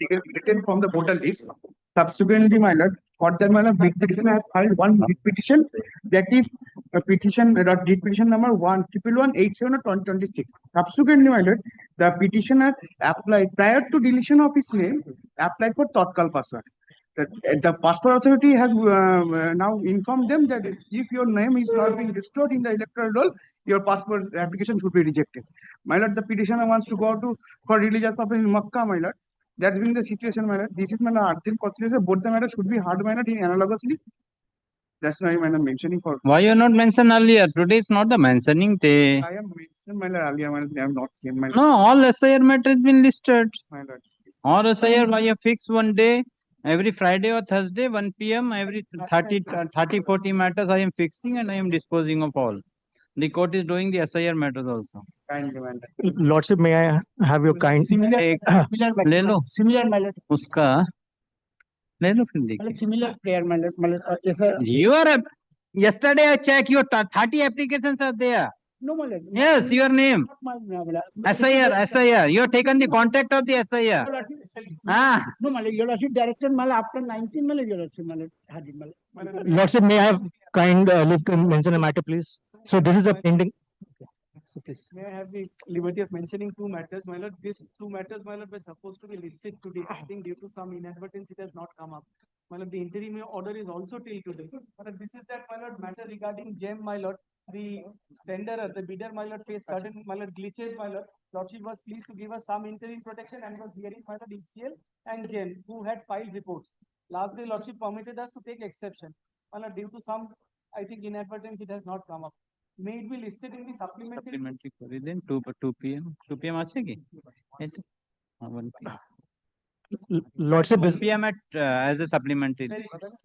Written from the voter list. Subsequently, my lord, further, my lord, writ petition has filed one writ petition, that is a petition, writ petition number 11187 of 2026. Subsequently, my lord, the petitioner applied prior to deletion of his name, applied for Tatkal password. The passport authority has now informed them that if your name is not being restored in the electoral roll, your passport application should be rejected. My lord, the petitioner wants to go to for religious purpose in Makkah, my lord. That's been the situation, my lord. This is my urgent consideration. Both the matter should be heard, my lord, in analogously. That's why I'm mentioning for. Why you not mentioned earlier? Today is not the mentioning day. I am mentioned, my lord, earlier, my lord, they have not came, my lord. No, all SIR matter has been listed. My lord. Or SIR by a fix one day, every Friday or Thursday, 1 p.m. every 40 matters I am fixing and I am disposing of all. The court is doing the SIR matters also. Lordship, may I have your kind? ले लो Similar, my lord. उसका ले लो फिर देखिए. Similar prayer, my lord. My lord, yes, sir. You are yesterday I checked your 30 applications are there. No, my lord. Yes, your name. Not my lord. SIR. You have taken the contact of the SIR. Ah. No, my lord. Your lordship directed, my lord, after 19, my lord, your lordship, my lord, had it, my lord. Lordship, may I have kind leave to mention a matter, please? So this is a pending. So please. May I have the liberty of mentioning two matters, my lord? These two matters, my lord, were supposed to be listed today. I think due to some inadvertence, it has not come up. My lord, the interim order is also till today. But this is that, my lord, matter regarding GEM, my lord. The tenderer, the bidder, my lord, faced certain, my lord, glitches, my lord. Lordship was pleased to give us some interim protection and was hearing, my lord, ECL and GEM, who had filed reports. Last day, Lordship permitted us to take exception. My lord, due to some, I think, inadvertence, it has not come up. May it be listed in the supplementary. Supplementary then 2 p.m. 2 p.m. आछेगी? 1 p.m. Lordship, 1 p.m. at as a supplementary.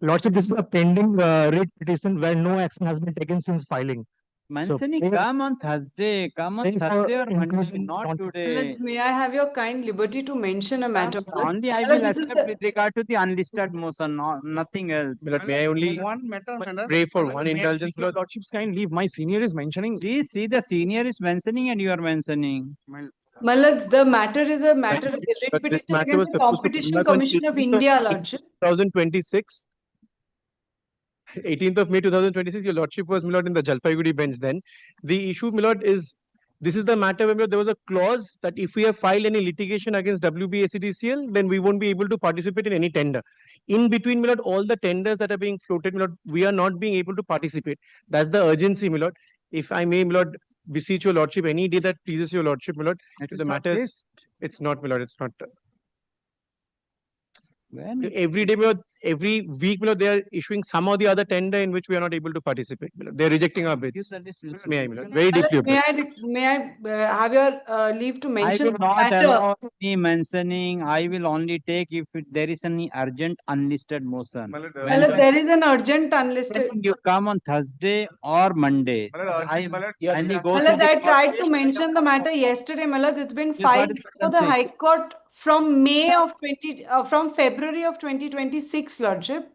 Lordship, this is a pending writ petition where no action has been taken since filing. Mentioning come on Thursday. Come on Thursday or Monday, not today. May I have your kind liberty to mention a matter? Only I will accept with regard to the unlisted motion, nothing else. May I only pray for one indulgence? Lordship's kind leave. My senior is mentioning. Please see, the senior is mentioning and you are mentioning. Malad, the matter is a matter of writ But this petition matter against was the supposed to Competition be Commission of India, Lordship. 2026. 18th of May 2026, your lordship was, my lord, in the Jalpaiguri bench then. The issue, my lord, is this is the matter where, my lord, there was a clause that if we have filed any litigation against WBACDCL, then we won't be able to participate in any tender. In between, my lord, all the tenders that are being floated, my lord, we are not being able to participate. That's the urgency, my lord. If I may, my lord, beseech your lordship any day that pleases your lordship, my lord. The matters, it's not, my lord, it's not. When? Every day, every week, they are issuing some or the other tender in which we are not able to participate. They are rejecting our bids. May I, very deeply. May I have your leave to mention I will not allow any mentioning. I will only take if there is any urgent unlisted motion. Malad, there is an urgent unlisted. You come on Thursday or Monday. I tried to mention the matter yesterday, Malad. It's been filed for the High Court from from February of 2026, Lordship.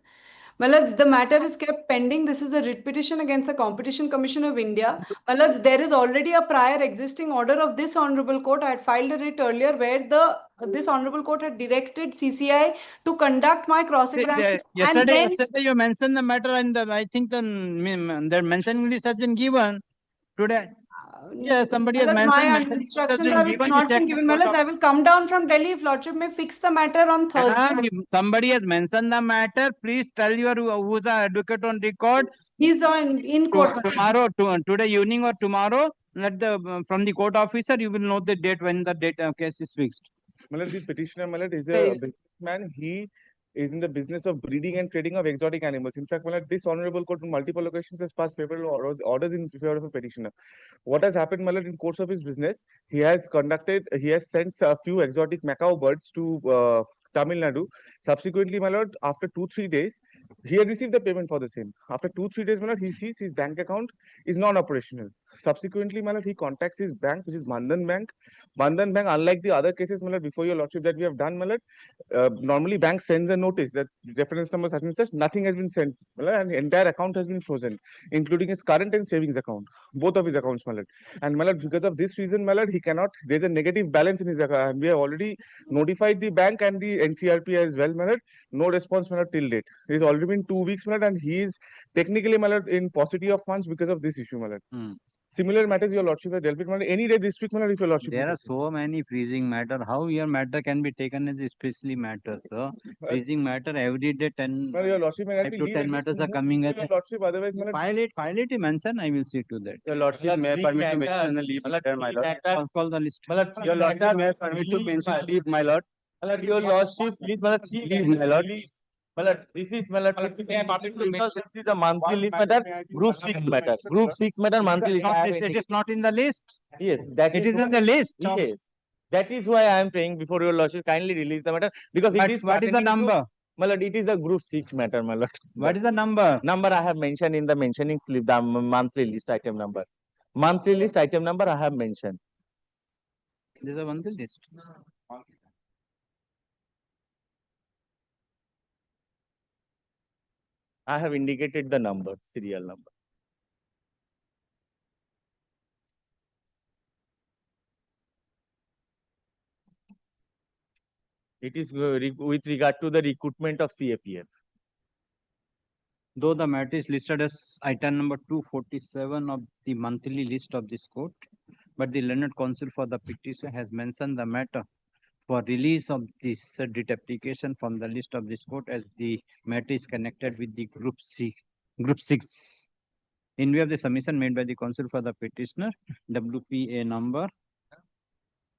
Malad, the matter is kept pending. This is a writ petition against the Competition Commission of India. Malad, there is already a prior existing order of this Honorable Court. I had filed a writ earlier where this Honorable Court had directed CCI to conduct my cross-examination. Yesterday you mentioned the matter and I think the mentioning list has been given. Today, yeah, somebody has mentioned. My instructions have not been given. Malad, I will come down from Delhi if Lordship may fix the matter on Thursday. Somebody has mentioned the matter. Please tell your who's the advocate on record. He's in court tomorrow. Today evening or tomorrow. Let from the court officer you will know the date when the date case is fixed. Malad, the petitioner, Malad, is a businessman. He is in the business of breeding and trading of exotic animals. In fact, Malad, this honorable court on multiple occasions has passed favorable orders in favor of a petitioner. What has happened, Malad, in course of his business, he has sent a few exotic macaw birds to Tamil Nadu. Subsequently, my lord, after 2-3 days, he had received the payment for the same. After 2-3 days, my lord, he sees his bank account is non-operational. Subsequently, my lord, he contacts his bank, which is Bandhan Bank. Bandhan Bank, unlike the other cases, my lord, before your lordship that we have done, my lord, normally bank sends a notice that reference number such and such, nothing has been sent, my lord, and the entire account has been frozen, including his current and savings account, both of his accounts, my lord. And my lord, because of this reason, my lord, he cannot, there's a negative balance in his account, and we have already notified the bank and the NCRP as well, my lord. No response, my lord, till date. It's already been 2 weeks, my lord, and he is technically, my lord, in paucity of funds because of this issue, my lord. Similar matters your lordship has dealt with, my lord. Any day this week, my lord, if your lordship. There are so many freezing matter. How your matter can be taken as especially matters, sir? Freezing matter every day 10, Well, your lordship may 5 to 10 matters are coming as your lordship, otherwise, my lord. file it, you mention, I will see to that. Your lordship may permit to mention the leave matter, my lord. Call the list. Your lordship may permit to mention leave, my lord. Your lordship, please, my lord, leave, my lord. My lord, this is, my lord, because this is a monthly list matter, group 6 matter. Group 6 matter, monthly list. It is not in the list. Yes, that It is in the list. Yes. That is why I am praying before your lordship, kindly release the matter, because But it is. what is the number? My lord, it is a group 6 matter, my lord. What is the number? Number I have mentioned in the mentioning slip, the monthly list item number. Monthly list item number I have mentioned. This is a monthly list. I have indicated the number, serial number. It is with regard to the recruitment of CAPF. Though the matter is listed as item number 247 of the monthly list of this court, but the learned counsel for the petition has mentioned the matter for release of this writ application from the list of this court as the matter is connected with the group 6. In view of the submission made by the counsel for the petitioner, WPA number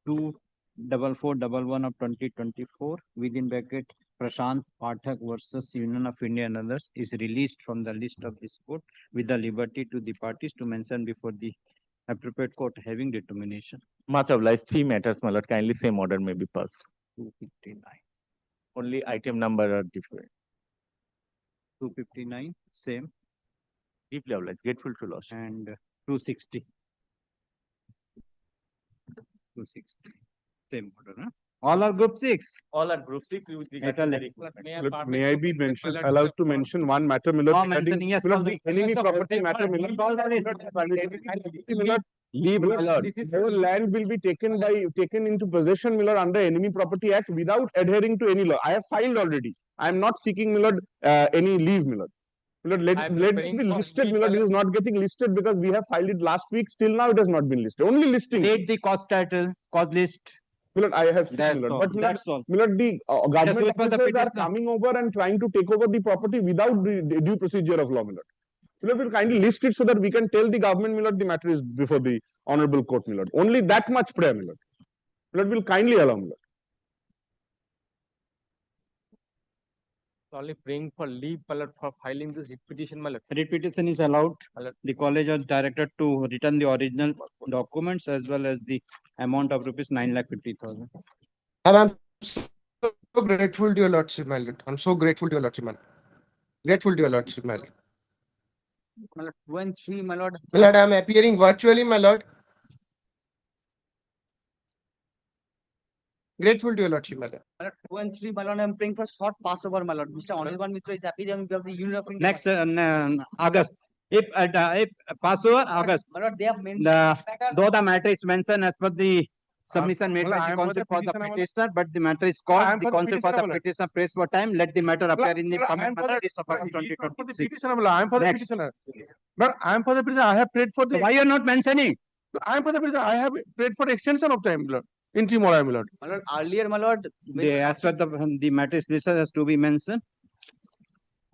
24411 of 2024 within bracket Prashant Pathak versus Union of India and others is released from the list of this court with the liberty to the parties to mention before the appropriate court having determination. Much obliged. 3 matters, my lord. Kindly same order may be passed. 259. Only item number are different. 259, same. Deeply obliged. Grateful to lordship. And 260. 260. Same order, huh? All are group 6. All are group 6 with regard to the recruitment. May I be mentioned, allowed to mention one matter, my lord, No regarding, mentioning, yes, my lord, call the the- enemy property matter, my lord. Call the list. My lord, Leave, my lord. our land will be taken into possession, my lord, under Enemy Property Act without adhering to any law. I have filed already. I am not seeking, my lord, any leave, my lord. My lord, let it be listed, my lord. It is not getting listed because we have filed it last week. Still now it has not been listed. Only listing. Read the cost title, cost list. My lord, I have seen, my That's lord. all. But my lord, That's all. my lord, the government wait for the officers are petitioner. coming over and trying to take over the property without the due procedure of law, my lord. My lord, will kindly list it so that we can tell the government, my lord, the matter is before the honorable court, my lord. Only that much prayer, my lord. My lord, will kindly allow, my lord. Only praying for leave, my lord, for filing this petition, my lord. Repetition is allowed. My lord. The college was directed to return the original documents as well as the amount of rupees 9,50,000. And I'm so grateful to your lordship, my lord. I'm so grateful to your lordship, my lord. Grateful to your lordship, my lord. My lord, 2 and 3, my lord. My lord, I'm appearing virtually, my lord. Grateful to your lordship, my lord. My lord, 2 and 3, my lord, I'm praying for short passover, my lord. Mr. Honorable Mitra is appearing of the Union of India. Next August. If Passover, August. My lord, they have mentioned. Though the matter is mentioned as per the submission made by the counsel for the petitioner, but the matter is called the counsel for the petitioner prays for time. Let the matter appear in the comment list of 2026. I am for the petitioner. But I am for the petitioner. I have prayed for So why you are not mentioning? I am for the petitioner. I have prayed for extension of time, my lord. Interim order, my lord. My lord, earlier, my lord. As per the matter is listed has to be mentioned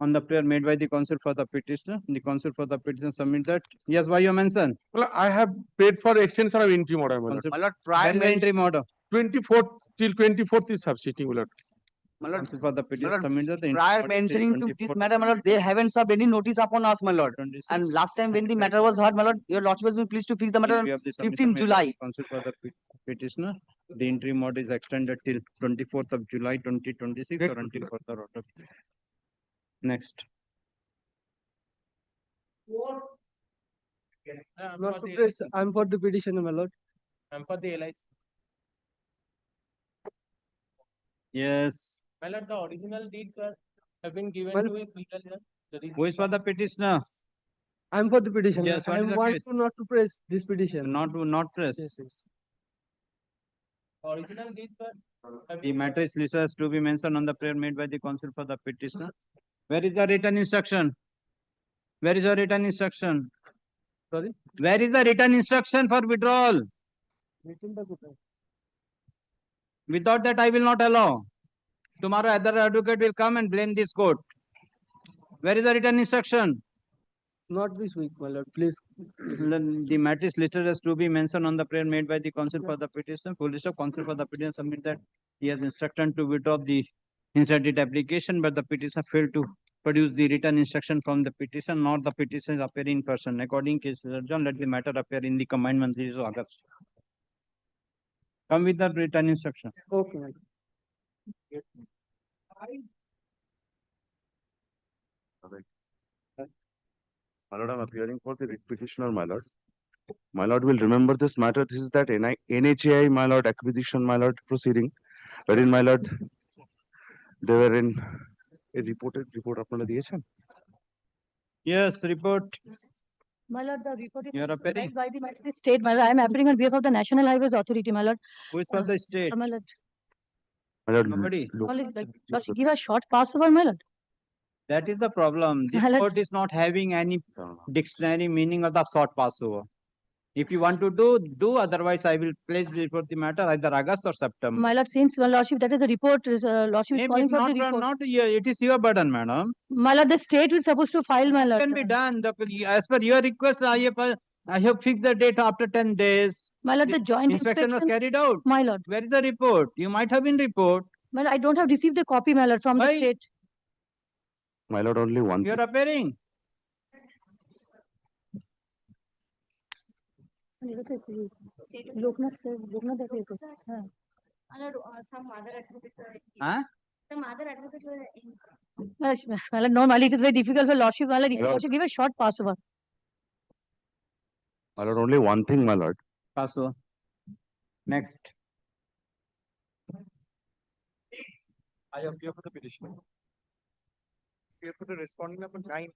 on the prayer made by the counsel for the petitioner. The counsel for the petitioner submit that. Yes, why you mention? Well, I have paid for extension of interim order, my lord. Counsel- My lord, Where prior is the interim order? 24th till 24th is substituting, my lord. my lord, Counsel for the petitioner lord, submit that the interim prior order is mentioning to this 24th matter, my lord, they haven't served any notice upon us, my lord. 26. And last time when the matter was heard, my lord, your lordship has been pleased to fix the matter In on view of the 15 submission made by July. the counsel for the petitioner, the interim order is extended till 24th of July 2026 or until further order. Next. Not to press, I'm for the petitioner, my lord. I'm for the LIC. Yes. My lord, the original deeds have been given Well- to his legal here. Who is for the petitioner? I'm for the petition. Yes, what I is the want case? to not to press this petition. Not press. Yes, yes. The original deeds have The been matter is listed as to be mentioned on the prayer made by the counsel for the petitioner. Where is the written instruction? Where is your written instruction? Sorry? Where is the written instruction for withdrawal? Without that, I will not allow. Tomorrow, other advocate will come and blame this court. Where is the written instruction? Not this week, my lord, please. The matter is listed as to be mentioned on the prayer made by the counsel for the petition. Full list of counsel for the petition submit that he has instructed to withdraw the inserted application, but the petitioner failed to produce the written instruction from the petition, nor the petition appear in person. According case John, let the matter appear in the combined monthly of August. Come with the written instruction. Okay, my lord. My lord, I'm appearing for the writ petitioner, my lord. My lord will remember this matter. This is that NHAI, my lord, acquisition, my lord, proceeding. Wherein, my lord, they were in a report আপনারা দিয়েছেন? Yes, report. My lord, the report is You are appearing. filed by the Magistrate State. My lord, I am appearing on behalf of the National Highways Authority, my lord. Who is for the state? My lord, My lord, Nobody. only like, lord, give a short pass over, my lord. That is the problem. This My lord. court is not having any dictionary meaning of the short passover. If you want to do. Otherwise, I will place before the matter either August or September. My lord, since my lordship, that is the report, lordship is Maybe calling for not, the report. not here. It is your burden, madam. My lord, the state is supposed to file, my lord. Can be done. As per your request, I have fixed the date after 10 days. My lord, the joint Inspection was inspection. carried out. My lord, Where is the report? You might have been report. my lord, I don't have received the copy, my lord, from the Why? state. my lord, only one You thing. are appearing. Loknath, sir, Loknath appear ko. हाँ. Some other advocate were Huh? some other advocate were in. My lord, no, my lord, it is very difficult for lordship. My lord, My lord. lordship, give a short pass over. My lord, only one thing, my lord. Passover. Next. I appear for the petitioner. Appear for the respondent number 9.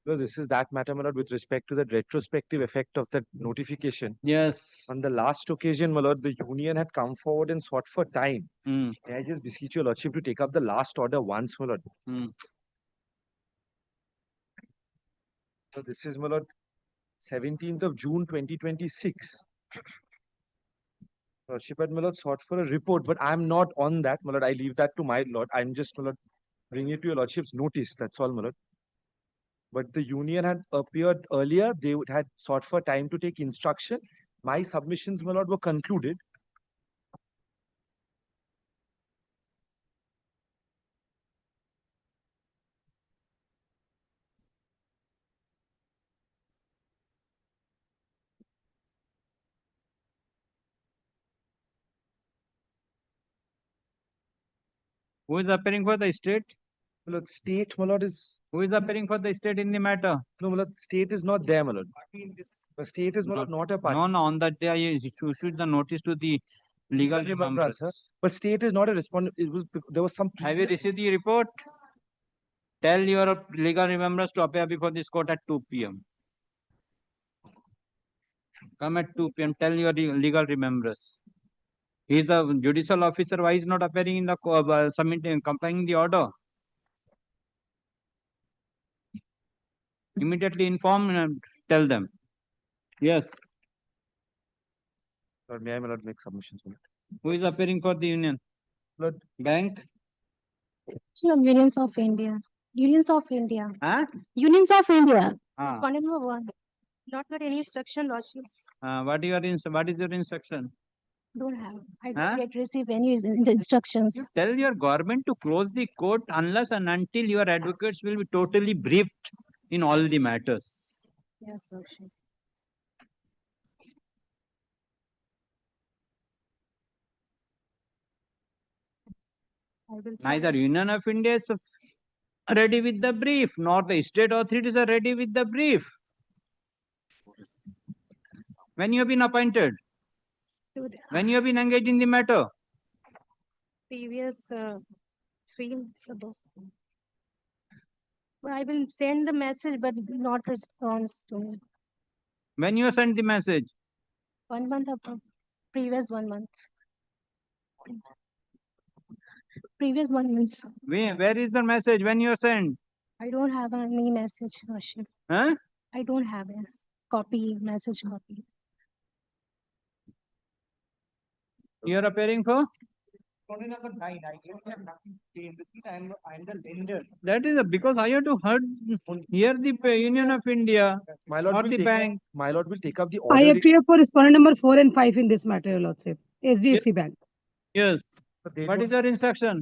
No, this is that matter, my lord, with respect to the retrospective effect of that notification. Yes. On the last occasion, my lord, the union had come forward and sought for time. Hmm. May I just beseech your lordship to take up the last order once, my lord? Hmm. So this is, my lord, 17th of June 2026. Lordship had, my lord, sought for a report, but I'm not on that, my lord. I leave that to my lord. I'm just, my lord, bringing it to your lordship's notice. That's all, my lord. But the union had appeared earlier. They had sought for time to take instruction. My submissions, my lord, were concluded. Who is appearing for the state? My lord, state, my lord, is... Who is appearing for the state in the matter? No, my lord, state is not there, my lord. The state is, my lord, not a party. No, on that day I issued the notice to the legal remembrance. Sir. But state is not a respondent. It was, there was some... Have you received the report? Tell your legal remembrance to appear before this court at 2 p.m. Come at 2 p.m. Tell your legal remembrance. He is the judicial officer. Why is not appearing in the submitting, complying the order? Immediately inform and tell them. Yes. Lord, may I, my lord, make submissions, my lord? Who is appearing for the union? Lord. Bank? Unions of India. Unions of India. Huh? Unions of India. Ah. Respondent number 1. Not got any instruction, lordship. What is your instruction? Don't have. I Huh? don't yet receive any instructions. You tell your government to close the court unless and until your advocates will be totally briefed in all the matters. Yes, lordship. Neither Union of India is ready with the brief, nor the state authorities are ready with the brief. When you have been appointed? When you have been engaged in the matter? Previous 3 months ago. I will send the message, but not response to me. When you sent the message? 1 month ago. Previous 1 month. Previous 1 month. Where is the message when you sent? I don't have any message, Worship. Huh? I don't have a copy, message copy. You are appearing for? Only number 9, I have nothing to say in the seat. I'm the lender. That is because I have to hear the Union of India My lord or will the take bank. My lord will take up the I order. appear for respondent number 4 and 5 in this matter, Your Lordship. SDFC Bank. Yes. They What is your instruction?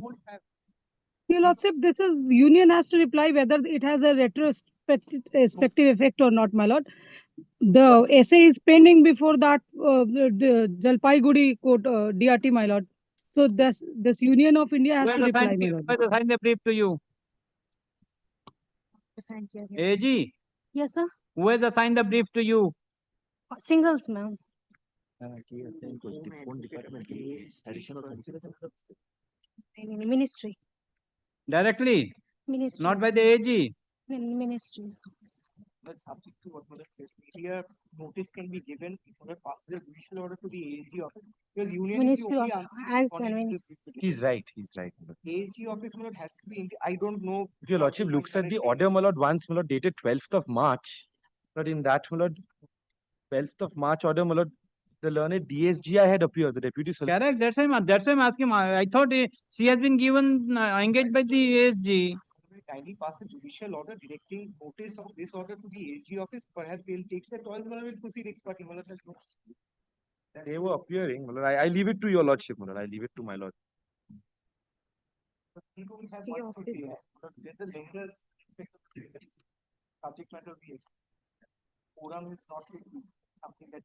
Your Lordship, this is union has to reply whether it has a retrospective effect or not, my lord. The essay is pending before that the Jalpaiguri court, DRT, my lord. So this Union of India has to reply, my lord. Who has assigned the brief to you? AG, Yes, sir. who has assigned the brief to you? Singles, ma'am. Ministry. Directly, Ministry. not by the AG. Ministries. But subject to what Mother says, media notice can be given if Mother passes a judicial order to the AG office. Because union is the Ministry only of answer and responding to this petition. He's right. He's right. my lord. AG office, Mother, has to be, I don't know. If your lordship looks at the order, my lord, once, my lord, dated 12th of March, but in that, my lord, 12th of March order, my lord, the learned DSGI had appeared, the deputy solicitor. Correct. That's why I'm asking. I thought she has been given engaged by the ASG. Kindly pass a judicial order directing notice of this order to the AG office. Perhaps we'll take the 12th, Mother, will proceed ex parte. Mother, there's no. They were appearing, my lord. I leave it to your lordship, my lord. I leave it to my lord. People have one to say, let the lenders subject matter be forum is not something that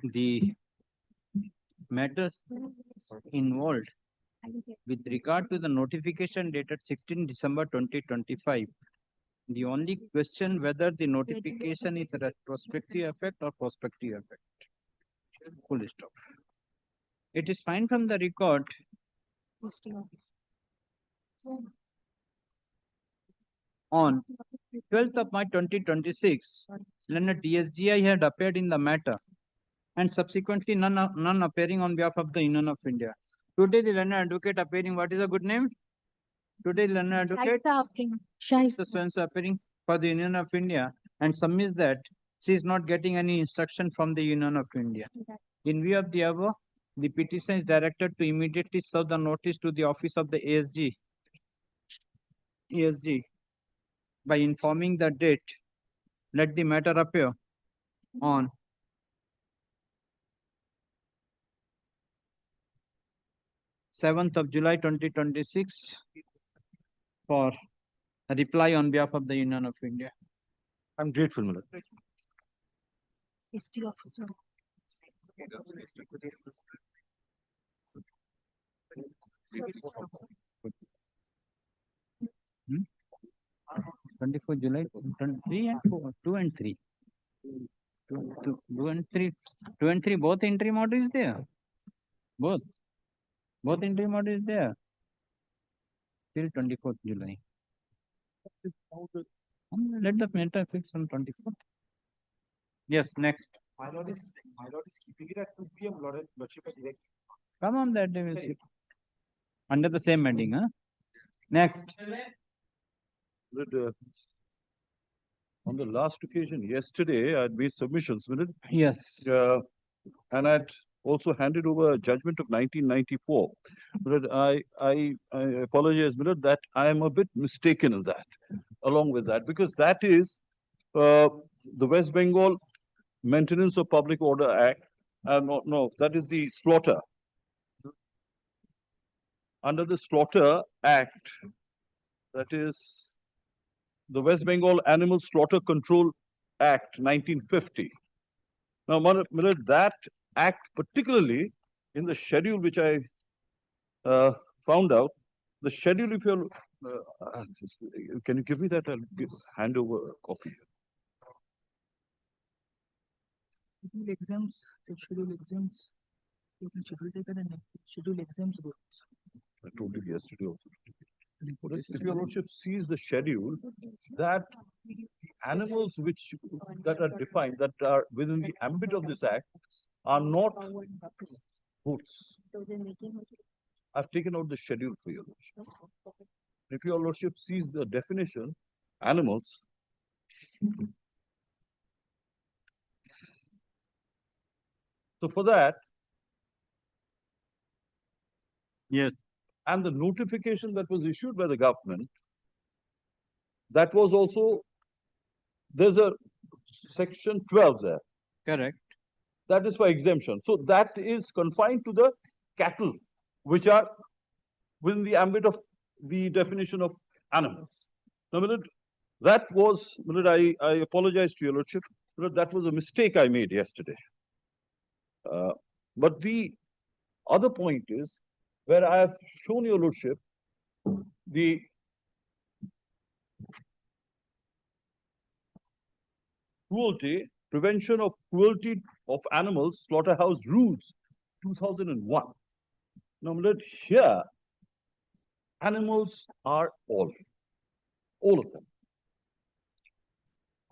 The matters involved with regard to the notification dated 16 December 2025. The only question whether the notification is a retrospective effect or prospective effect. Full stop. It is fine from the record. On 12th of March 2026, Leonard DSGI had appeared in the matter and subsequently none appearing on behalf of the Union of India. Today the Leonard advocate appearing, what is a good name? Today the Leonard advocate Shaista appearing for the Union of India and submits that she is not getting any instruction from the Union of India. In view of the above, the petition is directed to immediately serve the notice to the office of the ESG by informing the date. Let the matter appear on 7th of July 2026 for a reply on behalf of the Union of India. I'm grateful, my lord. ST officer. Hmm? 24 July 23 and 4, 2 and 3. 2 and 3. 2 and 3, both entry mode is there. Both entry mode is there. Till 24th July. Let the matter fix on 24th. Yes, next. my lord is keeping it at 2 p.m. Lordship is direct. Come on, that they will see. Under the same heading, huh? Next. But, on the last occasion, yesterday, I had made submissions, Yes. and I'd also handed over a judgment of 1994. But I apologize, that I am a bit mistaken in that, along with that, because that is the West Bengal Maintenance of Public Order Act. No, that is the slaughter. Under the Slaughter Act, that is the West Bengal Animal Slaughter Control Act 1950. Now, Millard, that act, particularly in the schedule which I found out, the schedule, if you're, can you give me that? I'll hand over a copy. Schedule exams, the schedule exams, schedule taken and schedule exams. I told you yesterday also. If your lordship sees the schedule, that animals that are defined, that are within the ambit of this act, are not goods. I've taken out the schedule for your lordship. If your lordship sees the definition, animals, so for that, yes, and the notification that was issued by the government, that was also, there's a section 12 there. correct. That is for exemption. So that is confined to the cattle, which are within the ambit of the definition of animals. Now, that was, I apologize to your lordship, that was a mistake I made yesterday. But the other point is, where I have shown your lordship the cruelty, prevention of cruelty of animals, slaughterhouse rules, 2001. Now, here, animals are all of them.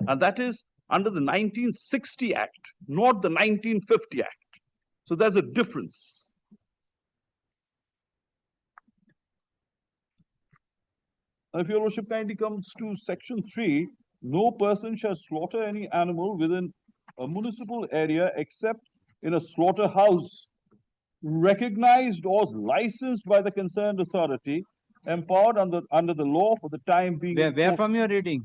And that is under the 1960 Act, not the 1950 Act. So there's a difference. Now, if your lordship kindly comes to section 3, no person shall slaughter any animal within a municipal area except in a slaughterhouse recognized or licensed by the concerned authority, empowered under the law for the time being. Where from you're reading?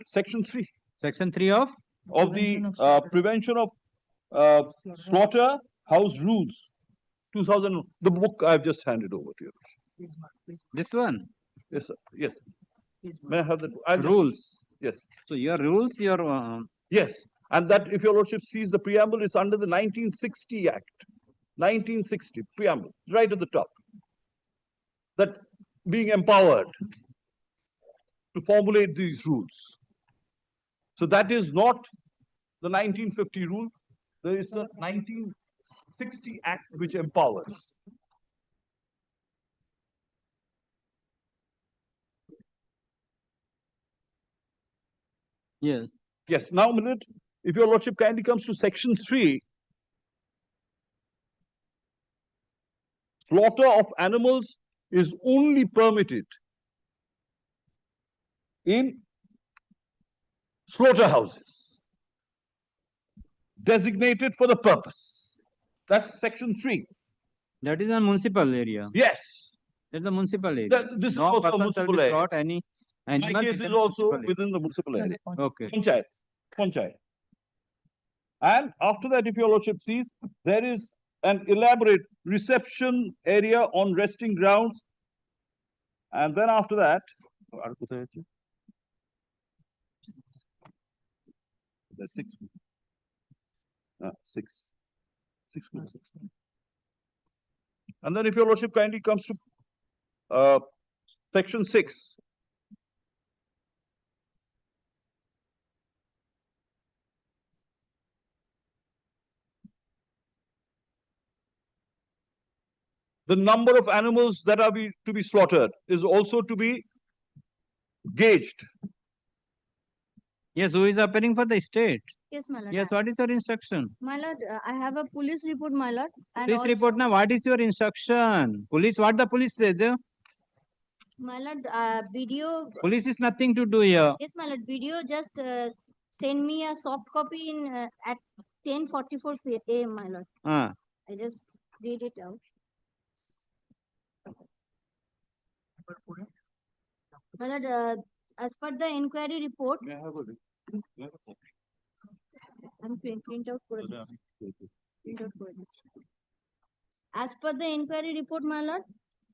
Section 3. Section 3 of? Of the prevention of slaughterhouse rules, 2000. The book I've just handed over to you. This one? Yes, sir. Yes. May I have that? Rules. Yes. So your rules, your. Yes. And that, if your lordship sees the preamble, is under the 1960 Act. 1960 preamble, right at the top. That being empowered to formulate these rules. So that is not the 1950 rule. There is the 1960 Act which empowers. Yes. Yes. Now, if your lordship kindly comes to section 3, slaughter of animals is only permitted in slaughterhouses designated for the purpose. That's section 3. That is a municipal area. Yes. That's the municipal area. This is No also a person shall municipal be area. slaught any animal. My case is also within the municipal area. Okay. Panchayat. And after that, if your lordship sees, there is an elaborate reception area on resting grounds. And then after that, there's 6. 6. And then if your lordship kindly comes to section 6. The number of animals that are to be slaughtered is also to be gauged. Yes, who is appearing for the state? Yes, my lord. Yes, what is your instruction? My lord, I have a police report, my lord. And Police report now, what is your instruction? Police, what the police said? My lord, video. Police is nothing to do here. Yes, my lord, video just send me a soft copy in at 10:44 AM, my lord. I just read it out. My lord, as per the inquiry report. I'm print out for it. As per the inquiry report, my lord,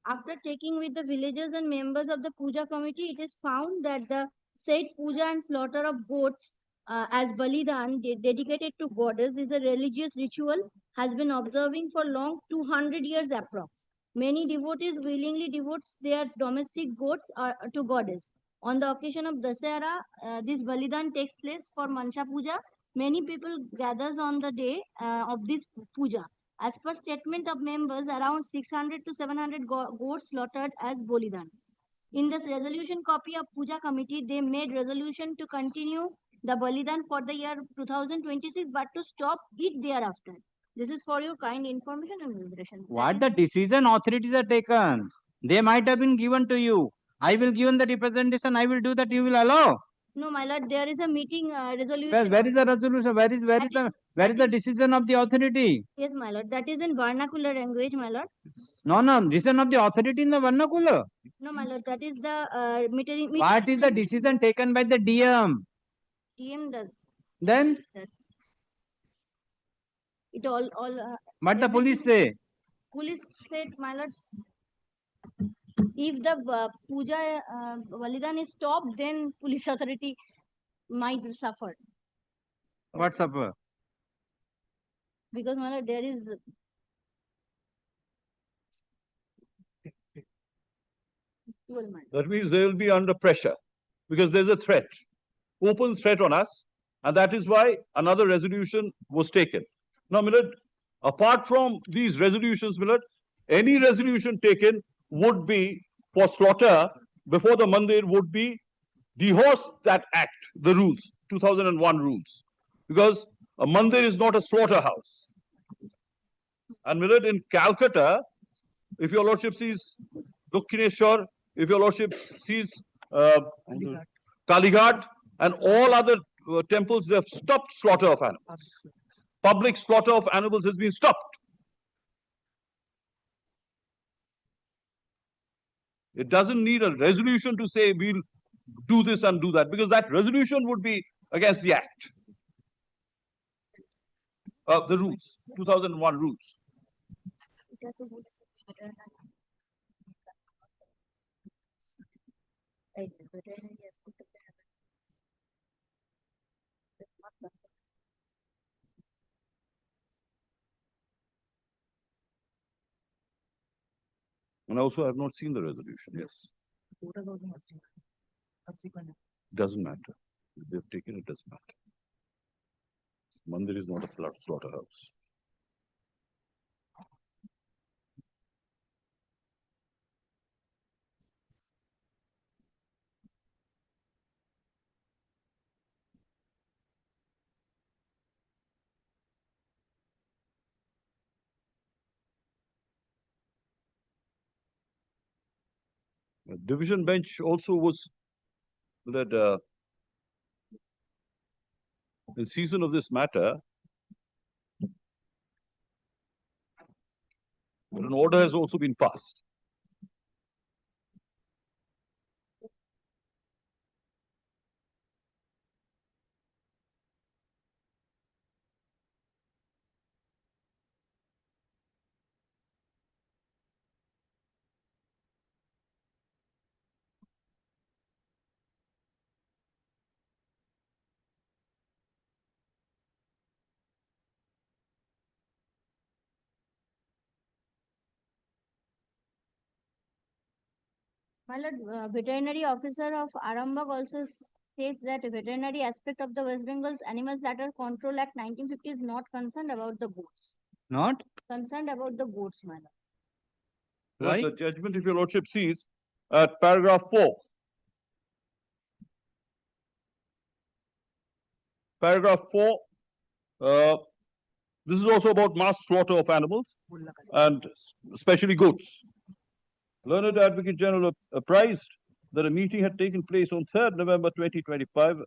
after checking with the villagers and members of the puja committee, it is found that the said puja and slaughter of goats as Balidan dedicated to goddess is a religious ritual has been observing for long 200 years approx. Many devotees willingly devotes their domestic goats to goddess. On the occasion of Dasara, this Balidan takes place for Mansha Puja. Many people gathers on the day of this puja. As per statement of members, around 600 to 700 goats slaughtered as Balidan. In this resolution copy of Puja Committee, they made resolution to continue the Balidan for the year 2026, but to stop it thereafter. This is for your kind information and consideration. What the decision authorities are taken? They might have been given to you. I will give the representation. I will do that. You will allow. No, my lord, there is a meeting resolution. Where is the resolution? Where is the decision of the authority? Yes, my lord. That is in vernacular language, my lord. No, decision of the authority in the vernacular. No, my lord. That is the meeting. What is the decision taken by the DM? DM does. Then? It all. What the police say? Police said, my lord, if the puja Balidan is stopped, then police authority might suffer. What suffer? Because my lord, there is. That means they will be under pressure because there's a threat, open threat on us, and that is why another resolution was taken. Now, Millard, apart from these resolutions, Millard, any resolution taken would be for slaughter before the mandir would be dehorse that act, the rules, 2001 rules, because a mandir is not a slaughterhouse. And Millard, in Calcutta, if your lordship sees Dukkineshwar, if your lordship sees Kalighat and all other temples, they have stopped slaughter of animals. Public slaughter of animals has been stopped. It doesn't need a resolution to say we'll do this and do that, because that resolution would be against the act. The rules, 2001 rules. And also, I have not seen the resolution. Yes. Doesn't matter. If they've taken it, doesn't matter. Mandir is not a slaughterhouse. The division bench also was that in season of this matter, an order has also been passed. My lord, veterinary officer of Arambagh also states that veterinary aspect of the West Bengal's Animal Slaughter Control Act 1950 is not concerned about the goats. Not? Concerned about the goats, my lord. Right. The judgment, if your lordship sees, at paragraph 4. Paragraph 4, this is also about mass slaughter of animals and especially goats. Learned Advocate General apprised that a meeting had taken place on 3rd November 2025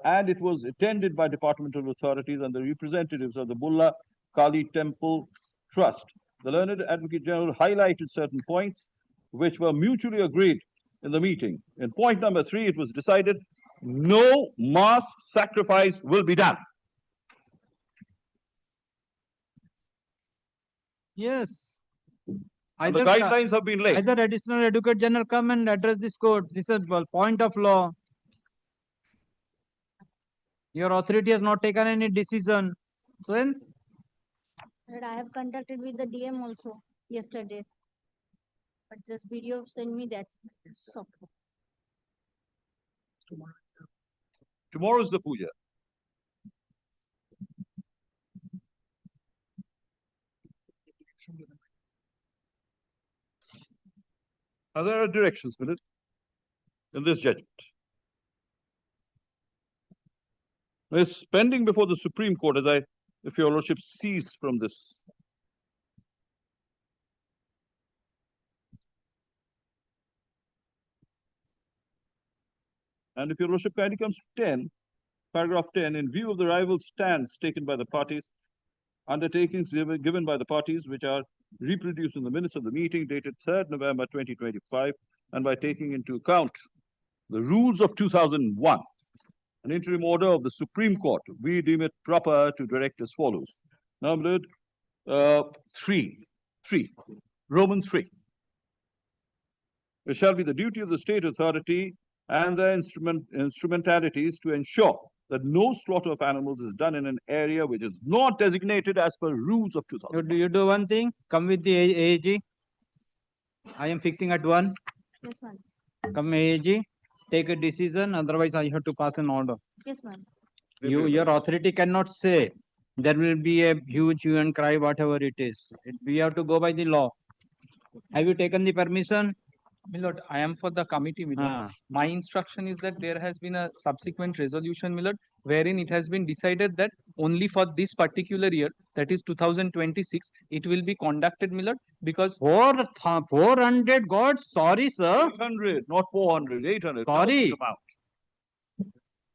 and it was attended by departmental authorities and the representatives of the Bulla Kali Temple Trust. The Learned Advocate General highlighted certain points which were mutually agreed in the meeting. In point number 3, it was decided no mass sacrifice will be done. Yes. And the guidelines have been laid. Either Additional Advocate General come and address this court. This is a point of law. Your authority has not taken any decision. So then, But I have contacted with the DM also yesterday. But just video send me that software. Tomorrow is the puja. Now there are directions, Milord, in this judgment. It's pending before the Supreme Court, if your lordship sees from this. And if your lordship kindly comes to 10, paragraph 10, in view of the rival stands taken by the parties, undertakings given by the parties which are reproduced in the minutes of the meeting dated 3rd November 2025, and by taking into account the rules of 2001, an interim order of the Supreme Court, we deem it proper to direct as follows. Now, Milord, 3, Roman 3. It shall be the duty of the state authority and their instrumentalities to ensure that no slaughter of animals is done in an area which is not designated as per rules of 2000. you do one thing, come with the AAG. I am fixing at 1. Yes, ma'am. Come AAG, take a decision, otherwise I have to pass an order. Yes, ma'am. Your authority cannot say there will be a huge hue and cry, whatever it is. We have to go by the law. Have you taken the permission? Milord, I am for the committee, Milord. Ah. My instruction is that there has been a subsequent resolution, Milord, wherein it has been decided that only for this particular year, that is 2026, it will be conducted, Milord, because 400 gods, sorry sir. 800, not 400, 800. Sorry.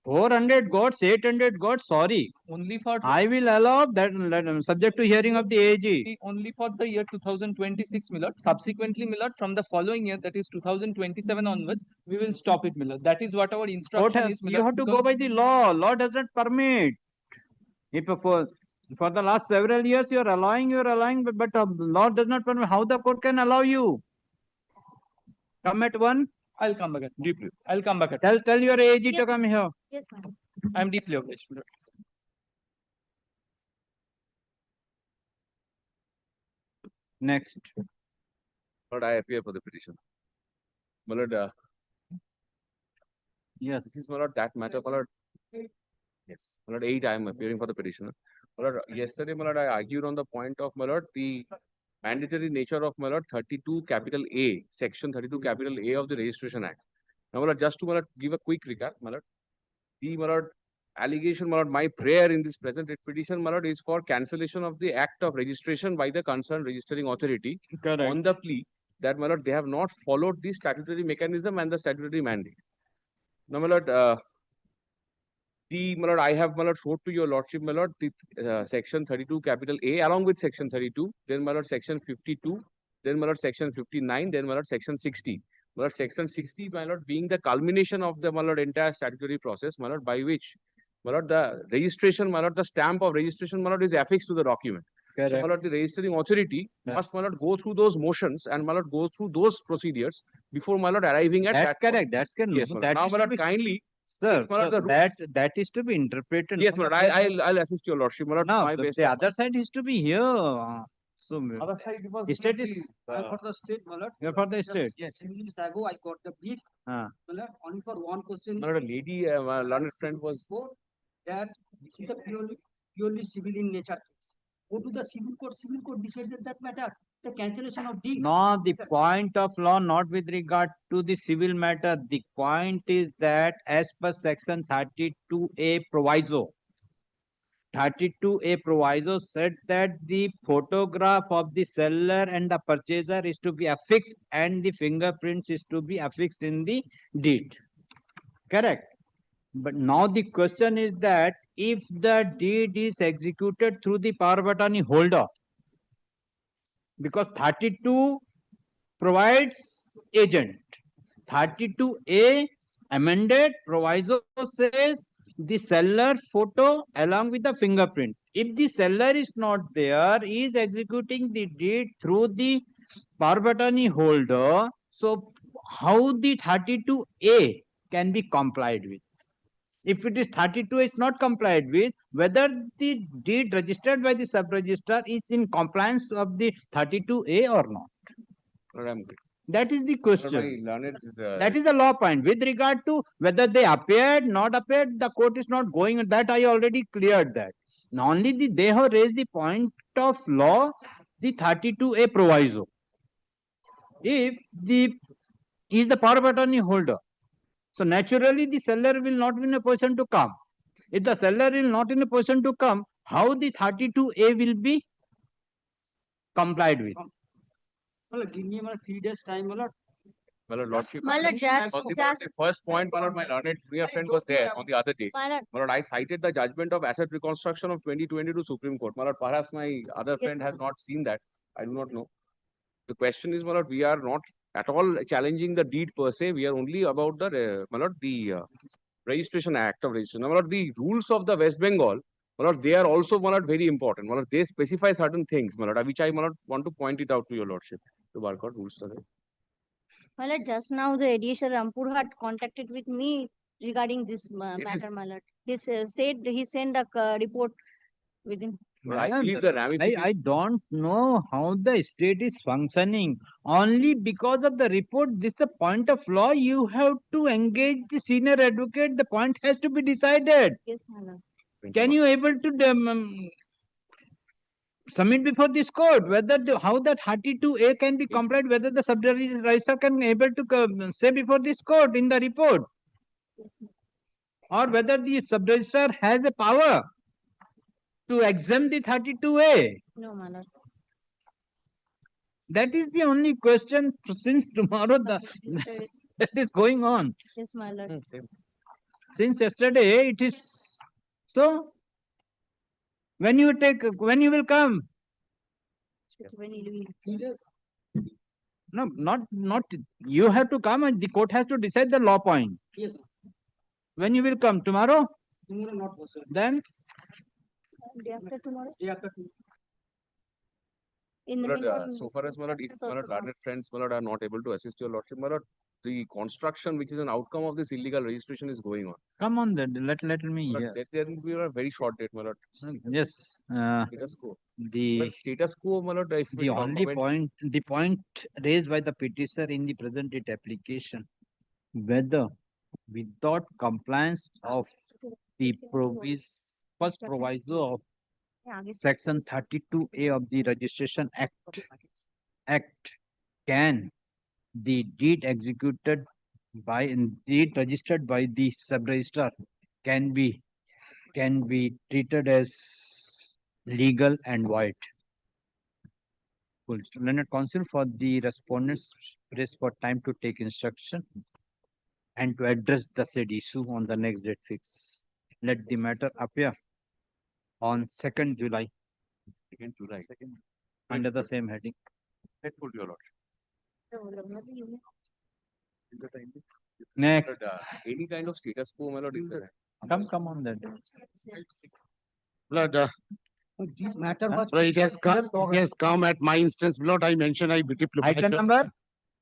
400 gods, 800 gods, sorry. only for I will allow that, subject to hearing of the AG. only for the year 2026, Milord. Subsequently, Milord, from the following year, that is 2027 onwards, we will stop it, Milord. That is what our instruction is, Milord. You have to go by the law. Law does not permit. If for the last several years you are allowing, but law does not permit. How the court can allow you? Come at 1. I'll come back at deeply. I'll come back at Tell your AG to come here. Yes, ma'am. I'm deeply obliged, Milord. Next. Lord, I appear for the petition. My lord, yes. This is my lord that matter, my lord. Yes, my lord, 8 I am appearing for the petition. My lord, yesterday, my lord, I argued on the point of, my lord, the mandatory nature of, my lord, 32 capital A, section 32 capital A of the Registration Act. Now, my lord, just to, my lord, give a quick recap, my lord, my lord, allegation, my lord, my prayer in this present petition, my lord, is for cancellation of the act of registration by the concerned registering authority. Correct. On the plea that, my lord, they have not followed the statutory mechanism and the statutory mandate. Now, my lord, my lord, I have, my lord, showed to your lordship, my lord, the section 32 capital A along with section 32, then, my lord, section 52, then, my lord, section 59, then, my lord, section 60. My lord, section 60, my lord, being the culmination of the, my lord, entire statutory process, my lord, by which, my lord, the registration, my lord, the stamp of registration, my lord, is affixed to the document. Correct. So, my lord, the registering authority must, my lord, go through those motions and, my lord, go through those procedures before, my lord, arriving at That's that correct. That's correct. Yes, That now, is my to lord, be- kindly. Sir, my lord, sir, the that is to be interpreted. Yes, my lord, I'll assist your lordship, my lord. No, My best the effort. other side is to be here. So, Other side was state is. I'm for the state, my lord. You're for the state. Yes, 6 minutes ago, I got the brief. Ah. My lord, only for one question. My lord, a lady, my learned friend was. That this is a purely civil in nature. Go to the civil court decided that matter. The cancellation of deed. No, the point of law, not with regard to the civil matter. The point is that as per section 32A proviso, 32A proviso said that the photograph of the seller and the purchaser is to be affixed and the fingerprints is to be affixed in the deed. Correct. But now the question is that if the deed is executed through the power of attorney holder, because 32 provides agent, 32A amended proviso says the seller photo along with the fingerprint. If the seller is not there, he is executing the deed through the power of attorney holder. So how the 32A can be complied with? If it is 32 is not complied with, whether the deed registered by the sub-registrar is in compliance of the 32A or not. Lord, I'm good. That is the Lord, question. my learned That is the law point. With regard to whether they appeared, not appeared, the court is not going. That I already cleared that. Now only they have raised the point of law, the 32A proviso. If the is the power of attorney holder, so naturally the seller will not be in a position to come. If the seller is not in a position to come, how the 32A will be complied with? Give me 3 days time, my lord. My lord, Lordship. My lord, just- The first point, my lord, my learned junior friend was there on the other day. My lord. My lord, I cited the judgment of asset reconstruction of 2020 to Supreme Court. My lord, perhaps my other friend has not seen that. I do not know. The question is, my lord, we are not at all challenging the deed per se. We are only about the, my lord, the registration act of registration. My lord, the rules of the West Bengal, my lord, they are also, my lord, very important. My lord, they specify certain things, my lord, which I, my lord, want to point it out to your lordship. To work out rules today. My lord, just now the ADSR Rampur had contacted with me regarding this matter, my lord. He said he sent a report within. I believe the ramifications. I don't know how the state is functioning. Only because of the report, this the point of law. You have to engage the senior advocate. The point has to be decided. Yes, my lord. Can you able to submit before this court whether how that 32A can be complied, whether the sub-registrar can able to say before this court in the report, or whether the sub-registrar has a power to exempt the 32A. No, my lord. That is the only question since tomorrow that is going on. Yes, my lord. Since yesterday it is so. When you will come? When you will. No, not you have to come and the court has to decide the law point. Yes, sir. When you will come? Tomorrow? Tomorrow not possible. Then? Day after tomorrow? Day after tomorrow. In the My lord, meantime, so far as my lord, if also my lord, come. learned friends, my lord, are not able to assist your lordship, my lord, the construction which is an outcome of this illegal registration is going on. Come on then, let me My hear. lord, there will be a very short date, my lord. Yes. Status quo. The Status quo, my lord, if the only point, the point raised by the petitioner in the present date application, whether without compliance of the first proviso of section 32A of the Registration Act, can the deed executed by deed registered by the sub-registrar can be treated as legal and void. Learned counsel, for the respondents press for time to take instruction and to address the said issue on the next date fix. Let the matter appear on 2nd July. 2nd July. Under the same heading. Faithful to your lordship. Next. Any kind of status quo, my lord, is there? Come on that. Lord, This matter was. it has come at my instance, Lord, I mentioned I Item number?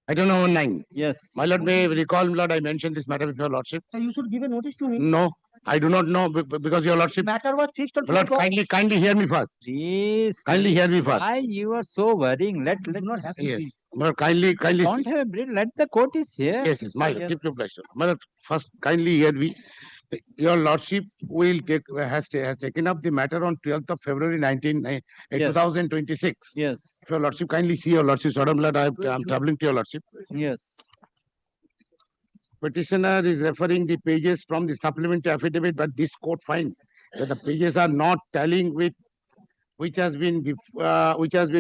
Item number 9. Yes. My lord may recall, Lord, I mentioned this matter with your lordship. Sir, you should give a notice to me. No, I do not know because your lordship. Matter was fixed on. Lord, kindly hear me first. Please. Kindly hear me first. Why you are so worrying? Let not have to Yes. be. Lord, kindly. Don't have a breed. Let the court is here. Yes, my lord, keep your pleasure. My lord, first kindly hear me. Your lordship has taken up the matter on 12th of February 2026. Yes. If your lordship kindly see your lordship's order, Lord, I am traveling to your lordship. Yes. Petitioner is referring the pages from the supplementary affidavit, but this court finds that the pages are not tallying with which has been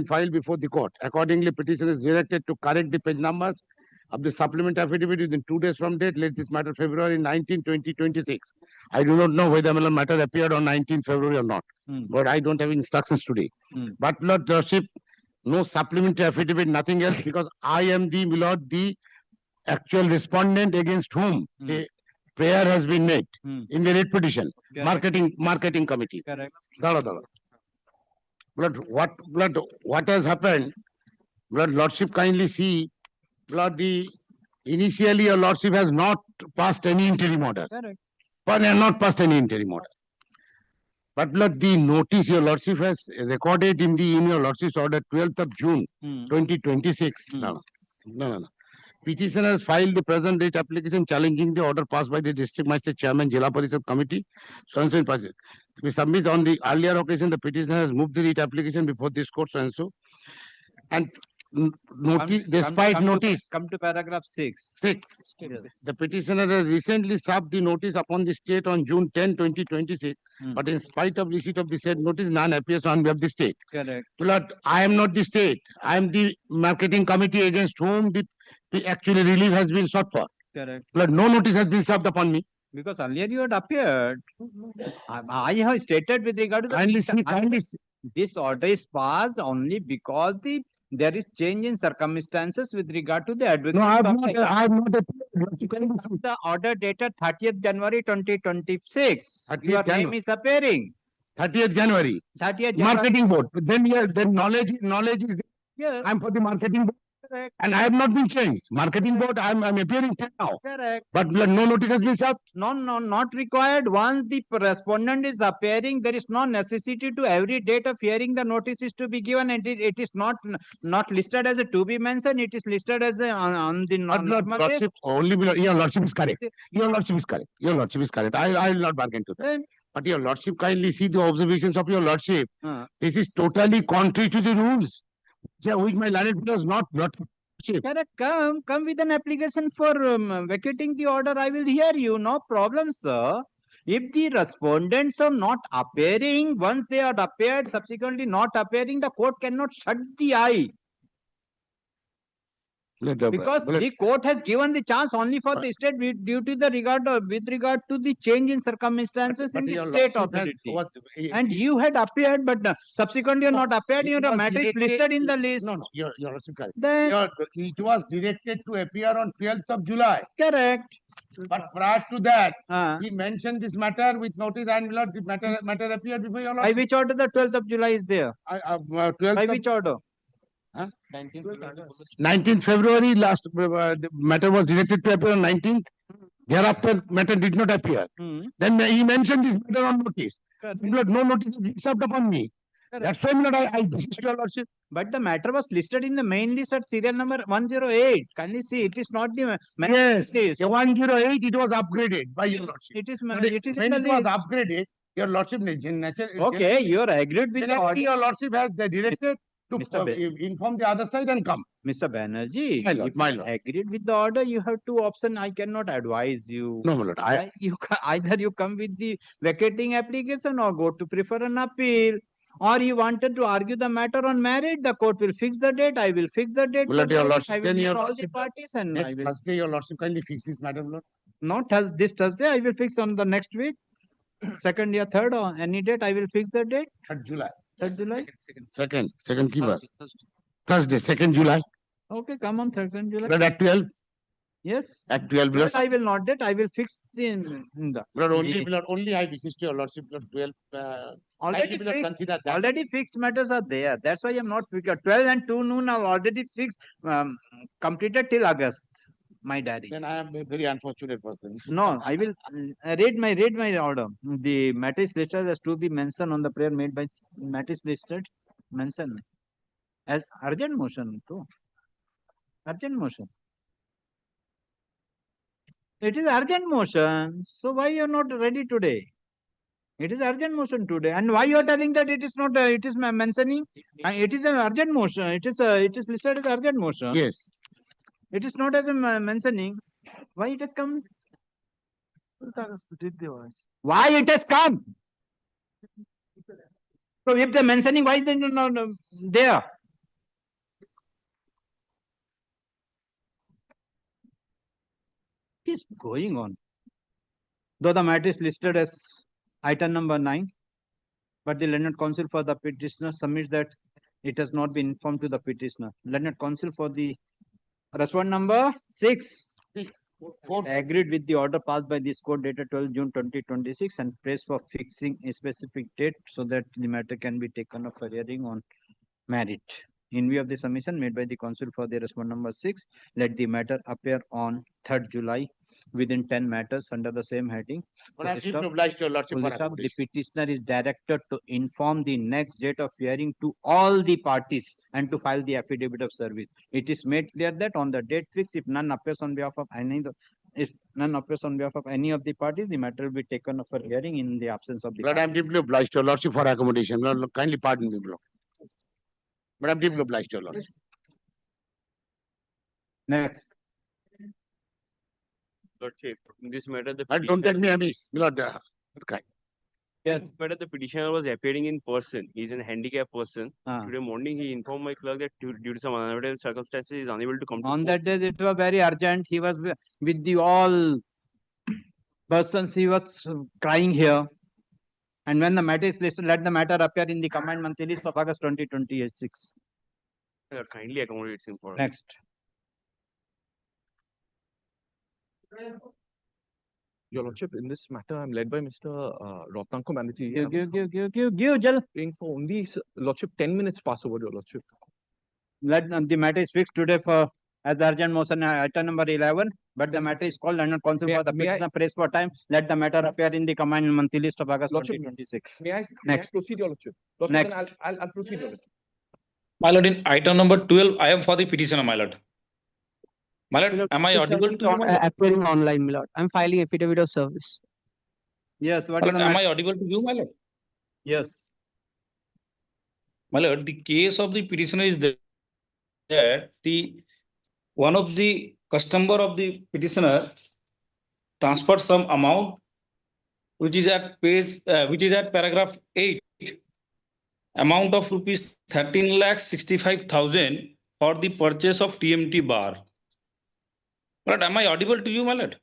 filed before the court. Accordingly, petitioner is directed to correct the page numbers of the supplementary affidavit within 2 days from date. Let this matter February 19, 2026. I do not know whether the matter appeared on 19 February or not, but I don't have instructions today. But Lord Lordship, no supplementary affidavit, nothing else, because I am the actual respondent against whom the prayer has been made in the writ petition. Correct. Marketing committee. Correct. What has happened? Blood Lordship, kindly see. Blood, initially your Lordship has not passed any interim order. Correct. but I have not passed any interim order. But look, the notice your lordship has recorded in your lordship's order 12th of June 2026. No. Petitioner has filed the present date application challenging the order passed by the district magistrate chairman Jila Parishad committee. So and so in passage. We submit on the earlier occasion the petitioner has moved the writ application before this court so and so. And notice, despite notice. Come to paragraph 6. The petitioner has recently served the notice upon the state on June 10, 2026. But in spite of receipt of the said notice, none appears on behalf of the state. Correct. Lord, I am not the state. I am the marketing committee against whom the actually relief has been sought for. Correct. Lord, no notice has been served upon me. Because earlier you had appeared. I have stated with regard to the this order is passed only because there is change in circumstances with regard to the advocate. No, I have not The order dated 30th January 2026. Your name is appearing. 30th January. 30th January. Marketing board. Then knowledge is there. Yes. I'm for the marketing board. Correct. And I have not been changed. Marketing board, I'm appearing till now. Correct. But no notice has been served. No, not required. Once the respondent is appearing, there is no necessity to every date of hearing the notice is to be given, and it is not listed as a to be mentioned. It is listed as a on the Lordship, only your lordship is correct. Your lordship is correct. Your lordship is correct. I will not bargain to that. Then, but your lordship kindly see the observations of your lordship. This is totally contrary to the rules, which my learned does not. Correct. Come with an application for vacating the order. I will hear you. No problem, sir. If the respondents are not appearing, once they are appeared, subsequently not appearing, the court cannot shut the eye. Because the court has given the chance only for the state due to the with regard to the change in circumstances in the state authority. And you had appeared, but subsequently you not appeared. Your matter is listed in the list. No, you're correct. Then it was directed to appear on 12th of July. Correct. But prior to that, he mentioned this matter with notice and matter appeared before your lordship. By which order the 12th of July is there? 12th By which order? 19th February last the matter was directed to appear on 19th. Thereafter matter did not appear. Then he mentioned this matter on notice. No notice is served upon me. That's why I desist your lordship. But the matter was listed in the main list at serial number 108. Can you see? It is not the yes list. 108. It was upgraded by your lordship. It is when in the it list. was upgraded, your lordship Okay, you are agreed with the order. Your lordship has the directed to inform the other side and come. Mr. Banerjee, if you agreed with the order, you have two options. I cannot advise you. No, my lord. Either you come with the vacating application or go to prefer an appeal. Or you wanted to argue the matter on merit, the court will fix the date. I will fix the date. Your lordship, I will meet all the parties and next Thursday, your lordship kindly fix this matter, lord. Not this Thursday. I will fix on the next week, second or third or any date. I will fix the date. 3rd July. 3rd July. Second keeper. Thursday, 2nd July. Okay, come on 3rd July. But at 12. Yes. At 12. But I will not date. I will fix the. Only I beseech your lordship. 12. Already fixed matters are there. That's why I am not figured. 12 and 2 noon are already fixed. Completed till August. My diary. Then I am a very unfortunate person. No, I will read my order. The matter is listed as to be mentioned on the prayer made by matter is listed. Mention as urgent motion too. Urgent motion. It is urgent motion. So why you are not ready today? It is urgent motion today. And why you are telling that it is not? It is mentioning. It is an urgent motion. It is listed as urgent motion. Yes. It is not as a mentioning. Why it has come? Why it has come? So if they're mentioning, why they not there? What is going on? Though the matter is listed as item number 9, but the learned counsel for the petitioner submits that it has not been informed to the petitioner. Learned counsel for the respondent number 6 agreed with the order passed by this court dated 12 June 2026 and prays for fixing a specific date so that the matter can be taken up for hearing on merit. In view of the submission made by the council for the response number 6, let the matter appear on 3rd July within 10 matters under the same heading. But I'm deeply obliged to your lordship Full for stop. The accommodation. petitioner is directed to inform the next date of hearing to all the parties and to file the affidavit of service. It is made clear that on the date fixed, if none appears on behalf of any of the parties, the matter will be taken up for hearing in the absence of the But I'm deeply obliged to your lordship for accommodation. Lord, kindly pardon me, Lord. But I'm deeply obliged to your lordship. Next. Lordship, in this matter, the Don't take me amiss, Lord. Okay. Yes, but the petitioner was appearing in person. He is a handicapped person. Ah. Today morning, he informed my clerk that due to some unavoidable circumstances, he is unable to come to On court. that day, it was very urgent. He was with the all persons. He was crying here. And when the matter is listed, let the matter appear in the combined monthly list of August 2026. Kindly accommodate him for Next. Your Lordship, in this matter, I'm led by Mr. Rotnanko Banerjee. Give, Jal. Paying for only, Lordship, 10 minutes pass over, Your Lordship. Let the matter is fixed today for as the urgent motion item number 11, but the matter is called under council for the petitioner press for time. Let the matter appear in the combined monthly list of August 2026. May I Next. proceed, Your Lordship? Lordship, Next. then I'll proceed, Your Lordship. My lord, in item number 12, I am for the petitioner, my lord. My lord, am I audible to you, my lord? Appearing online, my lord. I'm filing affidavit of service. Yes, what My is lord, the am matter? I audible to you, my lord? Yes. My lord, the case of the petitioner is that the one of the customer of the petitioner transferred some amount which is at paragraph 8, amount of rupees 13,65,000 for the purchase of TMT bar. My lord, am I audible to you, my lord?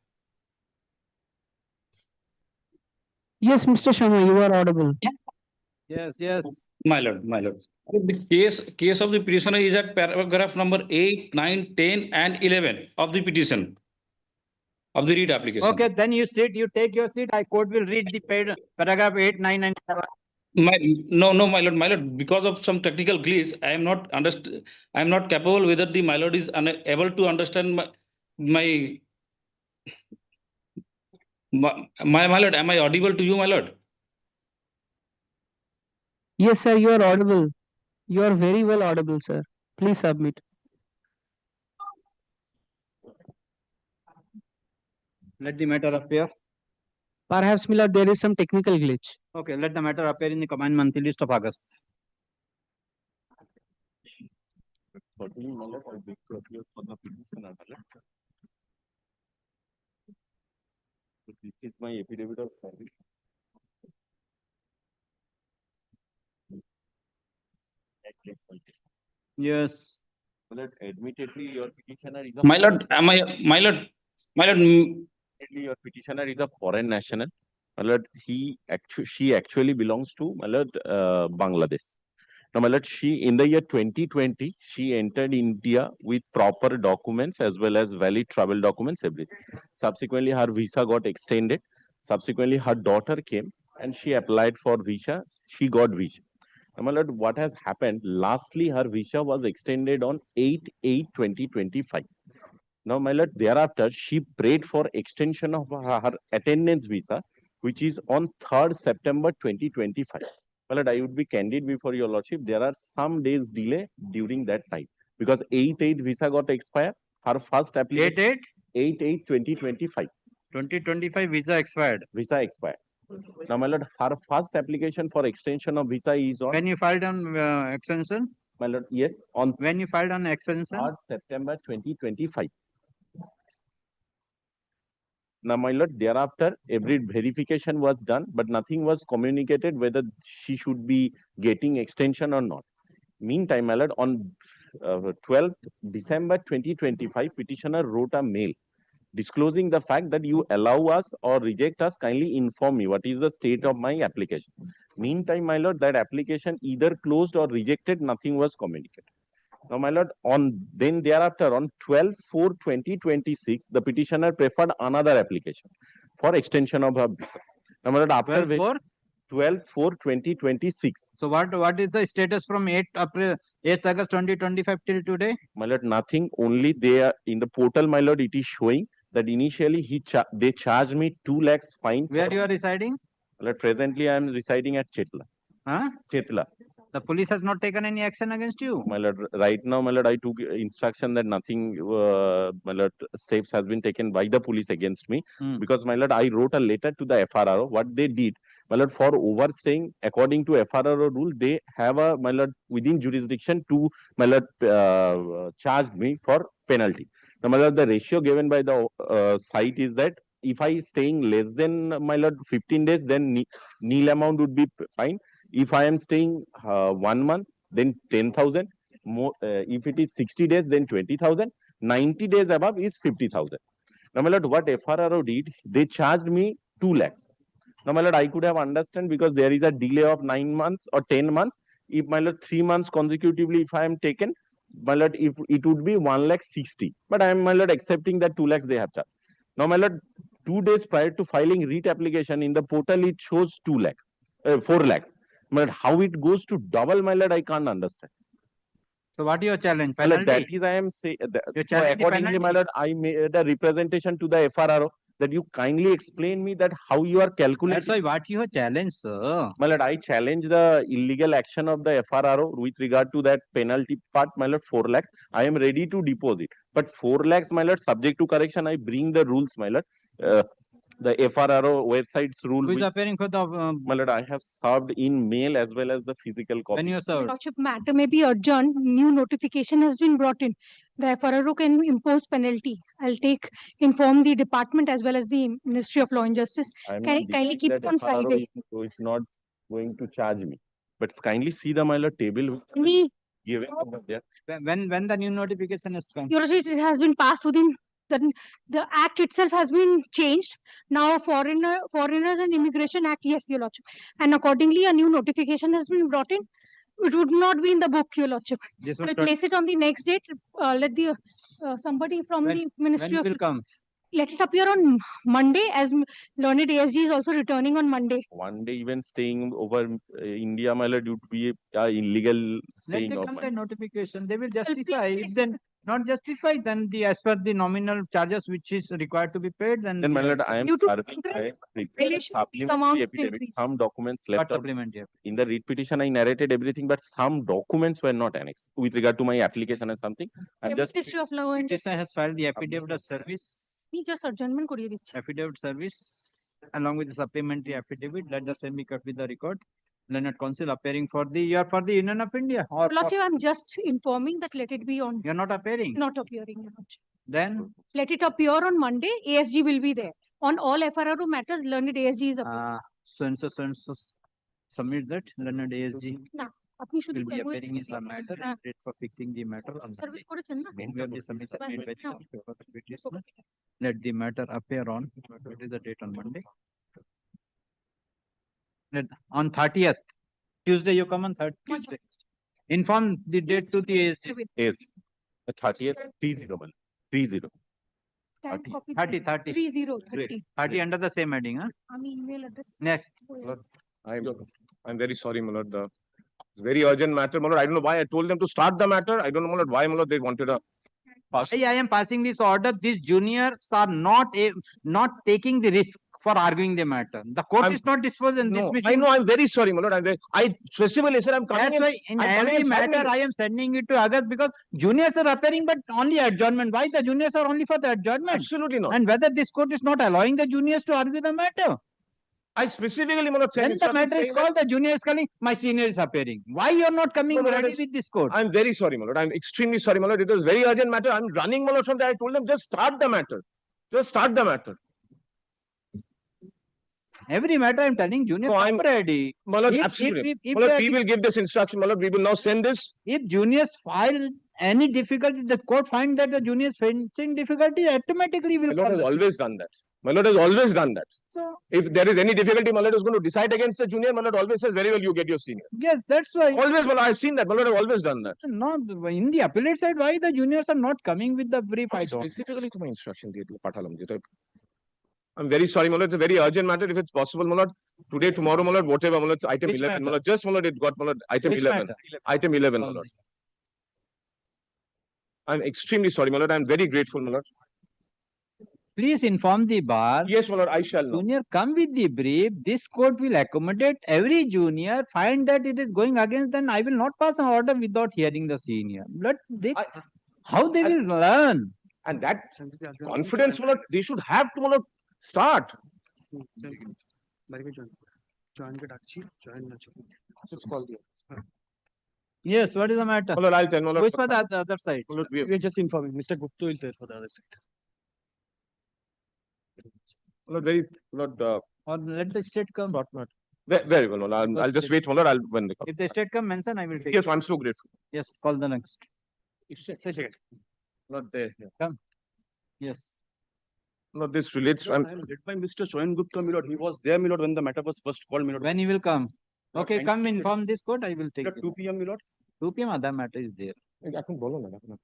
Yes, Mr. Sharma, you are audible. Yes. My lord, my lord. The case of the petitioner is at paragraph number 8, 9, 10, and 11 of the petition of the read application. Okay, then you sit, you take your seat. I court will read the paragraph 8, 9, and 7. No, my lord, because of some technical glitch, I am not capable whether the my lord is unable to understand my lord. Am I audible to you, my lord? Yes, sir, you are audible. You are very well audible, sir. Please submit. Let the matter appear. Perhaps, my lord, there is some technical glitch. Okay, let the matter appear in the combined monthly list of August. Certainly, my lord, I beg to appear for the petitioner, my lord. So this is my affidavit of service. Yes. My lord, admittedly, your petitioner is a My lord, your petitioner is a foreign national. My lord, she actually belongs to my lord, Bangladesh. Now, my lord, in the year 2020, she entered India with proper documents as well as valid travel documents, everything. Subsequently, her visa got extended. Subsequently, her daughter came and she applied for visa. She got visa. Now, my lord, what has happened? Lastly, her visa was extended on 8/8/2025. Now, my lord, thereafter, she prayed for extension of her attendance visa, which is on 3rd September 2025. My lord, I would be candid before your lordship. There are some days delay during that time because 8/8 visa got expired. Her first application 8/8/2025. 2025 visa expired. Visa expired. Now, my lord, her first application for extension of visa is on. When you filed on extension? My lord, yes, on. When you filed on extension? 3rd September 2025. Now, my lord, thereafter, every verification was done, but nothing was communicated whether she should be getting extension or not. Meantime, my lord, on 12th December 2025, petitioner wrote a mail disclosing the fact that you allow us or reject us, kindly inform me what is the state of my application. Meantime, my lord, that application either closed or rejected, nothing was communicated. Now, my lord, thereafter on 12/4/2026, the petitioner preferred another application for extension of her visa. Now, my lord, after 12/4/2026. So what is the status from 8th August 2025 till today? My lord, nothing. Only they are in the portal. My lord, it is showing that initially they charged me 2 lakhs fine. Where you are residing? My lord, presently I am residing at Chetla. Huh? Chetla. The police has not taken any action against you. My lord, right now, my lord, I took instruction that nothing, my lord, steps has been taken by the police against me because, my lord, I wrote a letter to the FRRO. What they did, my lord, for overstaying, according to FRRO rule, they have a, my lord, within jurisdiction to, my lord, charge me for penalty. Now, my lord, the ratio given by the site is that if I staying less than, my lord, 15 days, then nil amount would be fine. If I am staying 1 month, then 10,000. More, if it is 60 days, then 20,000. 90 days above is 50,000. Now, my lord, what FRRO did, they charged me 2 lakhs. Now, my lord, I could have understand because there is a delay of 9 months or 10 months. If, my lord, 3 months consecutively, if I am taken, my lord, if it would be 1,60,000. But I am, my lord, accepting that 2 lakhs they have charged. Now, my lord, 2 days prior to filing REIT application in the portal, it shows 2 lakhs, 4 lakhs. But how it goes to double, my lord, I can't understand. So what is your challenge? My lord, Penalty? that is I am saying. So challenge the accordingly, my penalty? lord, I made a representation to the FRRO that you kindly explain me that how you are calculating. That's why what you challenge, sir. My lord, I challenge the illegal action of the FRRO with regard to that penalty part, my lord, 4 lakhs. I am ready to deposit. But 4 lakhs, my lord, subject to correction, I bring the rules, my lord. The FRRO website's rule. Who is appearing for the? My lord, I have served in mail as well as the physical copy. When you served? Lordship, matter may be adjourned. New notification has been brought in. The FRRO can impose penalty. Inform the department as well as the Ministry of Law and Justice. Kindly keep it on Friday. So it's not going to charge me. But kindly see the, my lord, table. Given over there. When the new notification has come? Your Lordship, it has been passed within the act itself has been changed. Now Foreigners and Immigration Act, yes, Your Lordship. And accordingly, a new notification has been brought in. It would not be in the book, Your Lordship. We'll place it on the next date. Let the somebody from the Ministry when of will come? Let it appear on Monday, as learned ASG is also returning on Monday. One day even staying over India, my lord, would be illegal staying. Let them come the notification. They will justify. If then not justify, then as per the nominal charges which is required to be paid, then. Then, my lord, I am serving. I prepared supplementary affidavit. increase. Some documents left out. Supplementary. In the REIT petition, I narrated everything, but some documents were not annexed with regard to my application and something. I'm just. Ministry of Law and Petitioner has filed the affidavit of service. just adjournment koriye dichi. Affidavit service along with the supplementary affidavit. Let the same be kept with the record. Learned Council appearing for the Union of India. Or Lordship, I'm just informing that let it be on. You're not appearing. Not appearing, Your Lordship. Then Let it appear on Monday. ASG will be there. On all FRRO matters, learned ASG is appearing. so and so submit that. Learned ASG Nah, apni will shudhi be appearing in the matter and date for fixing the matter on Service code chenna. the submission made by the petitioner. Let the matter appear on. What is the date on Monday? On 30th. Tuesday you come on 30th. Tuesday. Inform the date to the ASG. Yes. The 30th, 30. 30. 30 under the same heading, huh? Email address. Next. I'm very sorry, my lord. It's very urgent matter, my lord. I don't know why I told them to start the matter. I don't know, my lord, why, my lord, they wanted a pass. I am passing this order. These juniors are not taking the risk for arguing the matter. The court is not disposed in this No, mission. I know, I'm very sorry, my lord. I specifically said I'm coming. That's why in every matter I am sending it to August because juniors are appearing but only adjournment. Why the juniors are only for the adjournment? Absolutely not. And whether this court is not allowing the juniors to argue the matter. I specifically, my lord, said When the matter is called, the junior is calling, my senior is appearing. Why you are not coming ready with this court? I'm very sorry, my lord. I'm extremely sorry, my lord. It was very urgent matter. I'm running, my lord, from there. I told them just start the matter. Just start the matter. Every matter I'm telling juniors are ready. My lord, absolutely. My lord, we will give this instruction, my lord. We will now send this. If juniors file any difficulty, the court find that the juniors facing difficulty, automatically will. My lord has always done that. My lord has always done that. So, if there is any difficulty, my lord is going to decide against the junior. My lord always says, very well, you get your senior. Yes, that's why. Always, my lord, I've seen that. My lord has always done that. No, in the appellate side, why the juniors are not coming with the brief? I don't. Specifically to my instruction, I'm very sorry, my lord. It's a very urgent matter. If it's possible, my lord, Today, tomorrow, my lord, whatever, my lord, it's item Which 11, my matter? lord, just, my lord, it got, my lord, item Which 11. matter? Item 11, my lord. I'm extremely sorry, my lord. I'm very grateful, my lord. Please inform the bar. Yes, my lord, I shall know. Junior, come with the brief. This court will accommodate every junior. Find that it is going against, then I will not pass an order without hearing the senior. But they, how they will learn? And that confidence, my lord, they should have to, my lord, start. Just call the. Yes, what is the matter? My lord, I'll tell, my lord. Who is for the other side? My lord, we We are just informing. Mr. Gupta is there for the other side. my lord, very, my lord, Or let the state come. very well, my lord. I'll just wait, my lord. I'll when they come. If the state come, mention, I will take. Yes, it. I'm so grateful. Yes, call the next. Not there. Come. Yes. No, this relates. I'm led by Mr. Choyan Gupta, my lord. He was there, my lord, when the matter was first called, my lord. When he will come? Lord, Okay, and come he said- inform this court. I will take At it. 2 p.m., my lord. 2 p.m. other matter is there. my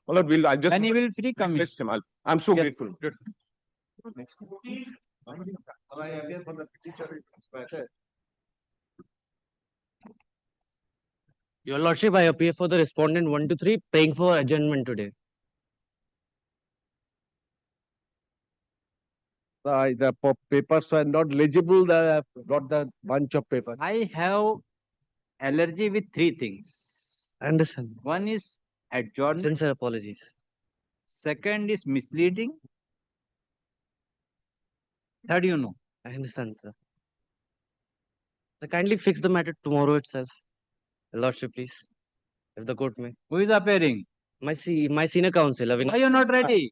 lord, will I just When he will free come in. request him. I'm so Yes. grateful. Next. Your Lordship, I appear for the respondent 1 to 3, praying for adjournment today. The papers are not legible, not the bunch of papers. I have allergy with three things. I understand. One is adjournment. Sincere apologies. Second is misleading. Third, you know. I understand, sir. So kindly fix the matter tomorrow itself. Your Lordship, please. If the court may. Who is appearing? My senior counsel, Why are you not ready?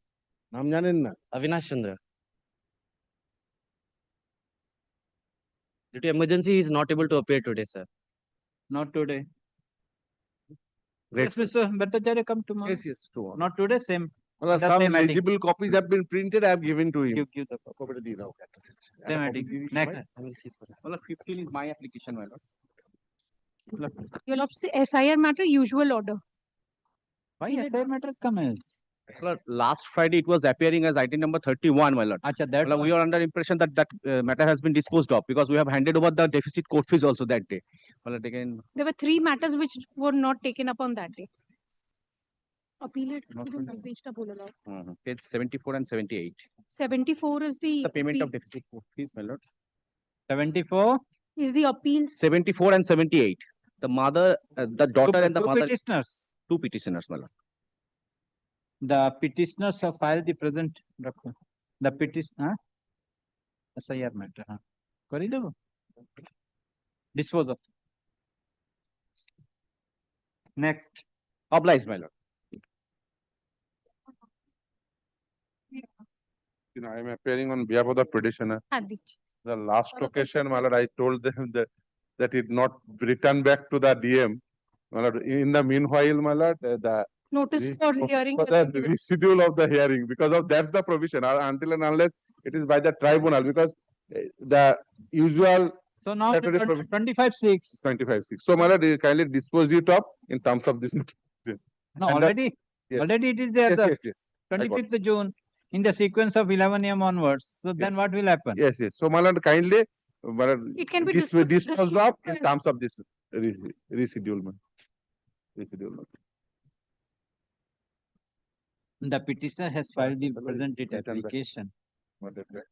Avinash Chandra. Due to emergency, he is not able to appear today, sir. Not today. Grateful. Yes, Mr. Bhattacharya, come tomorrow. Yes, true. Not today, same. Well, The some same heading. legible copies have been printed. I have given to him. Give the copy. Same heading. Next. Well, 15 is my application, my lord. Your Lordship, SIR matter, usual order. Why SI matters come as? Lord, last Friday it was appearing as item number 31, my lord. Acha, that Well, we are under impression that matter has been disposed of because we have handed over the deficit court fees also that day. Well, again, There were 3 matters which were not taken up on that day. Appeal page 74 and 78. 74 is The payment appeal- of deficit court fees, my lord. 74 is the appeal. 74 and 78. The mother, the daughter and the two mother. petitioners. Two petitioners, my lord. The petitioners have filed the present document. The petition, SIR matter. Kari devo? Dispose of. Next. Obliged, my lord. I am appearing on behalf of the petitioner. Adich. The last occasion, my lord, I told them that it not return back to the DM. My lord, in the meanwhile, my lord, Notice for hearing. for the reschedule of the hearing, because of that's the provision, until and unless it is by the tribunal, because the usual. So now statutory 25-6. 25-6. So, my lord, you kindly dispose it of in terms of this. No, And already, yes. already it is there. Yes, the yes, yes. I got 25th June in the sequence of 11 AM onwards. So then what will happen? Yes, yes. So, my lord, kindly, my lord, It can be disposed of in terms of this reschedulement. The petitioner has filed the present date application,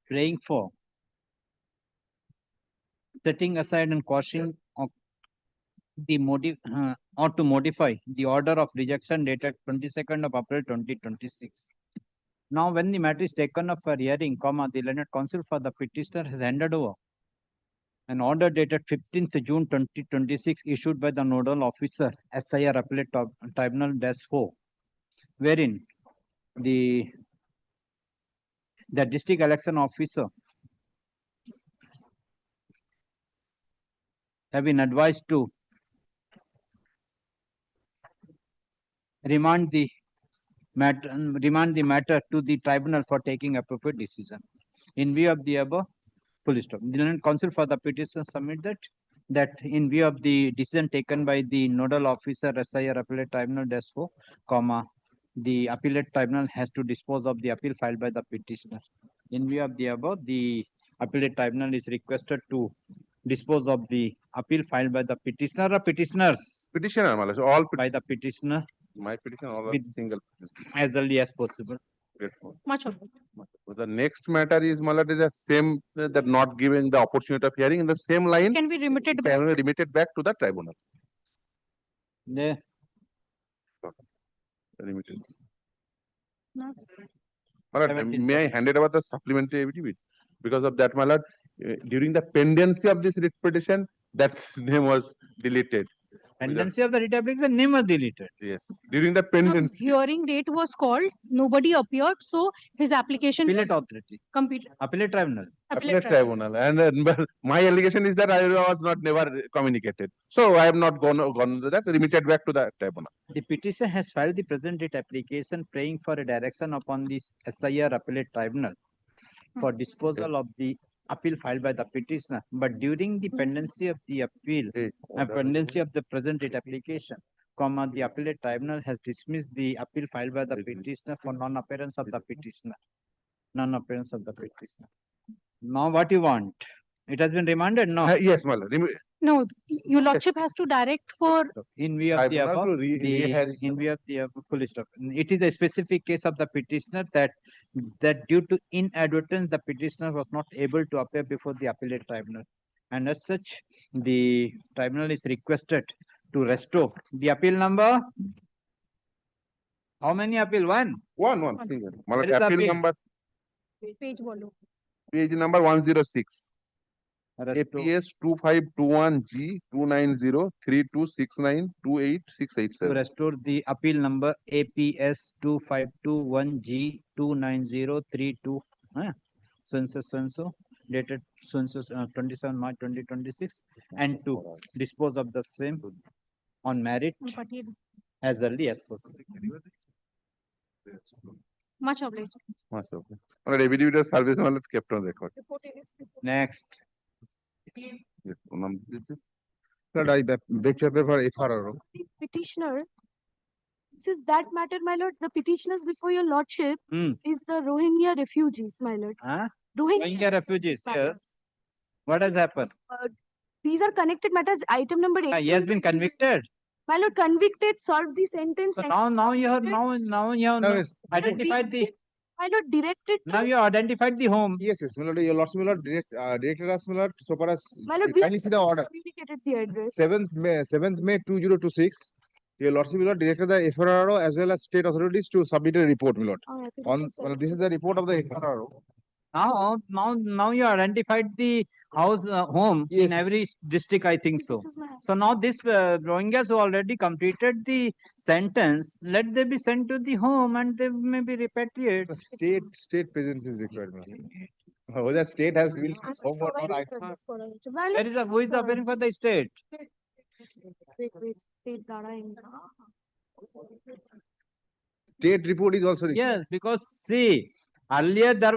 praying for setting aside and quashing of the or to modify the order of rejection dated 22nd of April 2026. Now, when the matter is taken up for hearing, the learned counsel for the petitioner has handed over an order dated 15th June 2026 issued by the nodal officer SIR Appellate Tribunal -4, wherein the district election officer have been advised to remand the matter to the tribunal for taking appropriate decision. In view of the above, full stop. The learned counsel for the petition submit that in view of the decision taken by the nodal officer SIR Appellate Tribunal -4, the appellate tribunal has to dispose of the appeal filed by the petitioner. In view of the above, the appellate tribunal is requested to dispose of the appeal filed by the petitioner or petitioners Petitioner, my lord, all by the petitioner my petition, all are with single. as early as possible. Grateful. Much of it. So the next matter is, my lord, is the same, that not giving the opportunity of hearing in the same line, Can be remitted can back. be remitted back to the tribunal. Yeah. Remitted. No. My lord, 17th may I hand it over the supplementary affidavit? Because of that, my lord, during the pendency of this writ petition, that name was deleted. Tendency of the writ application, name was deleted. Yes, during the The pendency. hearing date was called, nobody appeared, so his application Appellate was authority, completed. appellate tribunal. Appellate tribunal, and but my allegation is that I was not never communicated. So I have not gone to that, remitted back to the tribunal. The petitioner has filed the present writ application praying for a direction upon the SIR appellate tribunal for disposal of the appeal filed by the petitioner. But during the pendency of the appeal, pendency of the present writ application, the appellate tribunal has dismissed the appeal filed by the petitioner for non-appearance of the petitioner. Non-appearance of the petitioner. Now what you want? It has been remanded, no? Yes, my lord. No, your lordship has to direct for, In view of the Tribunal above, to re-hearing. in view of the above, full stop. It is a specific case of the petitioner that due to inadvertence, the petitioner was not able to appear before the appellate tribunal. And as such, the tribunal is requested to restore the appeal number. How many appeal? One? One single. My lord, Where is the appeal appeal? number, page volume. page number 106. Restore. APS 2521G 290326928 To 687. restore the appeal number APS 2521G29032. So dated 27 March 2026, and to dispose of the same on merit as early as possible. Much obliged. Much okay. My lord, affidavit of service, my lord, kept on record. Next. Yes, Poonam, this is- Lord, I beg to appear for FRR. The petitioner, this is that matter, my lord. The petitioners before your lordship is the Rohingya refugees, my lord. Huh? Rohingya refugees, matter. yes. What has happened? These are connected matters. Item number 8. He has been convicted. My lord, convicted, served the sentence. So and now you have identified the. My lord, directed to. Now you identified the home. Yes, my lord, your lordship, my lord, directed us, my lord, so far as My lord, we kindly see the order. communicated the address. 7th May 2026. Your lordship, my lord, directed the FRRO as well as state authorities to submit a report, my lord. Oh, yeah, Well, this is the report of the FRRO. Now you identified the house home in every district, I think so. So now this Rohingyas who already completed the sentence, let them be sent to the home and they may be repatriated. State presence is required, my lord. Whether state has built home or not, There is who is appearing for the state? State state report is also required. Yes, because see, earlier there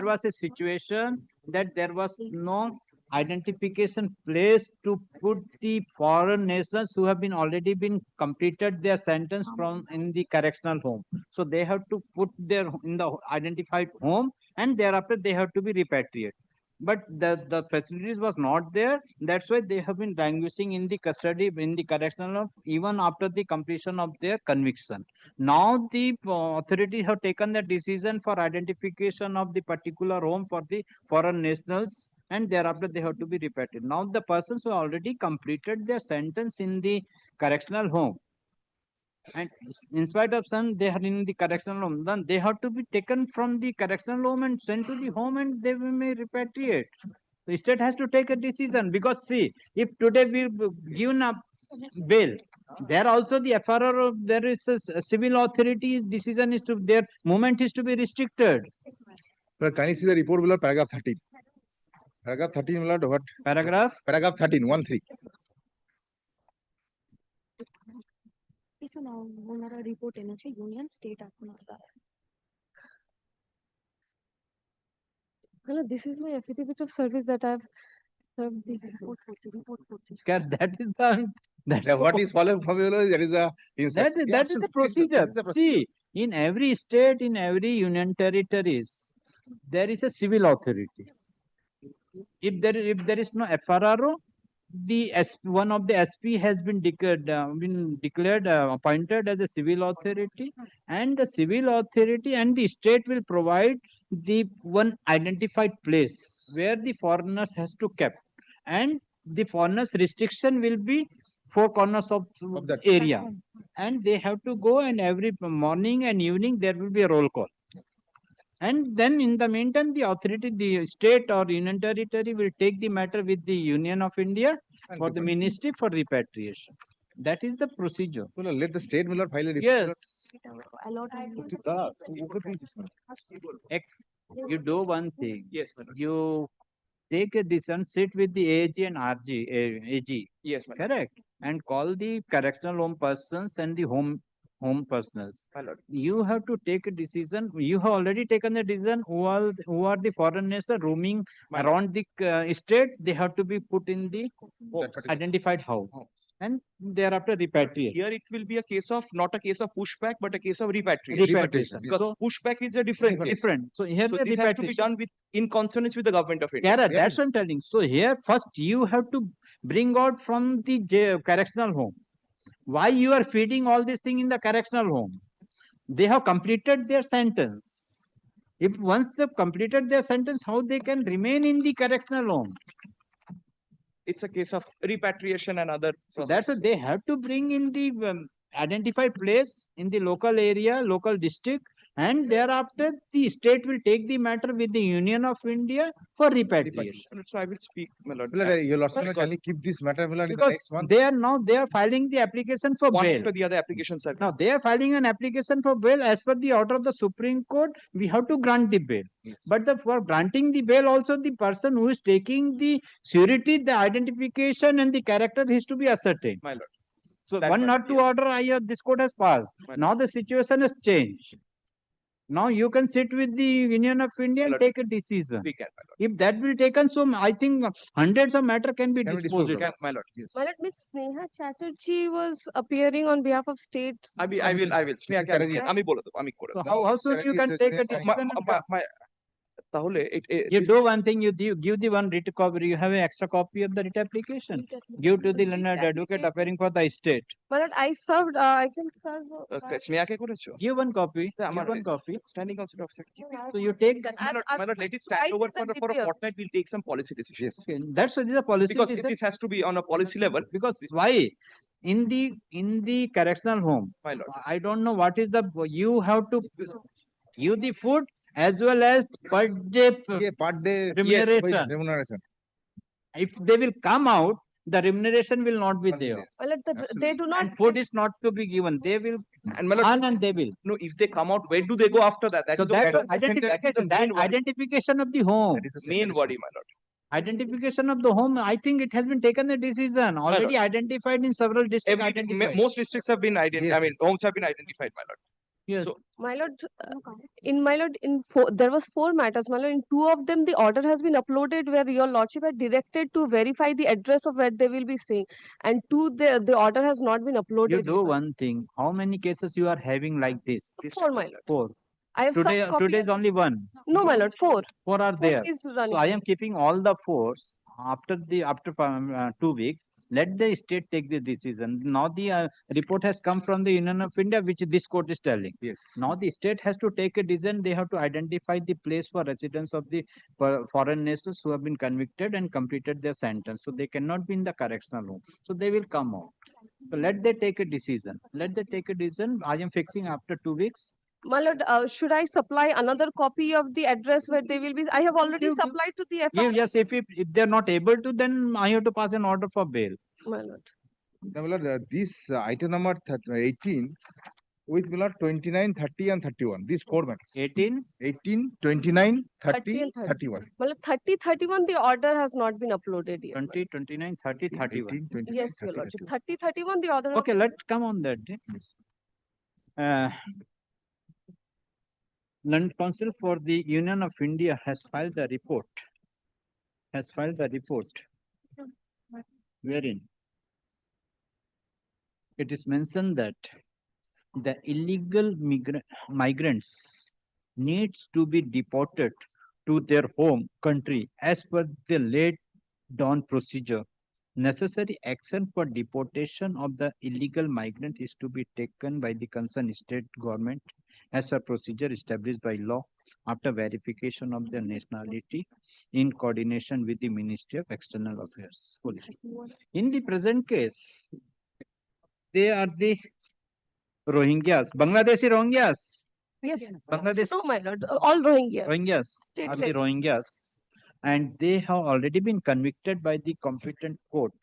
was a situation that there was no identification place to put the foreign nationals who have been already been completed their sentence from in the correctional home. So they have to put their in the identified home, and thereafter they have to be repatriated. But the facilities was not there. That's why they have been languishing in the custody in the correctional home even after the completion of their conviction. Now the authorities have taken the decision for identification of the particular home for the foreign nationals, and thereafter they have to be repatriated. Now the persons who already completed their sentence in the correctional home, and in spite of some they are in the correctional home, then they have to be taken from the correctional home and sent to the home, and they may repatriate. The state has to take a decision, because see, if today we given up bail, there also the FRR, there is a civil authority decision is to their movement is to be restricted. Lord, can you see the report below paragraph 13? Paragraph 13, Lord, what? Paragraph? Paragraph 13, 1-3. report union state. This is my affidavit of service that I've served the report. That is the What is followed from you, that is the that is the procedure. See, in every state, in every union territories, there is a civil authority. if there is no FRRO, one of the SP has been declared appointed as a civil authority, and the civil authority and the state will provide the one identified place where the foreigners has to kept, and the foreigners restriction will be four corners of that area, and they have to go, and every morning and evening there will be a roll call. And then in the meantime, the authority, the state or union territory will take the matter with the Union of India for the ministry for repatriation. That is the procedure. Let the state file a report. Yes. You do one thing. Yes, madam. You take a decision, sit with the AG and AG. Yes, madam. Correct. And call the correctional home persons and the home personals. You have to take a decision. You have already taken a decision. Who are the foreigners roaming around the state? They have to be put in the identified house, and thereafter repatriate. Here it will be a case of not a case of pushback, but a case of repatriation. Repatriation. Because So pushback is a different case. different. So here the this has to be repatriation. done with in consonance with the government of India. Correct. That's what I'm telling. So here first you have to bring out from the correctional home. Why you are feeding all this thing in the correctional home? They have completed their sentence. If once they've completed their sentence, how they can remain in the correctional home? It's a case of repatriation and other. So that's what they have to bring in the identified place in the local area, local district, and thereafter the state will take the matter with the Union of India for repatriation. So I will speak, my lord. Your lordship, can you keep this matter in the Because next month? they are filing the application for One bail. after the other applications are. Now they are filing an application for bail as per the order of the Supreme Court. We have to grant the bail. But for granting the bail, also the person who is taking the surety, the identification and the character has to be ascertained. My lord. So That 102 order this court has passed. Now the situation has changed. Now you can sit with the Union of India and take a decision. We can, my lord. If that will taken, so I think hundreds of matter can be disposed of. My lord. My lord, Miss Sneha Chatterjee was appearing on behalf of state. I will. Sneha Chatterjee, আমি বলে দেব, আমি করে So Dev. how soon you can take a decision? তাহলে You do one thing, you give the one writ copy, you have an extra copy of the writ application. Give to the learned advocate appearing for the state. My lord, I served, I can serve. স্নেহাকে করেছো? Give one copy. আমার Give one copy. standing counsel officer. So you take. My lord, let it stand over for a fortnight. We'll take some policy decisions. Okay, that's why this is a policy. Because decision. this has to be on a policy level. Because why? In the correctional home, My lord. I don't know what is the, you have to give the food as well as per day remuneration. If they will come out, the remuneration will not be there. My lord, they do not. And food is not to be given. They will earn and they will. No, if they come out, where do they go after that? So that identification of the home. Main worry, my lord. Identification of the home, I think it has been taken a decision already identified in several districts. Most districts have been identified. I mean, homes have been identified, my lord. Yes. So, My lord, there was 4 matters. My lord, in 2 of them, the order has been uploaded where your lordship had directed to verify the address of where they will be staying. And 2, the order has not been uploaded. You do one thing. How many cases you are having like this? 4, my lord. 4. I have some copy Today is of- only 1. No, my lord, 4. 4 are there. is running. So I am keeping all the 4s after 2 weeks. Let the state take the decision. Now the report has come from the Union of India, which this court is telling. Yes. Now the state has to take a decision. They have to identify the place for residence of the foreign nationals who have been convicted and completed their sentence. So they cannot be in the correctional home. So they will come out. So let they take a decision. Let they take a decision. I am fixing after 2 weeks. My lord, should I supply another copy of the address where they will be? I have already supplied to the FR. Yes, if they are not able to, then I have to pass an order for bail. My lord. Now, my lord, this item number 18 with my lord 29, 30 and 31. These 4 matters. 18, 29, 30, 30 and 31. My lord, 30, 31, the order has not been uploaded yet. 20, 29, 30, 31. 18, 29, Yes, your 30, lordship. 31. 30, 31, the order. Okay, let's come on that day. London Council for the Union of India has filed the report. Wherein it is mentioned that the illegal migrants needs to be deported to their home country as per the laid down procedure. Necessary action for deportation of the illegal migrant is to be taken by the concerned state government as per procedure established by law after verification of their nationality in coordination with the Ministry of External Affairs. Police. In the present case, they are the Rohingyas, Bangladeshi Rohingyas. Yes. Bangladesh. No, my lord. All Rohingyas. Rohingyas are the Stateless. Rohingyas, and they have already been convicted by the competent court,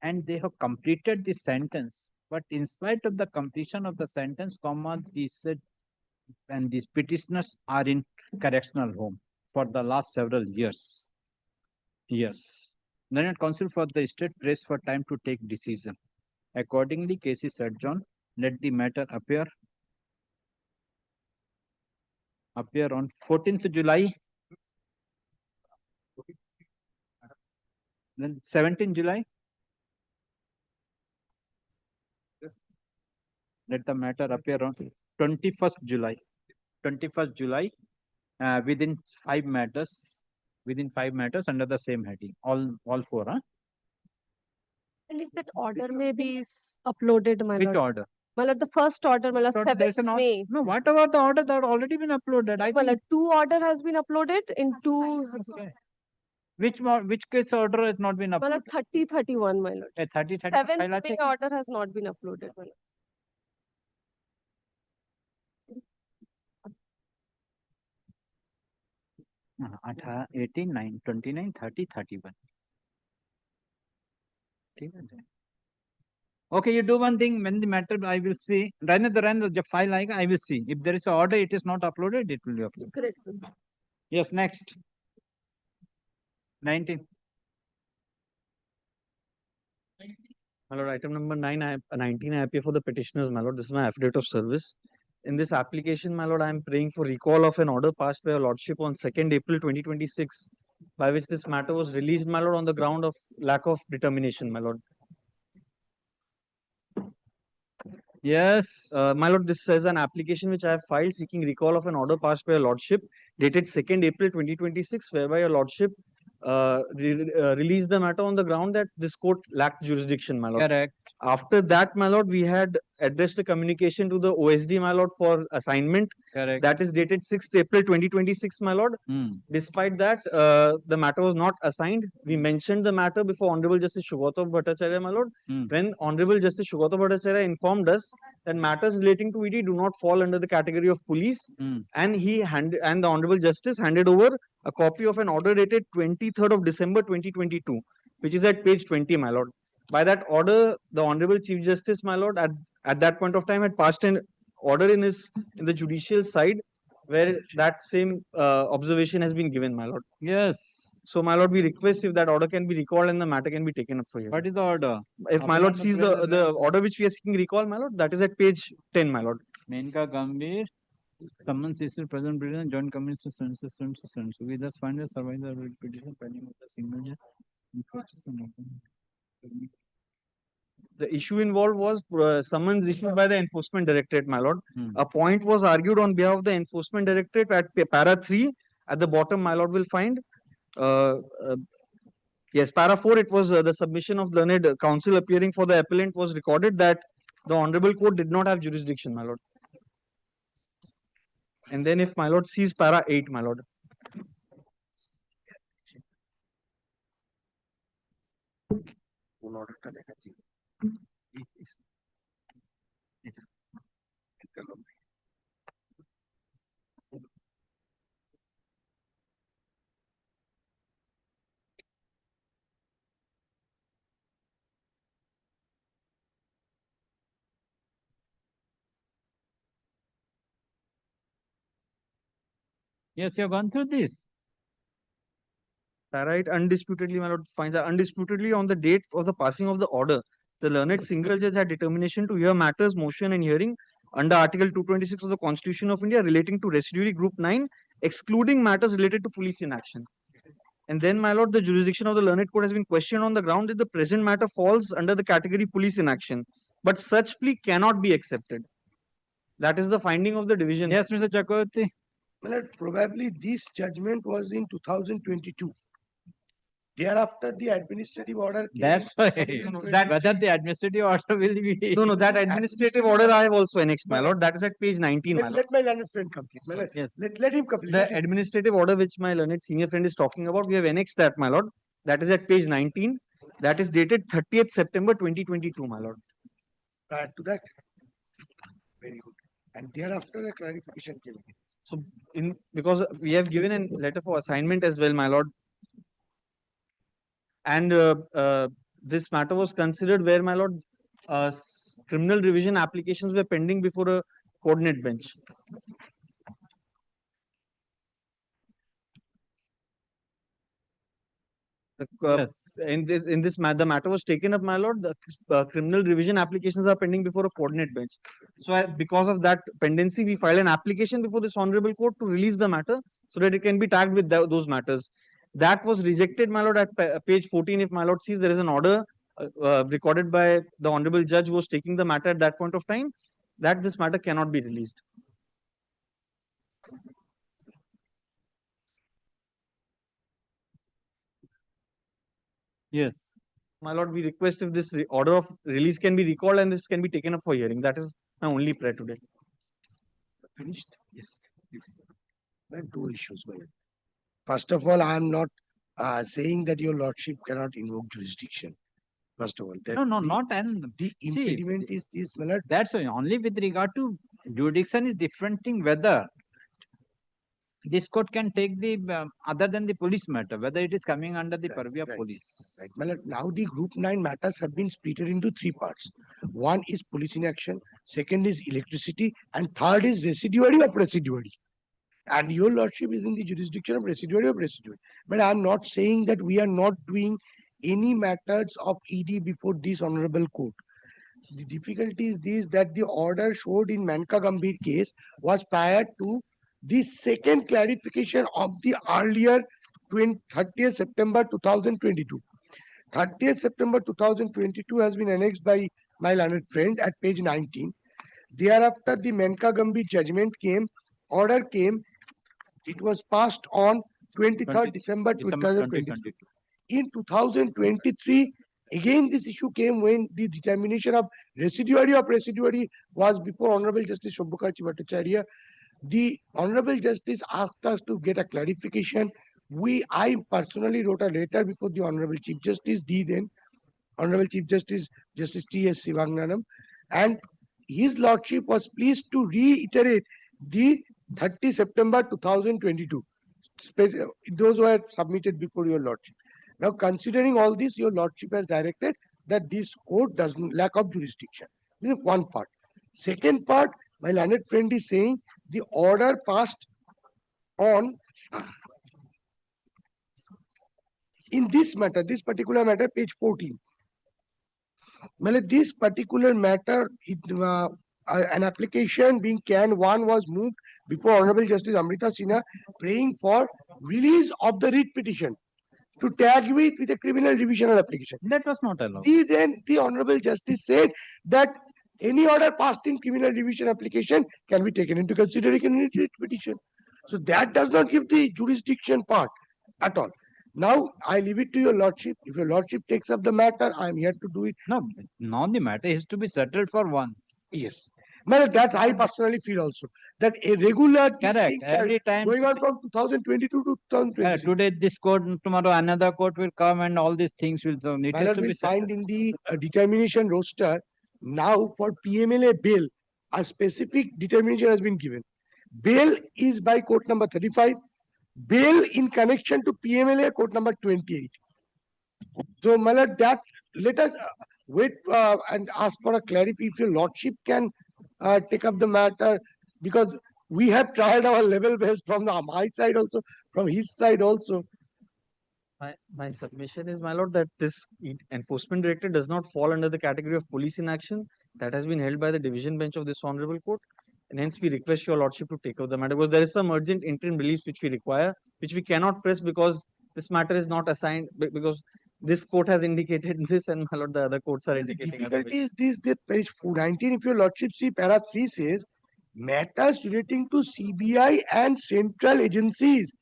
and they have completed the sentence. But in spite of the completion of the sentence, these petitioners are in correctional home for the last several years. Yes. Learned Council for the State press for time to take decision. Accordingly, case is adjourned. Let the matter appear on 14th July, then 17th July. Let the matter appear on 21st July. 21st July, within 5 matters, under the same heading. All 4, huh? And if that order may be uploaded, my Which lord. order? My lord, the first order, my lord, So there's 7th an May. No, what about the order that already been uploaded? I My lord, think 2 order has been uploaded in 2. which case order has not been My lord, uploaded? 30-31, my lord. 30 7th May order has not been uploaded, my lord. 18, 9, 29, 30, 31. Okay, you do one thing. When the matter, I will see. Run the file, I will see. If there is an order, it is not uploaded, it will be uploaded. Correct. Yes, next. 19. My lord, item number 19, I appear for the petitioners, my lord. This is my affidavit of service. In this application, my lord, I am praying for recall of an order passed by your lordship on 2nd April 2026, by which this matter was released, my lord, on the ground of lack of determination, my lord. Yes. My lord, this is an application which I have filed seeking recall of an order passed by your lordship dated 2nd April 2026, whereby your lordship released the matter on the ground that this court lacked jurisdiction, my lord. Correct. After that, my lord, we had addressed a communication to the OSD, my lord, for assignment. Correct. That is dated 6th April 2026, my lord. Despite that, the matter was not assigned. We mentioned the matter before Honorable Justice Sugata Bhattacharya, my lord. When Honorable Justice Sugata Bhattacharya informed us that matters relating to ED do not fall under the category of police, and the Honorable Justice handed over a copy of an order dated 23rd of December 2022, which is at page 20, my lord. By that order, the Honorable Chief Justice, my lord, at that point of time had passed an order in the judicial side, where that same observation has been given, my lord. Yes. So, my lord, we request if that order can be recalled and the matter can be taken up for you. What is the order? If my lord sees the order which we are seeking recall, my lord, that is at page 10, my lord. Menka Gambhir, summons issued present petition, joint commission to we thus find the survivor petition pending with the signature. The issue involved was summons issued by the Enforcement Directorate, my lord. A point was argued on behalf of the Enforcement Directorate at para 3. At the bottom, my lord will find. Yes, para 4, it was the submission of learned counsel appearing for the appellant was recorded that the Honorable Court did not have jurisdiction, my lord. And then if my lord sees para 8, my lord. Yes, you have gone through this. Right, undisputedly, my lord finds that undisputedly on the date of the passing of the order, the learned single judge had determination to hear matters, motion and hearing under Article 226 of the Constitution of India relating to residuary group 9, excluding matters related to police inaction. And then, my lord, the jurisdiction of the learned court has been questioned on the ground that the present matter falls under the category police inaction. But such plea cannot be accepted. That is the finding of the division. Yes, Mr. Chakravarti. Well, probably this judgment was in 2022. Thereafter, the administrative order came. That's why, that whether the administrative order will be. No, that administrative order I have also annexed, my lord. That is at page 19, my lord. Let my learned friend complete. My lord. Yes. Let him complete. The administrative order which my learned senior friend is talking about, we have annexed that, my lord. That is at page 19. That is dated 30th September 2022, my lord. Prior to that. Very good. And thereafter, a clarification came. So, because we have given a letter for assignment as well, my lord. And this matter was considered where, my lord, criminal revision applications were pending before a coordinate bench. In this the matter was taken up, my lord. The criminal revision applications are pending before a coordinate bench. So, because of that pendency, we filed an application before this honorable court to release the matter so that it can be tagged with those matters. That was rejected, my lord, at page 14. If my lord sees, there is an order recorded by the honorable judge who was taking the matter at that point of time, that this matter cannot be released. Yes. My lord, we request if this order of release can be recalled and this can be taken up for hearing. That is my only prayer today. Finished? Yes. There are two issues, my lord. First of all, I am not saying that your lordship cannot invoke jurisdiction. First of all, No, not and the impediment is this, my lord. That's why only with regard to jurisdiction is different thing whether this court can take the other than the police matter, whether it is coming under the purview of police. Right. My lord, now the group 9 matters have been split into three parts. One is police inaction, second is electricity, and third is residuary of residuary. And your lordship is in the jurisdiction of residuary of residuary. But I'm not saying that we are not doing any matters of ED before this honorable court. The difficulty is this, that the order showed in Manka Gambhir case was prior to the second clarification of the earlier 30th September 2022. 30th September 2022 has been annexed by my learned friend at page 19. Thereafter, the Manka Gambhir judgment came, order came. It was passed on 23rd December 2022. In 2023, again this issue came when the determination of residuary was before Honorable Justice Shobhukachi Bhattacharya. The Honorable Justice asked us to get a clarification. I personally wrote a letter before the Honorable Chief Justice, Honorable Chief Justice, Justice T.S. Sivanganam, and his lordship was pleased to reiterate the 30 September 2022. Those were submitted before your lordship. Now, considering all this, your lordship has directed that this court does not lack of jurisdiction. This is one part. Second part, my learned friend is saying the order passed on in this matter, this particular matter, page 14. Well, this particular matter, an application being CAN 1 was moved before Honorable Justice Amrita Sinha, praying for release of the writ petition to tag with a criminal revisional application. That was not allowed. Then the Honorable Justice said that any order passed in criminal revision application can be taken into consideration in writ petition. So that does not give the jurisdiction part at all. Now, I leave it to your lordship. If your lordship takes up the matter, I am here to do it. No, not the matter is to be settled for once. Yes. Well, that I personally feel also. That a regular Correct. Every time going on from 2022 to 2023. Today this court, tomorrow another court will come and all these things will it has to be find in the determination roster now for PMLA bail, a specific determination has been given. Bail is by court number 35. Bail in connection to PMLA court number 28. So, Malad, that let us wait and ask for a clarity if your lordship can take up the matter, because we have tried our level best from my side also, from his side also. My submission is, my lord, that this enforcement director does not fall under the category of police inaction that has been held by the division bench of this honorable court. And hence we request your lordship to take up the matter, because there is some urgent interim reliefs which we require, which we cannot press because this matter is not assigned, because this court has indicated this and my lord, the other courts are indicating. The difficulty is this, that page 419, if your lordship see para 3 says, matters relating to CBI and central agencies.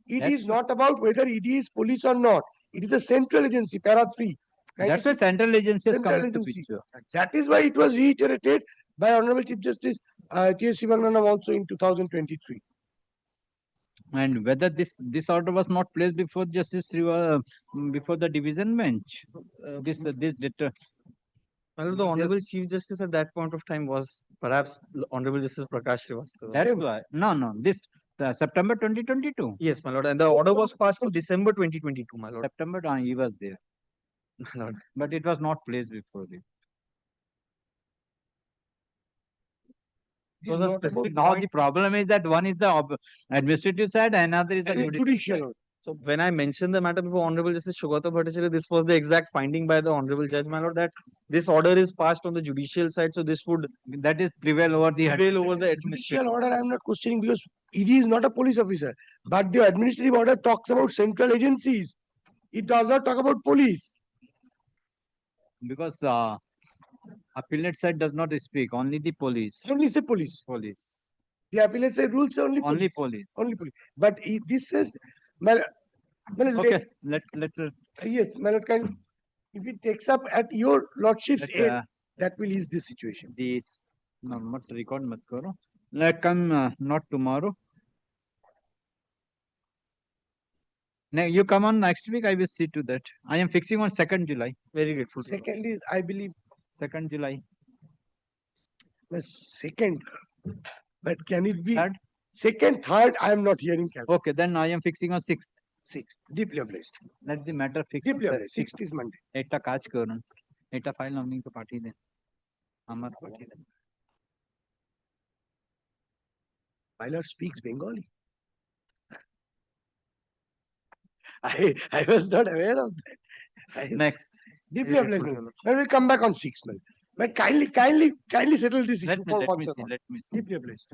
It is not about whether it is police or not. It is a central agency, para 3. That's why central agency has come into picture. That is why it was reiterated by Honorable Chief Justice T.S. Sivanganam also in 2023. And whether this order was not placed before before the division bench. Well, the Honorable Chief Justice at that point of time was perhaps Honorable Justice Prakash Srivastava. That's why. No. This September 2022. Yes, my lord. And the order was passed in December 2022, my lord. September, he was there. My lord. But it was not placed before this. Now the problem is that one is the administrative side, another is the judicial. So when I mentioned the matter before Honorable Justice Shugata Bhattacharya, this was the exact finding by the Honorable Judge, my lord, that this order is passed on the judicial side. So this would prevail over the administrative. Judicial order I am not questioning because it is not a police officer. But the administrative order talks about central agencies. It does not talk about police. Because appellate side does not speak, only the police. Only say police. Police. The appellate side rules only police. Only police. Only police. But this says, Okay, let yes, my lord, if it takes up at your lordship's end, that will ease this situation. This no, record mat karo. Let come not tomorrow. Now you come on next week. I will see to that. I am fixing on 2nd July. Very grateful. Second is, I believe, 2nd July. the second. But can it be Third? second, third? I am not hearing. Okay, then I am fixing on 6th. 6th. Deeply obliged. Let the matter fix. Deeply obliged. 6th is Monday. Eta কাজ করুন এটা file আমি তো পাঠিয়ে দেন আমার পাঠিয়ে দেন My lord speaks Bengali. I was not aware of that. Next. Deeply obliged. When we come back on 6th, man. But kindly settle this issue for once and all. Let me see. Deeply obliged.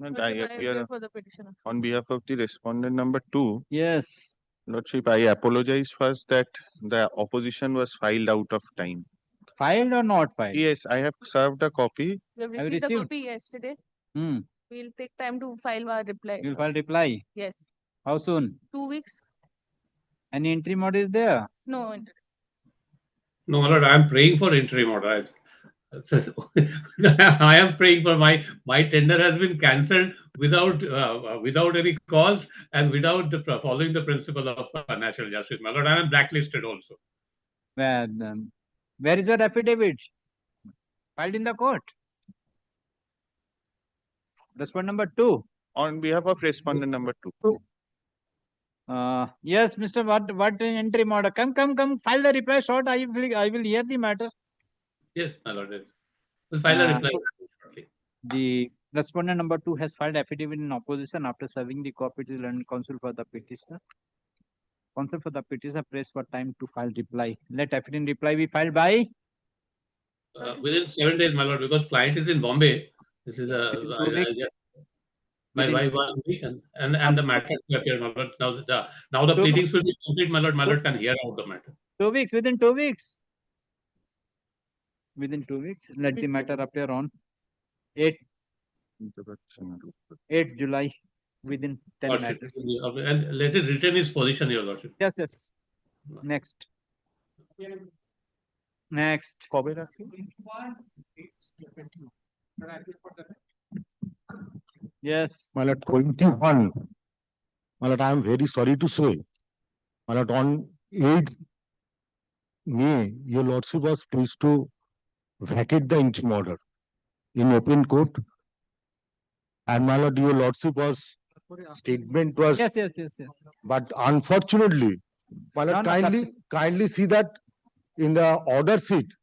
And I appear For the petitioner. on behalf of the respondent number 2. Yes. Lordship, I apologize first that the opposition was filed out of time. Filed or not filed? Yes, I have served a copy. We have Have you received the received? copy yesterday. Hmm. We'll take time to file our reply. You'll file reply. Yes. How soon? 2 weeks. Any interim order is there? No. No, my lord, I am praying for interim order. I am praying for my tender has been cancelled without any cause and without following the principle of natural justice. My lord, I am blacklisted also. Where is your affidavit? Filed in the court. Respondent number 2. On behalf of respondent number 2. Yes, Mr. What interim order? Come. File the reply short. I will hear the matter. Yes, my lord. Yes. We'll file a reply shortly. The respondent number 2 has filed affidavit in opposition after serving the cooperative and counsel for the petitioner. Counsel for the petitioner press for time to file reply. Let affidavit reply be filed by Within 7 days, my lord, because client is in Bombay. This is by 1 week and the matter will appear, my lord. Now the pleadings will be complete, my lord. My lord can hear out the matter. 2 weeks. Within 2 weeks. Within 2 weeks, let the matter appear on 8 July within 10 Lordship, matters. and let it retain his position, your lordship. Yes. Next. Yes. My lord, 21. My lord, I am very sorry to say. My lord, on 8th May, your lordship was pleased to vacate the interim order in open court. And my lord, your lordship statement was. Yes. But unfortunately, my lord, kindly see that in the order sheet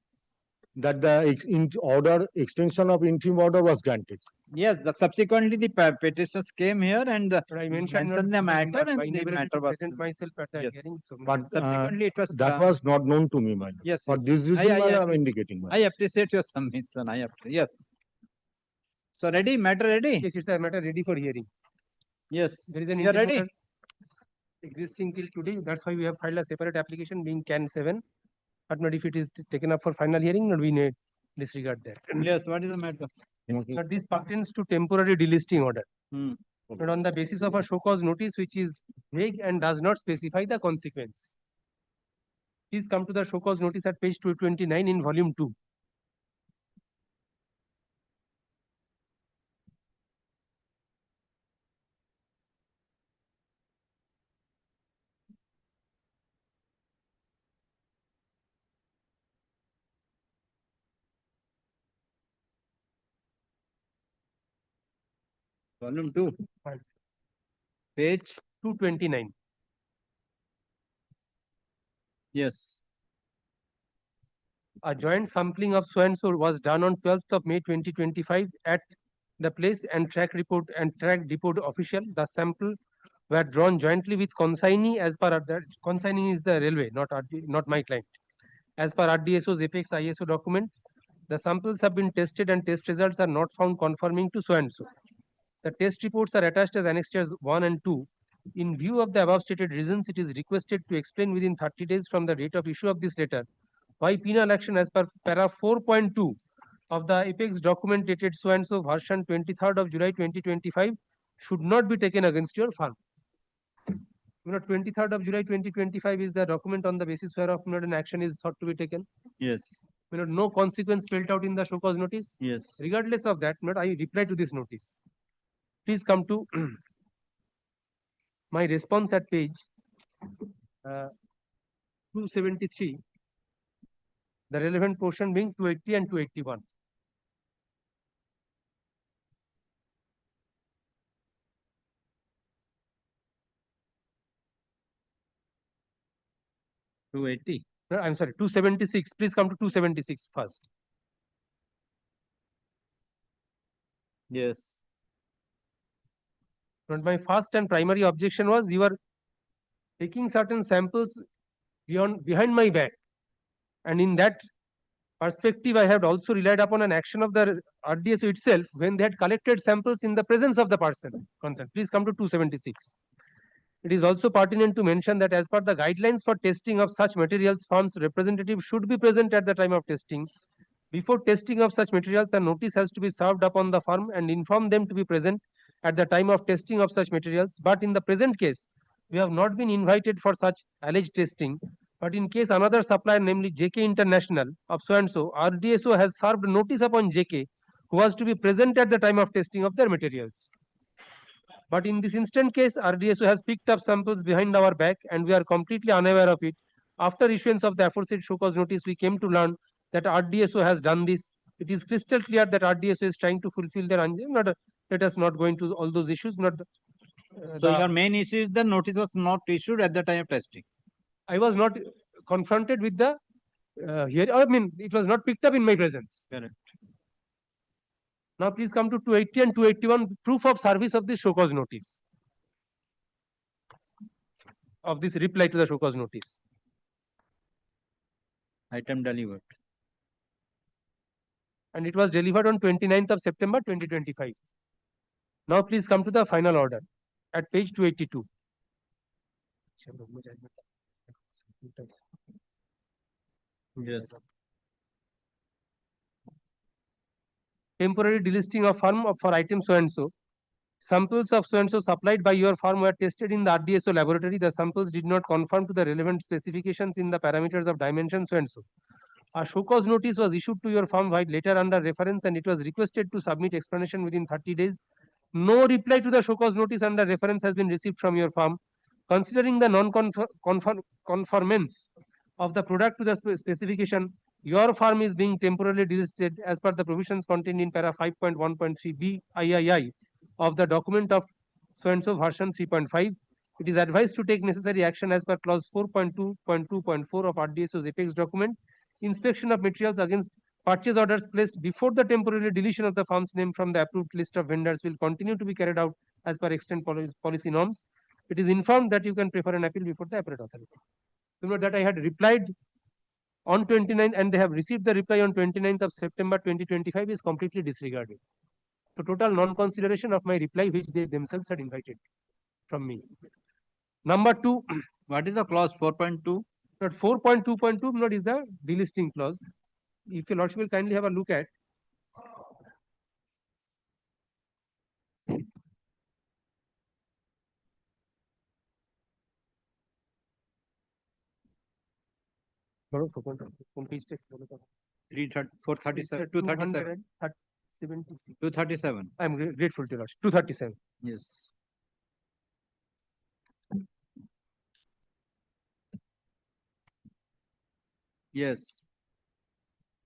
that the order extension of interim order was granted. Yes, subsequently the petitioners came here and mentioned the matter and the matter was myself at the yes. hearing. So But Subsequently, it was that was not known to me, my lord. yes. For this reason, I am indicating. I appreciate your submission. Yes. So ready? Matter ready? Yes, it's a matter ready for hearing. Yes. There is an You are ready? existing till today. That's why we have filed a separate application being CAN 7. But not if it is taken up for final hearing, not we need disregard that. Yes, what is the matter? But this pertains to temporary delisting order. Hmm. But on the basis of a show cause notice which is vague and does not specify the consequence. Please come to the show cause notice at page 229 in volume 2. Volume 2. Fine. Page 229. Yes. A joint sampling of so and so was done on 12th of May 2025 at the place and track depot official. The sample were drawn jointly with consignee as per consignee is the railway, not my client. As per RDSO's Apex ISO document, the samples have been tested and test results are not found conforming to so and so. The test reports are attached as annexures 1 and 2. In view of the above stated reasons, it is requested to explain within 30 days from the date of issue of this letter why penal action as per para 4.2 of the Apex document dated so and so version 23rd of July 2025 should not be taken against your firm. 23rd of July 2025 is the document on the basis whereof an action is thought to be taken. Yes. No consequence spelled out in the show cause notice. Yes. Regardless of that, I reply to this notice. Please come to my response at page 273. The relevant portion being 280 and 281. No, I'm sorry, 276. Please come to 276 first. Yes. But my first and primary objection was you are taking certain samples behind my back, and in that perspective, I have also relied upon an action of the RDSO itself when they had collected samples in the presence of the person concerned. Please come to 276. It is also pertinent to mention that as per the guidelines for testing of such materials, firm's representative should be present at the time of testing. Before testing of such materials, a notice has to be served upon the firm and inform them to be present at the time of testing of such materials. But in the present case, we have not been invited for such alleged testing. But in case another supplier, namely JK International of so and so, RDSO has served notice upon JK, who was to be present at the time of testing of their materials. But in this instant case, RDSO has picked up samples behind our back and we are completely unaware of it. After issuance of the aforesaid show cause notice, we came to learn that RDSO has done this. It is crystal clear that RDSO is trying to fulfill their let us not go into all those issues. So your main issue is the notice was not issued at the time of testing. I was not confronted with the here. I mean, it was not picked up in my presence. Correct. Now please come to 280 and 281, proof of service of the show cause notice. Of this reply to the show cause notice. Item delivered. And it was delivered on 29th of September 2025. Now please come to the final order at page 282. Yes. Temporary delisting of firm for item so and so. Samples of so and so supplied by your firm were tested in the RDSO laboratory. The samples did not conform to the relevant specifications in the parameters of dimension so and so. A show cause notice was issued to your firm while later under reference and it was requested to submit explanation within 30 days. No reply to the show cause notice under reference has been received from your firm. Considering the non-conformance of the product to the specification, your firm is being temporarily delisted as per the provisions contained in para 5.1.3 BIII of the document of so and so version 3.5. It is advised to take necessary action as per clause 4.2.2.4 of RDSO's Apex document. Inspection of materials against purchase orders placed before the temporary deletion of the firm's name from the approved list of vendors will continue to be carried out as per extant policy norms. It is informed that you can prefer an appeal before the appellate authority. Remember that I had replied on 29th and they have received the reply on 29th of September 2025 is completely disregarded. So total non-consideration of my reply which they themselves had invited from me. Number 2. What is the clause 4.2? But 4.2.2, my lord, is the delisting clause. If your lordship will kindly have a look at. Madam, 4.2, page text, 437, 237. 76. 237. I am grateful to your lordship. 237. Yes. Yes.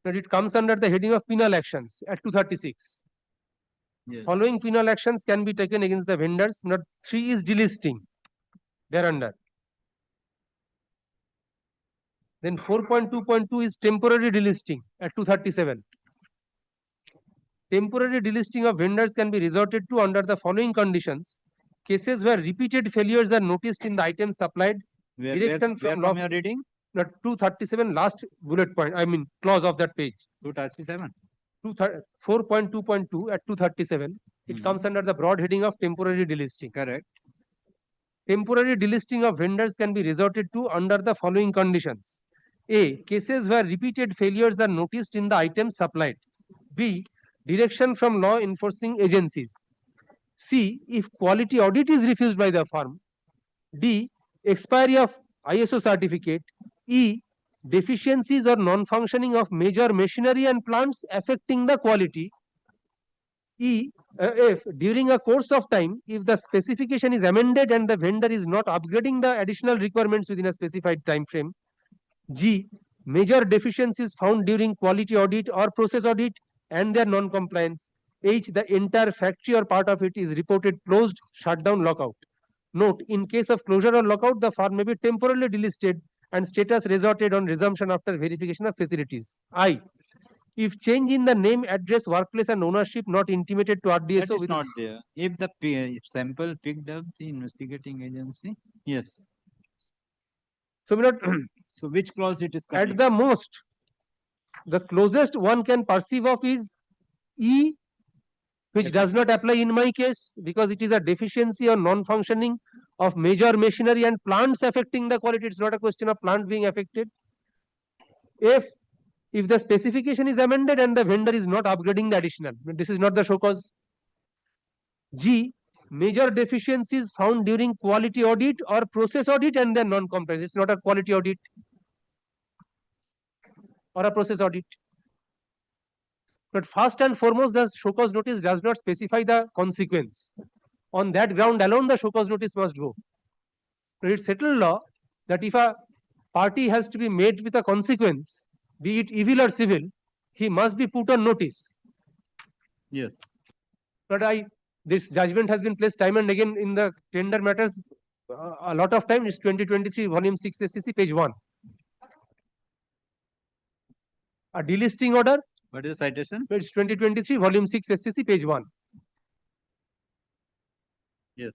But it comes under the heading of penal actions at 236. Yes. Following penal actions can be taken against the vendors. Not 3 is delisting. Thereunder. Then 4.2.2 is temporary delisting at 237. Temporary delisting of vendors can be resorted to under the following conditions. Cases where repeated failures are noticed in the items supplied. Where Direction from law. you are reading? The 237 last bullet point, I mean clause of that page. 237. 4.2.2 at 237. It comes under the broad heading of temporary delisting. Correct. Temporary delisting of vendors can be resorted to under the following conditions. A. Cases where repeated failures are noticed in the items supplied. B. Direction from law enforcing agencies. C. If quality audit is refused by the firm. D. Expiry of ISO certificate. E. Deficiencies or non-functioning of major machinery and plants affecting the quality. If during a course of time, if the specification is amended and the vendor is not upgrading the additional requirements within a specified time frame. G. Major deficiencies found during quality audit or process audit and their non-compliance. H. The entire factory or part of it is reported closed, shut down, lockout. Note, in case of closure or lockout, the firm may be temporarily delisted and status resorted on resumption after verification of facilities. I. If change in the name, address, workplace and ownership not intimated to RDSO. That is not there. If the sample picked up the investigating agency, yes. So, so which clause it is coming? At the most, the closest one can perceive of is E, which does not apply in my case because it is a deficiency or non-functioning of major machinery and plants affecting the quality. It's not a question of plant being affected. If the specification is amended and the vendor is not upgrading the additional, this is not the show cause. G. Major deficiencies found during quality audit or process audit and their non-compliance. It's not a quality audit or a process audit. But first and foremost, the show cause notice does not specify the consequence. On that ground alone, the show cause notice must go. But it's settled law that if a party has to be made with a consequence, be it evil or civil, he must be put on notice. Yes. But this judgment has been placed time and again in the tender matters a lot of time. It's 2023, volume 6 SCC, page 1. A delisting order. What is the citation? It's 2023, volume 6 SCC, page 1. Yes.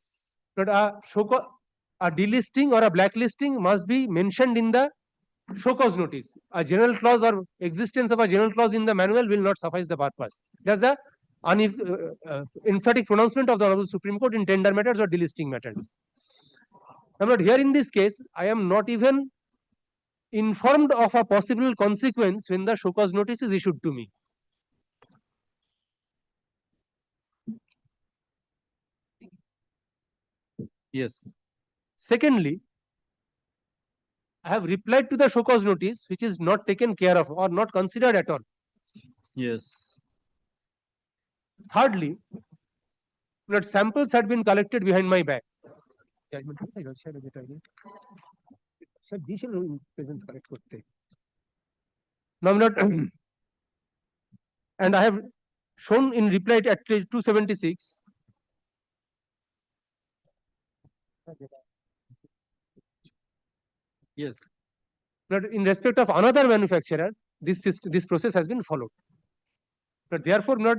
But a delisting or a blacklisting must be mentioned in the show cause notice. A general clause or existence of a general clause in the manual will not suffice the purpose. That's the emphatic pronouncement of the Honorable Supreme Court in tender matters or delisting matters. Now, here in this case, I am not even informed of a possible consequence when the show cause notice is issued to me. Yes. Secondly, I have replied to the show cause notice, which is not taken care of or not considered at all. Yes. Thirdly, that samples had been collected behind my back. Now, and I have shown in reply at page 276. Yes. But in respect of another manufacturer, this process has been followed. But therefore, not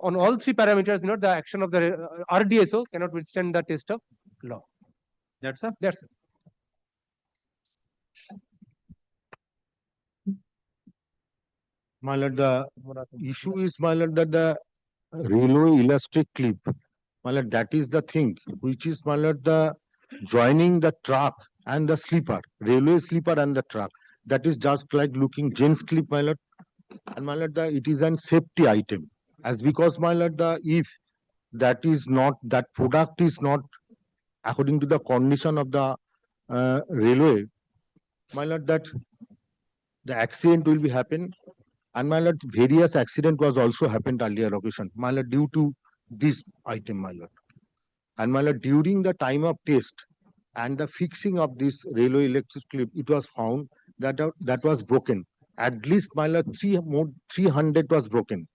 on all three parameters, the action of the RDSO cannot withstand the test of law. That's all. That's all. My lord, the issue is, my lord, that the railway elastic clip, my lord, that is the thing, which is, my lord, the joining the truck and the sleeper, railway sleeper and the truck. That is just like looking gents clip, my lord. And my lord, it is an safety item. As because, my lord, if that is not, that product is not according to the condition of the railway, my lord, that the accident will be happen. And my lord, various accident was also happened earlier occasion, my lord, due to this item, my lord. And my lord, during the time of test and the fixing of this railway electric clip, it was found that that was broken. At least, my lord, 300 was broken.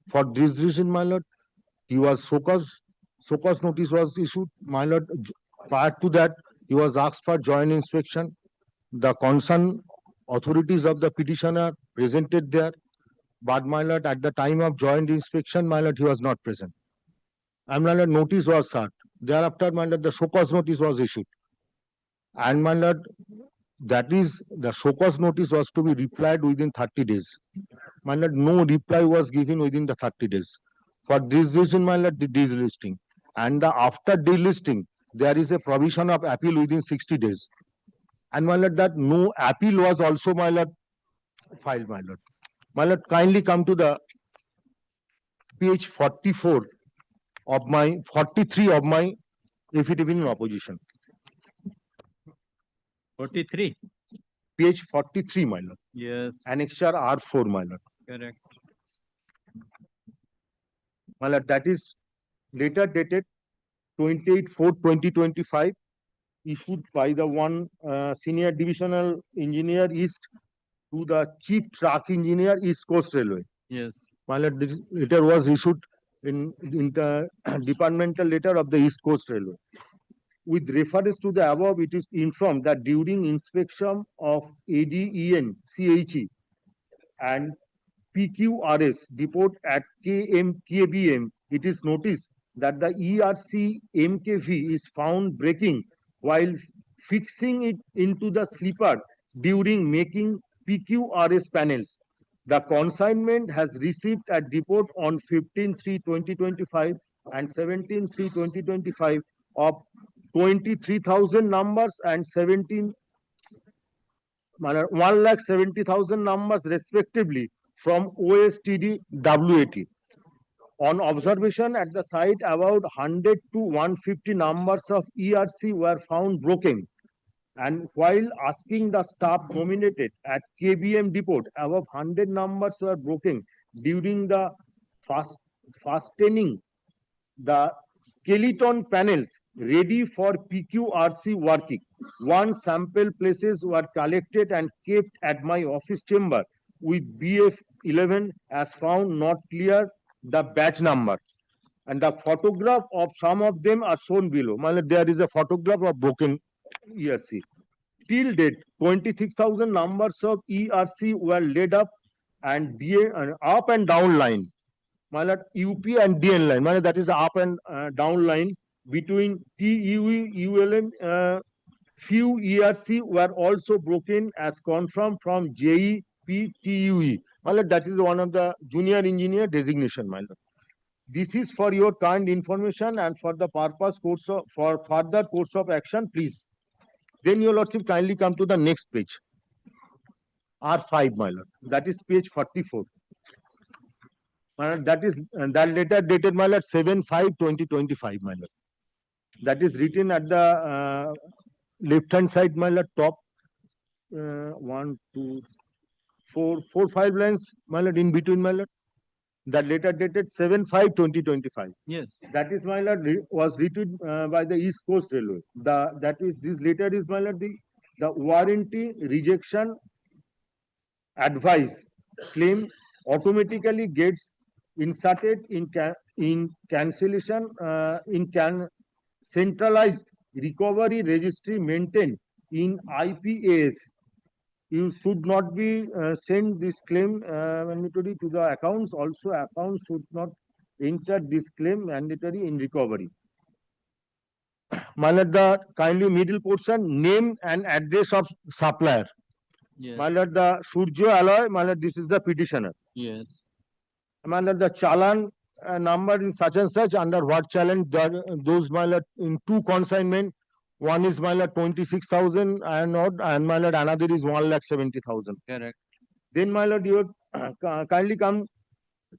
For this reason, my lord, he was so cause notice was issued. My lord, prior to that, he was asked for joint inspection. The concerned authorities of the petitioner presented there, but my lord, at the time of joint inspection, my lord, he was not present. And my lord, notice was served. Thereafter, my lord, the show cause notice was issued. And my lord, that is, the show cause notice was to be replied within 30 days. My lord, no reply was given within the 30 days. For this reason, my lord, the delisting. And after delisting, there is a provision of appeal within 60 days. And my lord, that no appeal was also, my lord, filed, my lord. My lord, kindly come to the page 44 of my 43 of my affidavit in opposition. 43. Page 43, my lord. Yes. Annexure R4, my lord. Correct. My lord, that is later dated 28/4/2025, issued by the one senior divisional engineer East to the chief truck engineer East Coast Railway. Yes. My lord, this letter was issued in the departmental letter of the East Coast Railway. With reference to the above, it is informed that during inspection of ADEN, CHE and PQRS depot at KBM, it is noticed that the ERC MKV is found breaking while fixing it into the sleeper during making PQRS panels. The consignment has received at depot on 15/3/2025 and 17/3/2025 of 23,000 numbers and 1,70,000 numbers respectively from OSTD WAT. On observation at the site, about 100 to 150 numbers of ERC were found broken. And while asking the staff nominated at KBM depot, above 100 numbers were broken during the fastening the skeleton panels ready for PQRC working. One sample places were collected and kept at my office chamber with BF11 as found not clear the batch number. And the photograph of some of them are shown below. There is a photograph of broken ERC. Till date, 26,000 numbers of ERC were laid up and up and down line. UP and DN line, that is the up and down line between TUE, ULM. Few ERC were also broken as confirmed from JEP TUE. That is one of the junior engineer designation. This is for your kind information and for the purpose for further course of action, please. Then your lordship kindly come to the next page. R5, my lord. That is page 44. That is that letter dated, my lord, 7/5/2025, my lord. That is written at the left hand side, my lord, top 1, 2, 4, 5 lines, my lord, in between, my lord. That letter dated 7/5/2025. Yes. That is, my lord, was written by the East Coast Railway. This letter is, my lord, the warranty rejection advice claim automatically gets inserted in cancellation centralized recovery registry maintained in IPAS. You should not be send this claim mandatory to the accounts. Also, accounts should not enter this claim mandatory in recovery. The kindly middle portion, name and address of supplier. Yes. The Surjo Alloy, this is the petitioner. Yes. The challan number in such and such, under what challenge those in two consignment, One is my lord 26,000 and odd, and my lord another is 1,70,000. Correct. Then my lord, you kindly come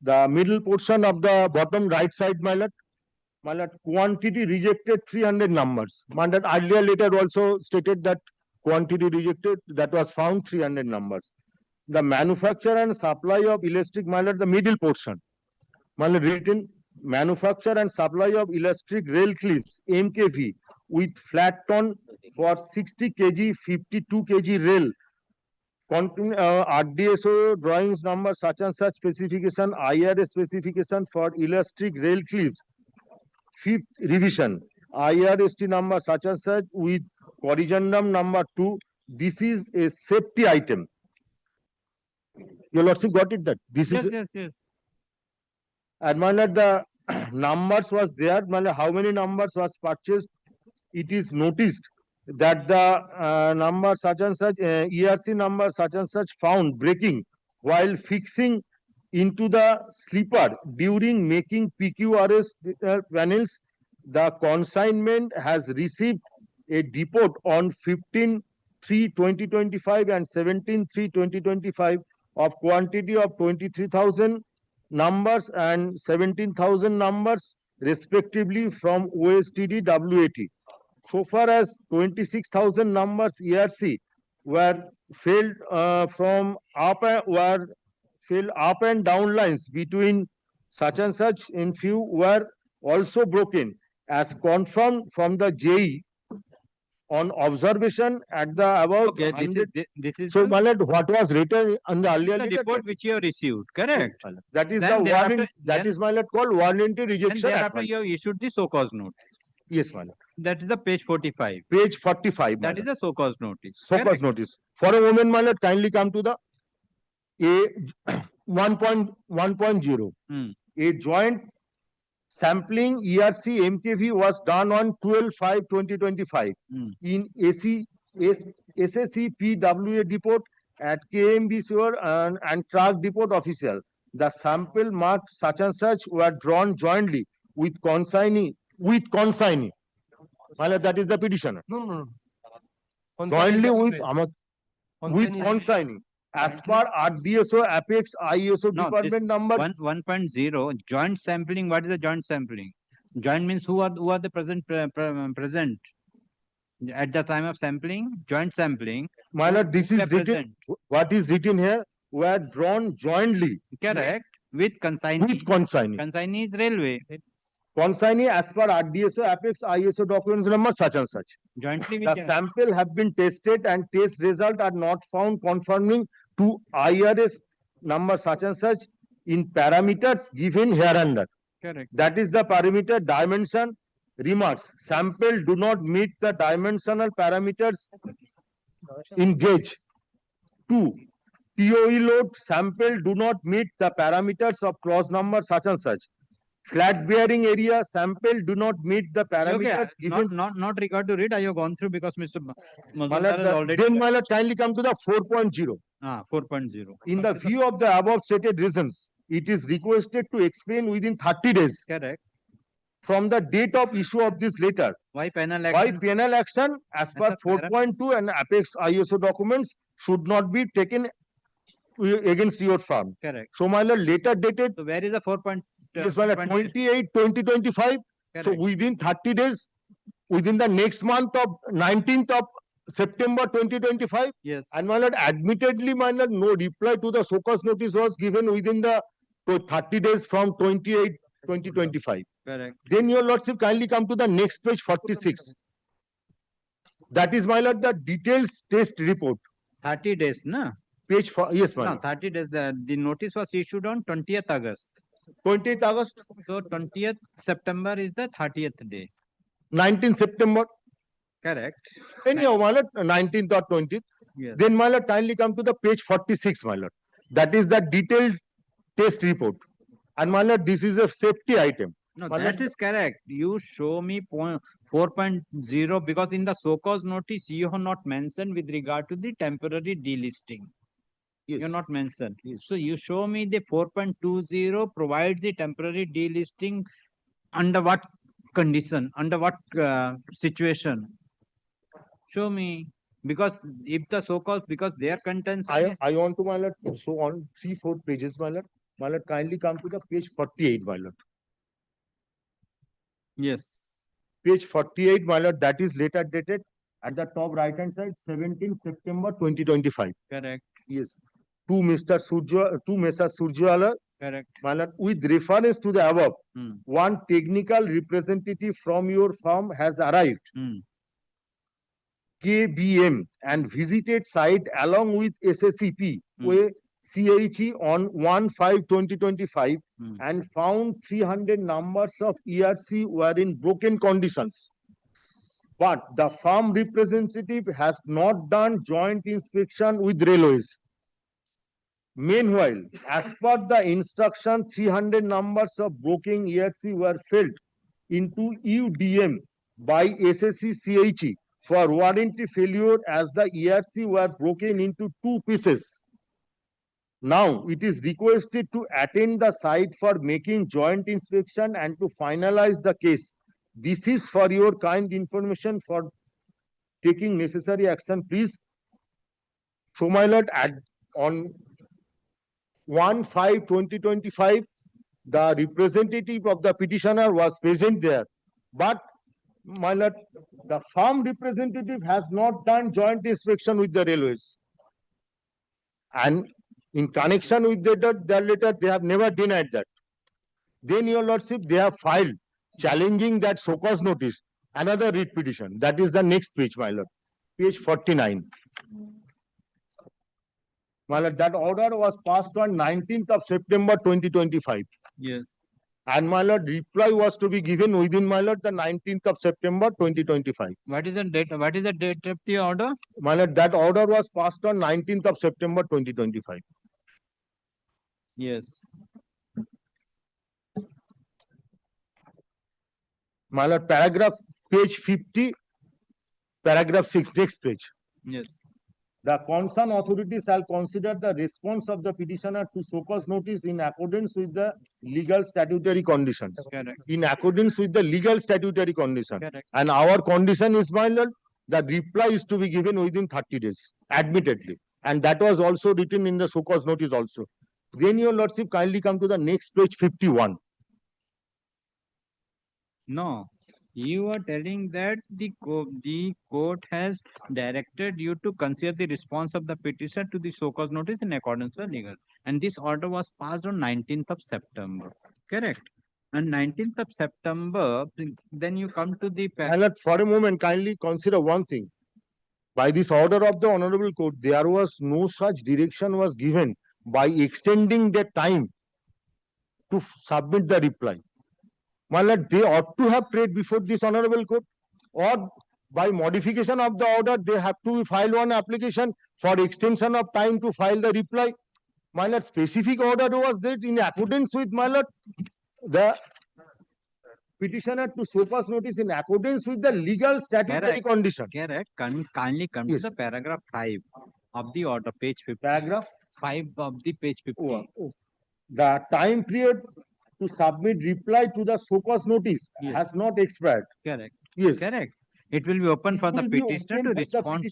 the middle portion of the bottom right side, my lord. My lord, quantity rejected 300 numbers. My lord, earlier later also stated that quantity rejected that was found 300 numbers. The manufacture and supply of elastic, my lord, the middle portion. My lord, written manufacture and supply of elastic rail clips MKV with flat ton for 60 kg, 52 kg rail. RDSO drawings number such and such specification, IRS specification for elastic rail clips. Fifth revision, IRST number such and such with corrigendum number 2. This is a safety item. Your lordship got it that this Yes, is yes, yes. and my lord, the numbers was there. My lord, how many numbers was purchased? It is noticed that the number such and such ERC number such and such found breaking while fixing into the sleeper during making PQRS panels. The consignment has received a depot on 15/3/2025 and 17/3/2025 of quantity of 23,000 numbers and 17,000 numbers respectively from OSTD WAT. So far as 26,000 numbers ERC were filled from up were filled up and down lines between such and such in few were also broken as confirmed from the JE on observation at the about Okay, this is 100. this is So, the, my lord, what was written on the earlier the letter? report which you have received. Correct. That is Then the thereafter- warning. That then- is my lord called voluntary And rejection. thereafter you have issued the so cause note. Yes, my lord. That is the page 45. Page 45. That is the so cause notice. So cause Correct. notice. For a moment, my lord, kindly come to the A 1.1.0. A joint sampling ERC MKV was done on 12/5/2025 in SSC PWA depot at KMB Sewer and truck depot official. The sample marked such and such were drawn jointly with consignee. My lord, that is the petitioner. No. Jointly with Consignee. consignee. As per RDSO, Apex, ISO No, department this number. 1.0 joint sampling. What is the joint sampling? Joint means who are the present present at the time of sampling. Joint sampling. My lord, this who is were written. present. What is written here were drawn jointly. Correct. With consignee. With consignee. Consignee is railway. Consignee as per RDSO, Apex, ISO documents number such and such. Jointly The with sample have been tested and test result are not found conforming to IRS number such and such in parameters given hereunder. Correct. That is the parameter dimension. Remarks. Sample do not meet the dimensional parameters in gauge. 2. TOE load sample do not meet the parameters of cross number such and such. Flat bearing area sample do not meet the parameters Okay, given. not regard to read. I have gone through because Mr. My Mazumdar lord, has already. then my lord, kindly come to the 4.0. 4.0. In the view of the above stated reasons, it is requested to explain within 30 days Correct. from the date of issue of this letter Why penal why action? penal action as per 4.2 and Apex ISO documents should not be taken against your firm. Correct. So my lord, later dated. So where is the 4.2? Yes, my lord, 28/2025. So Correct. within 30 days, within the next month of 19th of September 2025. Yes. And my lord, admittedly, my lord, no reply to the so cause notice was given within the 30 days from 28/2025. Correct. Then your lordship kindly come to the next page 46. That is, my lord, the details test report. 30 days, na? Page 4. Yes, my No, lord. 30 days. The notice was issued on 20th August. 20th August. So 20th September is the 30th day. 19th September. Correct. Anyhow, my lord, 19th or 20th. Yes. Then, my lord, kindly come to the page 46, my lord. That is the detailed test report. And my lord, this is a safety item. No, My that lord, is correct. You show me 4.0 because in the so cause notice you have not mentioned with regard to the temporary delisting. You have not mentioned. So you show me the 4.20 provides the temporary delisting under what condition, under what situation? Show me. Because if the so-called, because their contents. I want to, my lord, show on 3-4 pages, my lord. My lord, kindly come to the page 48, my lord. Yes. Page 48, my lord, that is later dated at the top right-hand side, 17 September 2025. Correct. Yes. To Mr. Surjewala, Correct. my lord, with reference to the above, Hmm. one technical representative from your firm has arrived, KBM, and visited site along with SSCP, with CHE on 1/5/2025 and found 300 numbers of ERC were in broken conditions. But the firm representative has not done joint inspection with railways. Meanwhile, as per the instruction, 300 numbers of broken ERC were filled into UDM by SSC CHE for warranty failure as the ERC were broken into 2 pieces. Now, it is requested to attend the site for making joint inspection and to finalize the case. This is for your kind information for taking necessary action, please. So, my lord, on 1/5/2025, the representative of the petitioner was present there. But, my lord, the firm representative has not done joint inspection with the railways. And in connection with the letter, they have never denied that. Then, your lordship, they have filed challenging that so-cause notice, another writ petition. That is the next page, my lord. Page 49. My lord, that order was passed on 19th of September 2025. Yes. And my lord, reply was to be given within, my lord, the 19th of September 2025. What is the date? What is the date of the order? My lord, that order was passed on 19th of September 2025. Yes. My lord, paragraph page 50, paragraph 6, next page. Yes. The concerned authority shall consider the response of the petitioner to so-cause notice in accordance with the legal statutory conditions. Correct. In accordance with the legal statutory condition. Correct. And our condition is, my lord, the reply is to be given within 30 days, admittedly. And that was also written in the so-cause notice also. Then, your lordship, kindly come to the next page, 51. No. You are telling that the court has directed you to consider the response of the petitioner to the so-cause notice in accordance with the legal. And this order was passed on 19th of September. Correct. And 19th of September, then you come to the... My lord, for a moment, kindly consider one thing. By this order of the Honorable Court, there was no such direction was given by extending the time to submit the reply. My lord, they ought to have prayed before this Honorable Court, or by modification of the order, they have to file one application for extension of time to file the reply. My lord, specific order was that in accordance with, my lord, the petitioner to so-cause notice in accordance with the legal statutory condition. Correct. Kindly come to the paragraph 5 of the order, page 50. Paragraph 5 of the page 50. The time period to submit reply to the so-cause notice has not expired. Correct. Yes. Correct. It will be open for the petitioner to respond.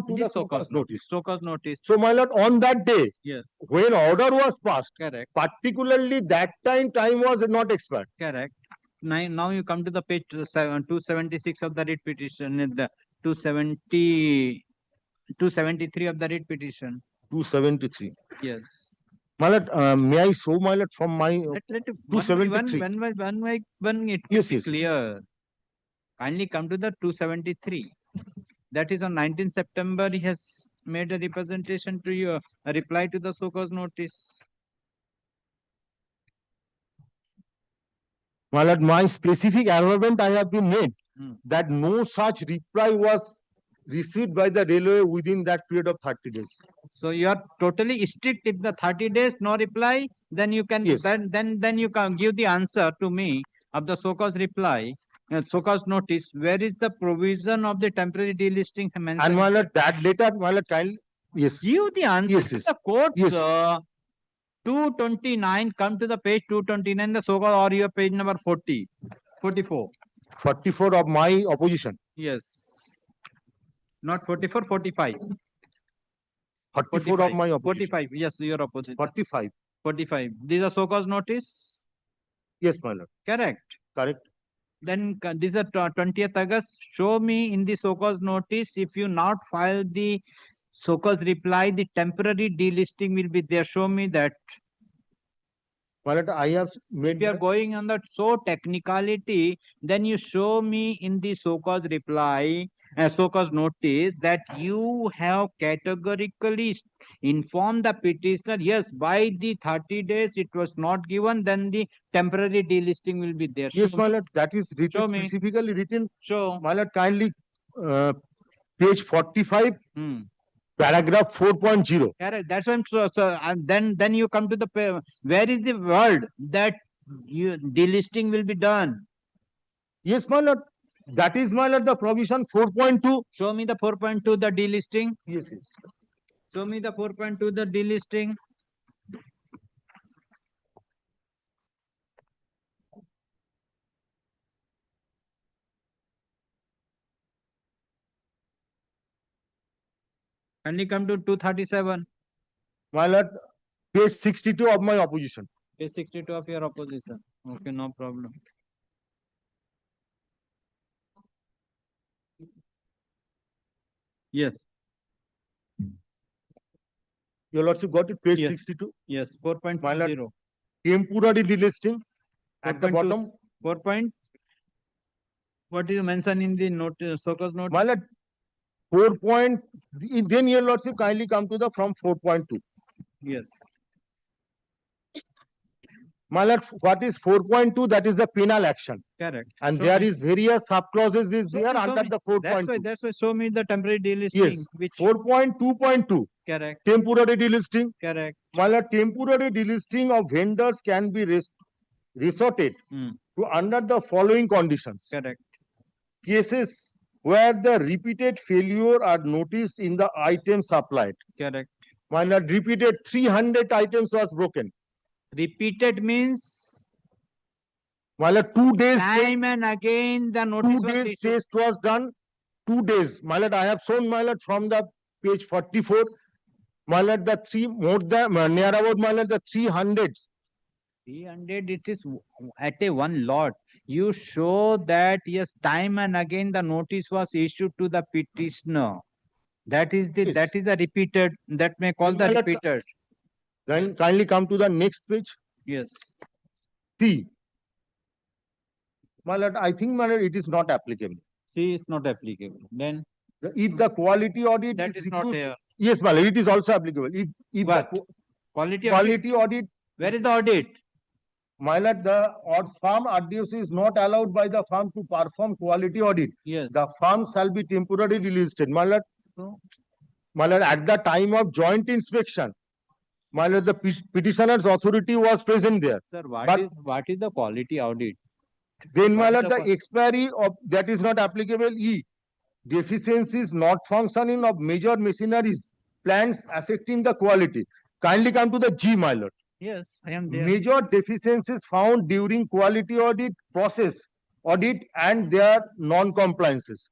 To the so-cause notice. So-cause notice. So, my lord, on that day, yes, when order was passed, correct, particularly that time was not expired. Correct. Now you come to the page 276 of the writ petition, the 273 of the writ petition. 273. Yes. My lord, may I show, my lord, from my 273? One it Yes, is clear. Kindly come to the 273. That is on 19 September, he has made a representation to you, a reply to the so-cause notice. My lord, my specific argument I have been made that no such reply was received by the railway within that period of 30 days. So you are totally strict. If the 30 days no reply, then you can then you can give the answer to me of the so-cause reply, so-cause notice. Where is the provision of the temporary delisting mentioned? And my lord, that letter, my lord, kindly give the answer to the court, sir. 229, come to the page 229, the so-called, or your page number 40, 44. 44 of my opposition. Yes. Not 44, 45. 44 of my opposition. 45, yes, your opposite. 45. 45. These are so-called notice? Yes, my lord. Correct. Correct. Then this is 20th August. Show me in the so-called notice, if you not file the so-called reply, the temporary delisting will be there. Show me that. But I have made. If you are going on that so technicality, then you show me in the so-called reply, so-called notice that you have categorically informed the petitioner, yes, by the 30 days it was not given, then the temporary delisting will be there. Yes, my lord, that is written, Show me. specifically written. Show. My lord, kindly page 45, paragraph 4.0. Correct. That's why I'm and then you come to the where is the word that you delisting will be done? Yes, my lord. That is, my lord, the provision 4.2. Show me the 4.2, the delisting. Yes, yes. Show me the 4.2, the delisting. Kindly come to 237. My lord, page 62 of my opposition. Page 62 of your opposition. Okay, no problem. Yes. Your lordship got it, page Yes. 62. Yes, 4.0. My lord, temporary delisting at the 4.2, bottom. 4 point. What is mentioned in the note, so-called note? My lord, 4 point. Then your lordship kindly come to the from 4.2. Yes. My lord, what is 4.2? That is the penal action. Correct. And Show there me. is various sub clauses is Show there me, show under me. the That's 4.2. why show me the temporary delisting. Yes. Which 4.2.2. correct. Temporary delisting. Correct. My lord, temporary delisting of vendors can be resorted to under the following conditions. Correct. Cases where the repeated failure are noticed in the items supplied. Correct. My lord, repeated 300 items was broken. Repeated means My lord, 2 days. time and again the notice 2 was days issued. test was done. 2 days. My lord, I have shown, my lord, from the page 44. My lord, the near about, my lord, the 300s. 300, it is at a one lot. You show that yes, time and again the notice was issued to the petitioner. That is the repeated. That may call the Well, repeated. Then kindly come to the next page. Yes. C. My lord, I think, my lord, it is not applicable. C is not applicable. Then if the quality audit that is not refused- here. Yes, my lord, it is also applicable. If What? the Quality audit, where is the audit? my lord, the farm RDOC is not allowed by the farm to perform quality audit. Yes. The farm shall be temporarily delisted. My lord, at the time of joint inspection, my lord, the petitioner's authority was present there. Sir, But what is the quality audit? then, my What is lord, the the expiry of that is not applicable. E. Deficiencies not functioning of major machineries, plants affecting the quality. Kindly come to the G, my lord. Yes, I am there. Major deficiencies found during quality audit process, audit and their non-compliances.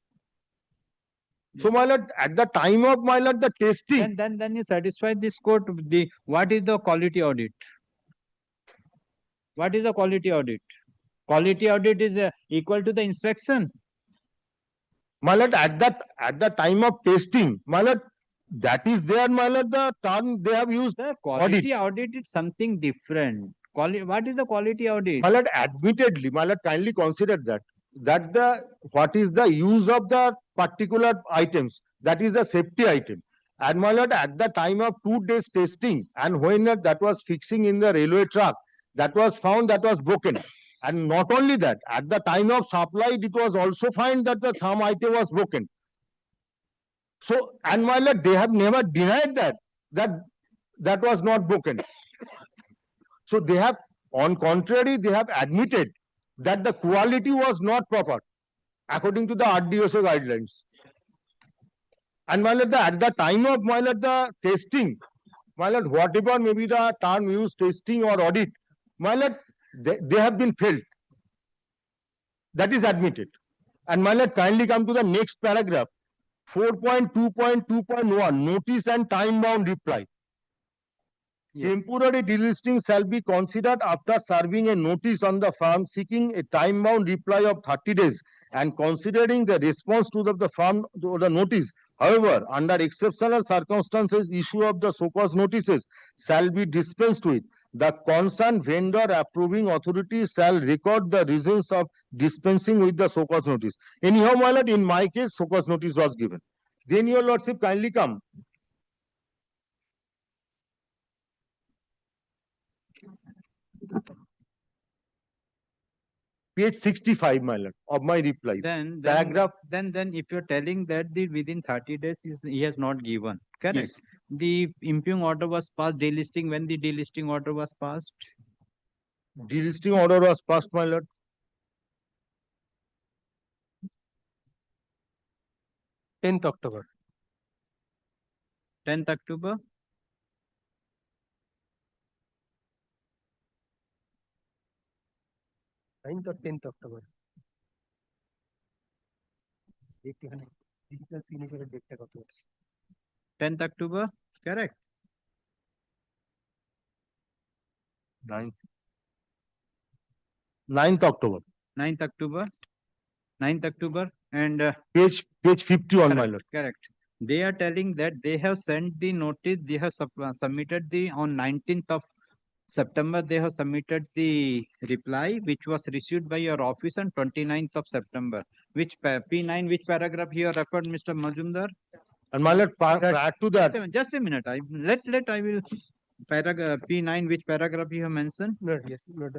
So, my lord, at the time of, my lord, the testing. Then you satisfy this court. What is the quality audit? What is the quality audit? Quality audit is equal to the inspection. My lord, at the time of testing, my lord, that is there, my lord, the term they have used. Sir, quality audit is something different. What is the quality audit? My lord, admittedly, my lord, kindly consider that what is the use of the particular items, that is the safety item. And my lord, at the time of 2 days testing, and when that was fixing in the railway track, that was found that was broken. And not only that, at the time of supply, it was also found that the some item was broken. So, and my lord, they have never denied that was not broken. So they have, on contrary, they have admitted that the quality was not proper according to the RDOC guidelines. And my lord, at the time of, my lord, the testing, my lord, whatever may be the term used, testing or audit, my lord, they have been failed. That is admitted. And my lord, kindly come to the next paragraph. 4.2.2.1, notice and time-bound reply. Temporary delisting shall be considered after serving a notice on the firm seeking a time-bound reply of 30 days and considering the response to the firm to the notice. However, under exceptional circumstances, issue of the so-called notices shall be dispensed with. The concerned vendor approving authority shall record the reasons of dispensing with the so-called notice. Anyhow, my lord, in my case, so-called notice was given. Then your lordship kindly come. Page 65, my lord, of my reply. Then Paragraph. if you're telling that the within 30 days he has not given, correct? Yes. The impugn order was passed, delisting, when the delisting order was passed? Delisting order was passed, my lord. October. 10th October? Ninth or 10th October. Digital signature at date কত? 10th October, correct? 9th October. 9th October. 9th October and page 51, my correct, lord. correct. They are telling that they have sent the notice, they have submitted the on 19th of September, they have submitted the reply which was received by your office on 29th of September. Which P9, which paragraph you have referred, Mr. Majumdar? And my lord, prior to that. Just a minute. I will paragraph P9, which paragraph you have mentioned? No, yes, not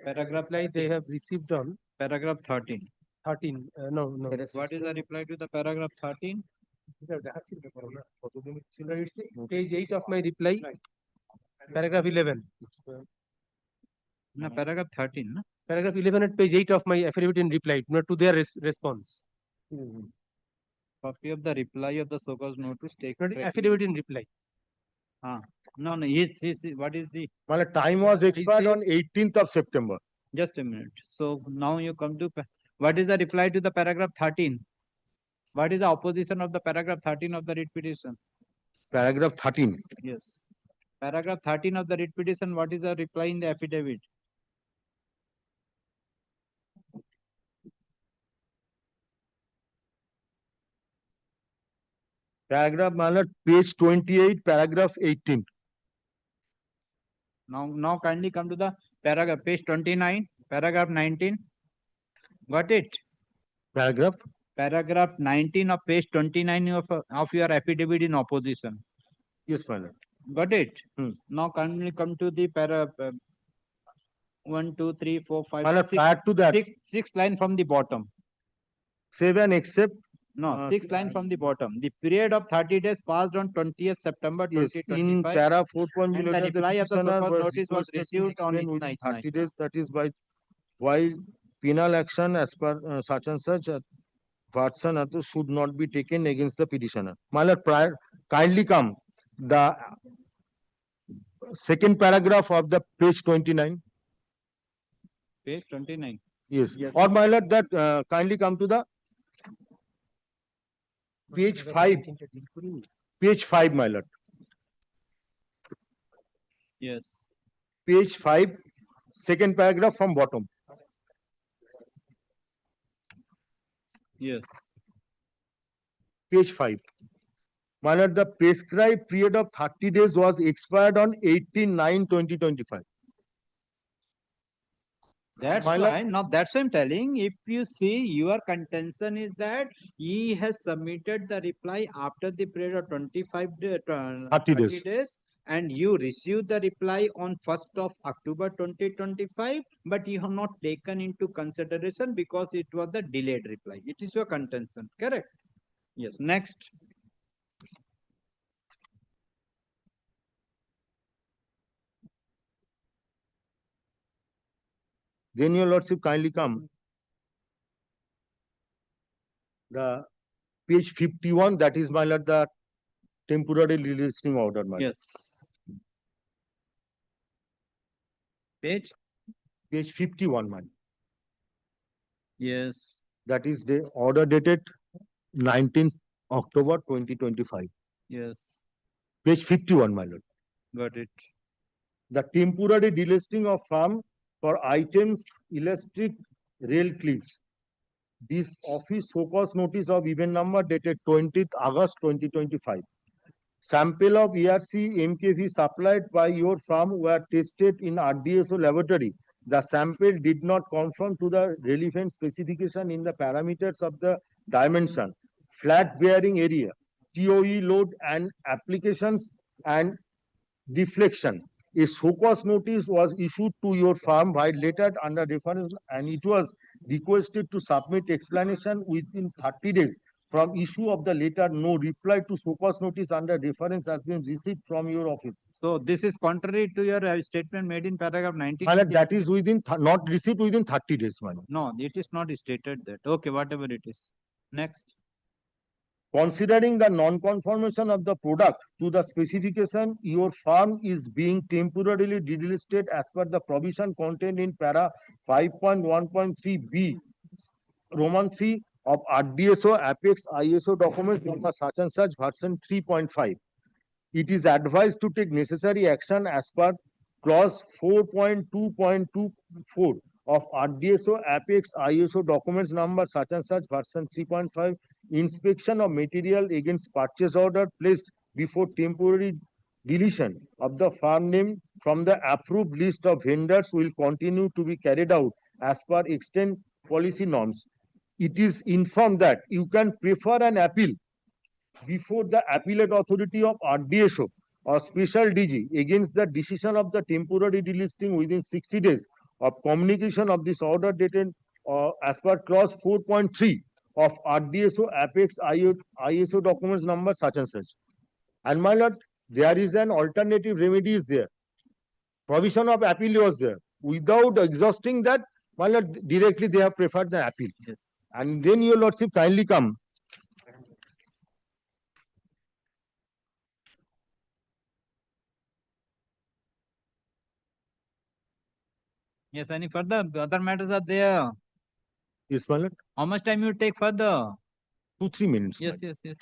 Paragraph reply they have received on paragraph 13. 13. No. What is the reply to the paragraph 13? It's page 8 of my reply, paragraph 11. No, paragraph 13. No? Paragraph 11 at page 8 of my affidavit in reply, not to their response. Copy of the reply of the so-called notice taken. Affidavit in reply. No, what is the? My lord, time was expired on 18th of September. Just a minute. So now you come to, what is the reply to the paragraph 13? What is the opposition of the paragraph 13 of the writ petition? Paragraph 13. Yes. Paragraph 13 of the writ petition, what is the reply in the affidavit? Paragraph, my lord, page 28, paragraph 18. Now kindly come to the paragraph, page 29, paragraph 19. Got it? Paragraph 19 of page 29 of your affidavit in opposition. Yes, my lord. Got it? Now kindly come to the 1, 2, 3, 4, 5, My lord, 6, prior to that. six line from the bottom. 7 except. No, 6 line from the bottom. The period of 30 days passed on 20th September Yes, 2025. in para 4.0, and the reply of the petitioner so-called notice was requested to received on explain within 30 30 days, that is by while penal action as per such and such Watson should not be taken against the petitioner. My lord, kindly come the second paragraph of the page 29. Page 29. Yes. Or my lord, that kindly come to the page 5. Page 5, my lord. Yes. Page 5, second paragraph from bottom. Yes. Page 5. My lord, the prescribed period of 30 days was expired on 18/9/2025. That's why, now that's what I'm telling. If you see, your contention is that he has submitted the reply after the period of 30 days, and you received the reply on 1st of October 2025, but you have not taken into consideration because it was the delayed reply. It is your contention, correct? Yes. Next. Then your lordship kindly come. The page 51, that is my lord, the temporary delisting order, my lord. Yes. Page? Page 51, my lord. Yes. That is the order dated 19th October 2025. Yes, Page 51, my lord. got it. The temporary delisting of farm for items electric rail clips. This office focus notice of event number dated 20th August 2025. Sample of ERC MKV supplied by your firm were tested in RDSO laboratory. The sample did not conform to the relevant specification in the parameters of the dimension, flat bearing area, TOE load and applications and deflection. A show-cause notice was issued to your firm by letter under reference and it was requested to submit explanation within 30 days from issue of the letter. No reply to show-cause notice under reference has been received from your office. So this is contrary to your statement made in paragraph 19. My lord, that is within not received within 30 days, my lord. No, it is not stated that. Okay, whatever it is. Next. Considering the non-conformation of the product to the specification, your firm is being temporarily delisted as per the provision contained in para 5.1.3b Roman 3 of RDSO Apex ISO documents number such and such version 3.5. It is advised to take necessary action as per clause 4.2.24 of RDSO Apex ISO documents number such and such version 3.5. Inspection of material against purchase order placed before temporary deletion of the firm name from the approved list of vendors will continue to be carried out as per extant policy norms. It is informed that you can prefer an appeal before the appellate authority of RDSO or special DG against the decision of the temporary delisting within 60 days of communication of this order dated as per clause 4.3 of RDSO Apex ISO documents number such and such. And my lord, there is an alternative remedy is there. Provision of appeal was there. Without exhausting that, my lord, directly they have preferred the appeal. Yes. And then your lordship kindly come. Yes, any further? Other matters are there. Yes, my lord. How much time you take further? 2-3 minutes. Yes, yes, yes.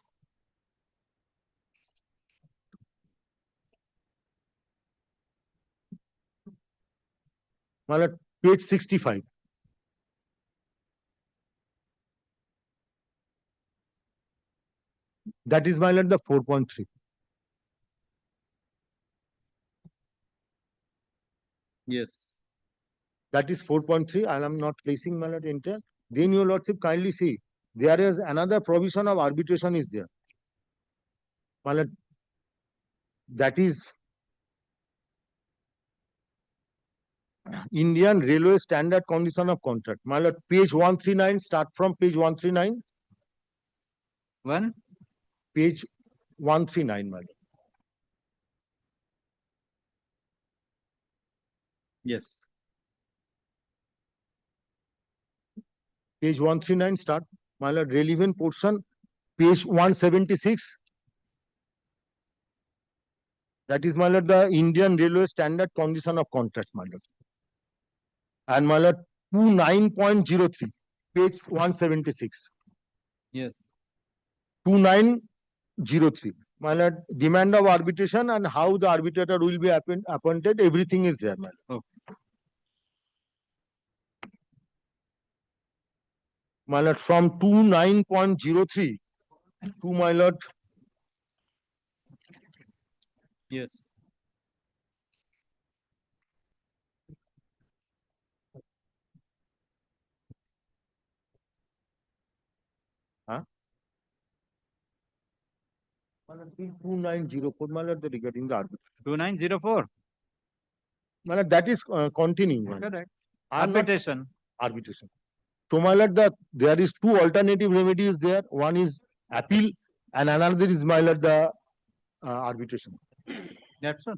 My lord, page 65. That is my lord the 4.3. Yes. That is 4.3 and I'm not placing my lord enter. Then your lordship kindly see there is another provision of arbitration is there. My lord, that is Indian Railway Standard Condition of Contract. My lord, page 139, start from page 139. One? Page 139, my lord. Yes. Page 139, start. My lord, relevant portion, page 176. That is, my lord, the Indian Railway Standard Condition of Contract, my lord. And my lord, 29.03, page 176. Yes. 2903. My lord, demand of arbitration and how the arbitrator will be appointed, everything is there, my lord. Okay. My lord, from 29.03 to my lord. Yes. Huh? 2904, my lord, regarding the arbitration. 2904. My lord, that is continuing. Correct. Arbitration. Arbitration. So, my lord, there is two alternative remedies there. One is appeal and another is, my lord, the arbitration. That's all.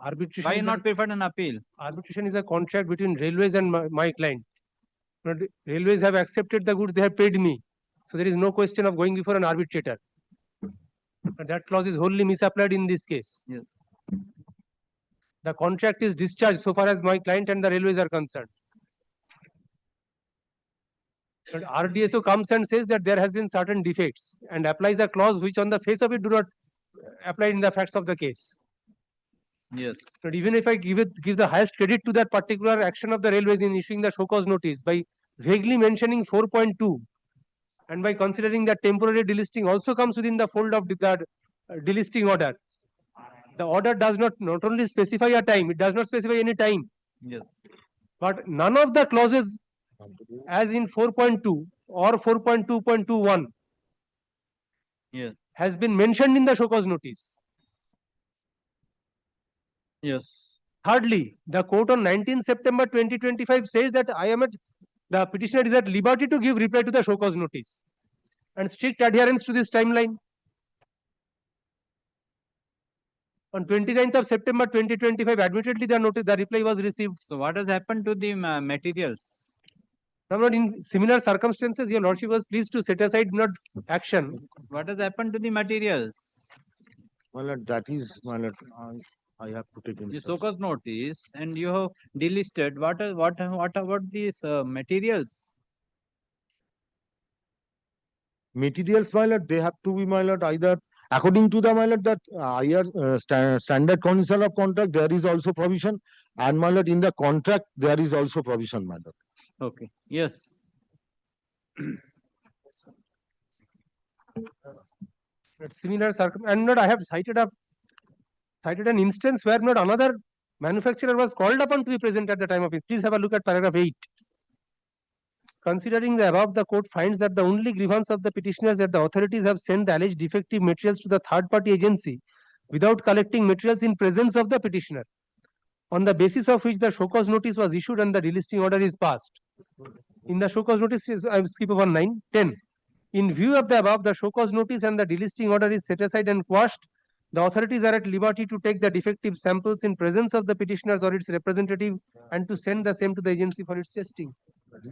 Arbitration. Why is not preferred an appeal? Arbitration is a contract between railways and my client. But railways have accepted the goods, they have paid me. So there is no question of going before an arbitrator. But that clause is wholly misapplied in this case. Yes. The contract is discharged so far as my client and the railways are concerned. But RDSO comes and says that there has been certain defects and applies a clause which on the face of it do not apply in the facts of the case. Yes. But even if I give the highest credit to that particular action of the railways in issuing the show cause notice by vaguely mentioning 4.2 and by considering that temporary delisting also comes within the fold of the delisting order. The order does not only specify a time, it does not specify any time. Yes. But none of the clauses as in 4.2 or 4.2.21 Yes. has been mentioned in the show cause notice. Yes. Thirdly, the court on 19 September 2025 says that the petitioner is at liberty to give reply to the show cause notice and strict adherence to this timeline. On 29th of September 2025, admittedly the reply was received. So what has happened to the materials? Now, in similar circumstances, your lordship was pleased to set aside not action. What has happened to the materials? My lord, that is, my lord, I have put it in. The show cause notice, and you have delisted. What about these materials? Materials, my lord, they have to be, my lord, either according to the, my lord, that standard condition of contract, there is also provision, and my lord, in the contract, there is also provision, my lord. Okay. Yes. Similar and not I have cited an instance where not another manufacturer was called upon to be present at the time of it. Please have a look at paragraph 8. Considering the above, the court finds that the only grievance of the petitioners that the authorities have sent the alleged defective materials to the third-party agency without collecting materials in presence of the petitioner, on the basis of which the show cause notice was issued and the delisting order is passed. In the show cause notice, I will skip over 9, 10. In view of the above, the show cause notice and the delisting order is set aside and quashed. The authorities are at liberty to take the defective samples in presence of the petitioners or its representative and to send the same to the agency for its testing. It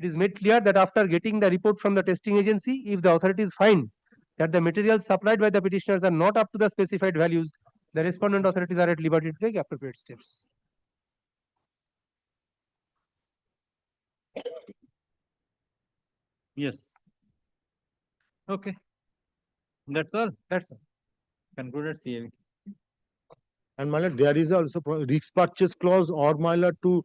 is made clear that after getting the report from the testing agency, if the authorities find that the materials supplied by the petitioners are not up to the specified values, the respondent authorities are at liberty to take appropriate steps. Yes. Okay. That's all. That's all. Concluded CAV. And my lord, there is also risk purchase clause or my lord to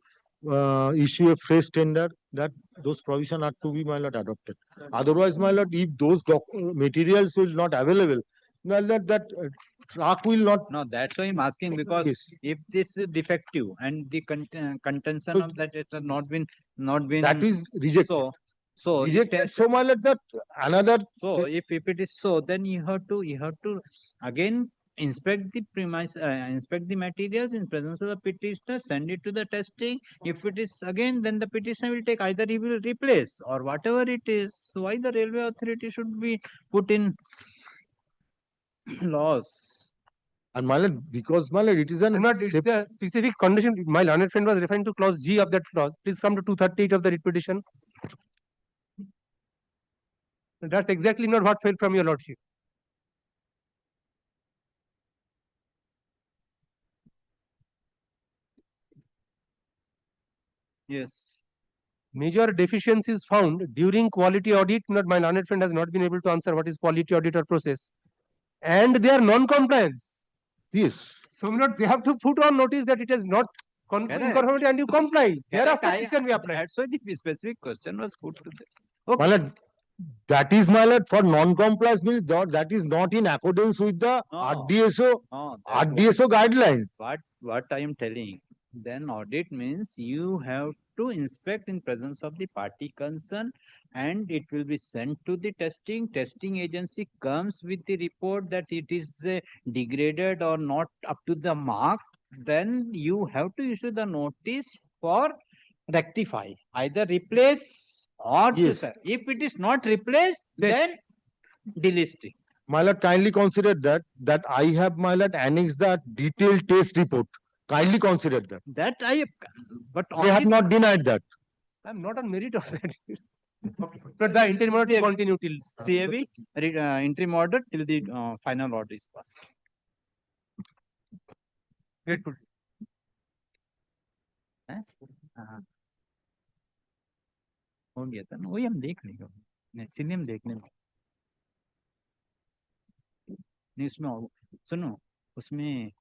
issue a fresh tender, that those provisions are to be, my lord, adopted. Otherwise, my lord, if those materials will not available, my lord, that truck will not. No, that's why I'm asking, because Yes. if this is defective and the contention of that it has not been That is rejected. So Rejected. So my lord, that another. So if it is so, then you have to again inspect the premise, inspect the materials in presence of the petitioner, send it to the testing. If it is again, then the petitioner will take, either he will replace or whatever it is. So why the railway authority should be put in laws? And my lord, because my lord, it is an It's the specific condition. My learned friend was referring to clause G of that clause. Please come to 238 of the writ petition. That's exactly not what fell from your lordship. Yes. Major deficiencies found during quality audit. Not my learned friend has not been able to answer what is quality audit or process, and their non-compliance. Yes. So not they have to put on notice that it is not conformity and you comply. Thereafter this can be applied. That's why the specific question was put to this. My lord, that is, my lord, for non-compliance means that is not in accordance with the RDSO guideline. What I am telling, then audit means you have to inspect in presence of the party concerned, and it will be sent to the testing agency comes with the report that it is degraded or not up to the mark. Then you have to issue the notice for rectify, either replace or Yes. if it is not replaced, then delisting. My lord, kindly consider that I have, my lord, annexed the detailed test report. Kindly consider that. But they have not denied that. I'm not on merit of that. But the interim order will continue till CAV interim order till the final order is passed. Grateful. हो गया था ना, वही हम देख लेंगे, इसीलिए हम देखने में नहीं, उसमें सुनो, उसमें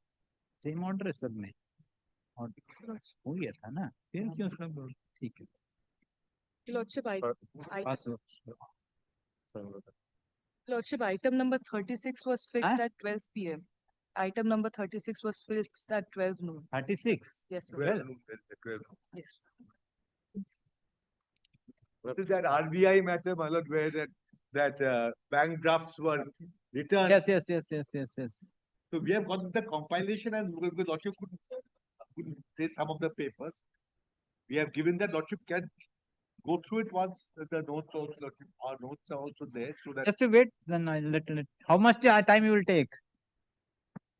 सेम ऑर्डर है सब में, और हो गया था ना, फिर क्यों उसमें, ठीक है Lordship, पास हो। Lordship, item number 36 was fixed at 12 p.m. Item number 36 was fixed at 12 noon. 36? Yes, sir. 12? Yes. This is that RBI matter, my lord, where that bank drafts were returned. Yes. So we have got the compilation, and the lordship could trace some of the papers. We have given that lordship can go through it once. The notes also, lordship, our notes are also there, so that Just to wait, then I'll let. How much time you will take?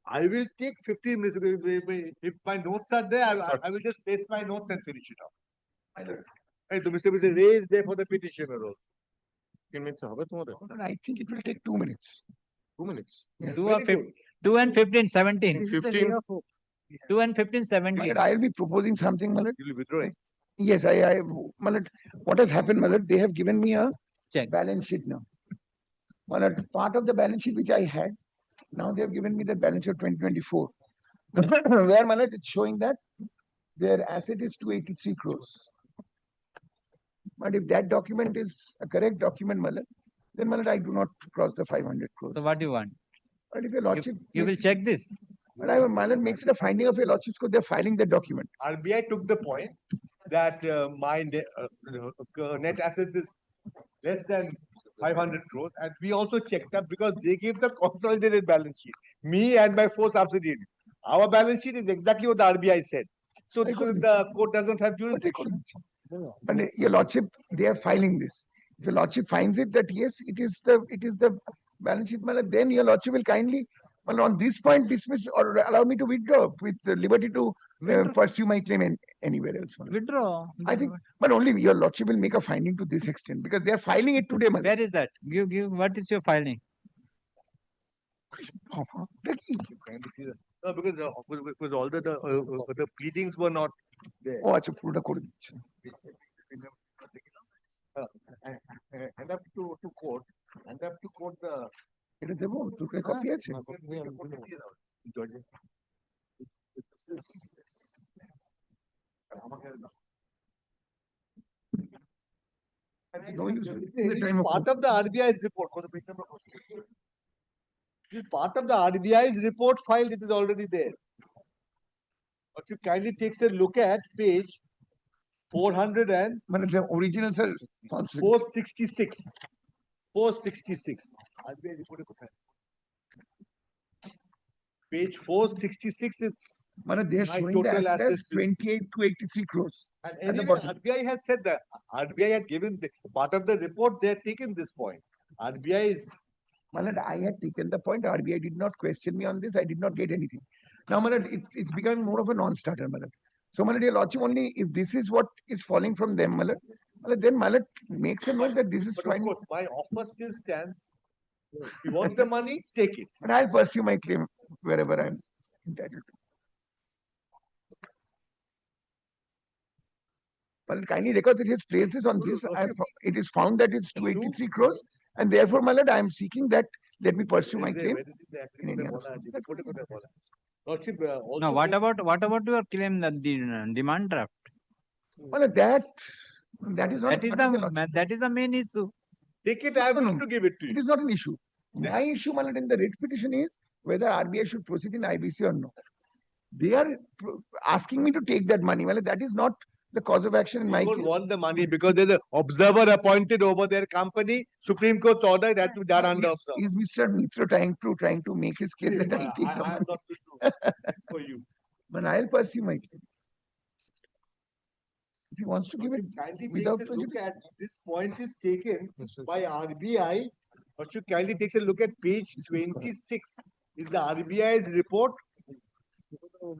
I will take 15 minutes. If my notes are there, I will just place my notes and finish it off. Hey, the Mr. raised there for the petitioner also. 15 minutes I think it will take 2 minutes. 2 minutes. Yeah, 2 and 15, 17. 15. 2 and 15, 17. I'll be proposing something, Malad. You'll be withdrawing. Yes, Malad, what has happened, Malad, they have given me a balance sheet now. Malad, part of the balance sheet which I had, now they have given me the balance sheet of 2024. Where, Malad, it's showing that their asset is 283 crores. But if that document is a correct document, Malad, then Malad, I do not cross the 500 crores. So what do you want? But if your lordship... You will check this? But Malad makes it a finding of your lordship because they're filing the document. RBI took the point that my net assets is less than 500 crores, and we also checked up because they gave the consolidated balance sheet. Me and my 4 subsidiaries. Our balance sheet is exactly what the RBI said. So the court doesn't have jurisdiction. But your lordship, they are filing this. If your lordship finds it that yes, it is the balance sheet, then your lordship will kindly, on this point, dismiss or allow me to withdraw with the liberty to pursue my claim anywhere else. Withdraw. I think, but only your lordship will make a finding to this extent because they are filing it today. Where is that? Give. What is your filing? No, because all the pleadings were not there. Oh, acha, pura kore dichche. And up to court, the. এটা দেবো তোর কাছে copy আছে Part of the RBI's report. This is part of the RBI's report filed. It is already there. But you kindly takes a look at page 400 and the original sir 466. 466. RBI report page 466. It's they are showing the total assets assets 28 to 83 crores. And anyway, RBI has said that. RBI had given part of the report. They have taken this point. RBI is. Malad, I had taken the point. RBI did not question me on this. I did not get anything. Now, Malad, it's becoming more of a non-starter, Malad. So, Malad, your lordship, only if this is what is falling from them, Malad, then Malad makes a note that this is But fine. of course, my offer still stands. If you want the money, take it. And I'll pursue my claim wherever I'm entitled to. But kindly because it has placed this on this, it is found that it's 283 crores, and therefore, Malad, I am seeking that let me pursue my claim. No, what about your claim that the demand draft? Well, that is not. That is the main issue. Take it. I am to give it to you. It is not an issue. My issue, Malad, in the writ petition is whether RBI should proceed in IBC or no. They are asking me to take that money. Well, that is not the cause of action in my case. They don't want the money because there's an observer appointed over their company. Supreme Court's order that to be done under observer. Is Mr. Mitra trying to make his case that I'll take the money? I am not to do. It's for you. But I'll pursue my claim. If he wants to give it without prejudice. Look at this point is taken by RBI. Or should kindly takes a look at page 26. Is the RBI's report.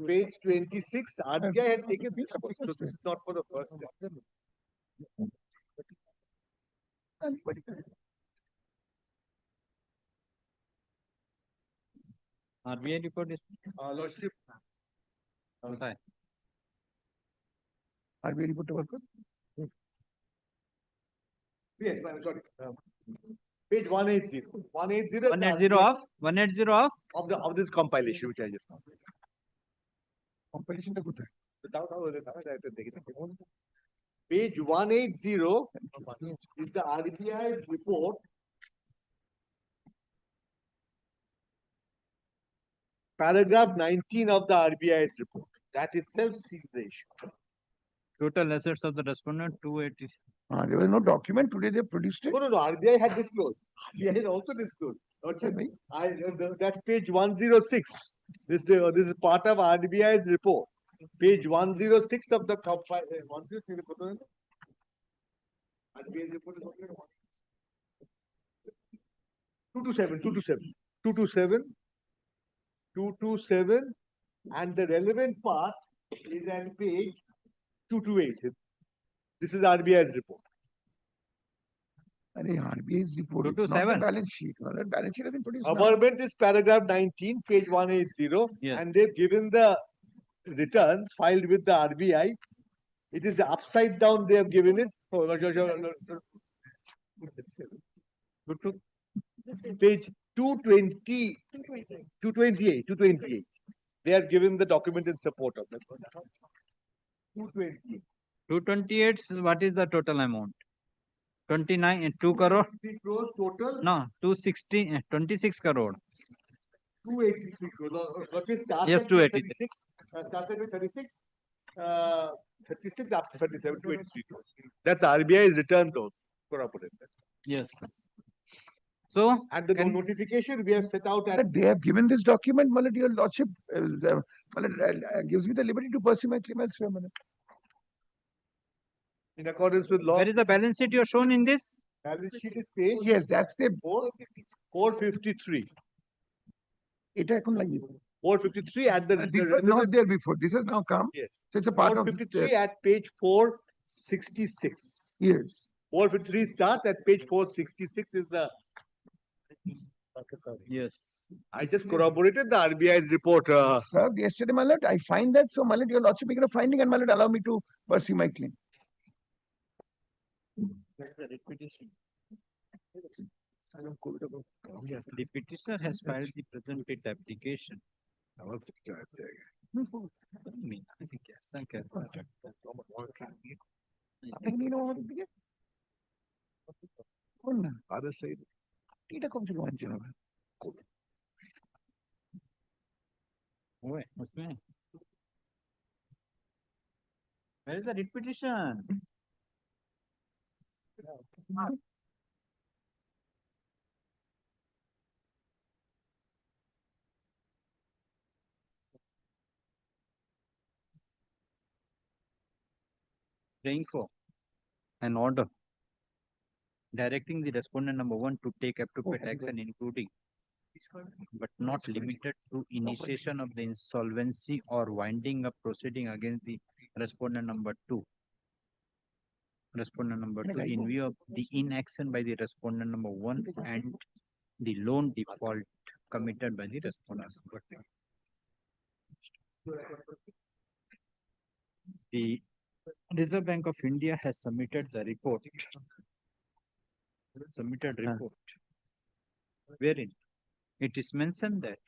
Page 26, RBI has taken this one, so this is not for the first time. RBI report is. Lordship. Okay. RBI report to work Yes, I'm sorry. Page 180. 180. 180 of 180 of this compilation which I just now. Compilation টা কোথায়? Page 180 is the RBI report. Paragraph 19 of the RBI's report. That itself sees the issue. total assets of the respondent 280. There was no document. Today they produced it. No. RBI had disclosed. RBI had also disclosed. That's page 106. This is part of RBI's report. Page 106 of the compilation. 106. RBI's report is 227, and the relevant part is at page 228. This is RBI's report. RBI's report. 227. Balance sheet. Balance sheet has been produced. Amendment is paragraph 19, page 180, and they've given the returns filed with the RBI. It is the upside down they have given it. Page 220, 228. They are given the document in support of that. 228. 228, what is the total amount? 29 and 2 crore? 3 crores total? No, 260, 26 crore. 283 crores. Yes, 283. Started with 36. 36 after 37, 283 crores. That's RBI's return though. Yes. So, and the notification we have set out They have given this document, your lordship gives me the liberty to pursue my claim elsewhere. In accordance with law. Where is the balance sheet you are shown in this? Balance sheet is page. Yes, that's the 453. It I couldn't like it. 453 at the. This was not there before. This has now come. Yes. So it's a part of 453 at page 466. Yes. 453 starts at page 466 is the. Yes. I just corroborated the RBI's report. Sir, yesterday, my lord, I find that. So, my lord, your lordship making a finding and my lord, allow me to pursue my claim. The petitioner has filed the present writ application. Other side. Tita comes in one channel. Where is the writ petition? Praying for an order directing the respondent number 1 to take appropriate action, including but not limited to initiation of the insolvency or winding up proceeding against the respondent number 2. Respondent number 2 in view of the inaction by the respondent number 1 and the loan default committed by the respondent number 2. The Reserve Bank of India has submitted the report. Wherein it is mentioned that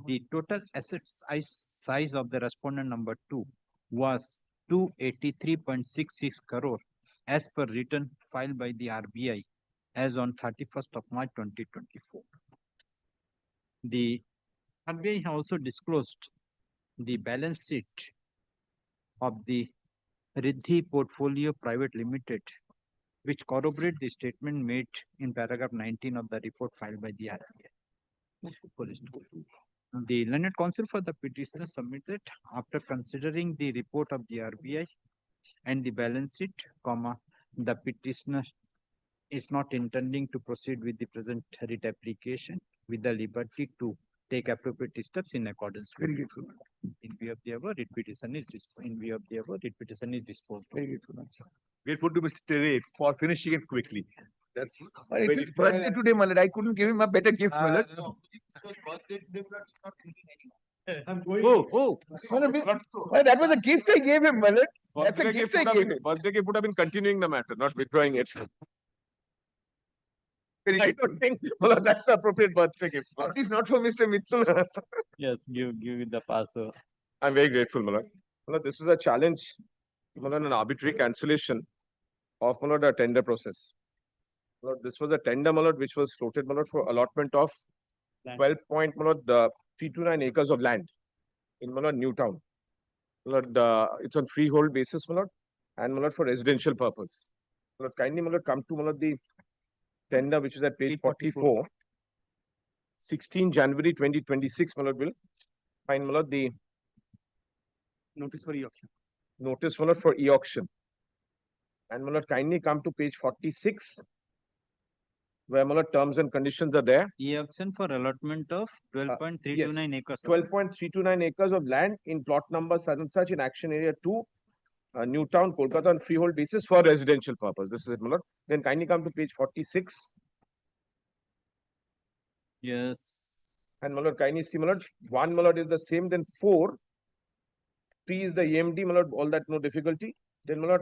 the total asset size of the respondent number 2 was 283.66 crore as per return filed by the RBI as on 31st of March 2024. The RBI also disclosed the balance sheet of the Riddhi Portfolio Private Limited, which corroborate the statement made in paragraph 19 of the report filed by the RBI. The learned counsel for the petitioner submitted after considering the report of the RBI and the balance sheet, the petitioner is not intending to proceed with the present writ application with the liberty to take appropriate steps in accordance with. Very grateful. In view of the above, writ petition is disposed. Very grateful. Grateful to Mr. Tere for finishing it quickly. That's It's his birthday today, my lord. I couldn't give him a better gift, my lord. I'm going. That was a gift I gave him, my lord. That's a gift I gave him. Birthday gift would have been continuing the matter, not withdrawing it. I don't think that's the appropriate birthday gift. At least not for Mr. Mitchell. Yes, give it the password. I'm very grateful, Malad. Malad, this is a challenge, Malad, an arbitrary cancellation of Malad, a tender process. Malad, this was a tender, Malad, which was floated, Malad, for allotment of 12.329 acres of land in Malad, Newtown. Malad, it's on freehold basis, Malad, and Malad, for residential purpose. Malad, kindly, Malad, come to Malad, the tender, which is at page 44. 16 January 2026, Malad, will find Malad, the Notice for e-auction. notice, Malad, for e-auction. And Malad, kindly come to page 46, where Malad, terms and conditions are there. E-auction for allotment of 12.329 acres. 12.329 acres of land in plot number such and such in action area 2, Newtown, Kolkata, on freehold basis for residential purpose. This is it, Malad. Then kindly come to page 46. Yes. And Malad, kindly see, Malad, 1, Malad, is the same, then 4. 3 is the EMD, Malad, all that no difficulty. Then Malad,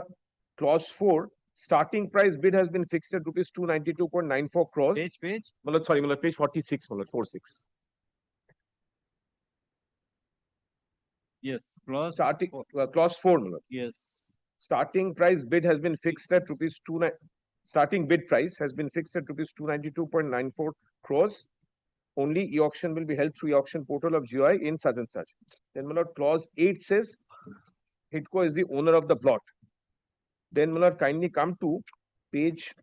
clause 4, starting price bid has been fixed at rupees 292.94 crores. Page. Malad, sorry, Malad, page 46, Malad, 46. Yes, clause Starting, clause 4, Malad. Yes. Starting price bid has been fixed at rupees 29. Starting bid price has been fixed at rupees 292.94 crores. Only e-auction will be held through e-auction portal of GOI in such and such. Then Malad, clause 8 says HIDCO is the owner of the plot. Then Malad, kindly come to page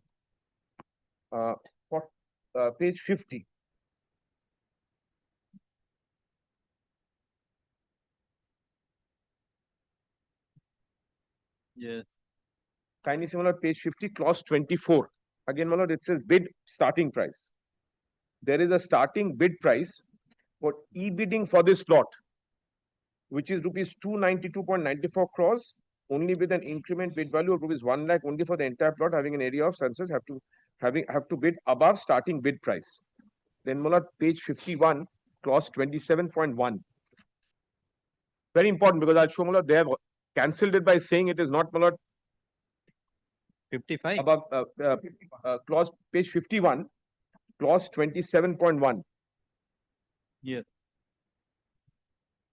page 50. Yes. Kindly see, Malad, page 50, clause 24. Again, Malad, it says bid starting price. There is a starting bid price for e-bidding for this plot, which is rupees 292.94 crores, only with an increment bid value of rupees 1 lakh only for the entire plot having an area of census have to bid above starting bid price. Then Malad, page 51, clause 27.1. Very important, because I'll show Malad, they have cancelled it by saying it is not, Malad, 55. above clause page 51, clause 27.1. Yes.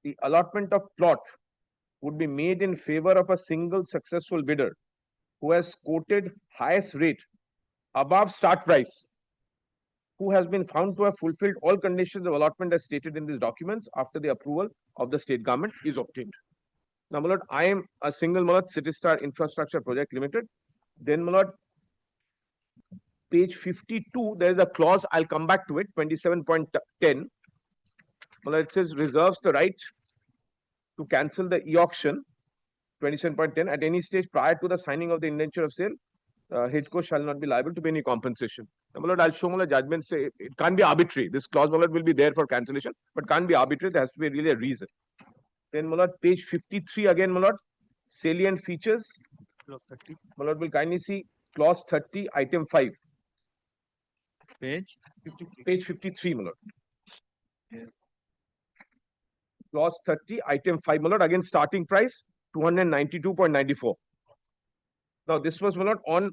The allotment of plot would be made in favor of a single successful bidder who has quoted highest rate above start price, who has been found to have fulfilled all conditions of allotment as stated in these documents after the approval of the state government is obtained. Now, Malad, I am a single, Malad, City Star Infrastructure Project Limited. Then, Malad, page 52, there is a clause, I'll come back to it, 27.10. Malad, it says reserves the right to cancel the e-auction, 27.10, at any stage prior to the signing of the indenture of sale. HIDCO shall not be liable to pay any compensation. Now, Malad, I'll show Malad judgment say it can't be arbitrary. This clause, Malad, will be there for cancellation, but can't be arbitrary. There has to be really a reason. Then, Malad, page 53 again, Malad, salient features. Clause 30. Malad will kindly see clause 30, item 5. Page 53. Page 53, Malad. Yes. Clause 30, item 5, Malad, again starting price 292.94. Now, this was, Malad, on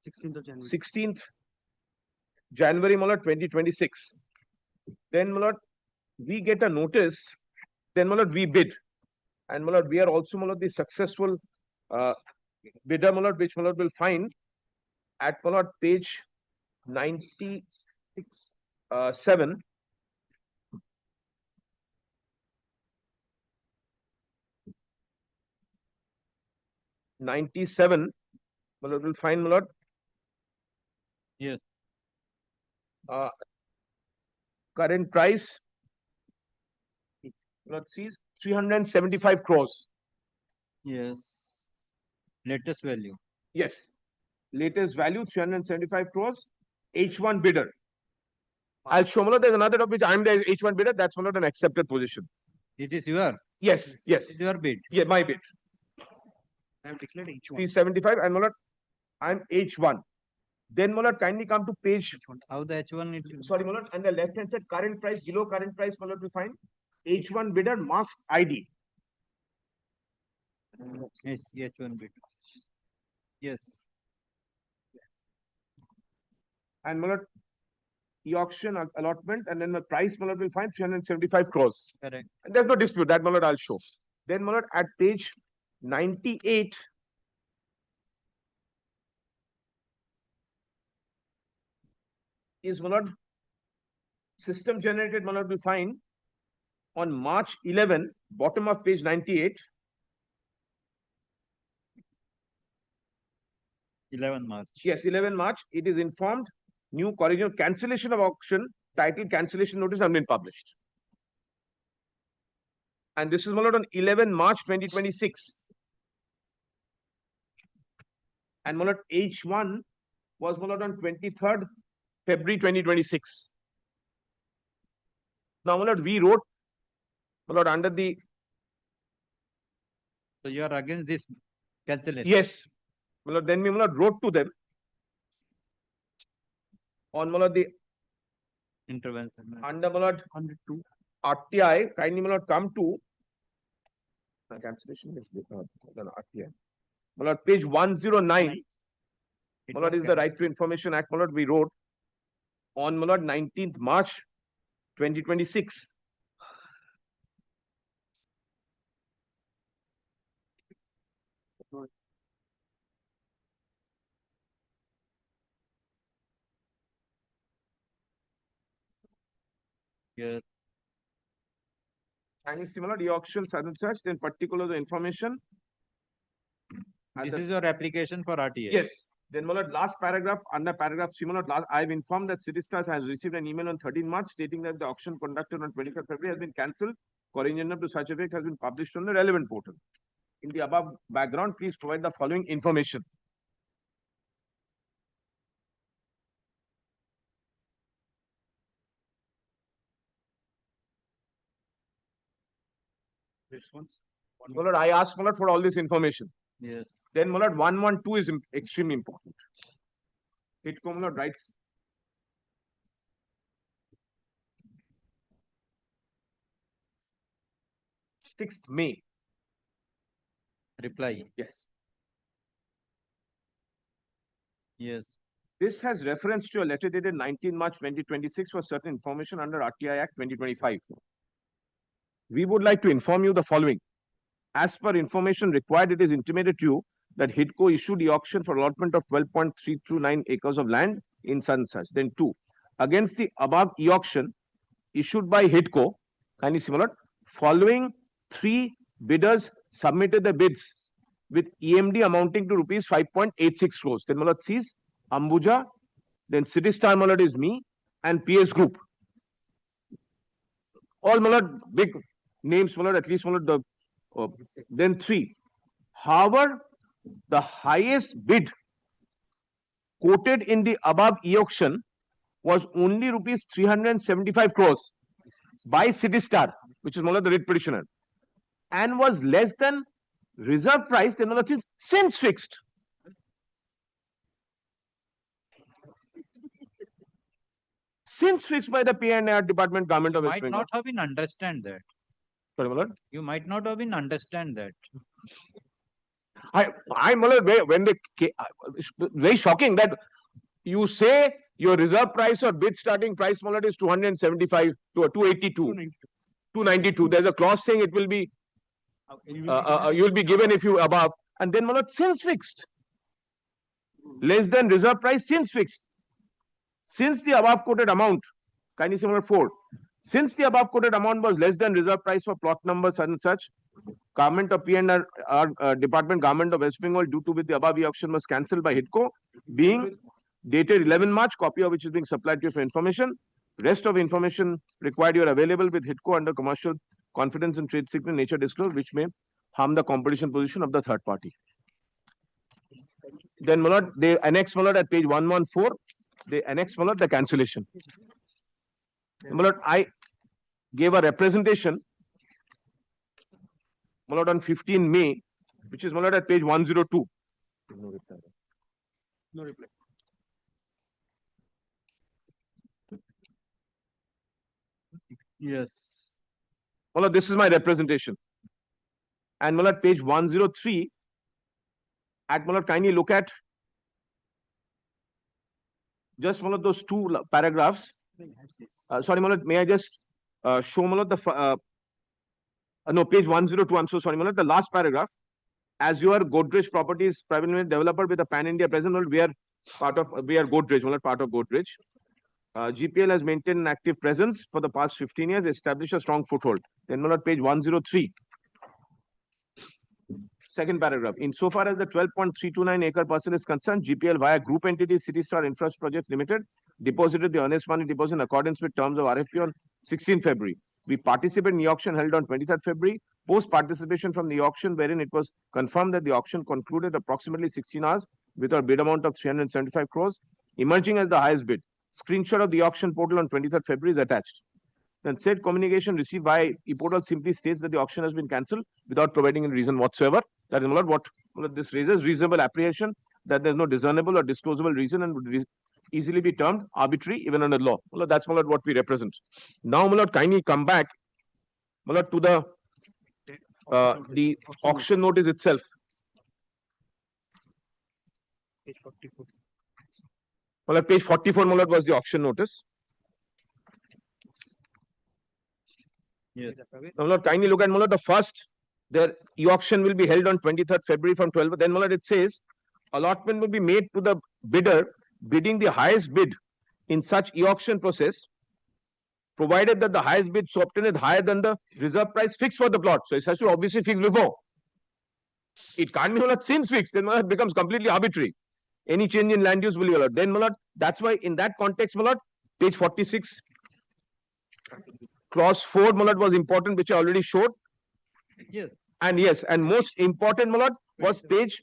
16th of January. 16th January, Malad, 2026. Then, Malad, we get a notice. Then, Malad, we bid. And, Malad, we are also, Malad, the successful bidder, Malad, which, Malad, will find at, Malad, page 96, 7. Malad, will find, Malad. Yes. Current price, Malad, sees 375 crores. Yes. Latest value. Yes. Latest value 375 crores. H1 bidder. I'll show Malad, there's another of which I'm the H1 bidder. That's Malad, an accepted position. It is your. Yes. Yes. It's your bid. Yeah, my bid. I have declared H1. 375 and Malad, I'm H1. Then Malad, kindly come to page. How the H1 it is? Sorry, Malad, and the left hand side current price, below current price, Malad, we find H1 bidder mask ID. Yes, H1 bid. Yes. and my lord, e-auction allotment, and then the price, my lord, will find 375 crores. Correct. And there's no dispute, that, my lord, I'll show. Then, my lord, at page 98, is, my lord, system generated, my lord, will find on March 11, bottom of page 98. 11 March. Yes, 11 March, it is informed new correction cancellation of auction, title cancellation notice have been published. And this is, my lord, on 11 March 2026. And, my lord, H1 was, my lord, on 23rd February 2026. Now, my lord, we wrote, my lord, under the... So you are against this cancellation? Yes. My lord, then we, my lord, wrote to them on, my lord, the Intervention. under, my lord, 102 RTI, kindly, my lord, come to cancellation. RTI. My lord, page 109. My lord, is the Right to Information Act, my lord, we wrote on, my lord, 19th March 2026. Yes. And similar, the auction sudden search, then particular the information. This is your application for RTA? Yes. Then, my lord, last paragraph, under paragraph C, my lord, I have informed that City Stars has received an email on 13 March stating that the auction conducted on 25 February has been cancelled. Corrigendum to such effect has been published on the relevant portal. In the above background, please provide the following information. This one's. My lord, I asked, my lord, for all this information. Yes. Then, my lord, 112 is extremely important. HITCO, my lord, writes 6th May. Reply. Yes. Yes. This has reference to a letter dated 19 March 2026 for certain information under RTI Act 2025. We would like to inform you the following. As per information required, it is intimated to you that HITCO issued the auction for allotment of 12.329 acres of land in such. Then 2. Against the above e-auction issued by HITCO, kindly similar, following 3 bidders submitted the bids with EMD amounting to rupees 5.86 crores. Then Malad sees Ambuja, then City Star Malad is me, and PS Group. All Malad big names, Malad, at least Malad the then 3. However, the highest bid quoted in the above e-auction was only rupees 375 crores by City Star, which is Malad the writ petitioner, and was less than reserve price, then Malad is since fixed. Since fixed by the P&R Department, Government of West Bengal. Might not have been understand that. Sorry, Malad? You might not have been understand that. Malad, when they very shocking that you say your reserve price or bid starting price, Malad, is 275 to 282, 292. There's a clause saying it will be you will be given if you above, and then Malad since fixed. Less than reserve price since fixed. Since the above quoted amount, kindly say 4. Since the above quoted amount was less than reserve price for plot numbers and such, Government of P&R Department, Government of West Bengal, due to which the above e-auction was cancelled by HITCO, being dated 11 March, copy of which is being supplied to you for information. Rest of information required you are available with HITCO under commercial confidence and trade secret nature disclosure, which may harm the competition position of the third party. Then Malad, they annex Malad at page 114. They annex Malad the cancellation. Malad, I gave a representation Malad on 15 May, which is Malad at page 102. No reply. Yes. Malad, this is my representation. And Malad, page 103. At Malad, kindly look at just my lord, those two paragraphs. Sorry, my lord, may I just show my lord no, page 102. I'm so sorry, my lord, the last paragraph. As you are Godrej Properties Private Limited developer with a pan-India presence, my lord, we are Godrej, my lord, part of Godrej. GPL has maintained an active presence for the past 15 years, established a strong foothold. Then, my lord, page 103. Second paragraph. Insofar as the 12.329 acre parcel is concerned, GPL via group entity City Star Infrastructure Projects Limited deposited the earnest money deposit in accordance with terms of RFP on 16 February. We participated in the auction held on 23rd February. Post participation from the auction, wherein it was confirmed that the auction concluded approximately 16 hours with a bid amount of 375 crores, emerging as the highest bid. Screenshot of the auction portal on 23rd February is attached. Then said communication received by e-portal simply states that the auction has been cancelled without providing any reason whatsoever. That is what this raises reasonable apprehension that there is no discernible or disclosable reason and would easily be termed arbitrary even under law. That's what we represent. Now, kindly come back to the auction notice itself. Page 44. Page 44 was the auction notice. Yes. Now, kindly look at the first. The e-auction will be held on 23rd February from 12. Then, it says allotment will be made to the bidder bidding the highest bid in such e-auction process, provided that the highest bid so obtained is higher than the reserve price fixed for the plot. So it has to obviously fixed before. It can't be since fixed. Then it becomes completely arbitrary. Any change in land use will be allowed. Then, that's why in that context, page 46. Clause 4, was important, which I already showed. Yes. And yes, and most important, was page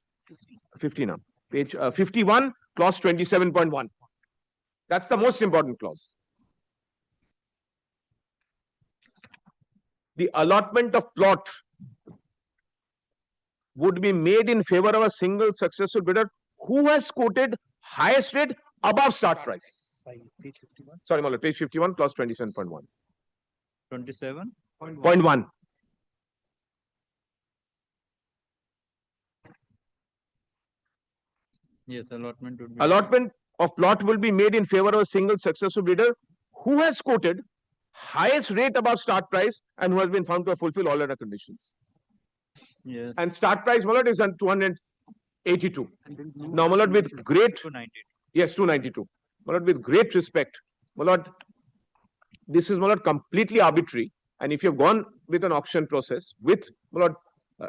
50 now. Page 51, clause 27.1. That's the most important clause. The allotment of plot would be made in favor of a single successful bidder who has quoted highest rate above start price. Page 51. Sorry, page 51, clause 27.1. 27.1. Yes, allotment would be. Allotment of plot will be made in favor of a single successful bidder who has quoted highest rate above start price and who has been found to fulfill all other conditions. Yes. And start price, is on 282. Now, with great. 292. Yes, 292. With great respect, this is completely arbitrary. And if you've gone with an auction process with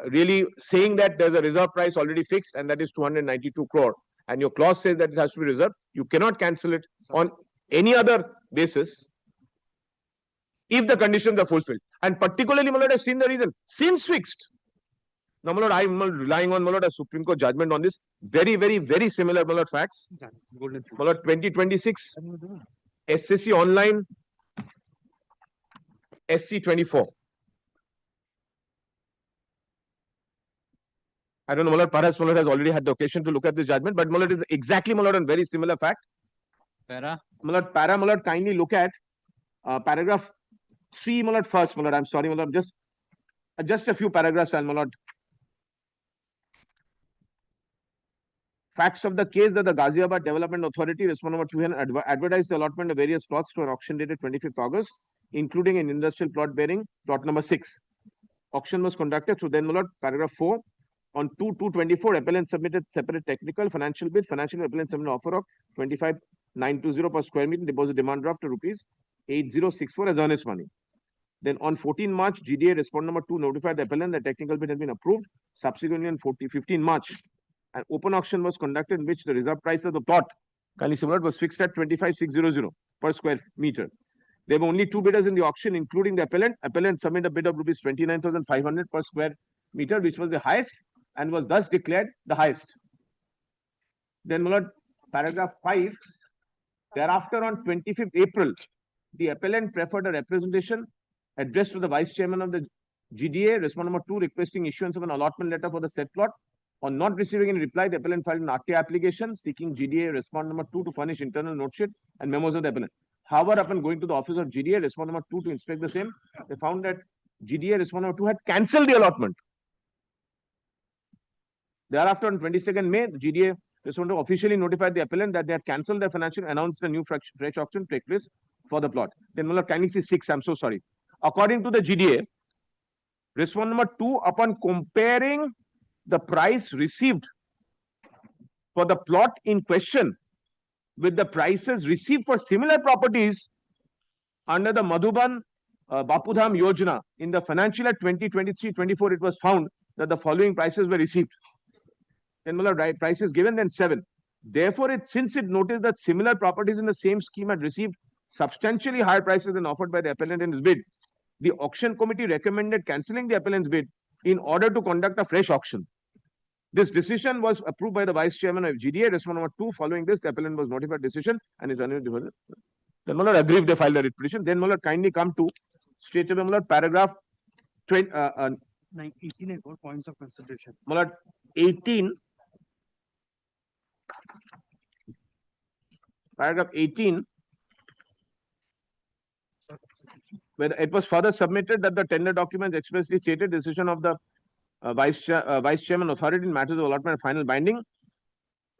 really saying that there's a reserve price already fixed and that is 292 crore, and your clause says that it has to be reserved, you cannot cancel it on any other basis if the conditions are fulfilled. And particularly, I've seen the reason, since fixed. Now, I'm relying on a Supreme Court judgment on this. Very, very, very similar facts. 2026 SCC online SC24. I don't know, perhaps has already had the occasion to look at this judgment, but it is exactly on very similar fact. Para. Kindly look at paragraph 3 first. I'm sorry, just a few paragraphs. Facts of the case that the Ghaziabad Development Authority, Respondent number 200, advertised the allotment of various plots to an auction dated 25th August, including an industrial plot bearing plot number 6. Auction was conducted. So then, paragraph 4. On 2/2/24, appellant submitted separate technical financial bid. Financial appellant submitted offer of 25,920 per square meter, deposit demand draft to rupees 8064 as earnest money. Then on 14 March, GDA respondent number 2 notified the appellant that technical bid has been approved. Subsequently, on 15 March, an open auction was conducted in which the reserve price of the plot was fixed at 25,600 per square meter. There were only two bidders in the auction, including the appellant. Appellant submitted a bid of rupees 29,500 per square meter, which was the highest and was thus declared the highest. Then, paragraph 5. Thereafter, on 25th April, the appellant preferred a representation addressed to the vice chairman of the GDA, respondent number 2, requesting issuance of an allotment letter for the said plot. On not receiving any reply, the appellant filed an RTA application seeking GDA respondent number 2 to furnish internal note sheet and memos of the appellant. However, upon going to the office of GDA respondent number 2 to inspect the same, they found that GDA respondent number 2 had cancelled the allotment. Thereafter, on 22nd May, the GDA Just want to officially notify the appellant that they have cancelled their financial, announced a new fresh auction take place for the plot. Then Mullah, kindly see 6, I'm so sorry. According to the GDA, response number 2, upon comparing the price received for the plot in question with the prices received for similar properties under the Madhuban Bapudham Yojana in the financial year 2023-24, it was found that the following prices were received. Then right, prices given, then 7. Therefore, since it noticed that similar properties in the same scheme had received substantially higher prices than offered by the appellant in his bid, the auction committee recommended cancelling the appellant's bid in order to conduct a fresh auction. This decision was approved by the Vice Chairman of GDA. Response number 2. Following this, the appellant was notified decision and is unable. Then Mullah aggrieved, they filed a writ petition. Then Mullah kindly come to straight away Mullah paragraph 20, 18 and 4 points of consideration. Mullah 18. Paragraph 18, where it was further submitted that the tender documents expressly stated decision of the Vice Chairman authority in matters of allotment and final binding.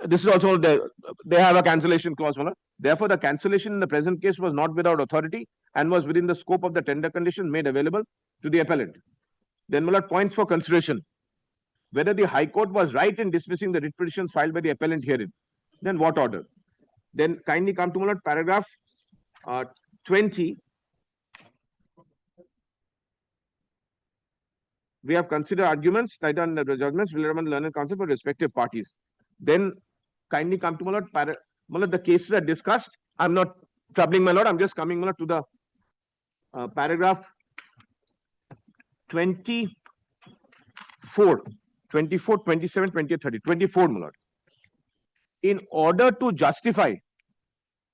This is also, they have a cancellation clause. Therefore, the cancellation in the present case was not without authority and was within the scope of the tender conditions made available to the appellant. Then, points for consideration. Whether the High Court was right in dismissing the writ petitions filed by the appellant herein. Then, what order? Then, kindly come to paragraph 20. We have considered arguments, cited on the judgments, relevant learned counsel for respective parties. Then, kindly come to the cases are discussed. I'm not troubling my lord. I'm just coming to the paragraph 24, 27, 28, 30. 24, my lord. In order to justify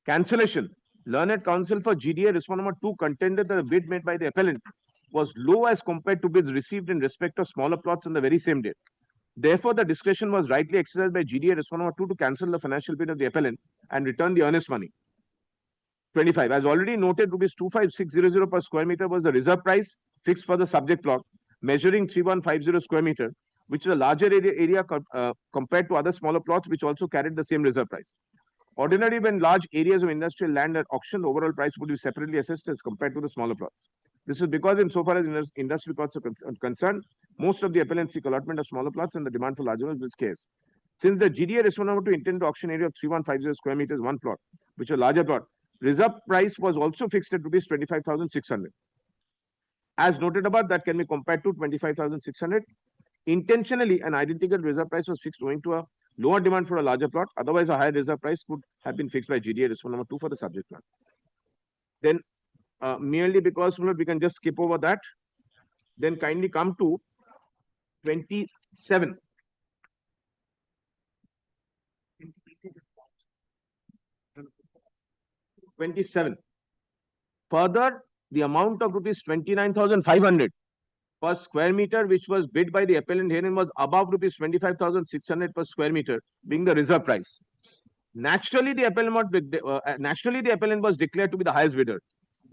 cancellation, learned counsel for GDA response number 2 contended that the bid made by the appellant was low as compared to bids received in respect of smaller plots on the very same day. Therefore, the discretion was rightly exercised by GDA response number 2 to cancel the financial bid of the appellant and return the earnest money. 25. As already noted, rupees 25,600 per square meter was the reserve price fixed for the subject plot, measuring 3150 square meter, which is a larger area compared to other smaller plots which also carried the same reserve price. Ordinarily, when large areas of industrial land are auctioned, the overall price would be separately assessed as compared to the smaller plots. This is because insofar as industrial plots are concerned, most of the appellants seek allotment of smaller plots and the demand for larger ones is case. Since the GDA response number 2 intended auction area of 3150 square meters, one plot, which is a larger plot, reserve price was also fixed at rupees 25,600. As noted above, that can be compared to 25,600. Intentionally, an identical reserve price was fixed owing to a lower demand for a larger plot. Otherwise, a higher reserve price could have been fixed by GDA response number 2 for the subject plot. Then, merely because we can just skip over that. Then kindly come to 27. Further, the amount of rupees 29,500 per square meter, which was bid by the appellant herein, was above rupees 25,600 per square meter, being the reserve price. Naturally, the appellant was declared to be the highest bidder.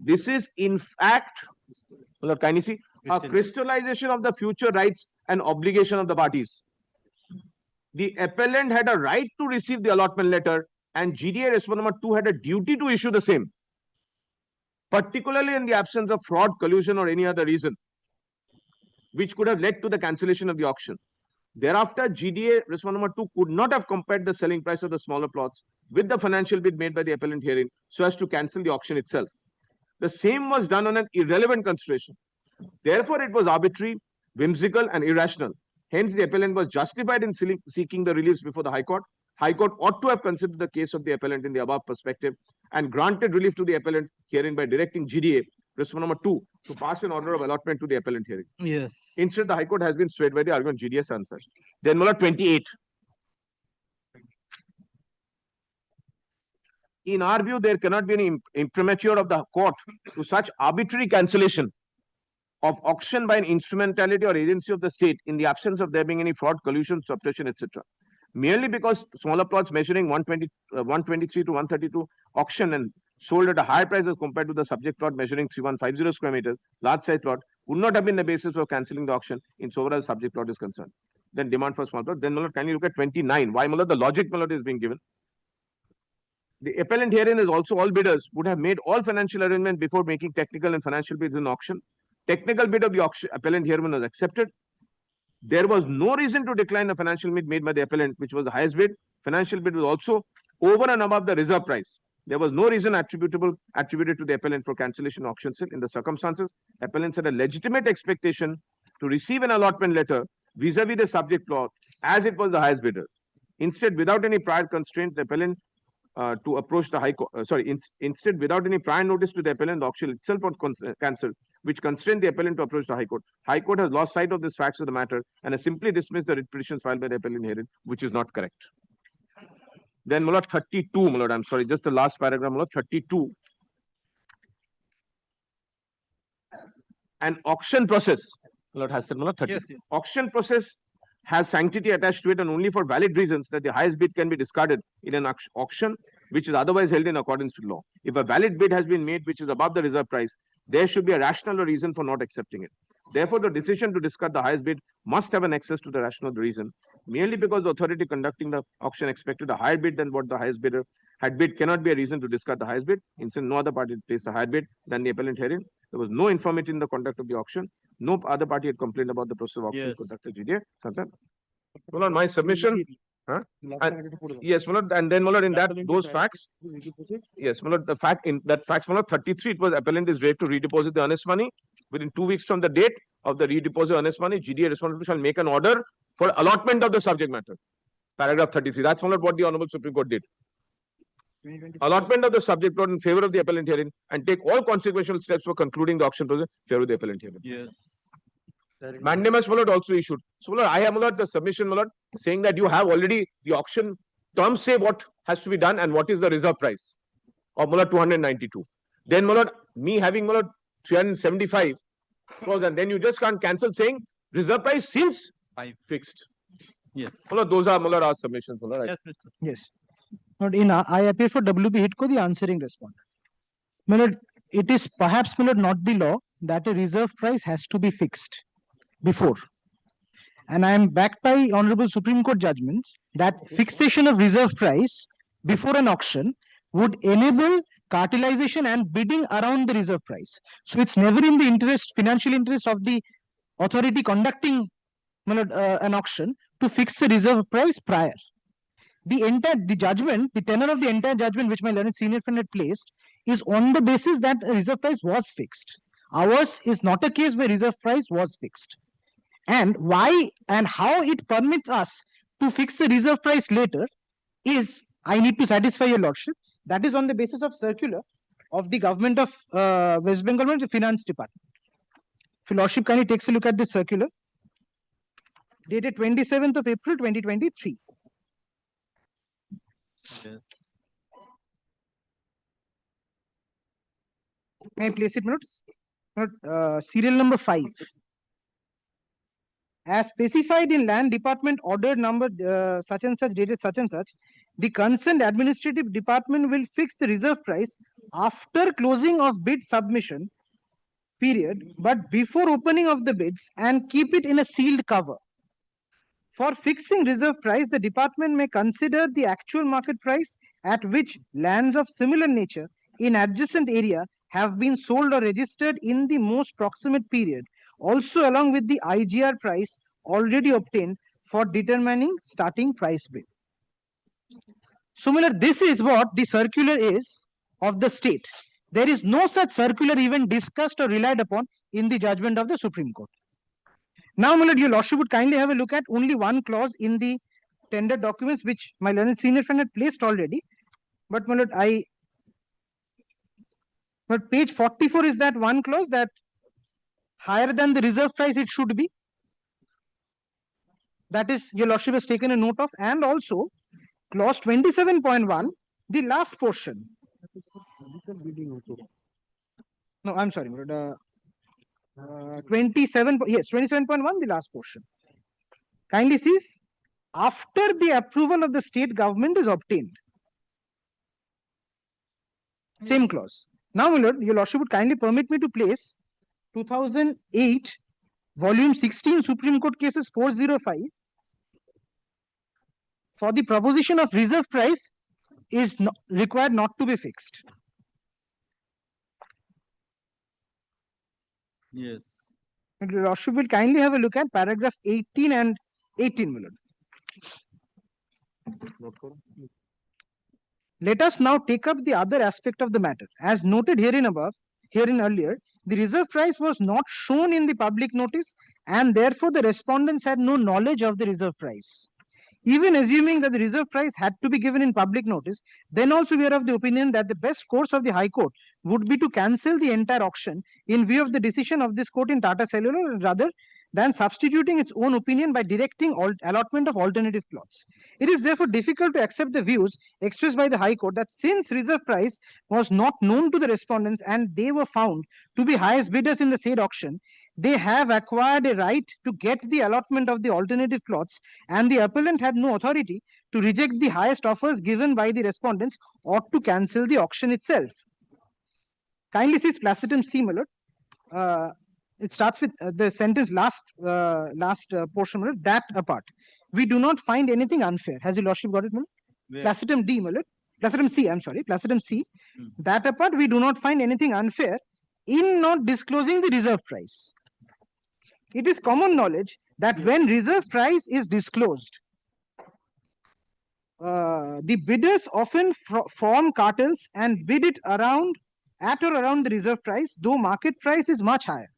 This is, in fact, can you see, a crystallization of the future rights and obligation of the parties. The appellant had a right to receive the allotment letter, and GDA response number 2 had a duty to issue the same, particularly in the absence of fraud, collusion, or any other reason which could have led to the cancellation of the auction. Thereafter, GDA response number 2 could not have compared the selling price of the smaller plots with the financial bid made by the appellant herein so as to cancel the auction itself. The same was done on an irrelevant consideration. Therefore, it was arbitrary, whimsical, and irrational. Hence, the appellant was justified in seeking the reliefs before the High Court. High Court ought to have considered the case of the appellant in the above perspective and granted relief to the appellant herein by directing GDA response number 2 to pass an order of allotment to the appellant hearing. Yes. Instead, the High Court has been swayed by the argument GDS answers. Then, 28. In our view, there cannot be any imprimatur of the court to such arbitrary cancellation of auction by an instrumentality or agency of the state in the absence of there being any fraud, collusion, subtraction, etc. Merely because smaller plots measuring 123 to 132 auction and sold at a higher price as compared to the subject plot measuring 3150 square meters, large size plot, would not have been the basis for cancelling the auction insofar as the subject plot is concerned. then demand for small plots. Then, my lord, can you look at 29? Why, my lord, the logic, my lord, is being given. The appellant herein is also all bidders would have made all financial arrangements before making technical and financial bids in auction. Technical bid of the auction appellant herein was accepted. There was no reason to decline the financial bid made by the appellant, which was the highest bid. Financial bid was also over and above the reserve price. There was no reason attributed to the appellant for cancellation auction sale. In the circumstances, appellants had a legitimate expectation to receive an allotment letter vis-a-vis the subject plot as it was the highest bidder. Instead, without any prior constraint, the appellant to approach the High Court, instead, without any prior notice to the appellant, the auction itself was cancelled, which constrained the appellant to approach the High Court. High Court has lost sight of these facts of the matter and has simply dismissed the writ petitions filed by the appellant herein, which is not correct. Then, my lord, 32, my lord, I'm sorry, just the last paragraph, my lord, 32. An auction process, my lord, has said, my lord, 30. Yes, yes. Auction process has sanctity attached to it, and only for valid reasons that the highest bid can be discarded in an auction which is otherwise held in accordance with law. If a valid bid has been made which is above the reserve price, there should be a rational reason for not accepting it. Therefore, the decision to discard the highest bid must have an access to the rational reason. Merely because the authority conducting the auction expected a higher bid than what the highest bidder had bid cannot be a reason to discard the highest bid. Instead, no other party placed a higher bid than the appellant herein. There was no infirmity in the conduct of the auction. No other party had complained about the process of auction conducted GDA. Well, on my submission, yes, Mulad, and then Mulad, in that those facts, yes, Mulad, the fact in that facts, Mulad, 33, it was appellant is ready to redeposit the earnest money within 2 weeks from the date of the redeposit earnest money. GDA responsible shall make an order for allotment of the subject matter. Paragraph 33. That's Mulad what the Honorable Supreme Court did. Allotment of the subject plot in favor of the appellant herein and take all consequential steps for concluding the auction process in favor of the appellant herein. Yes. Mandamus, my lord, also issued. So, my lord, I have, my lord, the submission, my lord, saying that you have already the auction terms say what has to be done and what is the reserve price of, my lord, 292. Then, my lord, me having, my lord, 375 clause, and then you just can't cancel saying reserve price seems fixed. Yes. My lord, those are, my lord, our submissions, my lord. Yes, Mr. Yes. Not in I appear for WP Hitco, the answering respondent. My lord, it is perhaps, my lord, not the law that a reserve price has to be fixed before. And I am backed by Honorable Supreme Court judgments that fixation of reserve price before an auction would enable cartelization and bidding around the reserve price. So it's never in the interest, financial interest of the authority conducting an auction to fix the reserve price prior. The judgment, the tenor of the entire judgment which my learned senior friend had placed is on the basis that a reserve price was fixed. Ours is not a case where reserve price was fixed. And why and how it permits us to fix the reserve price later is, I need to satisfy your lordship, that is on the basis of circular of the government of West Bengal, the finance department. If your lordship kindly takes a look at this circular, dated 27th of April 2023. Yes. May I place it, serial number 5. As specified in Land Department Order number such and such, dated such and such, the concerned administrative department will fix the reserve price after closing of bid submission period, but before opening of the bids, and keep it in a sealed cover. For fixing reserve price, the department may consider the actual market price at which lands of similar nature in adjacent area have been sold or registered in the most proximate period, also along with the IGR price already obtained for determining starting price bid. Similar, this is what the circular is of the state. There is no such circular even discussed or relied upon in the judgment of the Supreme Court. Now, my lord, your lordship would kindly have a look at only one clause in the tender documents which my learned senior friend had placed already. But my lord, but page 44 is that one clause that higher than the reserve price it should be. That is, your lordship has taken a note of, and also clause 27.1, the last portion. No, I'm sorry, my lord. 27, yes, 27.1, the last portion. Kindly sees, after the approval of the state government is obtained. Same clause. Now, my lord, your lordship would kindly permit me to place 2008, volume 16, Supreme Court cases 405, for the proposition of reserve price is required not to be fixed. Yes. Roshu will kindly have a look at paragraph 18 and 18, my lord. Let us now take up the other aspect of the matter. As noted herein earlier, the reserve price was not shown in the public notice, and therefore the respondents had no knowledge of the reserve price. Even assuming that the reserve price had to be given in public notice, then also we are of the opinion that the best course of the High Court would be to cancel the entire auction in view of the decision of this court in Tata Cellular, rather than substituting its own opinion by directing allotment of alternative plots. It is therefore difficult to accept the views expressed by the High Court that since reserve price was not known to the respondents and they were found to be highest bidders in the said auction, they have acquired a right to get the allotment of the alternative plots, and the appellant had no authority to reject the highest offers given by the respondents or to cancel the auction itself. Kindly see Placidum C, my lord. It starts with the sentence last portion, my lord, that apart. We do not find anything unfair. Has your lordship got it, my lord? Placidum D, my lord. Placidum C, I'm sorry. Placidum C. That apart, we do not find anything unfair in not disclosing the reserve price. It is common knowledge that when reserve price is disclosed, the bidders often form cartels and bid it around at or around the reserve price, though market price is much higher.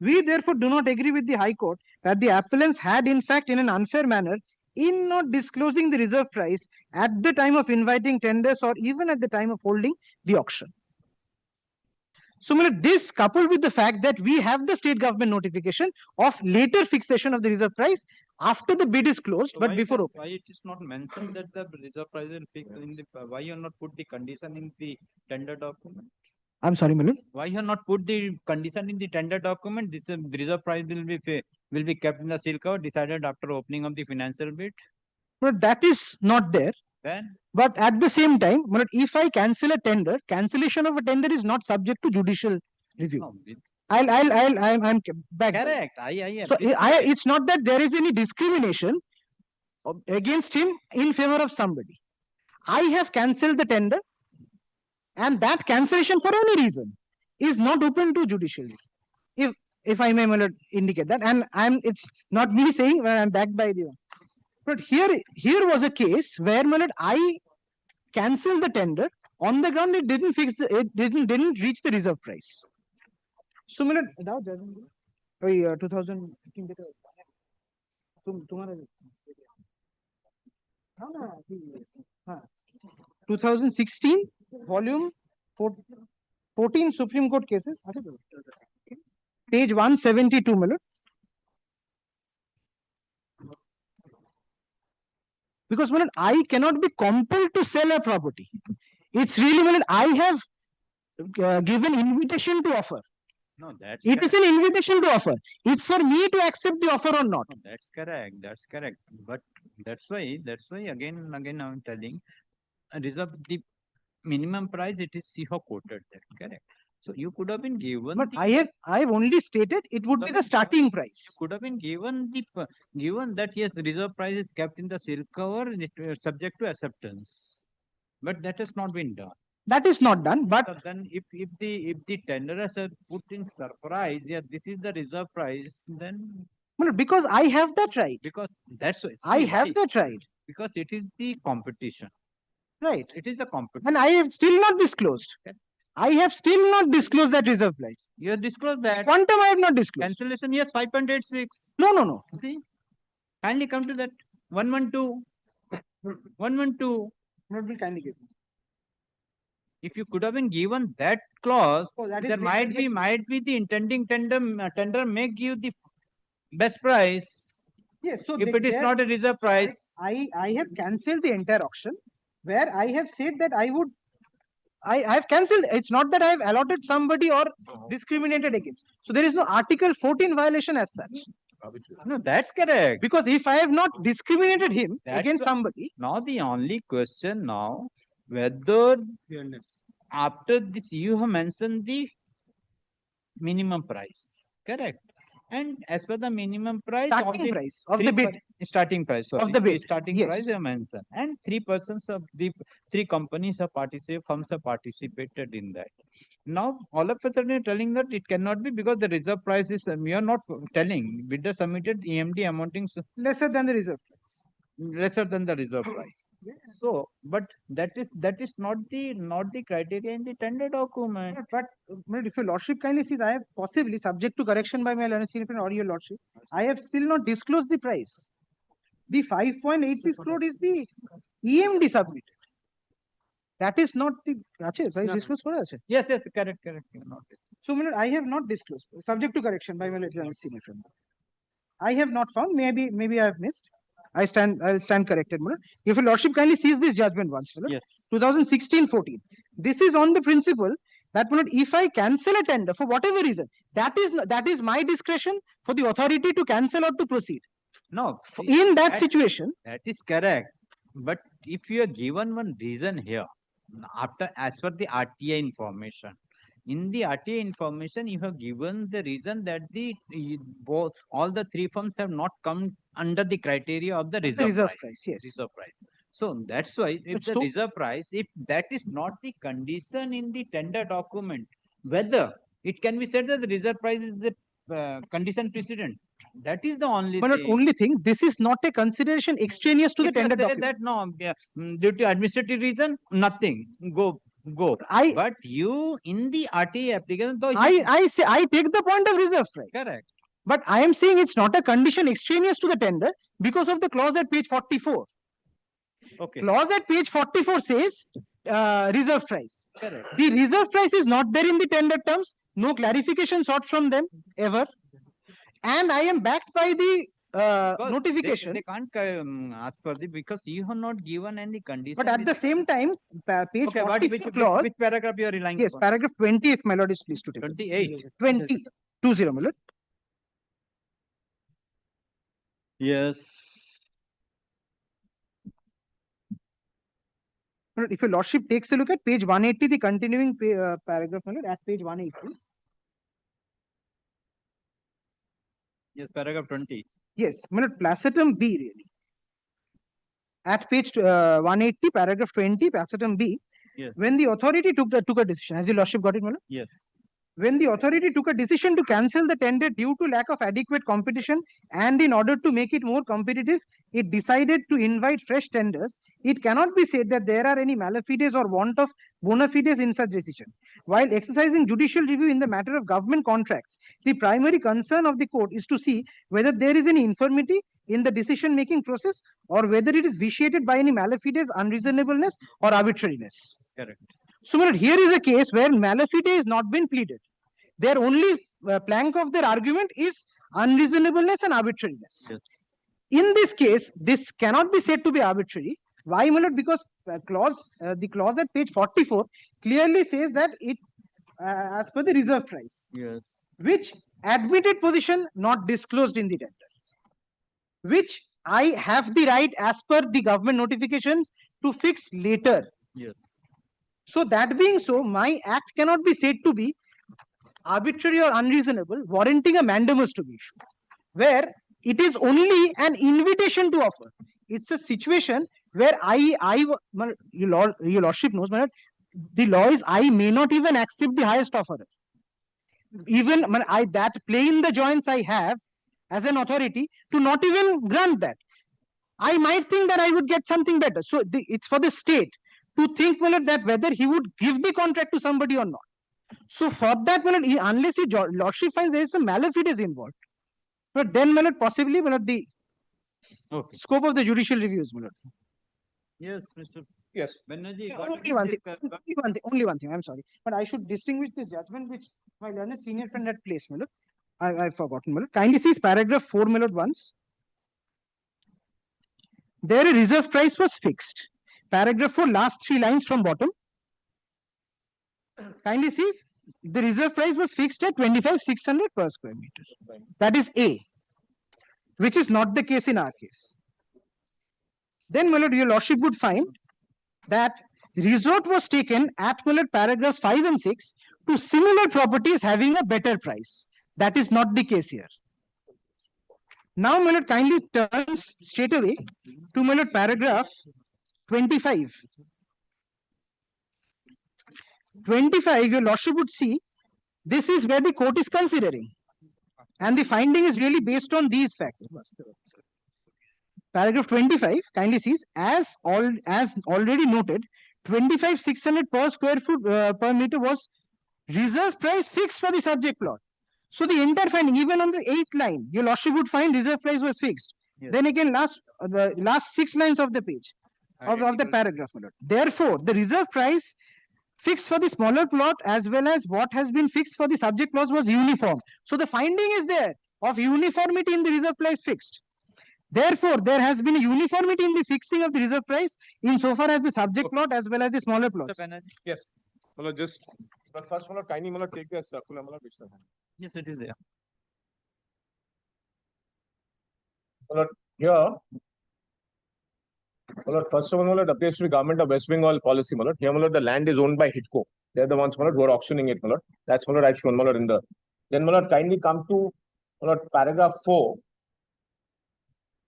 We therefore do not agree with the High Court that the appellants had in fact in an unfair manner in not disclosing the reserve price at the time of inviting tenders or even at the time of holding the auction. So, this coupled with the fact that we have the state government notification of later fixation of the reserve price after the bid is closed, So but before open. why it is not mentioned that the reserve price will fix in the, why you not put the condition in the tender document? I'm sorry, my lord. Why you not put the condition in the tender document? This reserve price will be kept in the seal cover decided after opening of the financial bid. But that is not there. Then? But at the same time, if I cancel a tender, cancellation of a tender is not subject to judicial review. No, I'm back. Correct. So it's not that there is any discrimination against him in favor of somebody. I have cancelled the tender, and that cancellation for any reason is not open to judicial review. If I may, my lord, indicate that, and it's not me saying, I'm backed by the. But here was a case where, my lord, I cancelled the tender on the ground it didn't didn't reach the reserve price. So, my lord, 2015 2016 volume 14 Supreme Court cases, page 172, my lord. Because, my lord, I cannot be compelled to sell a property. It's really, my lord, I have given invitation to offer. No, that's It is an invitation to offer. It's for me to accept the offer or not. No, that's correct. That's correct. But that's why again and again I'm telling, reserve the minimum price it is you have quoted that, correct? So you could have been given. But I have only stated it would be the starting price. You could have been given given that yes, the reserve price is kept in the seal cover and it subject to acceptance. But that has not been done. That is not done. But So then if the tenderers are put in surprise, yeah, this is the reserve price, then well, because I have that right. because that's why I see, have that right. because it is the competition. Right. It is the competition. And I have still not disclosed. I have still not disclosed that reserve price. You have disclosed that. Quantum I have not disclosed. Cancellation, yes, 5.86. No. See? Kindly come to that. 112. 112. Not will kindly give. If you could have been given that clause, that is there very- might be the intending tender may give the best price. Yes. So If it is not a reserve price. I have cancelled the entire auction where I have said that I have cancelled. It's not that I have allotted somebody or discriminated against. So there is no Article 14 violation as such. No, that's correct. Because if I have not discriminated him That's against the- somebody, Now the only question now, whether after this you have mentioned the minimum price, correct? And as per the minimum price. all Starting the price of the 3 bid. Starting price, sorry. Of the bid, Starting yes. price you mentioned. And 3% of the 3 companies have participated, firms have participated in that. Now, all of a sudden you're telling that it cannot be because the reserve price is, you are not telling, bidder submitted EMD amounting lesser than the reserve price. lesser than the reserve price. So, but that is not the criteria in the tender document. But if your lordship kindly sees, I have possibly, subject to correction by my learned senior friend or your lordship, I have still not disclosed the price. The 5.86 crore is the EMD submitted. That is not the price disclosed for us. Yes, correct. You are not. So, I have not disclosed, subject to correction by my learned senior friend. I have not found, maybe I have missed. I'll stand corrected. If your lordship kindly sees this judgment once, Yes. 2016-14. This is on the principle that if I cancel a tender for whatever reason, that is my discretion for the authority to cancel or to proceed. No. In that situation. That is correct. But if you are given one reason here, as per the RTI information, in the RTI information, you have given the reason that all the 3 firms have not come under the criteria of the reserve price. Yes. Reserve price. So that's why if the reserve price, if that is not the condition in the tender document, whether it can be said that the reserve price is the condition precedent. That is the only But thing. only thing, this is not a consideration extraneous to the If you tender say document. that no, due to administrative reason, nothing. Go. But you in the RTA application, though I take the point of reserve price. Correct. But I am saying it's not a condition extraneous to the tender because of the clause at page 44. Okay. Clause at page 44 says reserve price. Correct. The reserve price is not there in the tender terms. No clarification sought from them ever. And I am backed by the notification. They can't ask for the because you have not given any condition. But at the same time, page 44 clause. Which paragraph you are relying Yes, upon? paragraph 20, if my lord is pleased to take. 28. 20, my lord. Yes. If your lordship takes a look at page 180, the continuing paragraph, my lord, at page 180. Yes, paragraph 20. Yes, my lord, placetum B really. At page 180, paragraph 20, placetum B. Yes. When the authority took a decision, has your lordship got it, my lord? Yes. When the authority took a decision to cancel the tender due to lack of adequate competition and in order to make it more competitive, it decided to invite fresh tenders, it cannot be said that there are any malafides or want of bona fides in such decision. While exercising judicial review in the matter of government contracts, the primary concern of the court is to see whether there is any infirmity in the decision-making process or whether it is vitiated by any malafides, unreasonableness or arbitrariness. Correct. So, my lord, here is a case where malafide has not been pleaded. Their only plank of their argument is unreasonableness and arbitrariness. Yes. In this case, this cannot be said to be arbitrary. Why, my lord? Because the clause at page 44 clearly says that it, as per the reserve price, yes, which admitted position not disclosed in the tender, which I have the right as per the government notifications to fix later. Yes. So that being so, my act cannot be said to be arbitrary or unreasonable, warranting a mandamus to be issued, where it is only an invitation to offer. It's a situation where your lordship knows, the law is I may not even accept the highest offer. Even that play in the joints I have as an authority to not even grant that. I might think that I would get something better. So it's for the state to think, that whether he would give the contract to somebody or not. So for that, unless your lordship finds there is some malafides involved, but then, possibly, the scope of the judicial reviews, Yes, Mr. Yes. Banerjee, only one thing. I'm sorry, but I should distinguish this judgment which my learned senior friend had placed, I've forgotten, Kindly see paragraph 4, once. There a reserve price was fixed. Paragraph 4, last 3 lines from bottom. Kindly see, the reserve price was fixed at 25,600 per square meter. That is A, which is not the case in our case. Then, your lordship would find that resort was taken at paragraphs 5 and 6 to similar properties having a better price. That is not the case here. Now, my lord, kindly turns straight away to my lord paragraph 25. 25, your lordship would see, this is where the court is considering. And the finding is really based on these facts. Paragraph 25 kindly sees, as already noted, 25,600 per square foot per meter was reserve price fixed for the subject plot. So the entire finding, even on the 8th line, your lordship would find reserve price was fixed. Yes. Then again, the last 6 lines of the page of the paragraph. My lord. Therefore, the reserve price fixed for the smaller plot as well as what has been fixed for the subject plot was uniform. So the finding is there of uniformity in the reserve price fixed. Therefore, there has been a uniformity in the fixing of the reserve price insofar as the subject plot as well as the smaller plots. Yes. Well, just, but first, well, tiny, well, take the circular, well, which the Yes, it is there. well, here, well, first of all, it appears to be Government of West Bengal policy, well, here, well, the land is owned by HITCO. They're the ones, well, who are auctioning it, well, that's, well, I've shown, well, in the, then, well, kindly come to, well, paragraph 4,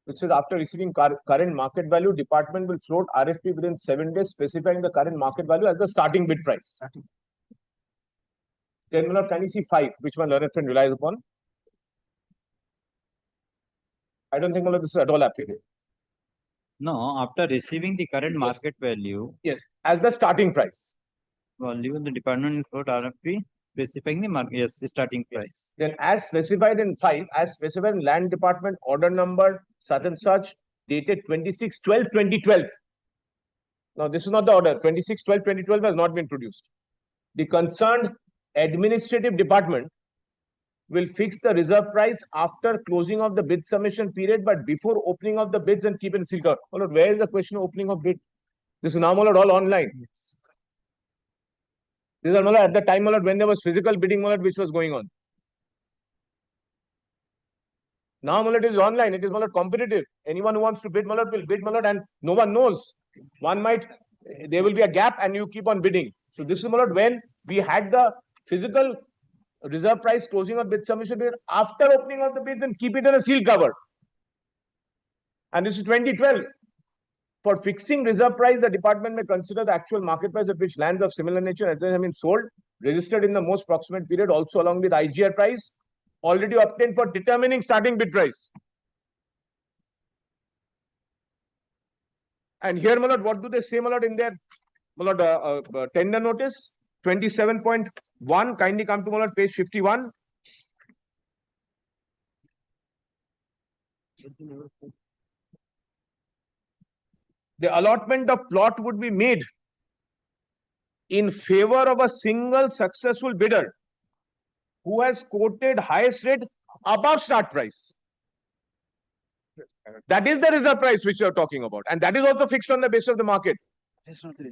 which says after receiving current market value, department will float RFP within 7 days, specifying the current market value as the starting bid price. Then, well, kindly see 5, which my learned friend relies upon. I don't think, well, this is at all applicable. No, after receiving the current market value. Yes, as the starting price. Value of the department float RFP specifying the market, yes, the starting price. Then as specified in 5, as specified in land department order number such and such dated 26/12/2012. Now this is not the order. 26/12/2012 has not been produced. The concerned administrative department will fix the reserve price after closing of the bid submission period, but before opening of the bids and keep it sealed out. Oh Lord, where is the question of opening of bid? This is now, my lord, all online. Yes. These are, my lord, at the time, my lord, when there was physical bidding, my lord, which was going on. Now, my lord, it is online. It is, my lord, competitive. Anyone who wants to bid, my lord, will bid, my lord, and no one knows. One might, there will be a gap and you keep on bidding. So this is, my lord, when we had the physical reserve price closing of bid submission period after opening of the bids and keep it in a sealed cover. And this is 2012. For fixing reserve price, the department may consider the actual market price at which lands of similar nature have been sold, registered in the most proximate period, also along with IGR price, already obtained for determining starting bid price. And here, my lord, what do they say, my lord, in their, my lord, tender notice? 27.1, kindly come to, my lord, page 51. The allotment of plot would be made in favor of a single successful bidder who has quoted highest rate above start price. That is the reserve price which you are talking about. And that is also fixed on the basis of the market.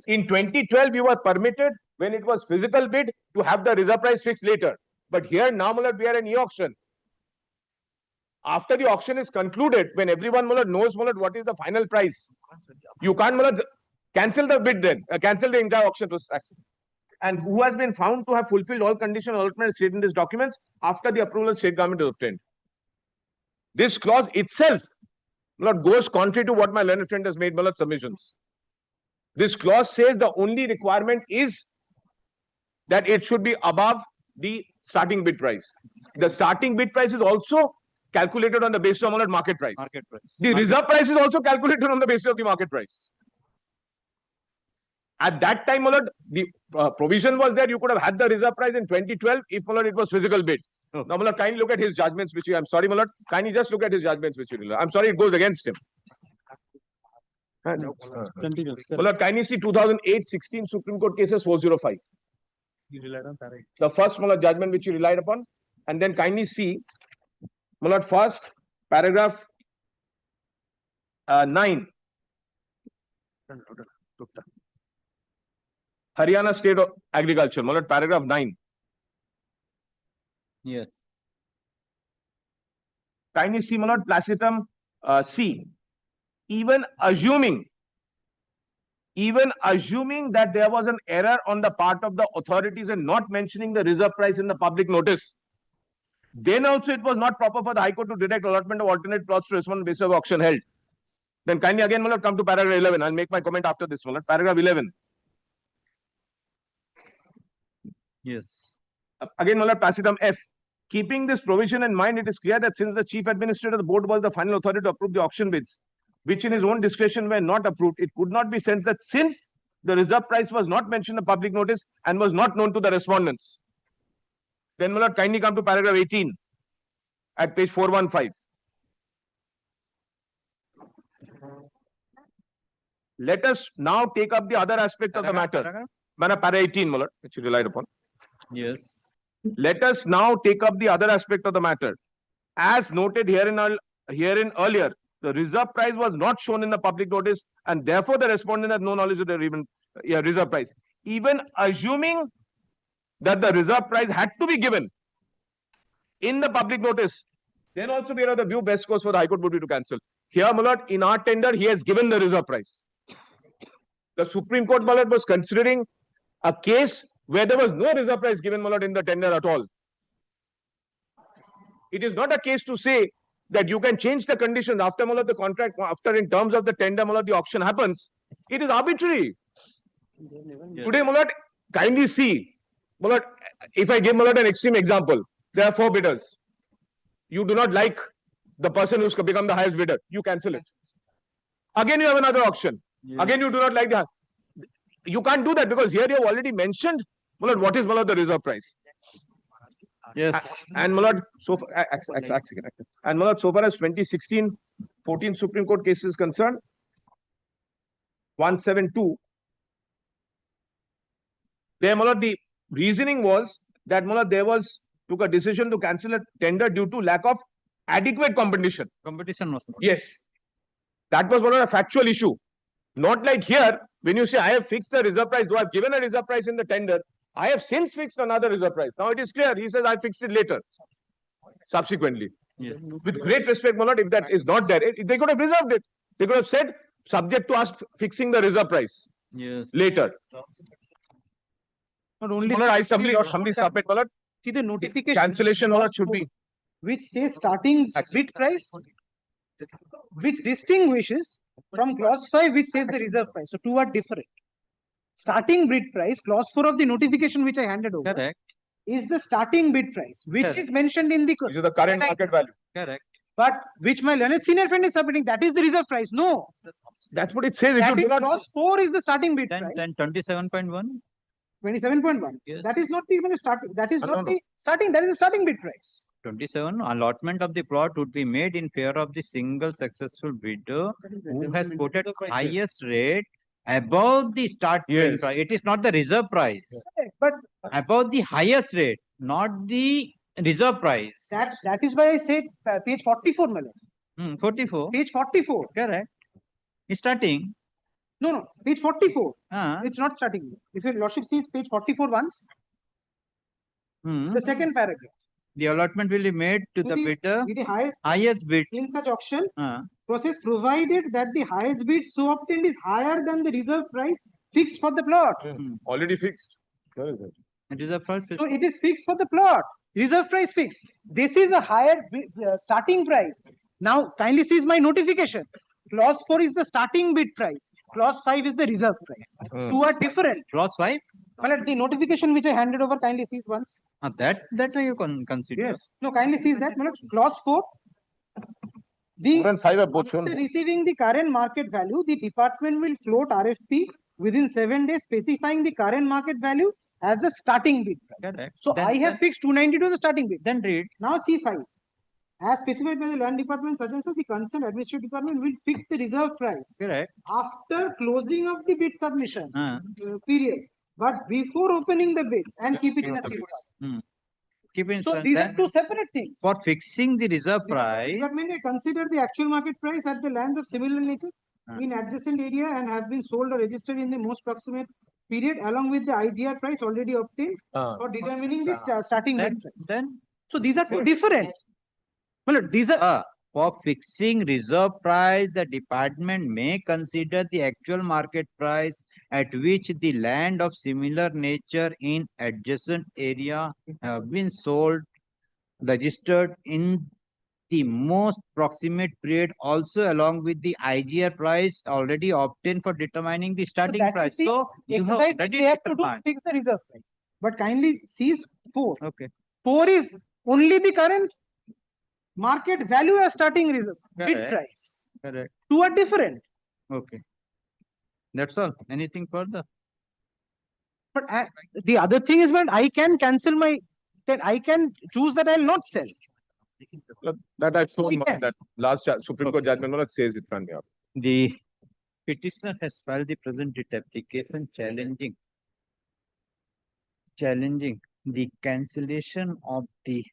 In 2012, you were permitted, when it was physical bid, to have the reserve price fixed later. But here, now, we are in e-auction. After the auction is concluded, when everyone knows what is the final price, you can't cancel the bid then, cancel the entire auction process. And who has been found to have fulfilled all conditions allotment stated in these documents after the approval of state government is obtained. This clause itself goes contrary to what my learned friend has made submissions. This clause says the only requirement is that it should be above the starting bid price. The starting bid price is also calculated on the basis of market price. The reserve price is also calculated on the basis of the market price. At that time, the provision was there. You could have had the reserve price in 2012 if it was physical bid. Oh. Now, kindly look at his judgments, which I'm sorry, kindly just look at his judgments, which I'm sorry, it goes against him. Continue. Kindly see 2008-16 Supreme Court cases 405. You relied on that. The first judgment which you relied upon, and then kindly see first paragraph 9. Haryana State of Agriculture, paragraph 9. Yes. Kindly see, placitum C. Even assuming that there was an error on the part of the authorities in not mentioning the reserve price in the public notice, Then also it was not proper for the High Court to direct allotment of alternate plots to respond basis of auction held. Then kindly again, my lord, come to paragraph 11. I'll make my comment after this, my lord. Paragraph 11. Yes. Again, my lord, Passitum F. Keeping this provision in mind, it is clear that since the chief administrator of the board was the final authority to approve the auction bids, which in his own discretion were not approved, it could not be sensed that since the reserve price was not mentioned in the public notice and was not known to the respondents. Then, my lord, kindly come to paragraph 18 at page 415. Let us now take up the other aspect of the matter. Para 18, my lord, which you relied upon. Yes. Let us now take up the other aspect of the matter. As noted herein earlier, the reserve price was not shown in the public notice and therefore the respondent has no knowledge of the reserve price. Even assuming that the reserve price had to be given in the public notice, then also we are of the view best course for the High Court would be to cancel. Here, my lord, in our tender, he has given the reserve price. The Supreme Court, my lord, was considering a case where there was no reserve price given, my lord, in the tender at all. It is not a case to say that you can change the conditions after, my lord, the contract, after in terms of the tender, my lord, the auction happens. It is arbitrary. Yes. Today, my lord, kindly see, my lord, if I give, my lord, an extreme example, there are 4 bidders. You do not like the person who's become the highest bidder. You cancel it. Again, you have another auction. Yes. Again, you do not like the... You can't do that because here you have already mentioned, my lord, what is, my lord, the reserve price. Yes. And my lord, so far, and my lord, so far as 2016-14 Supreme Court case is concerned, 172, there, my lord, the reasoning was that, my lord, took a decision to cancel a tender due to lack of adequate competition. Competition was not. Yes. That was, my lord, a factual issue. Not like here, when you say, I have fixed the reserve price, though I have given a reserve price in the tender, I have since fixed another reserve price. Now it is clear. He says, I fixed it later, subsequently. Yes. With great respect, my lord, if that is not there, they could have reserved it. They could have said, subject to us fixing the reserve price. Yes. Later. Not only My lord, I submit, my lord. See the notification. Cancellation, my lord, should be. Which says starting bid price, which distinguishes from clause 5, which says the reserve price. So two are different. Starting bid price, clause 4 of the notification which I handed over. Correct. Is the starting bid price, which Correct. is mentioned in the... Which is the current market value. Correct. But which my learned senior friend is submitting, that is the reserve price. No. That's what it says. That is clause 4 is the starting bid price. Then 27.1. 27.1. Yes. That is not even a starting. That is not the starting. That is the starting bid price. 27. Allotment of the plot would be made in favor of the single successful bidder who has quoted highest rate above the start price. It is not the reserve price. But above the highest rate, not the reserve price. That is why I said page 44, my lord. 44. Page 44. Correct. Starting. No, page 44. Ah. It's not starting. If your lordship sees page 44 once, the second paragraph. The allotment will be made to the bidder highest bid in such auction process, provided that the highest bid so obtained is higher than the reserve price fixed for the plot. Already fixed. Reserve price. So it is fixed for the plot. Reserve price fixed. This is a higher starting price. Now kindly see my notification. Clause 4 is the starting bid price. Clause 5 is the reserve price. Two are different. Clause 5? Well, the notification which I handed over, kindly sees once. That you can consider. Yes. No, kindly sees that. Clause 4. After receiving the current market value, the department will float RFP within 7 days, specifying the current market value as the starting bid price. Correct. So I have fixed 292 as the starting bid. Then read. Now C5. As specified by the land department, such and such, the concerned administrative department will fix the reserve price. Correct. After closing of the bid submission period, but before opening the bids and keep it in a series. So these are two separate things. For fixing the reserve price, department may consider the actual market price at the lands of similar nature in adjacent area and have been sold or registered in the most proximate period, along with the IGR price already obtained for determining the starting bid price. So these are two different. Well, these are for fixing reserve price, the department may consider the actual market price at which the land of similar nature in adjacent area have been sold registered in the most proximate period also along with the IGR price already obtained for determining the starting that price. is the So you have exercise already they have to do determined. fix the reserve price. But kindly seize 4. Okay. 4 is only the current market value or starting reserve bid Correct. price. Correct. 2 are different. Okay. That's all. Anything further? But the other thing is when I can cancel my, then I can choose that I'll not sell. That I've shown We can. that last Supreme Court judgment that says it from here. The petitioner has filed the present writ application challenging the cancellation of the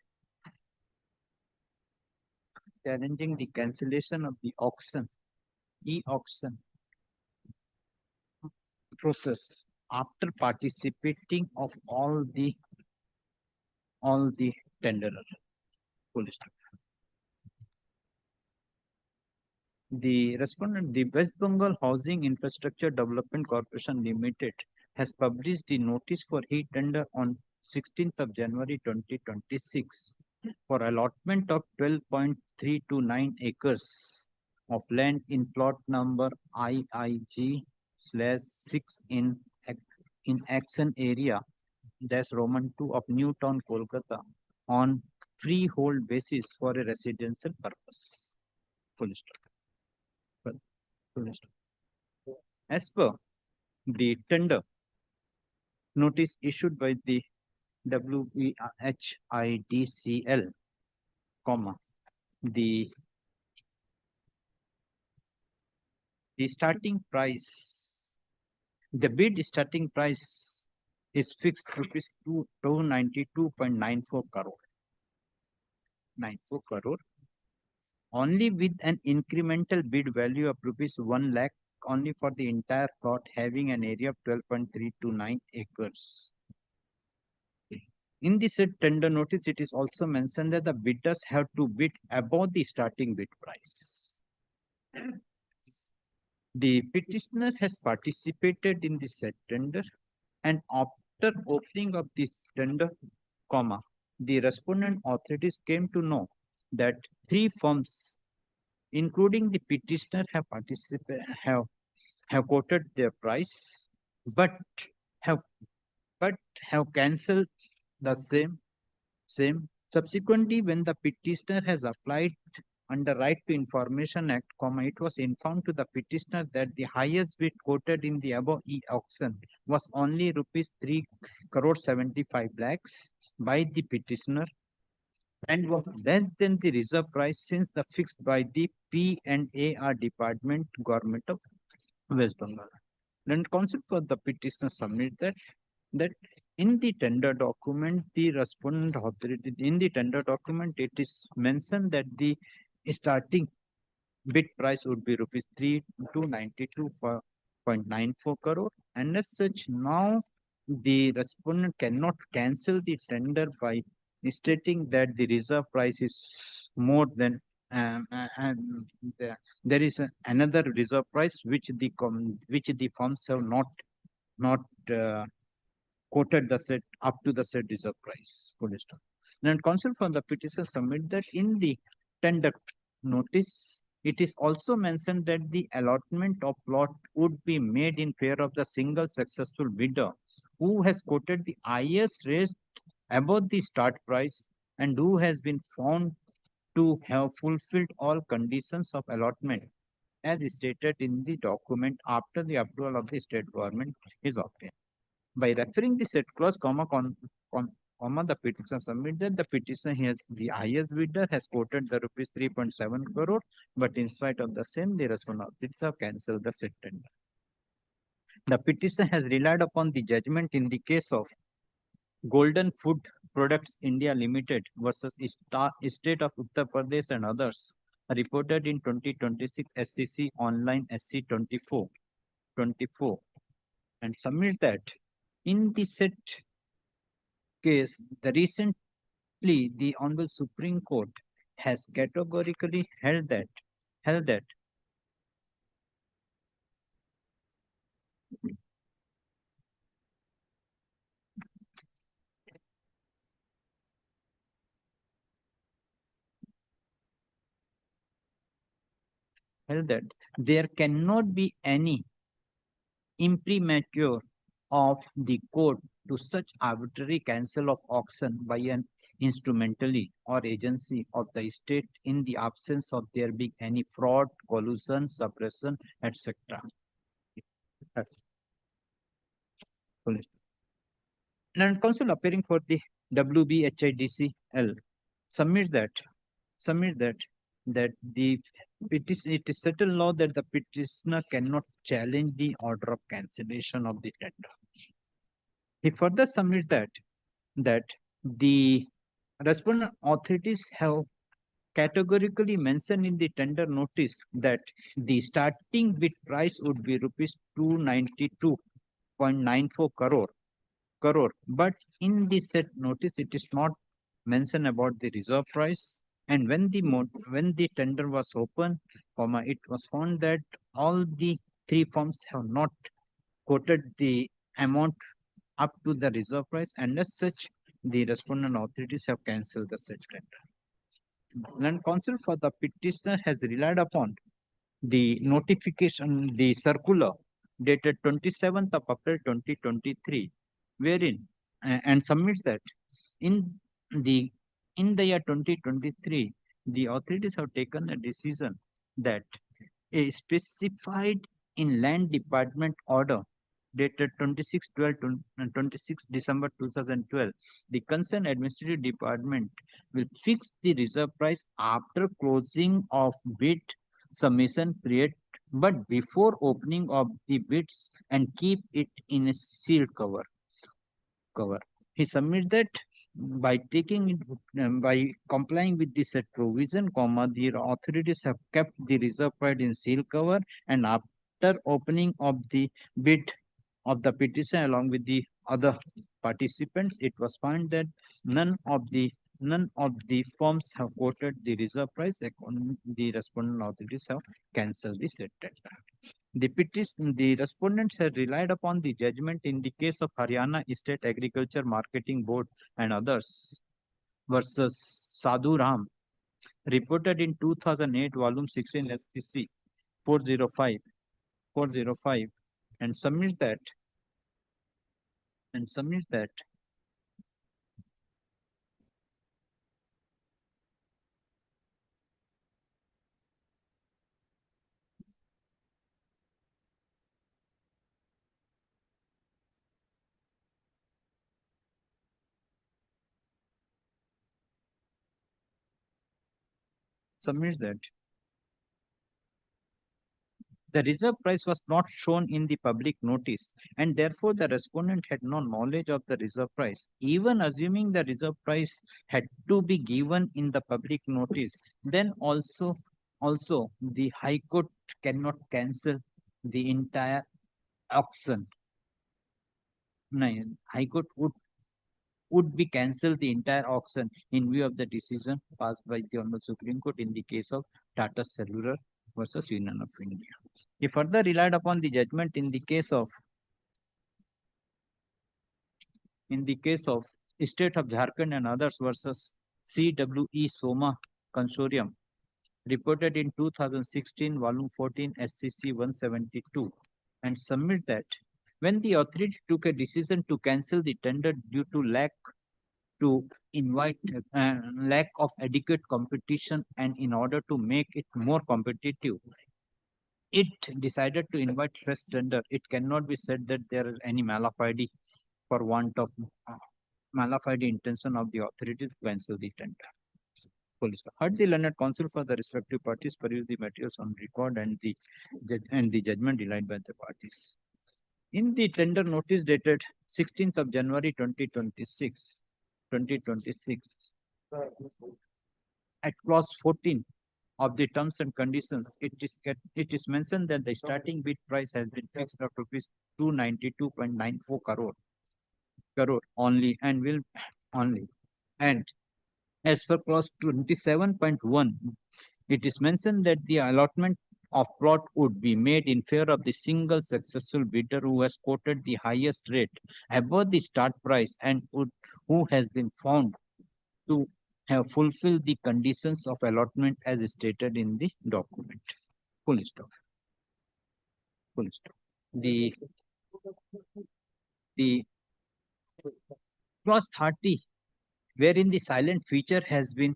auction, e-auction process after participating of all the tenderer. The respondent, the West Bengal Housing Infrastructure Development Corporation Limited, has published the notice for e-tender on 16th of January 2026 for allotment of 12.329 acres of land in plot number IIG/6 in action area Roman 2 of Newtown, Kolkata on freehold basis for a residential purpose. Full stop. As per the tender notice issued by the WBHIDCL, the starting price, the bid starting price is fixed rupees 292.94 crore. 94 crore. Only with an incremental bid value of rupees 1 lakh only for the entire plot having an area of 12.329 acres. In the said tender notice, it is also mentioned that the bidders have to bid above the starting bid price. The petitioner has participated in the said tender, and after opening of this tender, the respondent authorities came to know that 3 firms, including the petitioner, have quoted their price, but have cancelled the same. Subsequently, when the petitioner has applied under Right to Information Act, it was informed to the petitioner that the highest bid quoted in the above e-auction was only rupees 3 crore 75 lakhs by the petitioner and was less than the reserve price since the fixed by the P&AR department, Government of West Bengal. Then counsel for the petitioner submit that in the tender document, the respondent authority, in the tender document, it is mentioned that the starting bid price would be rupees 292.94 crore, and as such, now the respondent cannot cancel the tender by stating that the reserve price is more than there is another reserve price which the firms have not quoted the set up to the said reserve price. Then counsel for the petitioner submit that in the tender notice, it is also mentioned that the allotment of plot would be made in favor of the single successful bidder who has quoted the highest rate above the start price and who has been found to have fulfilled all conditions of allotment as stated in the document after the approval of the state government is obtained. By referring the said clause, the petition submitted, the petition has the highest bidder has quoted the rupees 3.7 crore, but in spite of the same, the respondent have cancelled the said tender. The petition has relied upon the judgment in the case of Golden Food Products India Limited versus State of Uttar Pradesh and others, reported in 2026 STC Online SC 24, and submit that in the said case, recently the Honorable Supreme Court has categorically held that held that there cannot be any imprimatur of the court to such arbitrary cancel of auction by an instrumentally or agency of the state in the absence of there being any fraud, collusion, suppression, etc. And counsel appearing for the WBHIDCL submit that the it is settled law that the petitioner cannot challenge the order of cancellation of the tender. He further submit that the respondent authorities have categorically mentioned in the tender notice that the starting bid price would be rupees 292.94 crore, but in the said notice it is not mentioned about the reserve price. And when the tender was open, it was found that all the three firms have not quoted the amount up to the reserve price, and as such, the respondent authorities have cancelled the such tender. Land Council for the petitioner has relied upon the notification, the circular dated 27th of April 2023, wherein and submits that in the year 2023, the authorities have taken a decision that a specified in land department order dated 26 December 2012, the concerned administrative department will fix the reserve price after closing of bid submission period, but before opening of the bids, and keep it in a sealed cover. He submits that by by complying with this set provision, the authorities have kept the reserve price in sealed cover, and after opening of the bid of the petition along with the other participants, it was found that none of the firms have quoted the reserve price. The respondent authorities have cancelled the said tender. The respondents have relied upon the judgment in the case of Haryana State Agriculture Marketing Board and others versus Sadhu Ram, reported in 2008, volume 16, SPC 405, and submit that the reserve price was not shown in the public notice, and therefore the respondent had no knowledge of the reserve price. Even assuming the reserve price had to be given in the public notice, then also the High Court cannot cancel the entire auction. No, High Court would be cancel the entire auction in view of the decision passed by the Honorable Supreme Court in the case of Tata Cellular versus Union of India. He further relied upon the judgment in the case of State of Jharkhand and others versus CWE Soma Consortium, reported in 2016, volume 14, SCC 172, and submit that when the authority took a decision to cancel the tender due to lack of adequate competition, and in order to make it more competitive, it decided to invite fresh tender, it cannot be said that there is any malafide for want of malafide intention of the authority to cancel the tender. Police heard the learned counsel for the respective parties peruse the materials on record and the judgment relied by the parties. In the tender notice dated 16th of January 2026, at clause 14 of the terms and conditions, it is mentioned that the starting bid price has been fixed at rupees 292.94 crore only, and will only. And as per clause 27.1, it is mentioned that the allotment of plot would be made in favor of the single successful bidder who has quoted the highest rate above the start price and who has been found to have fulfilled the conditions of allotment as stated in the document. Full stop. Full stop. The clause 30, wherein the silent feature has been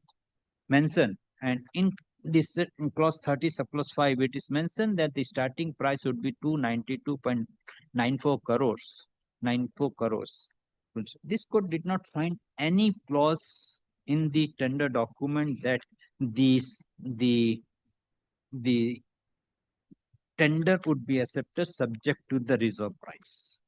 mentioned, and in this in clause 30 subclause 5, it is mentioned that the starting price would be 292.94 crores. 94 crores. This court did not find any clause in the tender document that the tender would be accepted subject to the reserve price.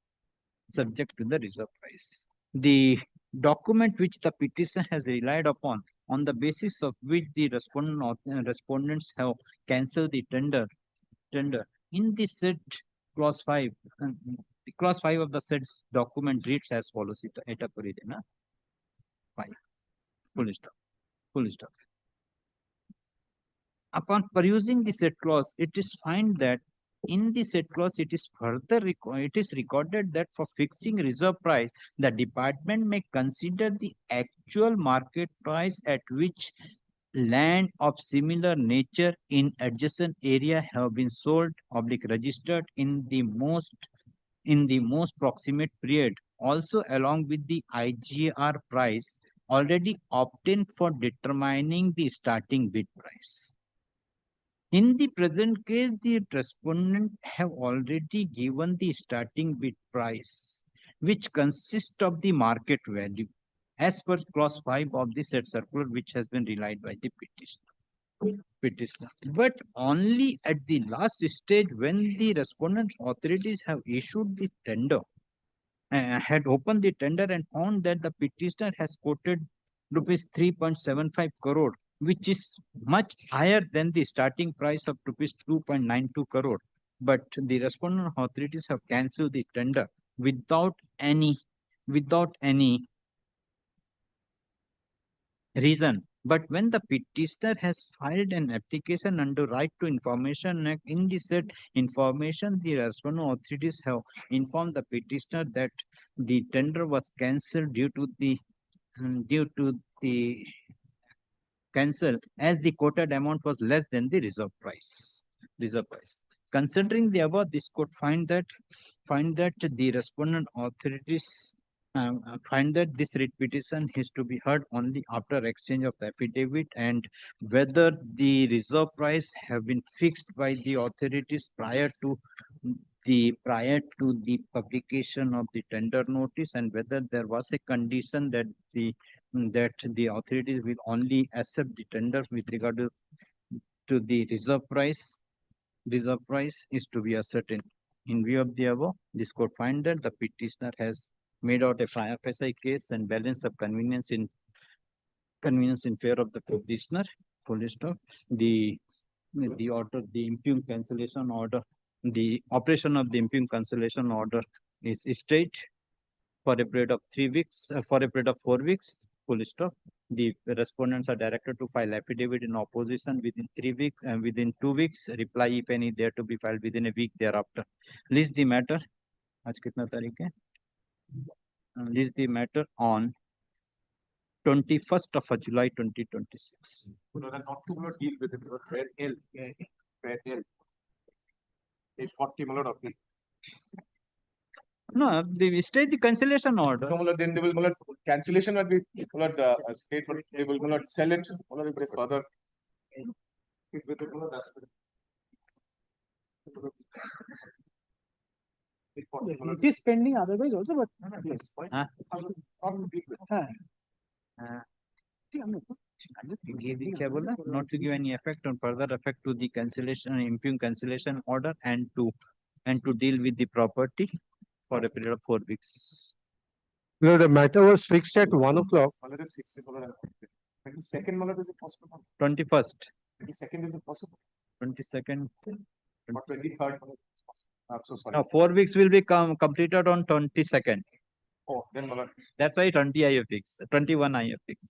Subject to the reserve price. The document which the petition has relied upon, on the basis of which the respondents have cancelled the tender, in the said clause 5, the clause 5 of the said document reads as follows. It 5. Full stop. Full stop. Upon perusing the said clause, it is found that in the said clause, it is recorded that for fixing reserve price, the department may consider the actual market price at which land of similar nature in adjacent area have been sold / registered in the most proximate period, also along with the IGR price already obtained for determining the starting bid price. In the present case, the respondent have already given the starting bid price, which consists of the market value, as per clause 5 of the said circular, which has been relied by the petitioner. But only at the last stage, when the respondent authorities have issued the tender, had opened the tender and found that the petitioner has quoted rupees 3.75 crore, which is much higher than the starting price of rupees 2.92 crore. But the respondent authorities have cancelled the tender without any reason. But when the petitioner has filed an application under Right to Information Act, in the said information, the respondent authorities have informed the petitioner that the tender was cancelled due to the cancel as the quoted amount was less than the reserve price. Considering the above, this court find that the respondent authorities find that this writ petition is to be heard only after exchange of affidavit, and whether the reserve price have been fixed by the authorities prior to the publication of the tender notice, and whether there was a condition that the authorities will only accept the tender with regard to the reserve price. Reserve price is to be ascertained. In view of the above, this court find that the petitioner has made out a prima facie case and balance of convenience in favor of the petitioner. Full stop. The order, the impugn cancellation order, the operation of the impugn cancellation order is stayed for a period of 3 weeks, for a period of 4 weeks. Full stop. The respondents are directed to file affidavit in opposition within 3 weeks, and within 2 weeks, reply if any there to be filed within a week thereafter. List the matter. आज कितना तारीख है? List the matter on 21st of July 2026. Not to deal with it, where L, it's 40 of it. No, they stay the cancellation order. So, then they will cancellation will be state, but they will sell it further. It is pending otherwise also, but yes. Not to give any effect on further effect to the cancellation, impugn cancellation order, and to deal with the property for a period of 4 weeks. No, the matter was fixed at 1 o'clock. 22nd, is it possible? 21st. 22nd, is it possible? 22nd. Or 23rd? I'm so sorry. Now 4 weeks will be completed on 22nd. Oh, then that's why 20 I have fixed. 21 I have fixed.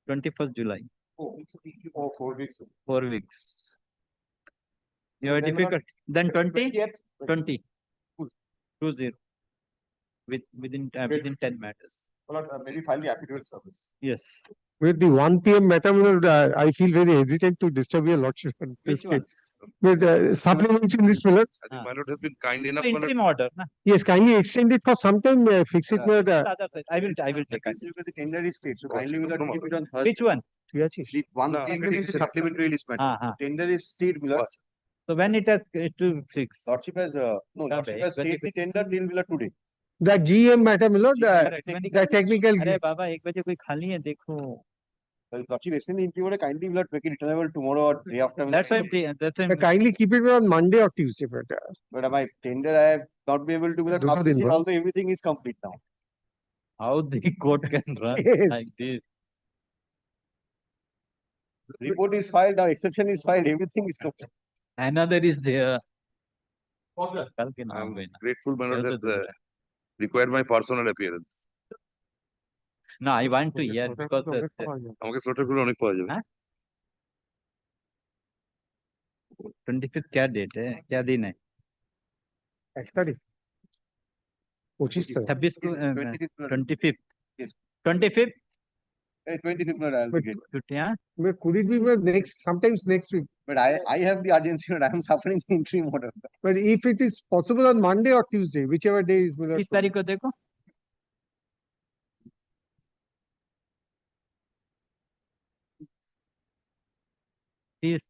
21st July. Oh, 4 weeks. 4 weeks. You are difficult. Then 20? 20. 20. Within 10 matters. Maybe file the affidavit service. Yes. With the 1 p.m. matter, my lord, I feel very hesitant to disturb your lordship. on this Which one? case. With supplements in this, my lord. I think my lord has been kind enough. The interim order. Na? Yes, kindly extend it for some time, fix it, my lord. The other side. I will take it. Because the tender is state, so kindly will No, keep it on Thursday. Which one? The one No, thing is a supplementary list matter. Tender is state, Milord. So when it will fix. Lordship has, Lordship has stayed the tender till Milord today. The GM matter, my lord, the technical. अरे बाबा 1 बजे कोई खाली है देखो. Lordship, extend the interim order, kindly Milord make it returnable tomorrow or day after. That's why. Kindly keep it on Monday or Tuesday, but. But my tender, I have not been able to Milord, although everything is complete now. How the court can run Yes. like this? Report is filed, now exception is filed, everything is complete. Another is there. I'm grateful, my lord, that required my personal appearance. No, I want to hear because আমাকে floater গুলো অনেক পাওয়া যাবে 25th क्या date है क्या दिन है 1 तारीख 25 26 को 25th Yes. 25th 25th, Milord, I'll be getting. छुट्टियां But could it be next, sometimes next week? But I have the urgency, but I am suffering the interim order. But if it is possible on Monday or Tuesday, whichever day is. किस तारीख को देखो तीस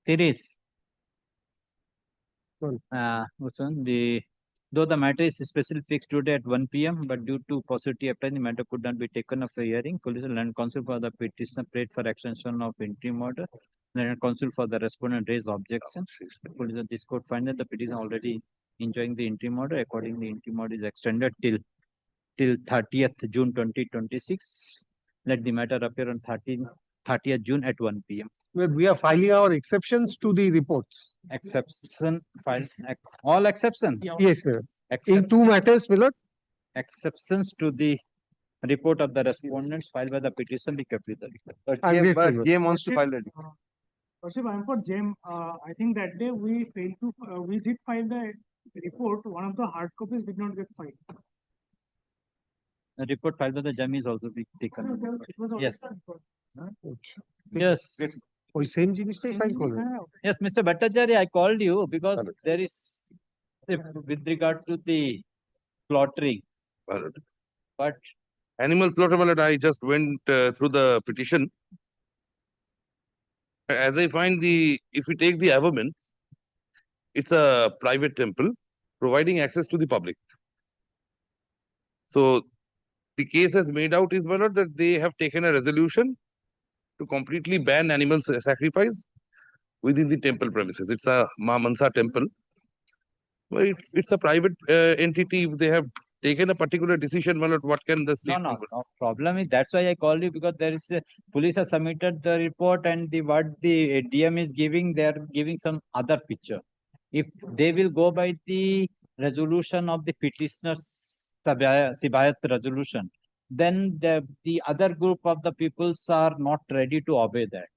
30 which one? Though the matter is specially fixed today at 1 p.m., but due to paucity of time, the matter could not be taken up for hearing. Police and Land Council for the petitioner prayed for extension of interim order. Land Council for the respondent raised objection. Police of this court find that the petitioner already enjoying the interim order. Accordingly, the interim order is extended till 30th June 2026. Let the matter appear on 30th June at 1 p.m. We are filing our exceptions to the reports. Exception files, all exception. Yes, sir. In 2 matters, my lord. Exceptions to the report of the respondents filed by the petition be kept with the record. But GM wants to file that. Worship, I'm for Jem. I think that day we failed to, we did file the report. One of the hard copies did not get filed. The report filed by the JAM is also be taken. It was Yes. Yes. Yes. ওই same জিনিসটাই file করবে। Yes, Mr. Bhattacharya, I called you because there is with regard to the slaughtering. But animal slaughter, my lord, I just went through the petition. As I find if we take the Averman, it's a private temple providing access to the public. So the case has made out is, my lord, that they have taken a resolution to completely ban animal sacrifice within the temple premises. It's a Ma Mansa temple. Well, it's a private entity. If they have taken a particular decision, my lord, what can the state no problem is that's why I called you, because there is police has submitted the report and what the DM is giving, they are giving some other picture. If they will go by the resolution of the petitioner's Sibayat resolution, then the other group of the peoples are not ready to obey that.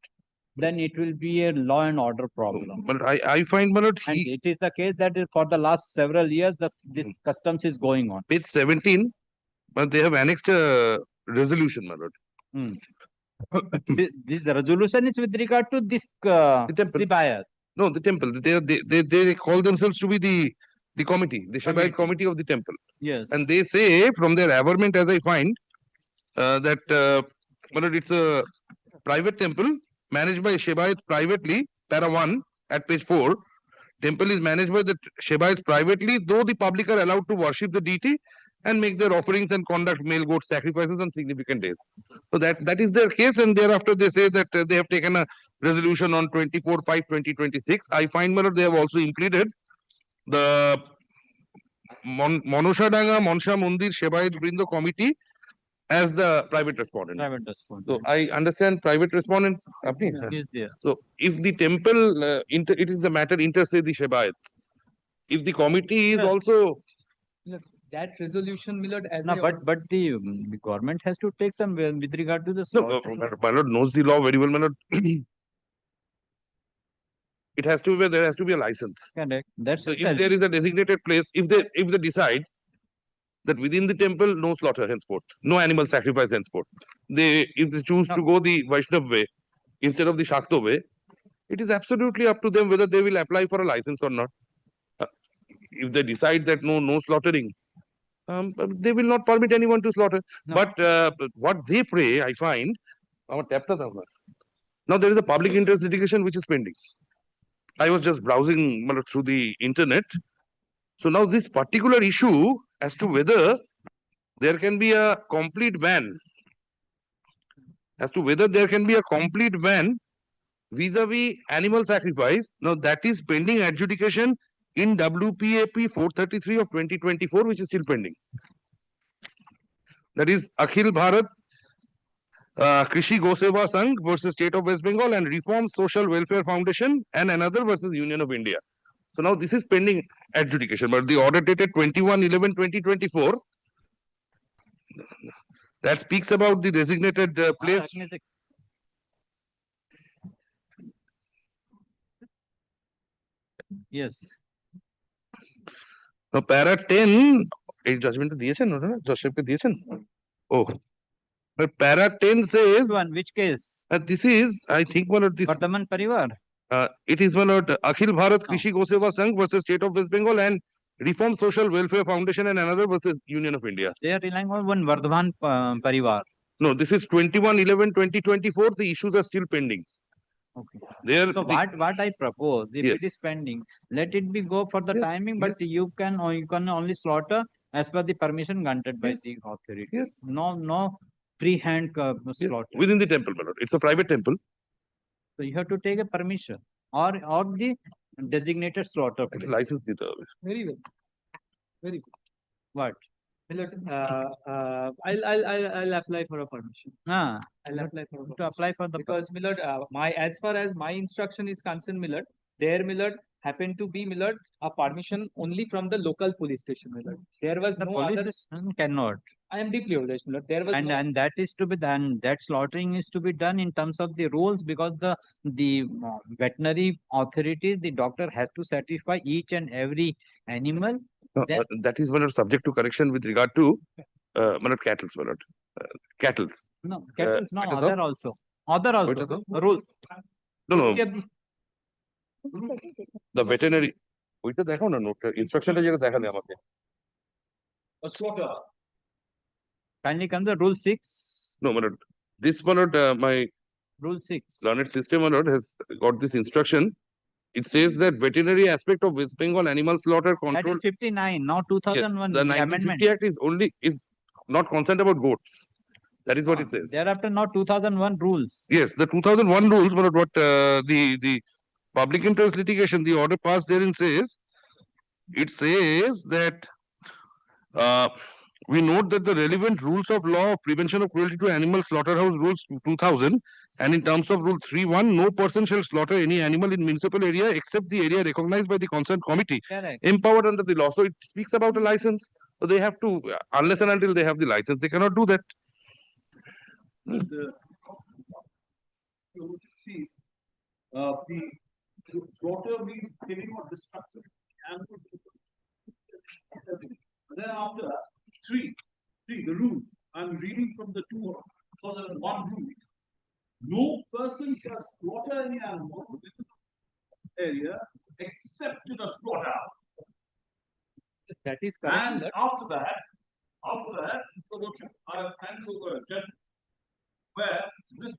Then it will be a law and order problem. But I find, my lord, and it is the case that for the last several years, this customs is going on. Page 17, but they have annexed a resolution, my lord. This resolution is with regard to this the temple. Sibayat. No, the temple. They call themselves to be the committee, the Shabaite committee of the temple. Yes. And they say from their averment, as I find, that my lord, it's a private temple managed by Shebaites privately, para 1 at page 4. Temple is managed by the Shebaites privately, though the public are allowed to worship the deity and make their offerings and conduct male goat sacrifices on significant days. So that is their case, and thereafter they say that they have taken a resolution on 24/5/2026. I find, my lord, they have also implemented the Monoshadanga Monsha Mundir Shebaite Brindo Committee as the private respondent. Private respondent. So I understand private respondents. Is there. So if the temple, it is the matter inter se the Shebaites. If the committee is also. Look, that resolution, my lord, as No, but the government has to take some with regard to the slaughtering. My lord knows the law very well, my lord. It has to be, there has to be a license. Correct. That's so if there is a designated place, if they decide that within the temple, no slaughter henceforth, no animal sacrifice henceforth. If they choose to go the Vaishnav way instead of the Shakta way, it is absolutely up to them whether they will apply for a license or not. If they decide that no slaughtering, they will not permit anyone to slaughter. But what they pray, I find, now there is a public interest litigation which is pending. I was just browsing through the internet. So now this particular issue as to whether there can be a complete ban, vis-a-vis animal sacrifice. Now that is pending adjudication in WPAP 433 of 2024, which is still pending. That is Akhil Bharat Krishi Goseva Sangh versus State of West Bengal and Reform Social Welfare Foundation and another versus Union of India. So now this is pending adjudication, but the order dated 21/11/2024 that speaks about the designated place. Yes. Now para 10, এই judgment দিয়েছেন ওটা না জজকে দিয়েছেন oh but para 10 says one which case this is I think one of this Vardhaman Parivar it is one of Akhil Bharat Krishi Goseva Sangh versus State of West Bengal and Reform Social Welfare Foundation and another versus Union of India. They are relying on one Vardhaman Parivar. No, this is 21/11/2024. The issues are still pending. Okay. So what I propose, if Yes. it is pending, let it be go for the Yes, timing, but you can only slaughter as per the permission granted by Yes. the authority. Yes. No freehand slaughter. Within the temple, my lord. It's a private temple. So you have to take a permission or the designated slaughter place. License দিতে হবে. Very well. Very good. What? I'll apply for a permission. I'll apply for a To apply for the because Millard, as far as my instruction is concerned, Millard, there Millard happened to be Millard a permission only from the local police station, Millard. There was the no police other. station cannot. I am deeply obliged, Millard. There was no. And that is to be done. That slaughtering is to be done in terms of the rules because the veterinary authority, the doctor has to satisfy each and every animal. That is one subject to correction with regard to cattle, my lord. Cattle. No, cattle no other also. Other also rules. No. The veterinary. ওইটা দেখাও না নোটটা ইনস্ট্রাকশনটা যেটা দেখালে আমাকে Kindly come to rule 6. No, my lord. This my lord, my rule 6 learned system, my lord, has got this instruction. It says that veterinary aspect of West Bengal animal slaughter control. That is 59, not 2001. Yes, the 1950 Act is not concerned about goats. That is what it says. Thereafter, not 2001 rules. Yes, the 2001 rules, but what the public interest litigation, the order passed therein says, it says that we note that the relevant rules of law of prevention of cruelty to animal slaughterhouse rules 2000 and in terms of rule 3.1, no person shall slaughter any animal in municipal area except the area recognized by the concerned committee empowered under the law. So it speaks about a license. So they have to, unless and until they have the license, they cannot do that. The slaughter means killing or destruction. Then after three, the rules. I'm reading from the 2001 rules. No person shall slaughter any animal within the area except in a slaughterhouse. That is correct. And after that, I have handed over a judgment where this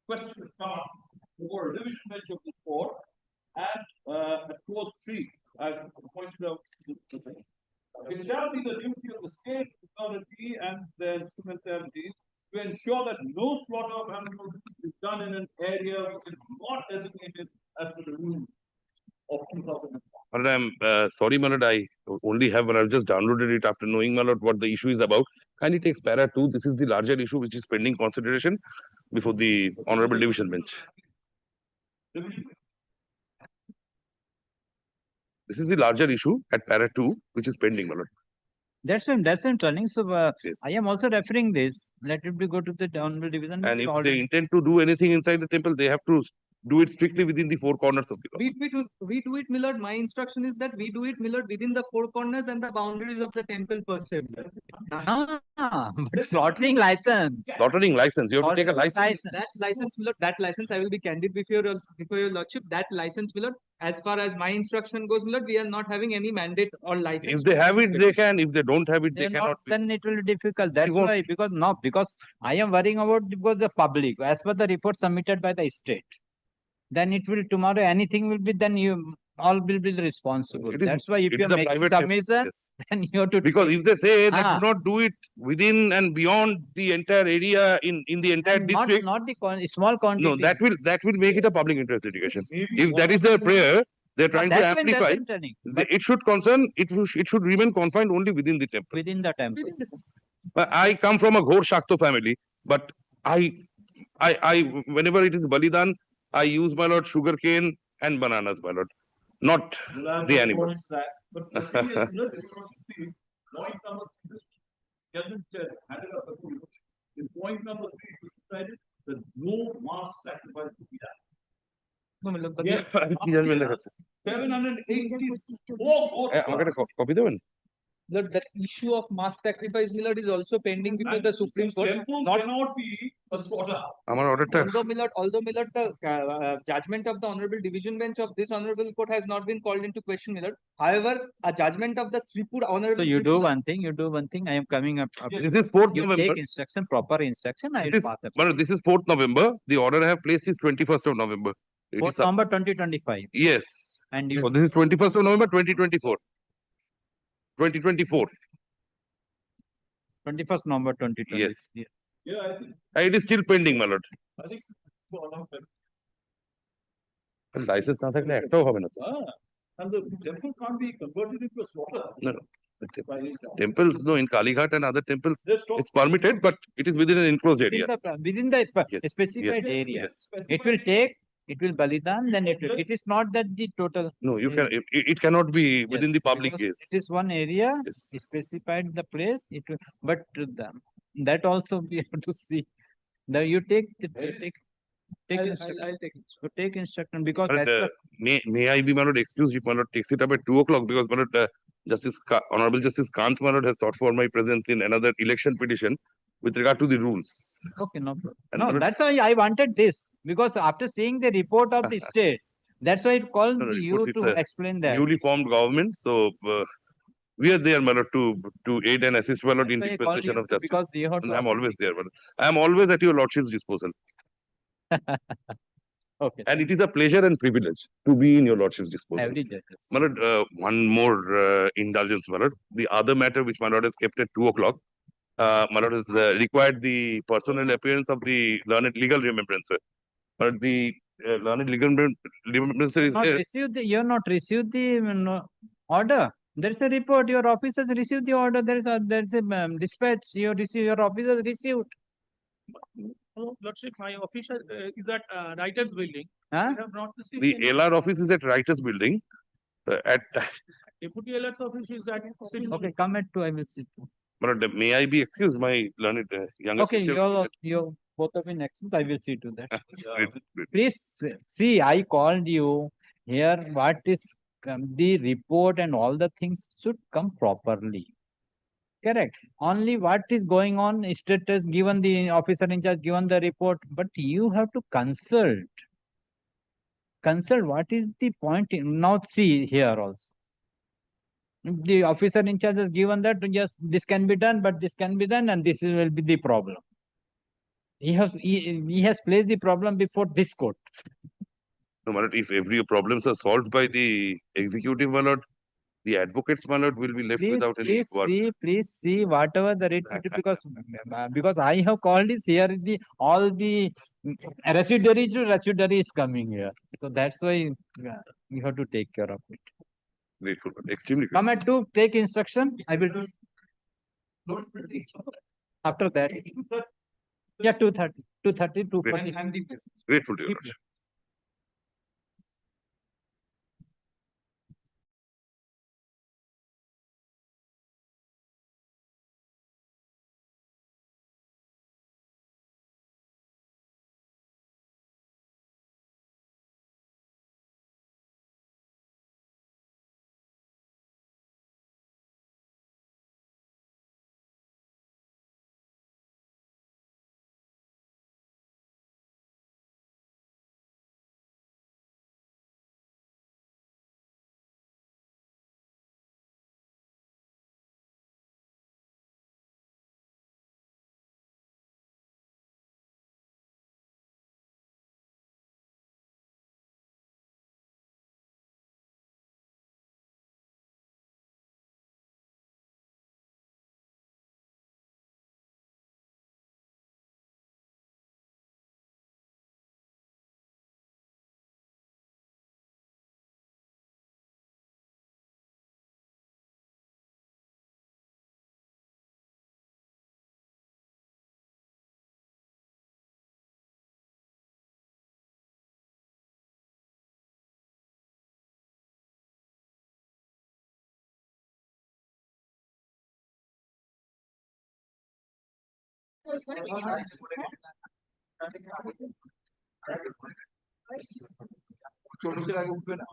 question has come up before a revision bench of the court and at clause 3, I've pointed out it shall be the duty of the state authority and their instrumentalities to ensure that no slaughter of animals is done in an area which is not designated as per the rules of 2001. But I'm sorry, my lord, I only have, I've just downloaded it after knowing, my lord, what the issue is about. Kindly takes para 2. This is the larger issue which is pending consideration before the Honorable Division Bench. This is the larger issue at para 2, which is pending, my lord. That's what I'm telling. So I am also referring this. Let it be go to the Honorable Division. And if they intend to do anything inside the temple, they have to do it strictly within the four corners of the law. We do it, my lord. My instruction is that we do it, my lord, within the four corners and the boundaries of the temple per se. But slaughtering license. Slaughtering license, you have to take a license. That license, my lord, that license, I will be candid before your lordship. That license, my lord, as far as my instruction goes, my lord, we are not having any mandate or license. If they have it, they can. If they don't have it, they They're cannot. not, then it will be difficult. That's why, because I am worrying about because the public, as per the report submitted by the state. Then it will tomorrow, anything will be, then you all will be responsible. It is- That's why if it you is are a making private temple, submission, yes. then you have to. Because if they say that Ah. do not do it within and beyond the entire area in the entire And district, not the small quantity. no, that will make it a public interest litigation. If that is their prayer, they're trying to That's when amplify. I'm telling. It should concern. It should remain confined only within the temple. Within the temple. I come from a Ghor Shakto family, but I, whenever it is Balidan, I use, my lord, sugarcane and bananas, my lord, not the animals. But the thing is, you know, point number three, Kevin said, handed up the food. In point number three, we decided that no mass sacrifice to be done. No, my lord, but Yeah, the- 784 copy the Lord, the issue of mass sacrifice, my lord, is also pending before the Supreme Court. Temples Not cannot be a slaughter. Our auditor. although, my lord, the judgment of the Honorable Division Bench of this Honorable Court has not been called into question, my lord. However, a judgment of the Tripura Honorable. So you do Tripura- one thing, I am coming up. This is 4th You November. take instruction, proper instruction, I will pass it. But this is 4th November. The order I have placed is 21st of November. It is 4th November 2025. Yes. And you. So this is 21st of November 2024. 2024. 21st November 2020. Yes. Yeah, I think, It is still pending, my lord. I think. for a long time. License না থাকলে একটাও হবে না তো। And the temple can't be converted into a slaughter. No, no. Temples, no, in Kalighat and other temples, it's permitted, but it is within an enclosed area. Within the Yes, specified yes, area. yes. It will balidan, then it is not that the total. No, you can. It cannot be within the public because gaze. It is one area, Yes. specified the place, but that also we have to see. Now you take instruction. I'll take it. So take instruction because But, that's may I be, my lord, excused if my lord takes it up at 2 o'clock because, my lord, Honorable Justice Kant, my lord, has sought for my presence in another election petition with regard to the rules. okay, no problem. And No, my lord- that's why I wanted this, because after seeing the report of the state, that's why it called No, no, you it's to a explain that. Newly formed government, so we are there, my lord, to aid and assist, my lord, in That's why I called dispensation you, of justice. because you have And to I'm always there, my lord. I am always at your lordship's disposal. Okay. And it is a pleasure and privilege to be in your lordship's disposal. Every judge. My lord, one more indulgence, my lord. The other matter which my lord has kept at 2 o'clock, my lord has required the personal appearance of the learned legal remembrancer. But the learned legal remembrancer is here. You have not received the order. There is a report, your office has received the order, there is a dispatch, your office has received. Hello, Lordship, my office is at Writers Building. Huh? I have not received The any- LR office is at Writers Building. At Deputy LR's office is at. Okay, come at 2, I will see. my lord, may I be excused? My learned younger Okay, sister. you both of you next month, I will see to that. Great, great. Please see, I called you here, what is the report and all the things should come properly. Correct. Only what is going on, state has given the officer in charge, given the report, but you have to consult. Consult what is the point. Now see here also. The officer in charge has given that, yes, this can be done, but this can be done, and this will be the problem. He has placed the problem before this court. No, my lord, if every problems are solved by the executive, my lord, the advocates, my lord, will be left without any work. Please see whatever the rate, because I have called this here, all the residuary is coming here. So that's why you have to take care of it. Grateful, extremely Come at 2, take instruction, I will do. After that. Yeah, 2:30, 2:40. Grateful to your lordship. চল্লিশের আগে উঠবে না।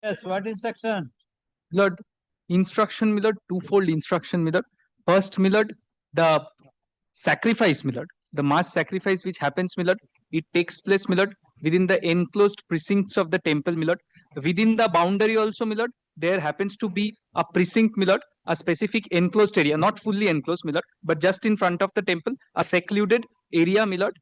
Yes, what instruction? Milord, instruction, milord, twofold instruction, milord. First, milord, the sacrifice, milord, the mass sacrifice which happens, milord, it takes place, milord, within the enclosed precincts of the temple, milord. Within the boundary also, milord, there happens to be a precinct, milord, a specific enclosed area, not fully enclosed, milord, but just in front of the temple, a secluded area, milord.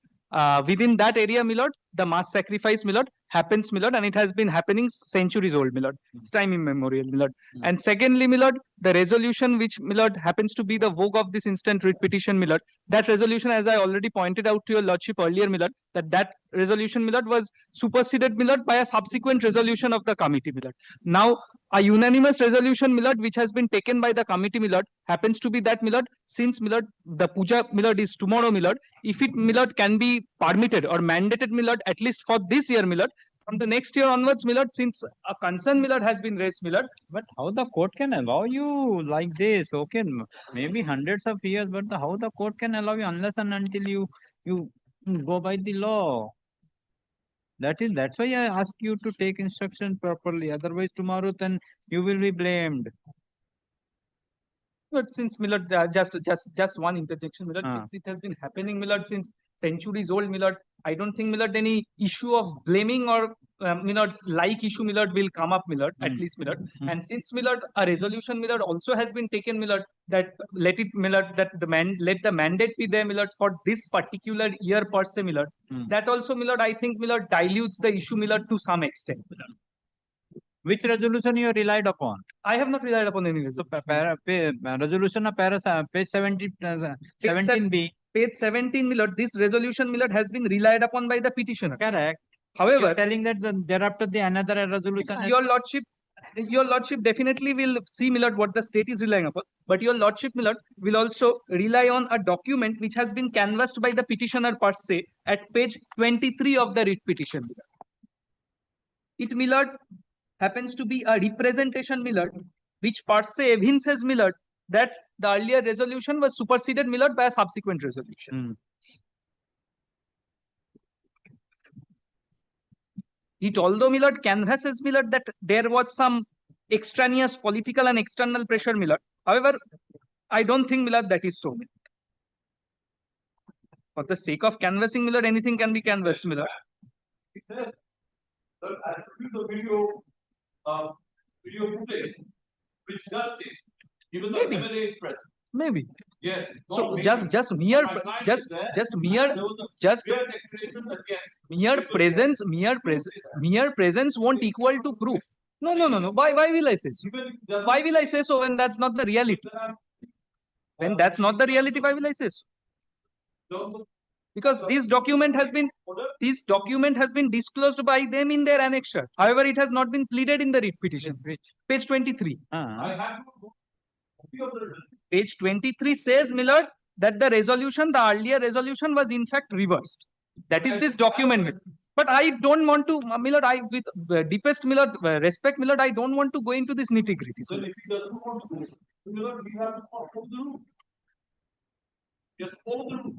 Within that area, milord, the mass sacrifice, milord, happens, milord, and it has been happening centuries old, milord. It's time immemorial, milord. And secondly, milord, the resolution which, milord, happens to be the vogue of this instant writ petition, milord, that resolution, as I already pointed out to your lordship earlier, milord, that resolution, milord, was superseded, milord, by a subsequent resolution of the committee, milord. Now, a unanimous resolution, milord, which has been taken by the committee, milord, happens to be that, milord, since, milord, the puja, milord, is tomorrow, milord, if it, milord, can be permitted or mandated, milord, at least for this year, milord, from the next year onwards, milord, since a concern, milord, has been raised, milord. But how the court can allow you like this? Okay, maybe hundreds of years, but how the court can allow you unless and until you go by the law? That's why I ask you to take instruction properly. Otherwise, tomorrow then you will be blamed. But since, milord, just one interjection, milord, it has been happening, milord, since centuries old, milord. I don't think, milord, any issue of blaming or milord, like issue, milord, will come up, milord, at least, milord. And since, milord, a resolution, milord, also has been taken, milord, that let it, milord, that let the mandate be there, milord, for this particular year per se, milord. That also, milord, I think, milord, dilutes the issue, milord, to some extent, milord. Which resolution you relied upon? I have not relied upon any resolution. Resolution of page 17B. Page 17, milord, this resolution, milord, has been relied upon by the petitioner. Correct. However, you're telling that thereafter the another resolution. Your lordship definitely will see, milord, what the state is relying upon. But your lordship, milord, will also rely on a document which has been canvassed by the petitioner per se at page 23 of the writ petition. It, milord, happens to be a representation, milord, which per se evinces, milord, that the earlier resolution was superseded, milord, by a subsequent resolution. It, although, milord, canvasses, milord, that there was some extraneous political and external pressure, milord. However, I don't think, milord, that is so, milord. For the sake of canvassing, milord, anything can be canvassed, milord. Sir, I reviewed the video footage, which does say, even though MLA is present. Maybe. Yes. So just mere presence won't equal to proof. No. Why will I say so? Why will I say so when that's not the reality? When that's not the reality, why will I say so? Because this document has been disclosed by them in their annexure. However, it has not been pleaded in the writ petition. Page 23. Page 23 says, milord, that the earlier resolution was in fact reversed. That is this document. But I don't want to, milord, with deepest, milord, respect, milord, I don't want to go into this nitty-gritty. So if he doesn't want to go, milord, we have to follow the rule. Just follow the rule.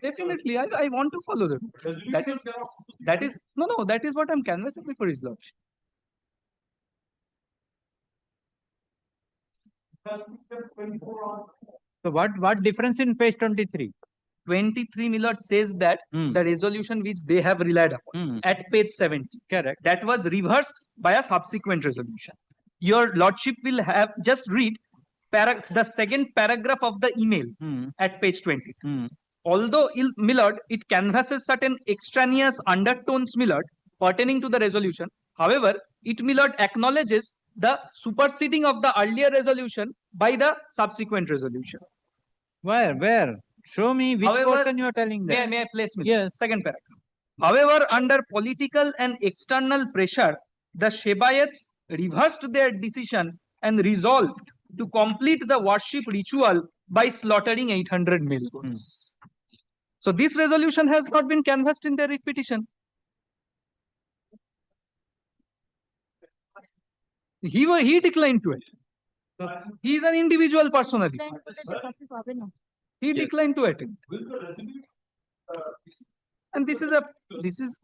Definitely, I want to follow them. That is what I'm canvassing before his lordship. So what difference in page 23? 23, milord, says that the resolution which they have relied upon at page 70, correct, that was reversed by a subsequent resolution. Your lordship will have just read the second paragraph of the email at page 20. Although, milord, it canvasses certain extraneous undertones, milord, pertaining to the resolution. However, it, milord, acknowledges the superseding of the earlier resolution by the subsequent resolution. Where? Show me which portion you are telling that. May I place, milord? Yes. Second paragraph. However, under political and external pressure, the Shebayats reversed their decision and resolved to complete the worship ritual by slaughtering 800 male goats. So this resolution has not been canvassed in their writ petition. He declined to it. He is an individual personality. He declined to attend. And this is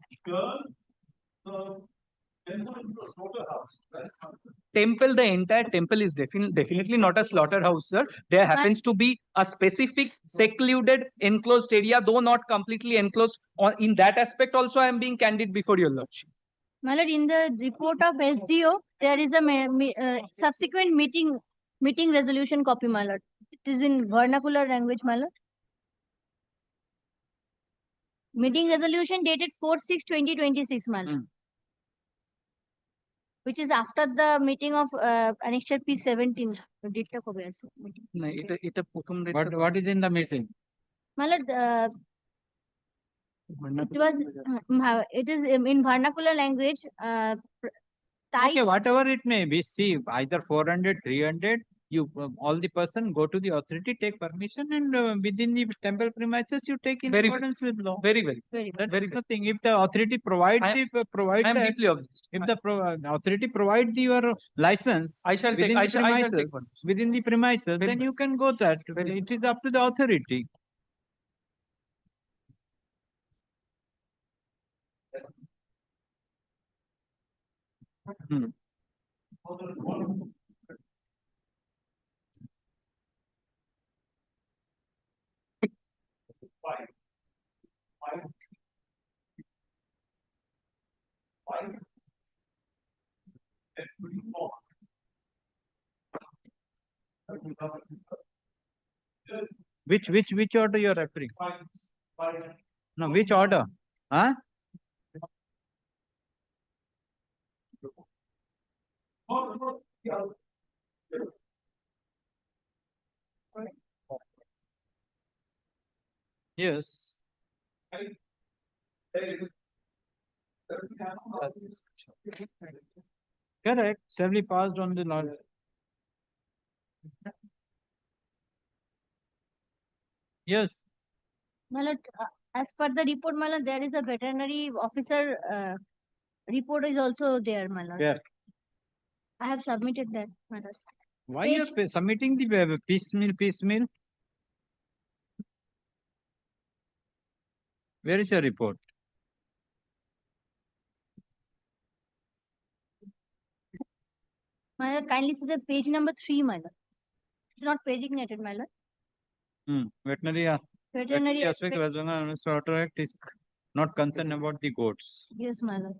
temple, the entire temple is definitely not a slaughterhouse, sir. There happens to be a specific secluded enclosed area, though not completely enclosed. In that aspect also, I am being candid before your lordship. My lord, in the report of SDO, there is a subsequent meeting resolution copy, my lord. It is in vernacular language, my lord. Meeting resolution dated 4/6/2026, my lord. Which is after the meeting of annexure P17. What is in the meeting? My lord, it is in vernacular language. Okay, whatever it may be, see, either 400, 300, you, all the person go to the authority, take permission, and within the temple premises, you take in accordance with law. Very. That's nothing. If the authority provide I am that, deeply obliged. if the authority provide your license within the premises, within the premises, then you can go that. It is up to the authority. Which order you are referring? No, which order? Huh? Yes. Correct. Severely passed on the law. Yes. My lord, as per the report, my lord, there is a veterinary officer report is also there, my lord. Where? I have submitted that, my lord. Why you are submitting the piecemeal? Where is your report? My lord, kindly see the page number 3, my lord. It's not page ignited, my lord. Veterinary aspect aspect. of West Bengal Slaughter Act is not concerned about the goats. Yes, my lord.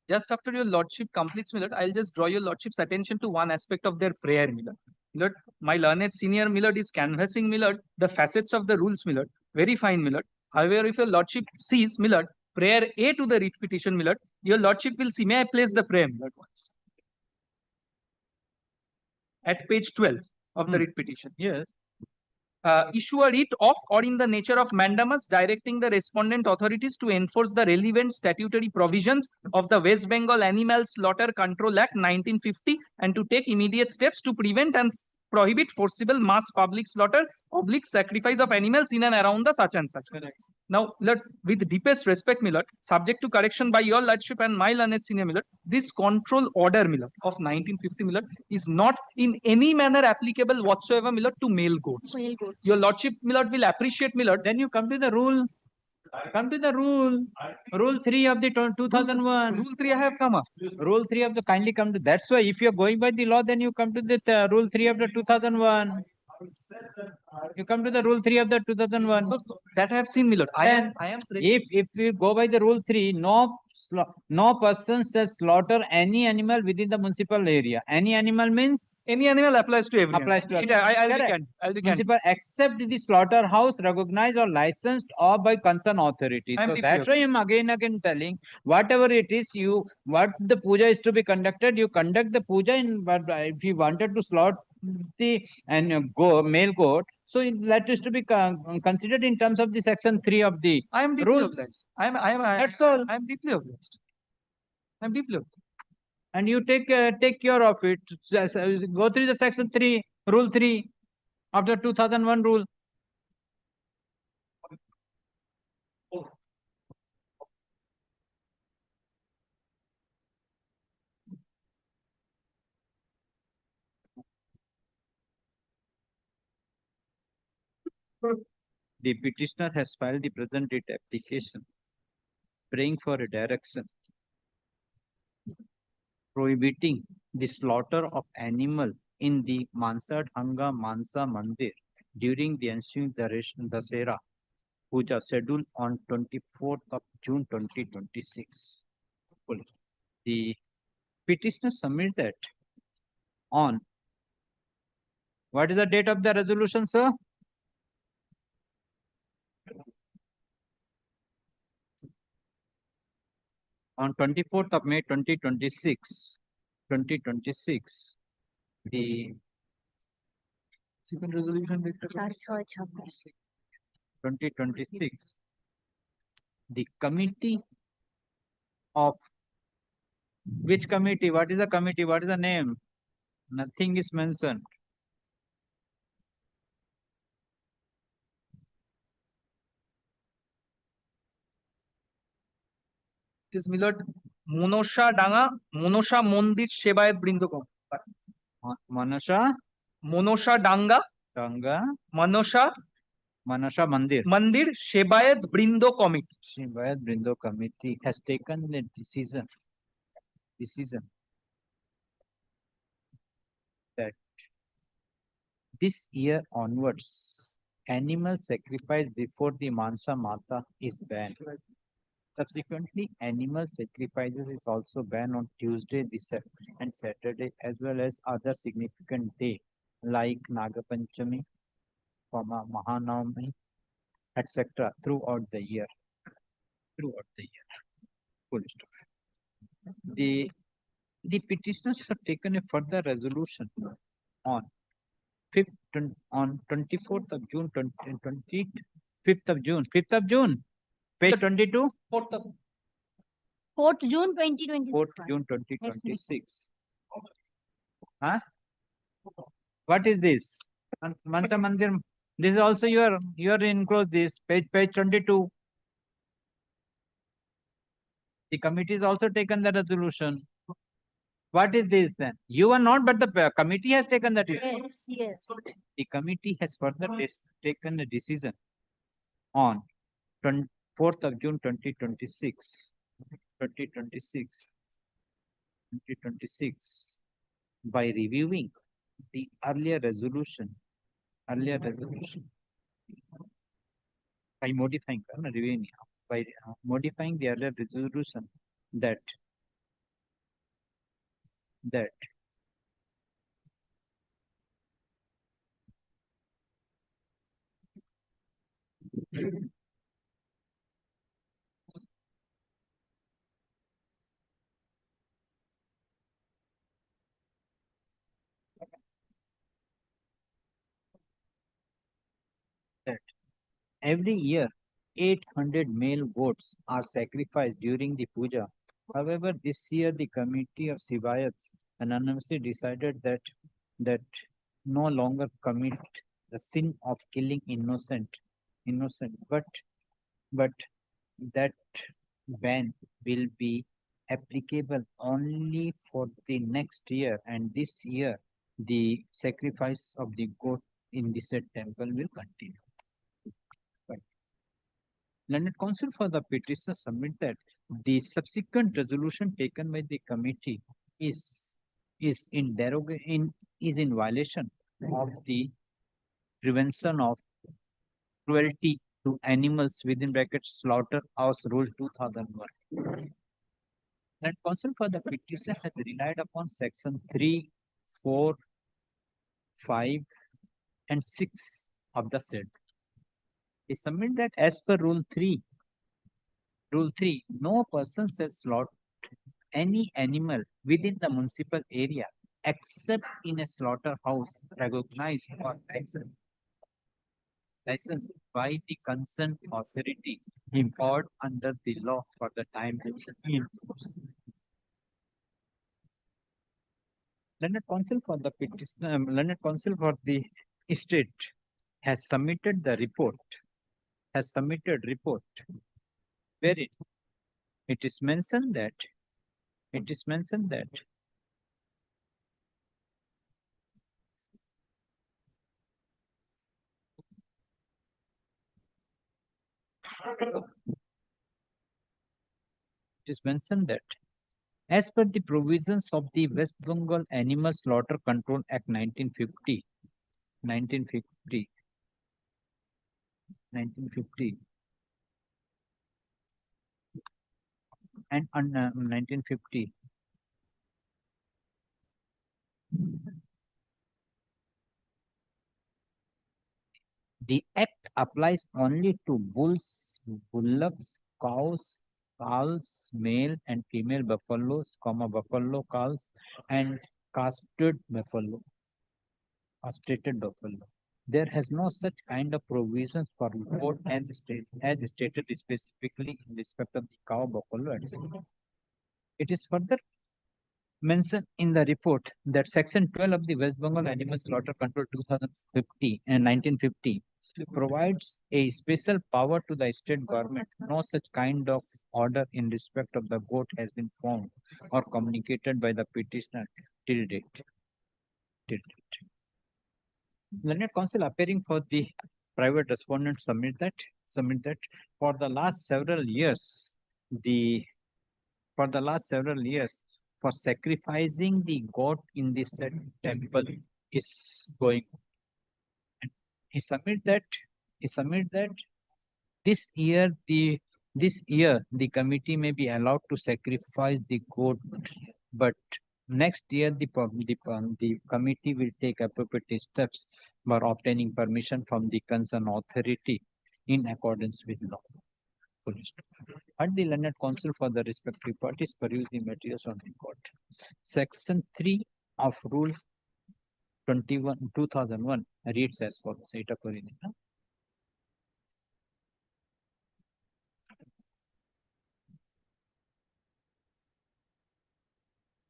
Just after your lordship completes, my lord, I'll just draw your lordship's attention to one aspect of their prayer, my lord. Lord, my learned senior, my lord, is canvassing, my lord, the facets of the rules, my lord. Very fine, my lord. However, if your lordship sees, my lord, prayer A to the writ petition, my lord, your lordship will see. May I place the prayer, my lord, once? At page 12 of the writ petition. Yes. Issue a writ of or in the nature of mandamus directing the respondent authorities to enforce the relevant statutory provisions of the West Bengal Animal Slaughter Control Act 1950 and to take immediate steps to prevent and prohibit forcible mass public slaughter, public sacrifice of animals in and around the such and such. Correct. Now, Lord, with deepest respect, my lord, subject to correction by your lordship and my learned senior, my lord, this control order, my lord, of 1950, my lord, is not in any manner applicable whatsoever, my lord, to male goats. Male goats. Your lordship, my lord, will appreciate, my lord. Then you come to the rule. Come to the rule. Rule 3 of the 2001. Rule 3 I have come up. Rule 3 of the kindly come to. That's why if you are going by the law, then you come to the rule 3 of the 2001. You come to the rule 3 of the 2001. That I have seen, my lord. I am. If you go by the rule 3, no person shall slaughter any animal within the municipal area. Any animal means any animal applies to every applies to animal. I'll be Correct. candid. I'll be Municipal except the slaughterhouse recognized or licensed or by concerned authority. I'm So deeply that's why I'm again telling whatever it is what the puja is to be conducted, you conduct the puja in, but if you wanted to slaughter the male goat, so that is to be considered in terms of the section 3 of the I am deeply rules. obliged. That's all. I'm deeply obliged. I'm deeply obliged. And you take care of it. Go through the section 3, rule 3 of the 2001 rule. the petitioner has filed the present date application, praying for a direction prohibiting the slaughter of animal in the Mansad Mansa Mandir during the ensuing Dasera Puja scheduled on 24th of June 2026. The petitioner submitted that on what is the date of the resolution, sir? On 24th of May 2026, the second resolution date 2026, the committee of which committee? What is the committee? What is the name? Nothing is mentioned. It is Milord Monosha Danga, Monosha Mondir Shebayat Brindokam. Manasha Danga, Manosha Mandir. Mandir Shebayat Brindo Committee. Shebayat Brindo Committee has taken the decision that this year onwards, animal sacrifice before the Mansa Mata is banned. Subsequently, animal sacrifices is also banned on Tuesday and Saturday, as well as other significant days like Nagapanchami, Mahanavami, etc. throughout the year. Full stop. The petitioners have taken a further resolution on 24th of June 2020, 5th of June, page 22. 4th June 2020. 4th June 2026. Huh? What is this? Mansa Mandir. This is also your enclosed this page 22. The committee has also taken the resolution. What is this then? You are not, but the committee has taken that decision. Yes. The committee has further taken a decision on 4th of June 2026. 2026 by reviewing the earlier resolution by modifying the earlier resolution that every year 800 male goats are sacrificed during the puja. However, this year the committee of Sivayats unanimously decided that no longer commit the sin of killing innocent, but that ban will be applicable only for the next year, and this year the sacrifice of the goat in the said temple will continue. Learned Counsel for the petitioner submit that the subsequent resolution taken by the committee is in violation of the Prevention of Cruelty to Animals within brackets Slaughterhouse Rule 2001. Learned Counsel for the petitioner has relied upon section 3, 4, 5, and 6 of the said. They submit that as per Rule 3, no person shall slaughter any animal within the municipal area except in a slaughterhouse recognized or licensed by the concerned authority empowered under the law for the time enforced. Learned Counsel for the petitioner, Learned Counsel for the state has submitted report wherein it is mentioned that It is mentioned that as per the provisions of the West Bengal Animal Slaughter Control Act 1950, 1950, and 1950. The act applies only to bulls, bullocks, cows, calves, male and female buffaloes, buffalo calves, and castrated buffalo. There has no such kind of provisions for report as stated specifically in respect of the cow, buffalo, etc. It is further mentioned in the report that Section 12 of the West Bengal Animal Slaughter Control 2050 and 1950 provides a special power to the state government. No such kind of order in respect of the goat has been formed or communicated by the petitioner till date. Learned Counsel appearing for the private respondent submit that for the last several years, for sacrificing the goat in the said temple is going. And he submit that this year the committee may be allowed to sacrifice the goat, but next year the committee will take appropriate steps for obtaining permission from the concerned authority in accordance with law. At the learned counsel for the respective parties peruse the materials on record. Section 3 of Rule 2001 reads as follows.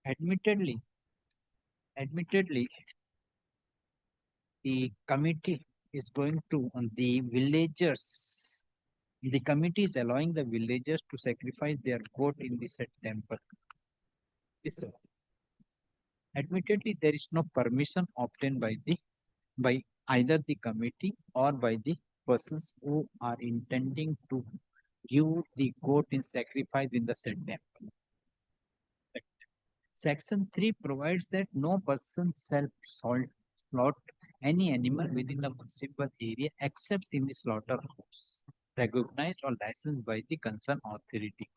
Admittedly, the committee is going to the villagers. The committee is allowing the villagers to sacrifice their goat in the said temple. Admittedly, there is no permission obtained by either the committee or by the persons who are intending to give the goat in sacrifice in the said temple. Section 3 provides that no person shall slaughter any animal within the municipal area except in the slaughterhouse recognized or licensed by the concerned authority.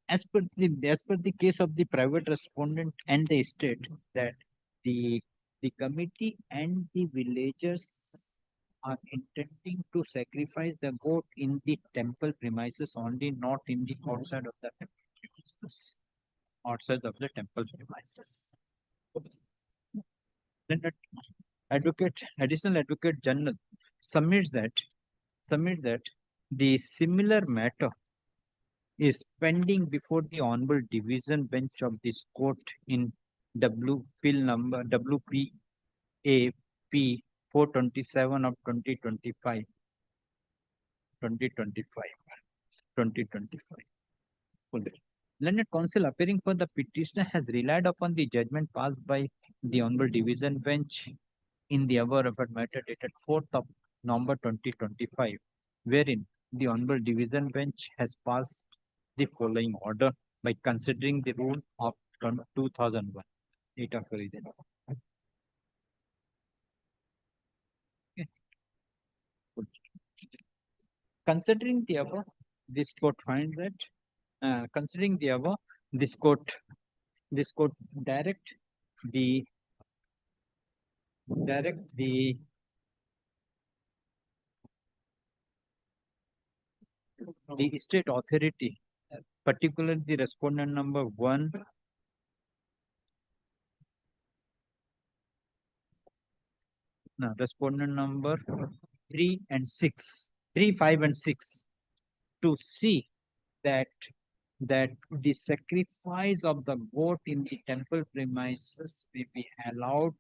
As per the case of the private respondent and the state, that the committee and the villagers are intending to sacrifice the goat in the temple premises only, not in the outside of the temple premises. Then Additional Advocate General submits that the similar matter is pending before the Honorable Division Bench of this court in WPAP 427 of 2025. Learned Counsel appearing for the petitioner has relied upon the judgment passed by the Honorable Division Bench in the above referred matter dated 4th of November 2025, wherein the Honorable Division Bench has passed the following order by considering the rule of 2001. Considering the above, this court finds that considering the above, this court direct the state authority, particularly the respondent number 1, respondent number 3 and 6, 3, 5 and 6, to see that the sacrifice of the goat in the temple premises may be allowed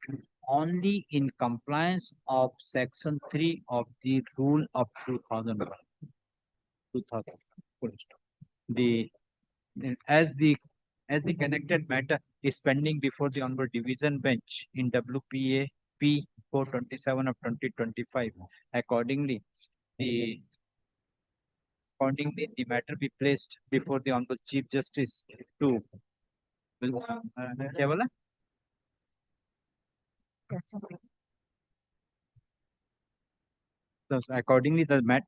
only in compliance of Section 3 of the Rule of 2001. As the connected matter is pending before the Honorable Division Bench in WPA P 427 of 2025. Accordingly, the matter be placed before the Honorable Chief Justice to क्या बोला? So accordingly,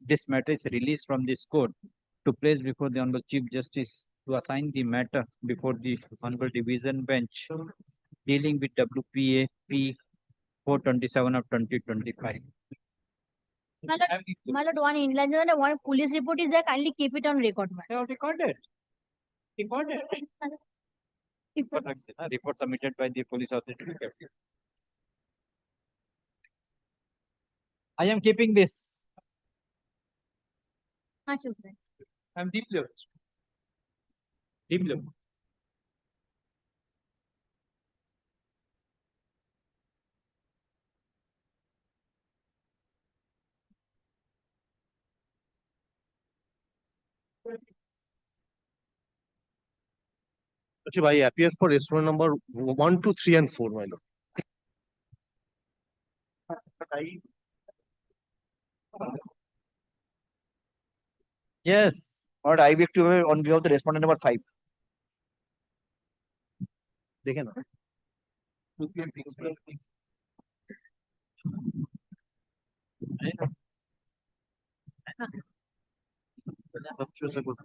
this matter is released from this court to place before the Honorable Chief Justice to assign the matter before the Honorable Division Bench dealing with WPA P 427 of 2025. My lord, one enlargement and one police report is there. Kindly keep it on record. They have recorded. Recorded. Report submitted by the police authority. I am keeping this. हाँ चुप रहे. I am deeply. Deeply. I appear for restaurant number 1, 2, 3, and 4, my lord. Yes. Or I beg to on behalf of the respondent number 5. देखे ना. बच्चों से कुछ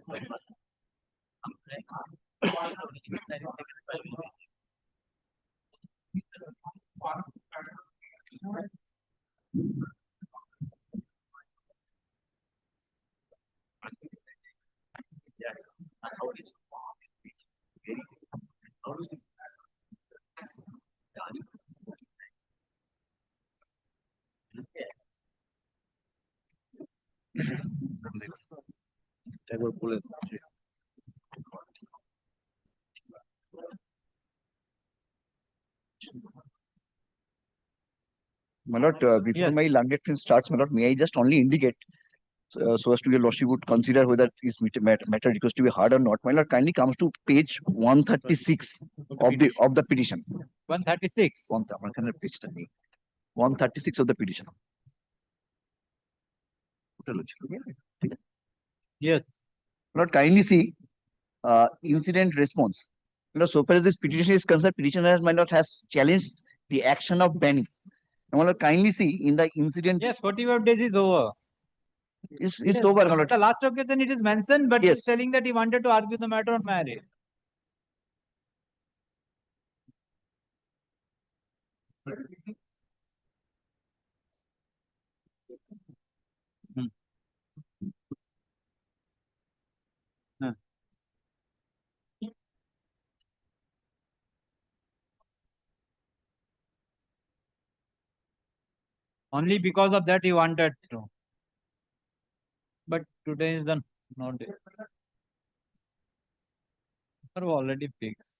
একবার বলে দিচ্ছি. My lord, before my learned friend starts, my lord, may I just only indicate so as to your lordship would consider whether this matter request to be heard or not. My lord, kindly comes to page 136 of the petition. 136. 136 of the petition. Yes. Lord, kindly see incident response. Lord, so far as this petition is concerned, petitioner my lord has challenged the action of banning. Now, my lord, kindly see in the incident. Yes, 45 days is over. It's over, my lord. The last occasion it is mentioned, but Yes. he's telling that he wanted to argue the matter on marriage. Only because of that he wanted to. But today is the no day. Are already fixed.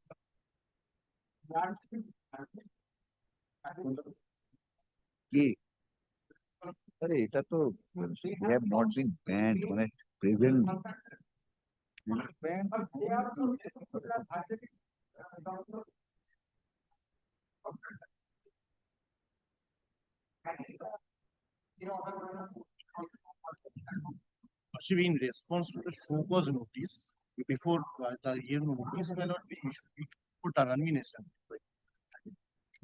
Arey, এটা তো they have not been banned. মানে prevent. Actually, in response to the show cause notice, before the year notice, my lord, we put a termination.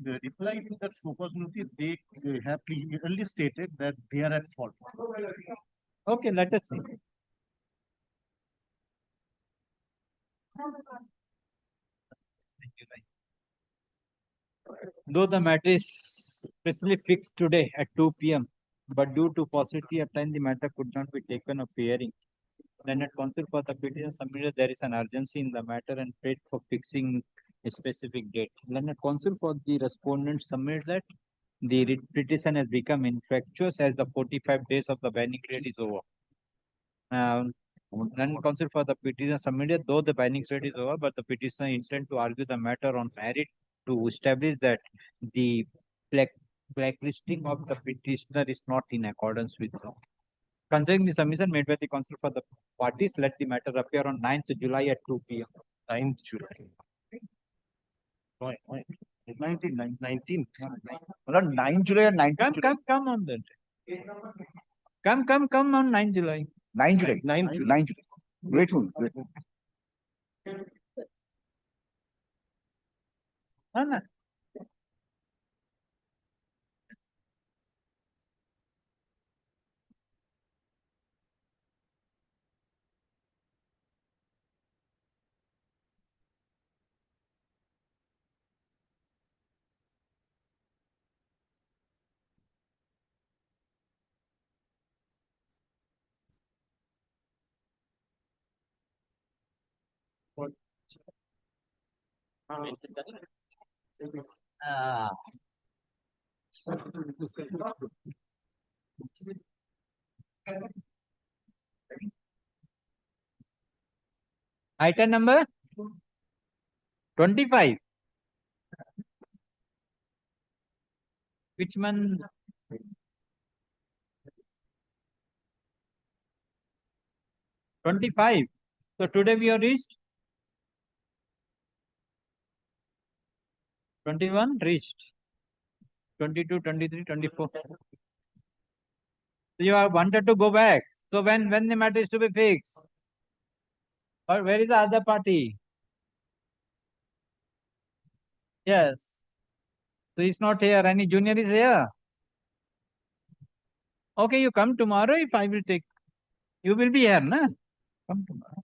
The reply to that show cause notice, they have clearly stated that they are at fault. Okay, let us see. Though the matter is specially fixed today at 2 p.m., but due to paucity of time, the matter could not be taken up hearing. Then at counsel for the petition submitted, there is an urgency in the matter and prayed for fixing a specific date. Then at counsel for the respondent submitted that the petition has become infructuous as the 45 days of the banning period is over. Then counsel for the petition submitted, though the banning period is over, but the petitioner intends to argue the matter on merit to establish that the blacklisting of the petitioner is not in accordance with law. Considering the submission made by the counsel for the parties, let the matter appear on 9th July at 2 p.m. 9th July. Right. 19. Well, 9 July and 19 July. Come on that. Come on 9 July. 9 July. 9 July. Grateful. No. Item number 25. Which month? 25. So today we have reached 21, reached 22, 23, 24. So you are wanted to go back. So when the matter is to be fixed? Or where is the other party? Yes. So he's not here. Any junior is here. Okay, you come tomorrow if I will take. You will be here, na? Come tomorrow.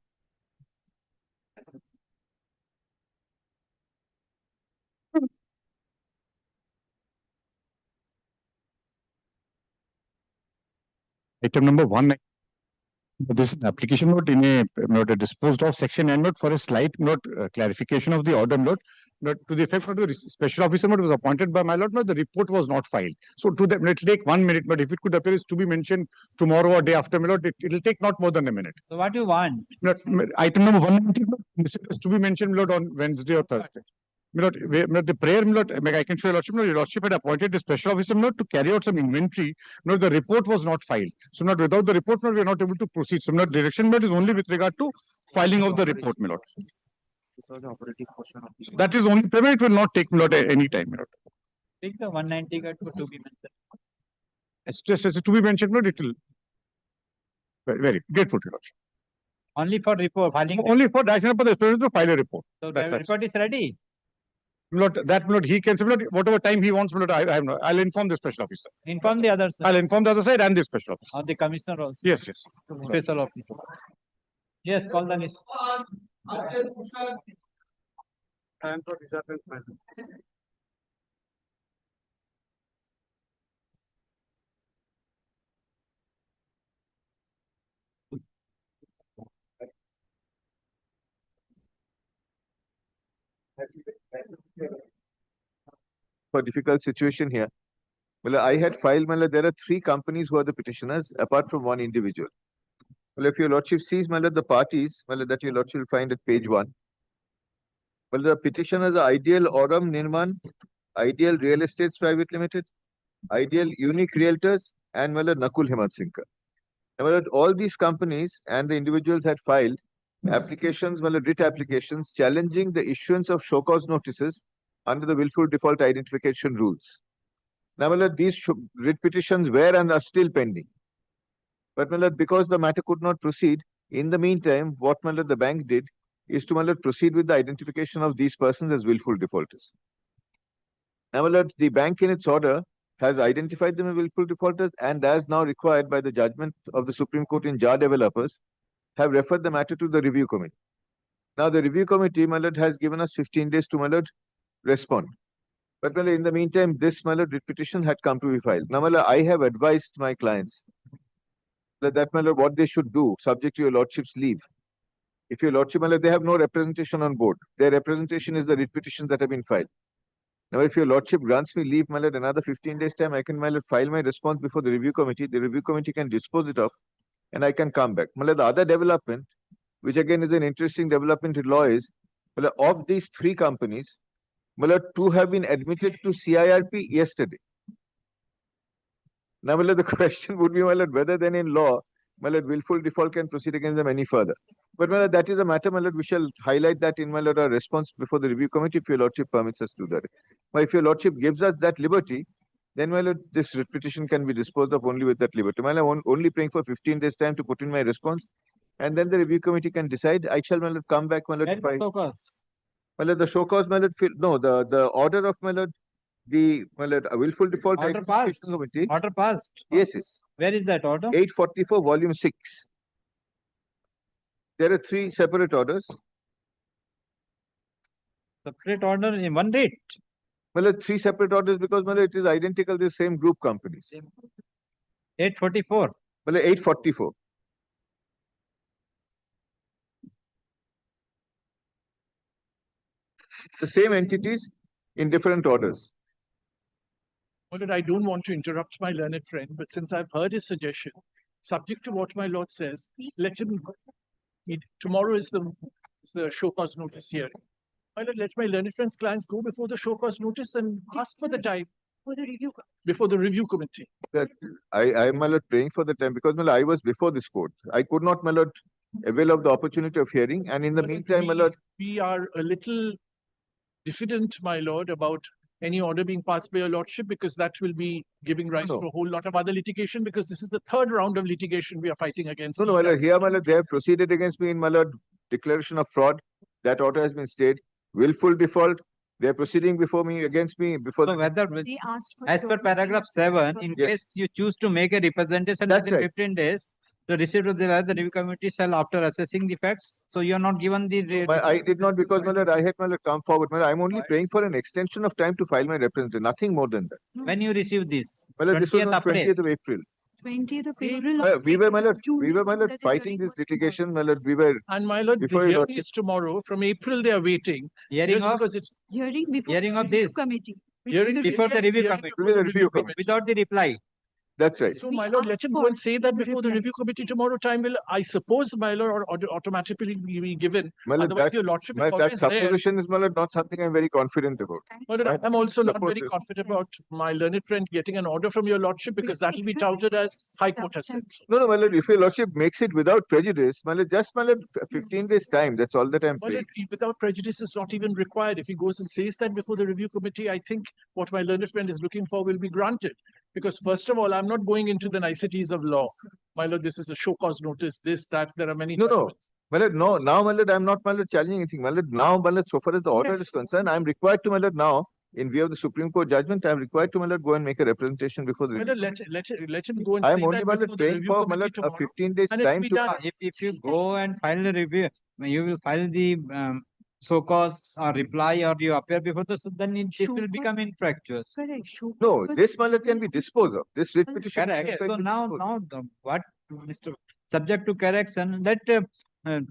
Item number 1. This is an application note in a note disposed of section and note for a slight note clarification of the order note. But to the effect of the special officer note was appointed by my lord, but the report was not filed. So to that, it will take 1 minute, but if it could appear is to be mentioned tomorrow or day after, my lord, it will take not more than a minute. So what do you want? Item number 190, this is to be mentioned, my lord, on Wednesday or Thursday. My lord, the prayer, my lord, I can show your lordship had appointed the special officer, my lord, to carry out some inventory. No, the report was not filed. So not without the report, my lord, we are not able to proceed. So not direction, my lord, is only with regard to filing of the report, my lord. This was the operative portion of the. That is only payment. It will not take, my lord, any time, my lord. Take the 190 to be mentioned. It's just as to be mentioned, my lord, it will. Very grateful, your lordship. Only for report filing. Only for direction of the president to file a report. So the report is ready. Not that not he can say whatever time he wants. I'll inform the special officer. Inform the other side. I'll inform the other side and the special officer. Or the commissioner also. Yes. Special officer. Yes, call the list. For difficult situation here. Well, I had filed, well, there are 3 companies who are the petitioners, apart from 1 individual. Well, if your lordship sees, well, the parties, well, that your lordship will find at page 1. Well, the petitioners are Ideal Aurum Nirman, Ideal Real Estates Private Limited, Ideal Unique Realtors, and well, Nakul Himmat Singh. Well, all these companies and the individuals had filed applications, well, writ applications challenging the issuance of show cause notices under the willful default identification rules. Now, well, these writ petitions were and are still pending. But well, because the matter could not proceed, in the meantime, what well, the bank did is to well, proceed with the identification of these persons as willful defaulters. Now, well, the bank in its order has identified them as willful defaulters and as now required by the judgment of the Supreme Court in Jar Developers, have referred the matter to the review committee. Now, the review committee, my lord, has given us 15 days to, my lord, respond. But well, in the meantime, this, my lord, writ petition had come to be filed. Now, my lord, I have advised my clients that, my lord, what they should do, subject to your lordship's leave. If your lordship, my lord, they have no representation on board. Their representation is the writ petitions that have been filed. Now, if your lordship grants me leave, my lord, another 15 days time, I can, my lord, file my response before the review committee. The review committee can dispose it of, and I can come back. My lord, the other development, which again is an interesting development in law, is, my lord, of these 3 companies, my lord, 2 have been admitted to CIRP yesterday. Now, my lord, the question would be, my lord, whether then in law, my lord, willful default can proceed against them any further. But my lord, that is a matter, my lord, we shall highlight that in my lord our response before the review committee if your lordship permits us to do that. But if your lordship gives us that liberty, then my lord, this writ petition can be disposed of only with that liberty. My lord, I'm only praying for 15 days time to put in my response, and then the review committee can decide. I shall, my lord, come back, my lord. Where is the show cause? My lord, the show cause, my lord, no, the order of my lord, my lord, willful default Order passed. committee. Order passed. Yes, yes. Where is that order? 844, volume 6. There are 3 separate orders. Separate order in one date. Well, 3 separate orders because well, it is identical, the same group companies. 844. Well, 844. The same entities in different orders. Well, I don't want to interrupt my learned friend, but since I've heard his suggestion, subject to what my lord says, let him. Tomorrow is the show cause notice hearing. Why not let my learned friend's clients go before the show cause notice and ask for the time before the review committee? That I am, my lord, praying for the time because my lord, I was before this court. I could not, my lord, avail of the opportunity of hearing, and in the meantime, my lord, we are a little diffident, my lord, about any order being passed by your lordship because that will be giving rise to a whole lot of other litigation because this is the 3rd round of litigation we are fighting against. No, my lord, here, my lord, they have proceeded against me in my lord declaration of fraud. That order has been stayed. Willful default. They are proceeding before me against me before. So whether as per paragraph 7, in case you choose to make a representation That's within right. 15 days, the receipt of the review committee shall, after assessing the facts, so you are not given the. I did not because my lord, I had my lord come forward. My lord, I'm only praying for an extension of time to file my representation. Nothing more than that. When you receive this? My lord, this was 20th on 20th of April. 20th of April. We were, my lord, fighting this litigation, my lord. We were. And my lord, the before your hearing lordship. is tomorrow. From April, they are waiting. Hearing Just of? because it's Hearing before Hearing the of review this. committee. hearing Before the review hearing committee. before the review committee. Without the reply. That's right. So, my lord, let him go and say that before the review committee tomorrow. Time will, I suppose, my lord, or automatically be given. My lord, Otherwise, that, your lordship is that always there. supposition is, my lord, not something I'm very confident about. My lord, I'm also not very Supposes. confident about my learned friend getting an order from your lordship because that will be touted as High Court has said. No, my lord, if your lordship makes it without prejudice, my lord, just, my lord, 15 days time. That's all that I'm My praying. lord, without prejudice is not even required. If he goes and says that before the review committee, I think what my learned friend is looking for will be granted. Because first of all, I'm not going into the niceties of law. My lord, this is a show cause notice, this, that, there are many. No. My lord, no, now, my lord, I'm not, my lord, challenging anything. My lord, now, my lord, so far as the order is concerned, I'm required to, my lord, now, in view of the Supreme Court judgment, I'm required to, my lord, go and make a representation before the My review. lord, let him go and I'm say only, that my before lord, the praying review for, my committee lord, a tomorrow. 15 days And it'll time be to. done. If you go and file the review, you will file the so cause or reply or you appear before the, so then it will become infractuous. Correct. No, this, my lord, can be disposed of. This writ petition. Correct. So now what, Mr. Subject to correction, let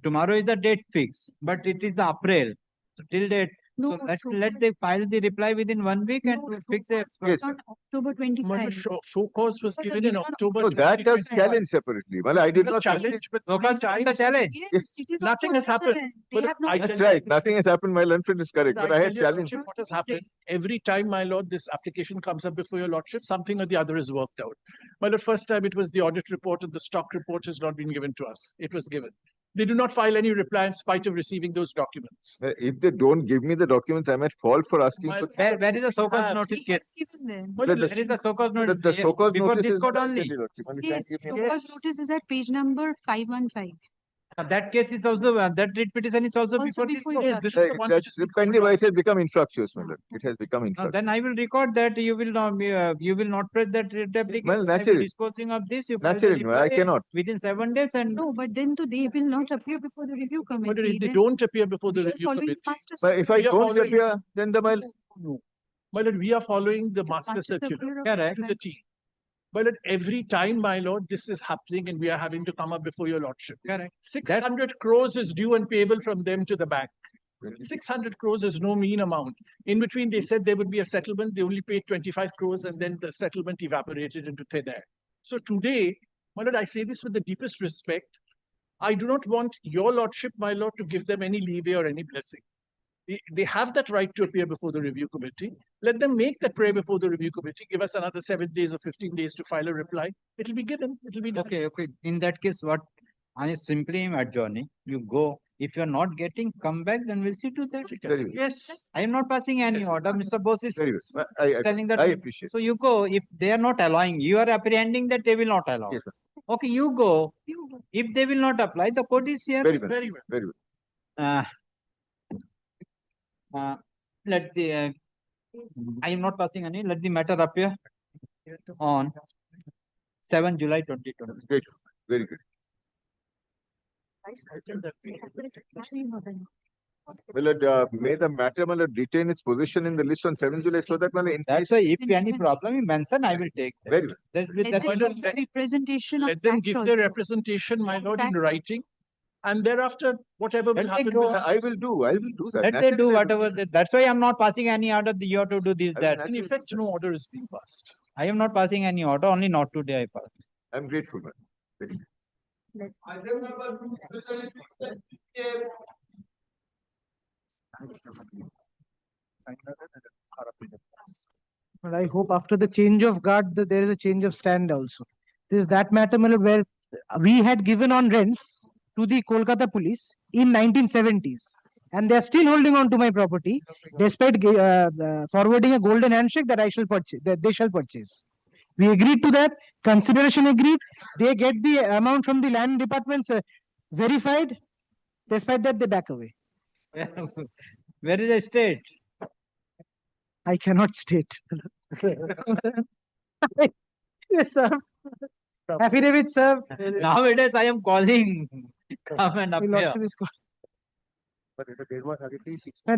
tomorrow is the date fix, but it is the April. So till date, so let they file the reply within 1 week and we'll fix it. Yes. On October My 25. lord, show cause was given in October. No, that has 2025. challenged separately. Well, I did not challenge, but No cause the challenge. Yes, it is nothing also has happened. relevant. They But have not. I That's tell you- right. Nothing has happened. My learned friend is correct. But I tell had your challenged. lordship what has happened. Every time, my lord, this application comes up before your lordship, something or the other is worked out. My lord, first time it was the audit report and the stock report has not been given to us. It was given. They do not file any reply in spite of receiving those documents. If they don't give me the documents, I'm at fault for asking for. Where is the so cause notice case? Well, But Where is the so cause notice? the so cause Before notice this is court not only. actually, Lordship. Only Yes, thank you. show cause notice is at page number 515. That case is also, that writ petition is also before this before court. your This is the one which is Kindly, but it has become infractuous, my lord. It has become No, infractuous. then I will record that you will not be, you will not press that writ application. Well, I will naturally. disposing of this, you file the Naturally, I reply cannot. within 7 days and. No, but then they will not appear before the review But committee. if they Then don't appear before the we are review following committee, master But if I We are don't following- appear, then the my no. My lord, we are following the master master circular circular of Correct. to the T. My lord, every time, my lord, this is happening and we are having to come up before your lordship. Correct. 600 crores is due and payable from them to the bank. 600 crores is no mean amount. In between, they said there would be a settlement. They only paid 25 crores and then the settlement evaporated into thin air. So today, my lord, I say this with the deepest respect. I do not want your lordship, my lord, to give them any leeway or any blessing. They have that right to appear before the review committee. Let them make that prayer before the review committee. Give us another 7 days or 15 days to file a reply. It'll be given. It'll be done. Okay. In that case, what I simply am adjourning. You go. If you're not getting, come back, then we'll see to that. Very good. Yes. I am not passing any order. Mr. Bose is Very good. telling that. I appreciate. So you go. If they are not allowing, you are apprehending that they will not allow. Yes, Okay, you go. If they will not apply, the court is here. Very well. Very well. Very good. Let the I am not passing any. Let the matter appear on 7 July 2020. Great. Very good. May the matter retain its position in the list on 7 July so that That's why if any problem you mention, I will take that. Very well. Representation let them give their representation, my lord, in writing. And thereafter, whatever will happen, I will do that. Let they do whatever. That's why I'm not passing any order. You have to do this, that. In effect, no order is being passed. I am not passing any order. Only not today I pass. I'm grateful, man. Very good. But I hope after the change of guard, that there is a change of stand also. This is that matter, my lord, where we had given on rent to the Kolkata police in 1970s. And they are still holding on to my property, despite forwarding a golden handshake that I shall purchase, that they shall purchase. We agreed to that. Consideration agreed. They get the amount from the land departments verified. Despite that, they back away. Where is the state? I cannot state. Yes, sir. Affidavit, sir. Nowadays, I am calling. Come and My appear. lordship is called.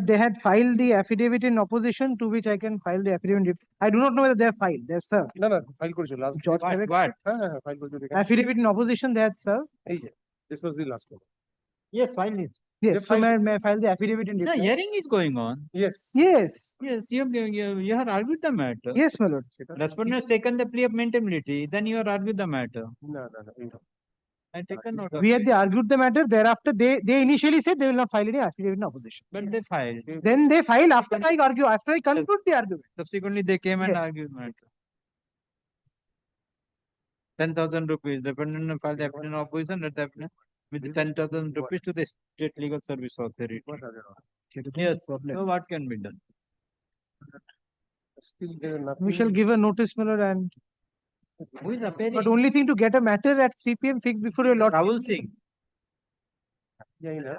They had filed the affidavit in opposition, to which I can file the affidavit. I do not know whether they have filed. They have served. George Carrick. What? Affidavit in opposition, they had served. This was the last one. Yes, file it. Yes, so may I file the affidavit in The reply? hearing is going on. Yes. Yes. Yes, you have argued the matter. Yes, my lord. Respondent has taken the plea of maintainability. Then you have argued the matter. No. I taken note of We it. had argued the matter. Thereafter, they initially said they will not file any affidavit in opposition. But they filed. Then they file after I argue, after I conclude the argument. Subsequently, they came and Yes. argued matter. 10,000 rupees. Defendant filed the affidavit in opposition. Let the affidavit with 10,000 rupees to the State Legal Service Authority. Yes. So what can be done? We shall give a notice, my lord, and Who is appearing? but only thing to get a matter at 3 p.m. fixed before your lord. Rahul Singh.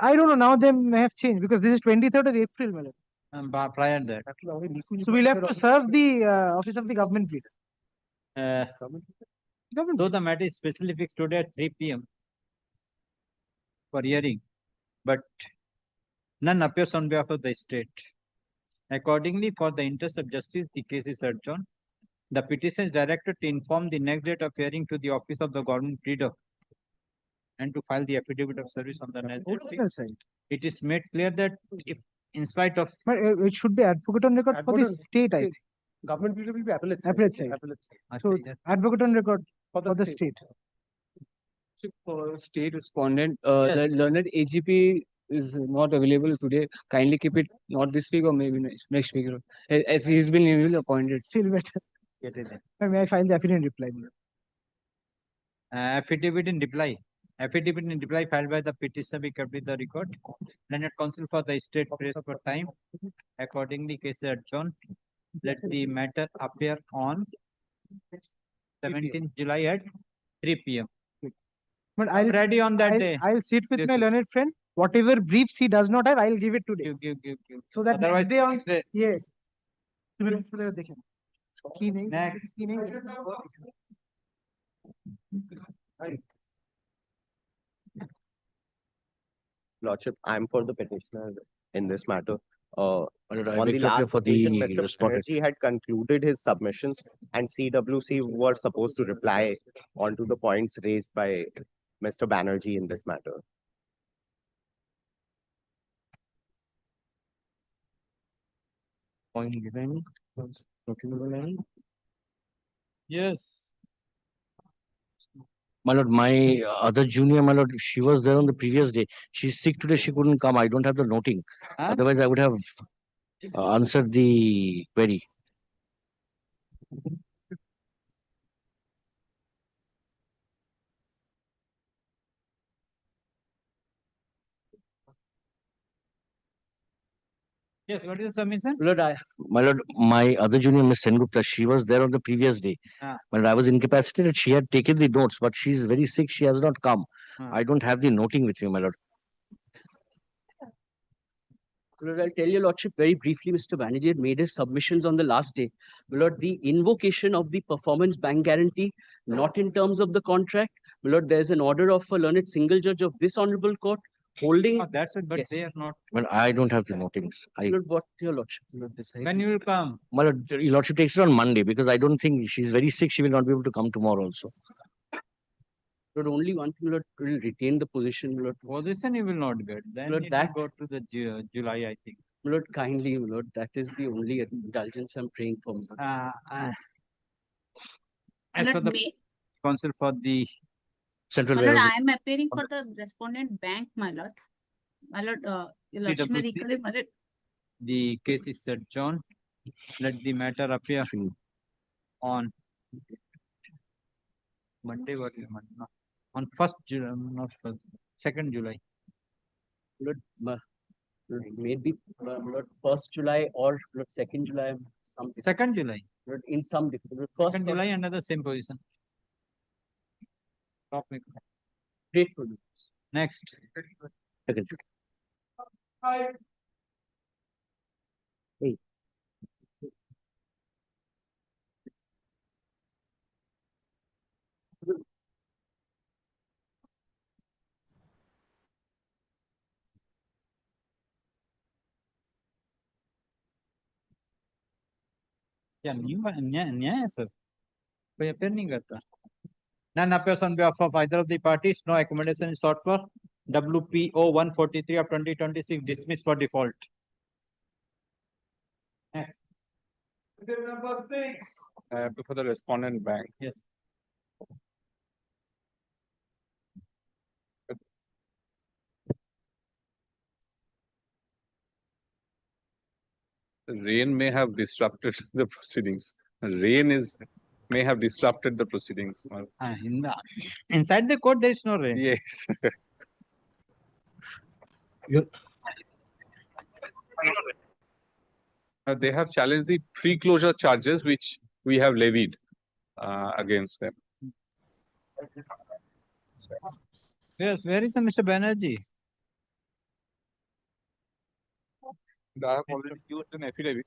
I don't know. Now they may have changed because this is 23rd of April, my lord. Prior that. So we'll have to serve the office of the government pleader. Though the matter is specially fixed today at 3 p.m. for hearing, but none appears on behalf of the state. Accordingly, for the interest of justice, the case is adjourned. The petition is directed to inform the next date of hearing to the office of the government pleader and to file the affidavit of service on the next date. It is made clear that if, in spite of, But it should be advocate on record for the state, I think. Government pleader will be appellate side. Appellate side. So advocate on record for the state. For state respondent, the learned AGP is not available today. Kindly keep it not this week or maybe next week, as he's been newly appointed. Still better. May I file the affidavit in reply? affidavit in reply. Affidavit in reply filed by the petitioner be kept with the record. Learned counsel for the state press for time. Accordingly, case is adjourned. Let the matter appear on 17th July at 3 p.m. But I'll ready on that day. I'll sit with my learned friend. Whatever briefs he does not have, I'll give it today. Give. So that Otherwise, they on next day. yes. Next. Lordship, I'm for the petitioner in this matter. I On the make clear last for occasion, the Mr. respondent. Banerjee had concluded his submissions and CWC were supposed to reply onto the points raised by Mr. Banerjee in this matter. Point given. Yes. My lord, my other junior, my lord, she was there on the previous day. She's sick today. She couldn't come. I don't have the noting. Otherwise, I would have answered the query. Yes, what is the submission? My lord, my other junior, Miss Sengupta, she was there on the previous day. When I was incapacitated, she had taken the notes, but she's very sick. She has not come. I don't have the noting with me, my lord. My lord, I'll tell your lordship very briefly, Mr. Banerjee had made his submissions on the last day. My lord, the invocation of the performance bank guarantee, not in terms of the contract. My lord, there's an order of a learned single judge of this honorable court holding. That's it, but Yes. they are not. Well, I don't have the notings. My lord, what your lordship will decide. When you will come? My lord, your lordship takes it on Monday because I don't think she's very sick. She will not be able to come tomorrow also. Lord, only one thing, Lord, will retain the position, Lord. Position you will not get. Then Lord, it that will go to the July, I think. Lord, kindly, Lord, that is the only indulgence I'm praying for. As for the counsel for the Central My lord, Warehouse. I am appearing for the respondent bank, my lord. My lord, your lordship may PwC. recollect, my lord. The case is adjourned. Let the matter appear on Monday. What is Monday? No. On 1st July, not 1st, 2nd July. Lord, maybe Lord, 1st July or Lord, 2nd July. 2nd July. Lord, in some different. 1st 2nd July under the same position. Great. Next. Hey. क्या न्याय है sir कोई appear नहीं करता none appears on behalf of either of the parties. No accommodation is sought for. WPO 143 of 2026 dismissed for default. Next. Number 6. Before the respondent bank. Yes. Rain may have disrupted the proceedings. Rain may have disrupted the proceedings. Inside the court, there is no rain. Yes. They have challenged the pre-closure charges which we have levied against them. Yes, where is the Mr. Banerjee? I have already used an affidavit.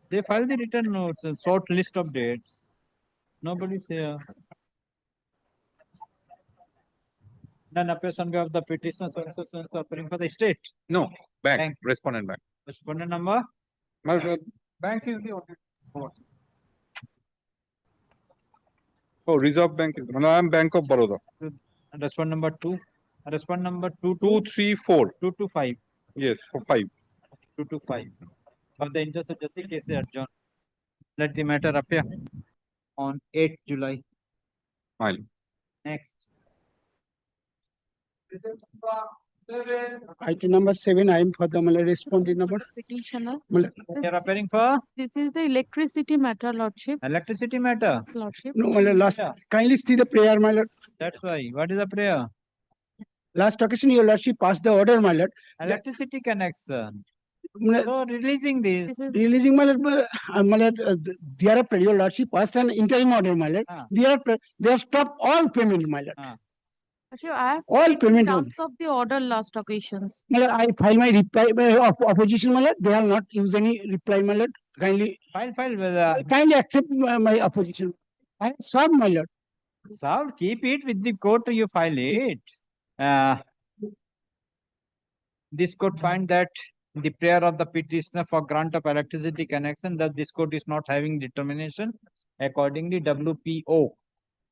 They filed the return notes, a short list of dates. Nobody's here. None appears on behalf of the petitioner, so appearing for the state. No, bank. Respondent bank. Respondent number? Bank is the audit. Oh, Reserve Bank is. No, I am Bank of Baroda. Respondent number 2. Respondent number 2. 234. 225. Yes, for 5. 225. For the interest of justice, case is adjourned. Let the matter appear on 8th July. Fine. Next. Item number 7, I am for the respondent number. Petitioner. You're appearing for? This is the electricity matter, lordship. Electricity matter? Lordship. No, my lord, last, kindly see the prayer, my lord. That's why. What is the prayer? Last occasion, your lordship passed the order, my lord. Electricity connection. My So releasing this. Releasing, my lord, there are your lordship passed an interim order, my lord. They have stopped all payment, my lord. Actually, I have All taken payment terms of the order last occasions. My lord, I filed my reply of opposition, my lord. They have not used any reply, my lord. Kindly kindly accept my opposition. I have served, my lord. Served, keep it with the court, you file it. This court find that the prayer of the petitioner for grant of electricity connection, that this court is not having determination. Accordingly, WPO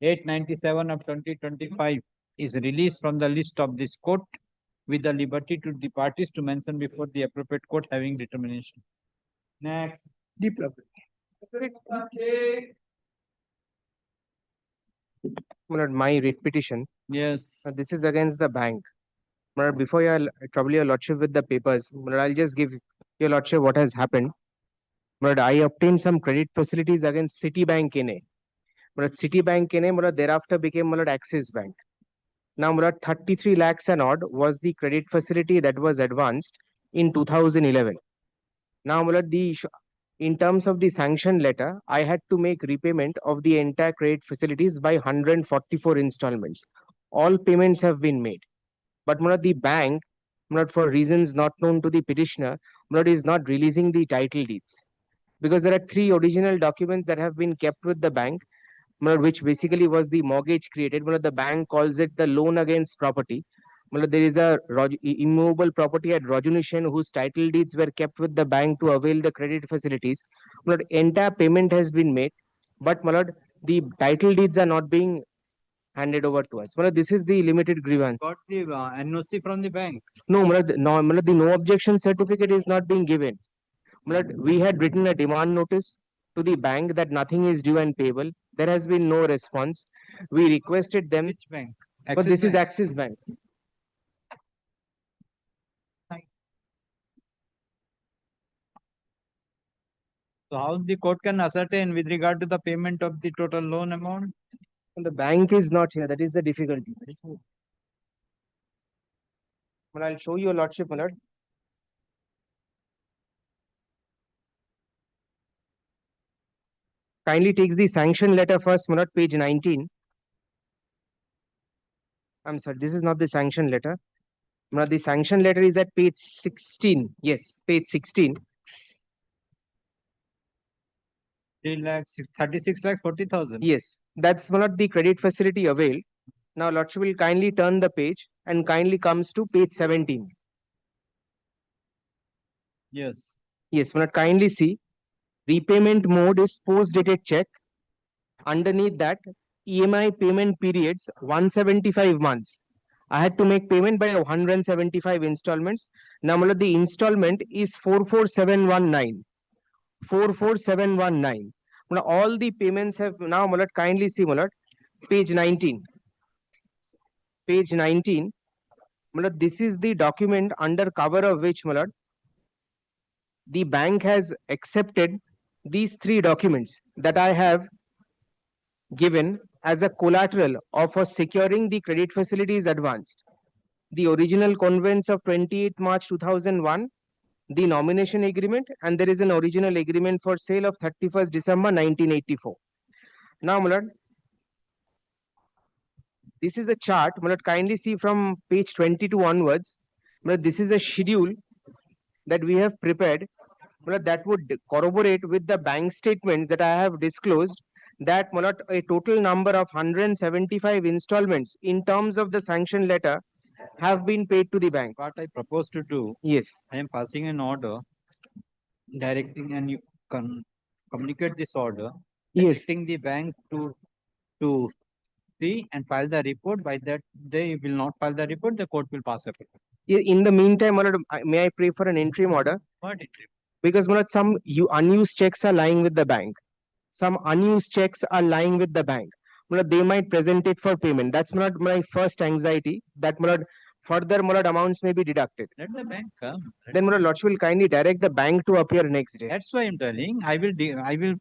897 of 2025 is released from the list of this court with the liberty to the parties to mention before the appropriate court having determination. Next. My lord, my writ petition. Yes. This is against the bank. My lord, before you trouble your lordship with the papers, my lord, I'll just give your lordship what has happened. My lord, I obtained some credit facilities against Citibank NA. My lord, Citibank NA, my lord, thereafter became my lord Axis Bank. Now, my lord, 33 lakhs and odd was the credit facility that was advanced in 2011. Now, my lord, in terms of the sanction letter, I had to make repayment of the entire credit facilities by 144 installments. All payments have been made. But my lord, the bank, my lord, for reasons not known to the petitioner, my lord, is not releasing the title deeds. Because there are 3 original documents that have been kept with the bank, my lord, which basically was the mortgage created. My lord, the bank calls it the loan against property. My lord, there is a immovable property at Rajunation whose title deeds were kept with the bank to avail the credit facilities. My lord, entire payment has been made, but my lord, the title deeds are not being handed over to us. My lord, this is the limited grievance. Got the NOC from the bank. No, my lord, no, my lord, the no objection certificate is not being given. My lord, we had written a demand notice to the bank that nothing is due and payable. There has been no response. We requested them. Which bank? But this is Axis Bank. So how the court can ascertain with regard to the payment of the total loan amount? And the bank is not here. That is the difficulty. But I'll show you, your lordship, my lord. Kindly takes the sanction letter first, my lord, page 19. I'm sorry, this is not the sanction letter. My lord, the sanction letter is at page 16. Yes, page 16. 36 lakhs 40,000. Yes, that's one of the credit facility availed. Now, lordship will kindly turn the page and kindly comes to page 17. Yes. Yes, my lord, kindly see. Repayment mode is post-dated check. Underneath that, EMI payment periods 175 months. I had to make payment by 175 installments. Now, my lord, the installment is 44719. 44719. Now, all the payments have now, my lord, kindly see, my lord, page 19. Page 19. My lord, this is the document under cover of which, my lord, the bank has accepted these 3 documents that I have given as a collateral of for securing the credit facilities advanced. The original conveyance of 28 March 2001, the nomination agreement, and there is an original agreement for sale of 31st December 1984. Now, my lord, this is a chart. My lord, kindly see from page 22 onwards. My lord, this is a schedule that we have prepared, my lord, that would corroborate with the bank statements that I have disclosed that, my lord, a total number of 175 installments in terms of the sanction letter have been paid to the bank. What I propose to do. Yes. I am passing an order directing, and you can communicate this order. Yes. Directing the bank to see and file the report. By that they will not file the report, the court will pass a report. In the meantime, my lord, may I pray for an interim order? What interim? Because, my lord, some unused checks are lying with the bank. Some unused checks are lying with the bank. My lord, they might present it for payment. That's not my first anxiety. That, my lord, further, my lord, amounts may be deducted. Let the bank come. Then, my lord, lordship will kindly direct the bank to appear next day. That's why I'm telling. I will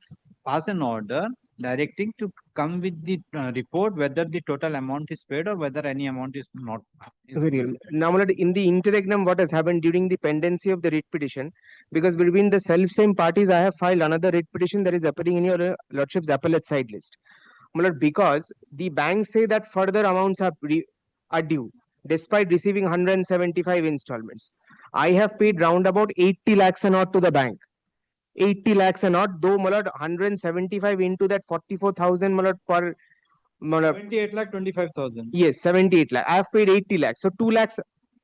pass an order directing to come with the report whether the total amount is paid or whether any amount is not. Very well. Now, my lord, in the interregnum, what has happened during the pendency of the writ petition, because between the self-same parties, I have filed another writ petition that is appearing in your lordship's appellate side list. My lord, because the banks say that further amounts are due, despite receiving 175 installments. I have paid round about 80 lakhs and odd to the bank. 80 lakhs and odd, though, my lord, 175 into that 44,000, my lord, per. 78 lakh 25,000. Yes, 78 lakh. I have paid 80 lakhs. So 2 lakhs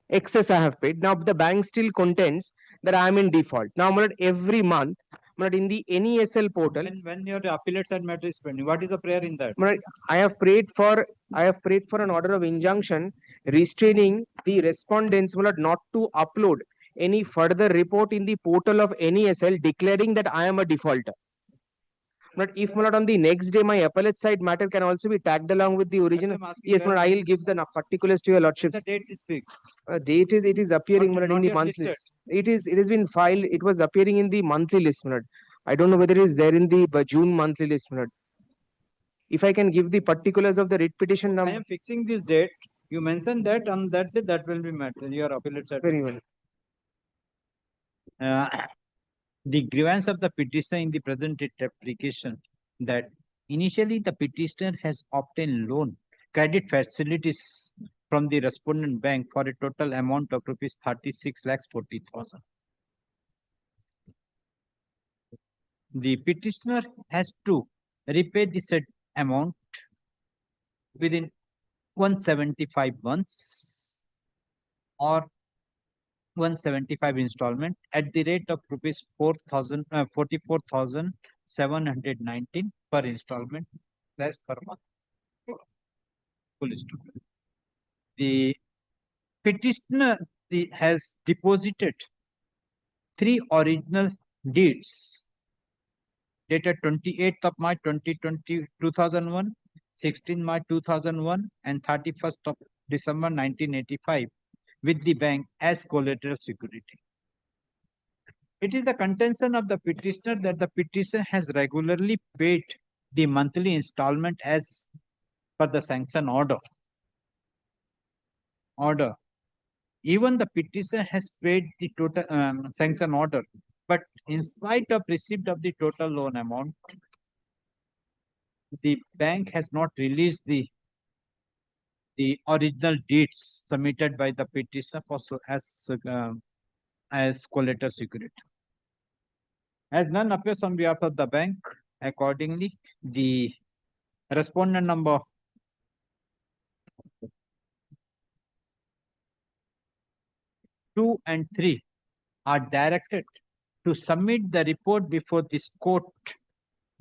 excess I have paid. Now the bank still contends that I am in default. Now, my lord, every month, my lord, in the NESL portal. When your appellate side matter is pending, what is the prayer in that? My lord, I have prayed for an order of injunction restraining the respondents, my lord, not to upload any further report in the portal of NESL declaring that I am a defaulter. But if, my lord, on the next day my appellate side matter can also be tagged along with the original. Yes, my lord, I will give the particulars to your lordship. The date is fixed. It is appearing, my lord, in the monthly list. It has been filed. It was appearing in the monthly list, my lord. I don't know whether it is there in the June monthly list, my lord. If I can give the particulars of the writ petition number. I am fixing this date. You mentioned that on that day that will be met. Your appellate side. Very well. the grievance of the petitioner in the present writ application that initially the petitioner has obtained loan credit facilities from the respondent bank for a total amount of rupees 36,40,000. The petitioner has to repay the said amount within 175 months or 175 installment at the rate of rupees 44,719 per installment plus per month. Full installment. The petitioner has deposited 3 original deeds dated 28th of March 2001, 16 March 2001 and 31st of December 1985 with the bank as collateral security. It is the contention of the petitioner that the petitioner has regularly paid the monthly installment as per the sanction order. Even the petitioner has paid the total sanction order, but in spite of receipt of the total loan amount, the bank has not released the original deeds submitted by the petitioner for as collateral security. As none appears on behalf of the bank, accordingly, the respondent number 2 and 3 are directed to submit the report before this court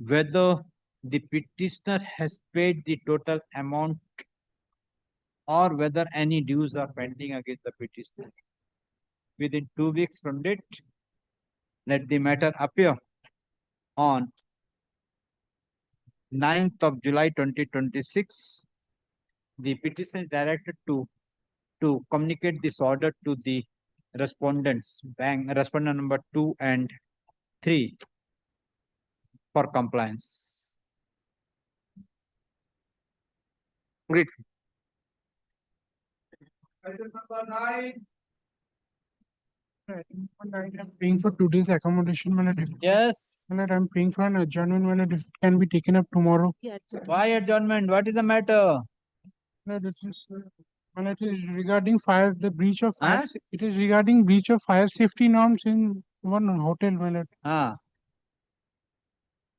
whether the petitioner has paid the total amount or whether any dues are pending against the petitioner. Within 2 weeks from date, let the matter appear on 9th of July 2026. The petition is directed to communicate this order to the respondents, respondent number 2 and 3 for compliance. Great. Item number 9. I'm paying for today's accommodation, Yes. I'm paying for an adjournment, if it can be taken up tomorrow. Why adjournment? What is the matter? It is regarding fire, the breach of fire. It is regarding breach of fire safety norms in one hotel,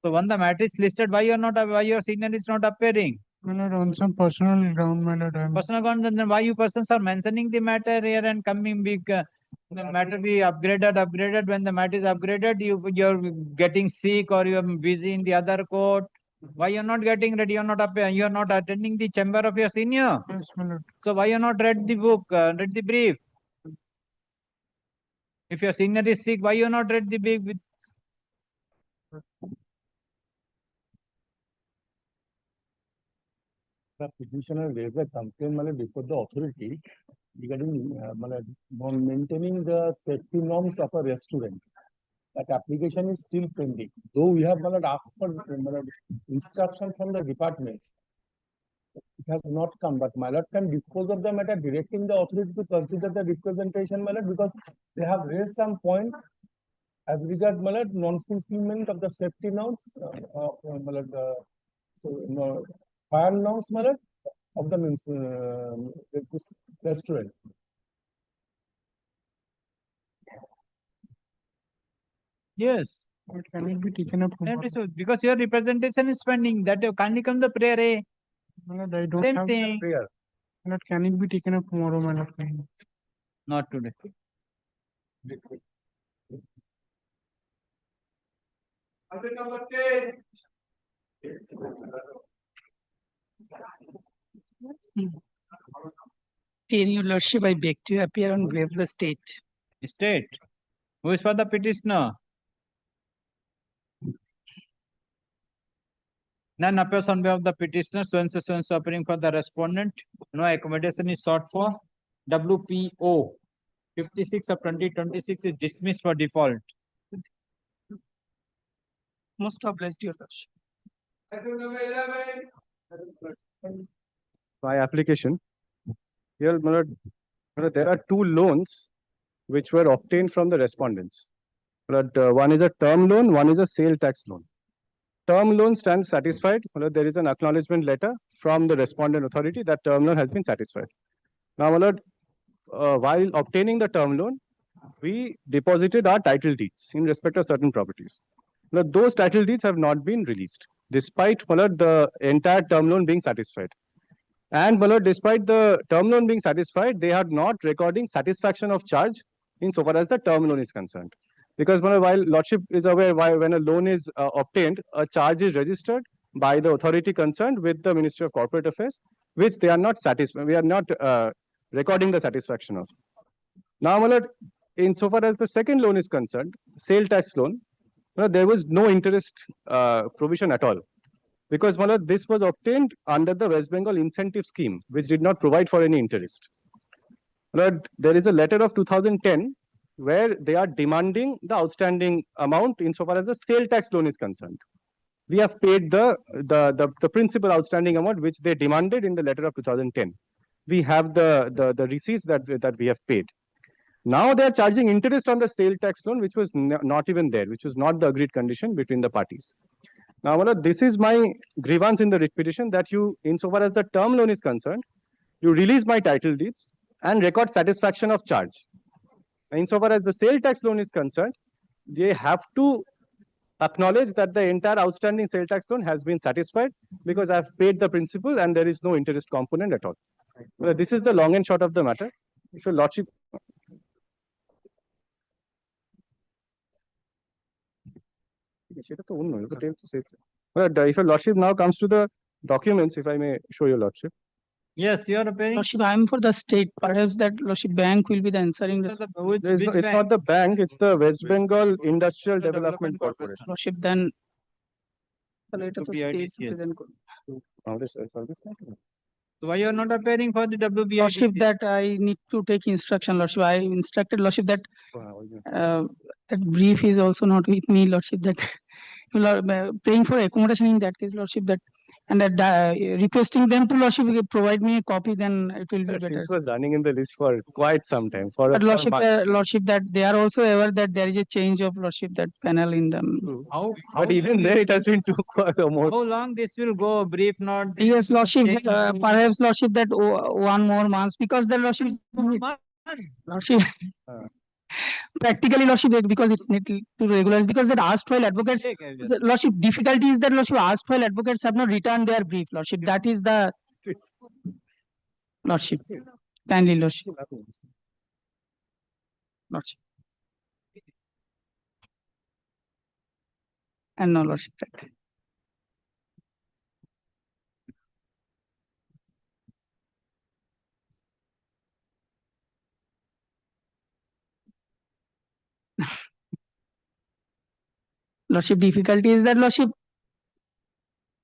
So when the matter is listed, why your signal is not appearing? On some personal ground, Personal ground, then why you persons are mentioning the matter here and coming big? The matter be upgraded. When the matter is upgraded, you're getting sick or you're busy in the other court. Why you're not getting ready? You're not attending the chamber of your senior. Yes, my lord. So why you not read the book, read the brief? If your senior is sick, why you not read the brief? The petitioner raised a complaint before the authority regarding maintaining the safety norms of a restaurant. That application is still pending. Though we have asked for instruction from the department, it has not come. But my lord can dispose of the matter, directing the authority to consider the representation, my lord, because they have raised some point as regard non-fulfillment of the safety norms, fire norms, my lord, of the this restaurant. Yes. But can it be taken up tomorrow? Because your representation is pending. That you can't come the prayer. My lord, I don't Same have thing. prayer. My lord, can it be taken up tomorrow, my lord? Not today. Item number 10. Your Lordship, I beg to appear on behalf of the state. State. Who is for the petitioner? None appears on behalf of the petitioner. So and so appearing for the respondent. No accommodation is sought for. WPO 56 of 2026 is dismissed for default. Most obliged, Your Lordship. Item number 11. My application. Here, my lord, there are 2 loans which were obtained from the respondents. But one is a term loan, one is a sale tax loan. Term loan stands satisfied. There is an acknowledgement letter from the respondent authority that term loan has been satisfied. Now, while obtaining the term loan, we deposited our title deeds in respect of certain properties. Now, those title deeds have not been released, despite the entire term loan being satisfied. And despite the term loan being satisfied, they are not recording satisfaction of charge insofar as the term loan is concerned. Because while Lordship is aware, when a loan is obtained, a charge is registered by the authority concerned with the Ministry of Corporate Affairs, which they are not satisfied. We are not recording the satisfaction of. Now, insofar as the second loan is concerned, sale tax loan, there was no interest provision at all. Because this was obtained under the West Bengal incentive scheme, which did not provide for any interest. There is a letter of 2010 where they are demanding the outstanding amount insofar as the sale tax loan is concerned. We have paid the principal outstanding amount which they demanded in the letter of 2010. We have the receipts that we have paid. Now they are charging interest on the sale tax loan, which was not even there, which was not the agreed condition between the parties. Now, this is my grievance in the writ petition, that you, insofar as the term loan is concerned, you release my title deeds and record satisfaction of charge. Insofar as the sale tax loan is concerned, they have to acknowledge that the entire outstanding sale tax loan has been satisfied because I have paid the principal and there is no interest component at all. This is the long and short of the matter. If your Lordship. If your Lordship now comes to the documents, if I may show your Lordship. Yes, you are appearing. Lordship, I am for the state. Perhaps that Lordship Bank will be the answering. It's not the bank, it's the West Bengal Industrial Development Corporation. Lordship, then So why you are not appearing for the WBIDC? Lordship, that I need to take instruction, Lordship. I instructed Lordship that that brief is also not with me, Lordship, that you are praying for accommodation in that case, Lordship, that and that requesting them to Lordship provide me a copy, then it will be better. This was running in the list for quite some time. But Lordship, Lordship, that they are also aware that there is a change of Lordship, that panel in them. But even there, it has been too more. How long this will go? Brief not. Yes, Lordship, perhaps Lordship that 1 more month, because the Lordship, Lordship, practically Lordship, because it's need to regularize, because that asked while advocates, the Lordship, difficulty is that Lordship asked while advocates have not returned their brief, Lordship. That is the Lordship. Kindly, Lordship. Lordship. And no, Lordship, that. Lordship, difficulty is that Lordship,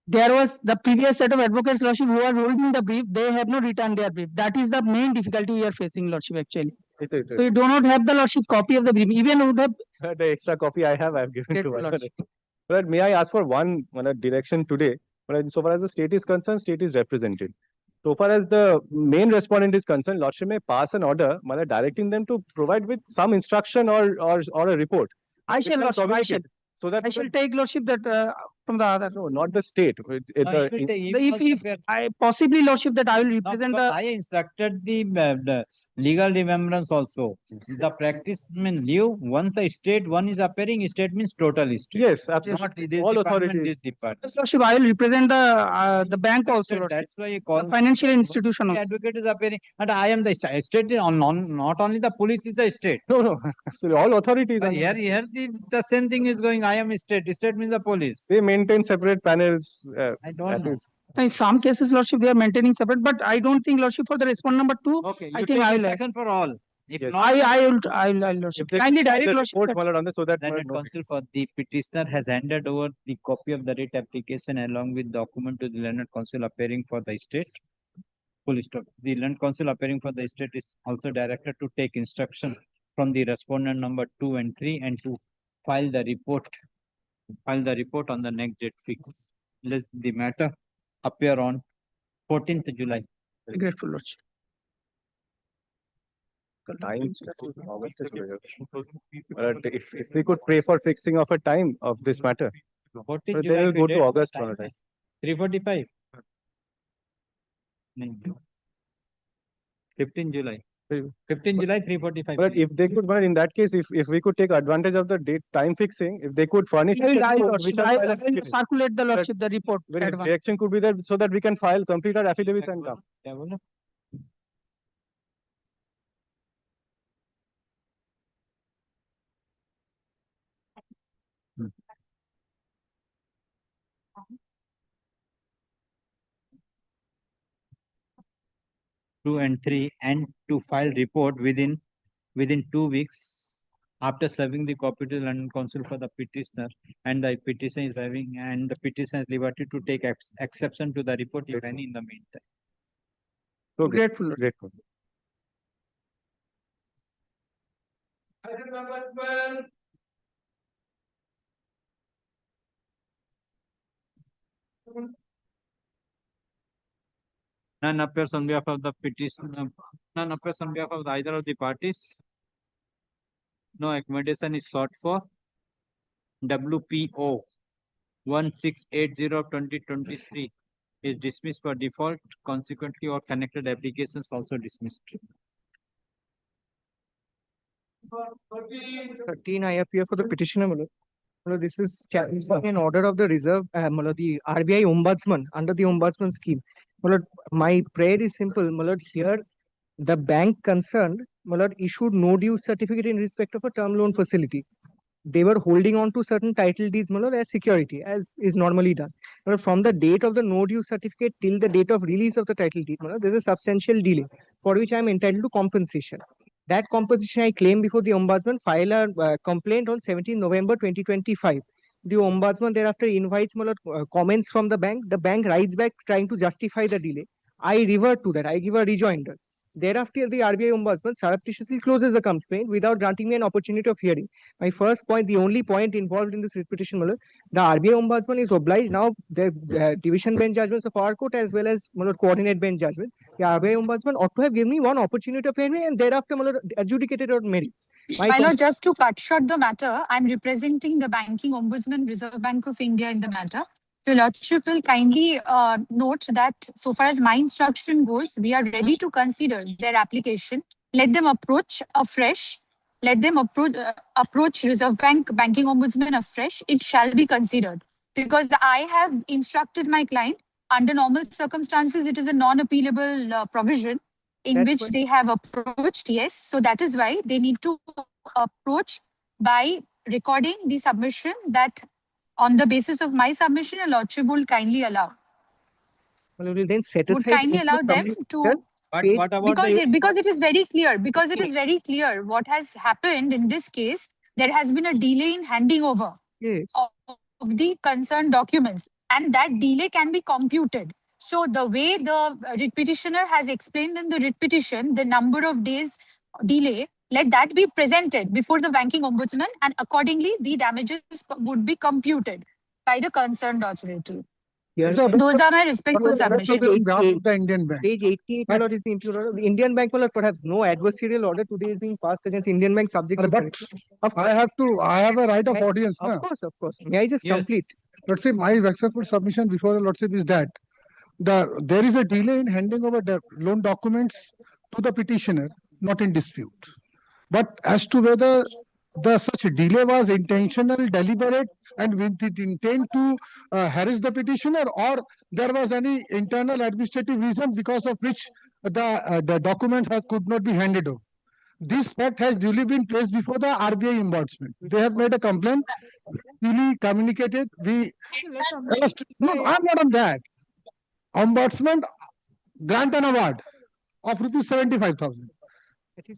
there was the previous set of advocates, Lordship, who was holding the brief, they have not returned their brief. That is the main difficulty we are facing, Lordship, actually. So you do not have the Lordship copy of the brief. Even would have the extra copy I have given to one. But may I ask for one direction today? But so far as the state is concerned, state is represented. So far as the main respondent is concerned, Lordship may pass an order directing them to provide with some instruction or a report. I shall, Lordship, I shall. So that I shall take Lordship that from the other. No, not the state. If I possibly Lordship that I will represent the. I instructed the legal remembrance also. The practice means leave once the state one is appearing, state means total state. Yes, absolutely. All authorities. This Lordship, I will represent the bank also. Lordship. That's why you call the financial institution. The advocate is appearing, and I am the state. Not only the police is the state. No, absolutely. All authorities. Here the same thing is going. I am state. State means the police. They maintain separate panels. I don't know. In some cases, Lordship, they are maintaining separate, but I don't think, Lordship, for the respondent number 2. Okay, I think I will. Section for all. If yes. not, I will, Lordship. Kindly direct, Lordship. On this, so that counsel for the petitioner has handed over the copy of the writ application along with document to the learned counsel appearing for the state. Full stop. The learned counsel appearing for the state is also directed to take instruction from the respondent number 2 and 3 and to file the report. File the report on the next date fixed. Let the matter appear on 14th July. Grateful, Lordship. The time, August is very okay. If we could pray for fixing of a time of this matter, 14 but July then we'll go date, to August time one time. 3:45. 15 July. 15 July 3:45. But if they could, but in that case, if we could take advantage of the date time fixing, if they could furnish. I will, which I are will circulate the lordship, the report. advance. reaction could be there so that we can file, complete our affidavit and come. Yeah, बोलो. Two and three, and to file report within 2 weeks after serving the copy to London Council for the petitioner, and the petition is having, and the petitioner is liberty to take exception to the report if any in the meantime. So Grateful. Grateful. Item number 12. None appears on behalf of the petitioner. None appears on behalf of either of the parties. No accommodation is sought for. WPO 1680/2023 is dismissed for default. Consequently, all connected applications also dismissed. 13 I appear for the petitioner. This is challenging an order of the reserve, the RBI ombudsman under the ombudsman scheme. My prayer is simple. Here, the bank concerned issued no due certificate in respect of a term loan facility. They were holding on to certain title deeds as security, as is normally done. From the date of the no due certificate till the date of release of the title deed, there is a substantial delay for which I am entitled to compensation. That compensation I claim before the ombudsman, file a complaint on 17 November 2025. The ombudsman thereafter invites comments from the bank. The bank writes back trying to justify the delay. I revert to that. I give a rejoinder. Thereafter, the RBI ombudsman surreptitiously closes the complaint without granting me an opportunity of hearing. My first point, the only point involved in this writ petition, the RBI ombudsman is obliged now, the division bench judgments of our court as well as coordinate bench judgments. The RBI ombudsman ought to have given me one opportunity of hearing and thereafter adjudicated on merits. My lord, just to cut short the matter, I'm representing the Banking Ombudsman, Reserve Bank of India in the matter. So Lordship will kindly note that so far as my instruction goes, we are ready to consider their application. Let them approach afresh. Let them approach Reserve Bank, Banking Ombudsman afresh. It shall be considered. Because I have instructed my client, under normal circumstances, it is a non-appealable provision in which they have approached, yes. So that is why they need to approach by recording the submission that on the basis of my submission, a lordship will kindly allow. Will then set Would aside kindly allow them to, What about because it is very clear, what has happened in this case, there has been a delay in handing over of the concerned documents, and that delay can be computed. So the way the writ petitioner has explained in the writ petition, the number of days delay, let that be presented before the banking ombudsman, and accordingly the damages would be computed by the concerned authority. Those are my respectful submissions. The Indian Bank. Page 88 is the interior. The Indian Bank perhaps no adversarial order today is being passed against Indian Bank subject to. But I have a right of audience. Of course. May I just complete? Let's say my respectful submission before the Lordship is that there is a delay in handing over the loan documents to the petitioner, not in dispute. But as to whether such delay was intentional, deliberate, and with the intent to harass the petitioner, or there was any internal administrative reason because of which the document could not be handed over. This fact has duly been placed before the RBI ombudsman. They have made a complaint, duly communicated. No, I'm not on that. Ombudsman grant an award of rupees 75,000.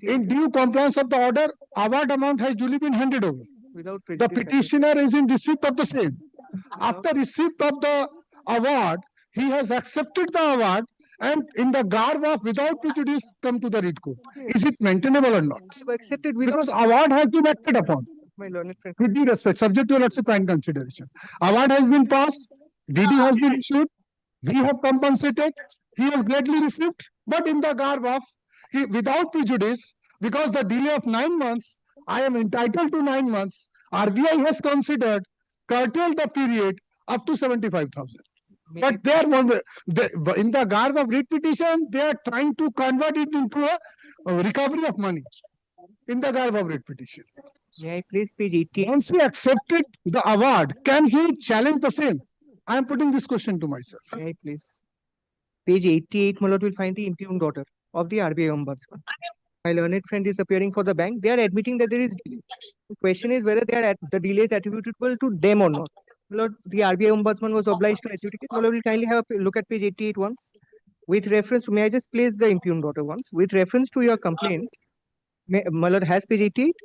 In due compliance of the order, award amount has duly been handed over. The petitioner is in receipt of the same. After receipt of the award, he has accepted the award and in the garb of without prejudice come to the writ court. Is it maintainable or not? Accepted because award has been acted upon. My learned friend. With due respect, subject to lots of kind consideration. Award has been passed, DD has been issued, we have compensated, he has gladly received, but in the garb of without prejudice, because the delay of 9 months, I am entitled to 9 months. RBI has considered curtail the period up to 75,000. But in the garb of writ petition, they are trying to convert it into a recovery of money in the garb of writ petition. May I please page 88? Once he accepted the award, can he challenge the same? I am putting this question to myself. May I please? Page 88, my lord, will find the impugned order of the RBI Ombudsman. My learned friend is appearing for the bank. They are admitting that there is delay. The question is whether the delay is attributable to them or not. My lord, the RBI Ombudsman was obliged to adjudicate. My lord, will kindly have a look at page 88 once. With reference to, may I just place the impugned order once? With reference to your complaint, my lord has page 88?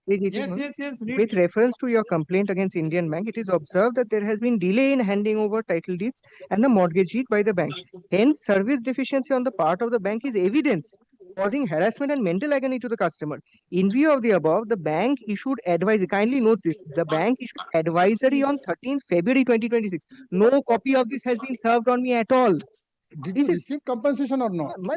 Page 88, Yes. With reference to your complaint against Indian Bank, it is observed that there has been delay in handing over title deeds and the mortgage deed by the bank. Hence, service deficiency on the part of the bank is evidence, causing harassment and mental agony to the customer. In view of the above, the bank issued advisory. Kindly note this. The bank issued advisory on 13th February 2026. No copy of this has been served on me at all. Did you receive compensation or not? My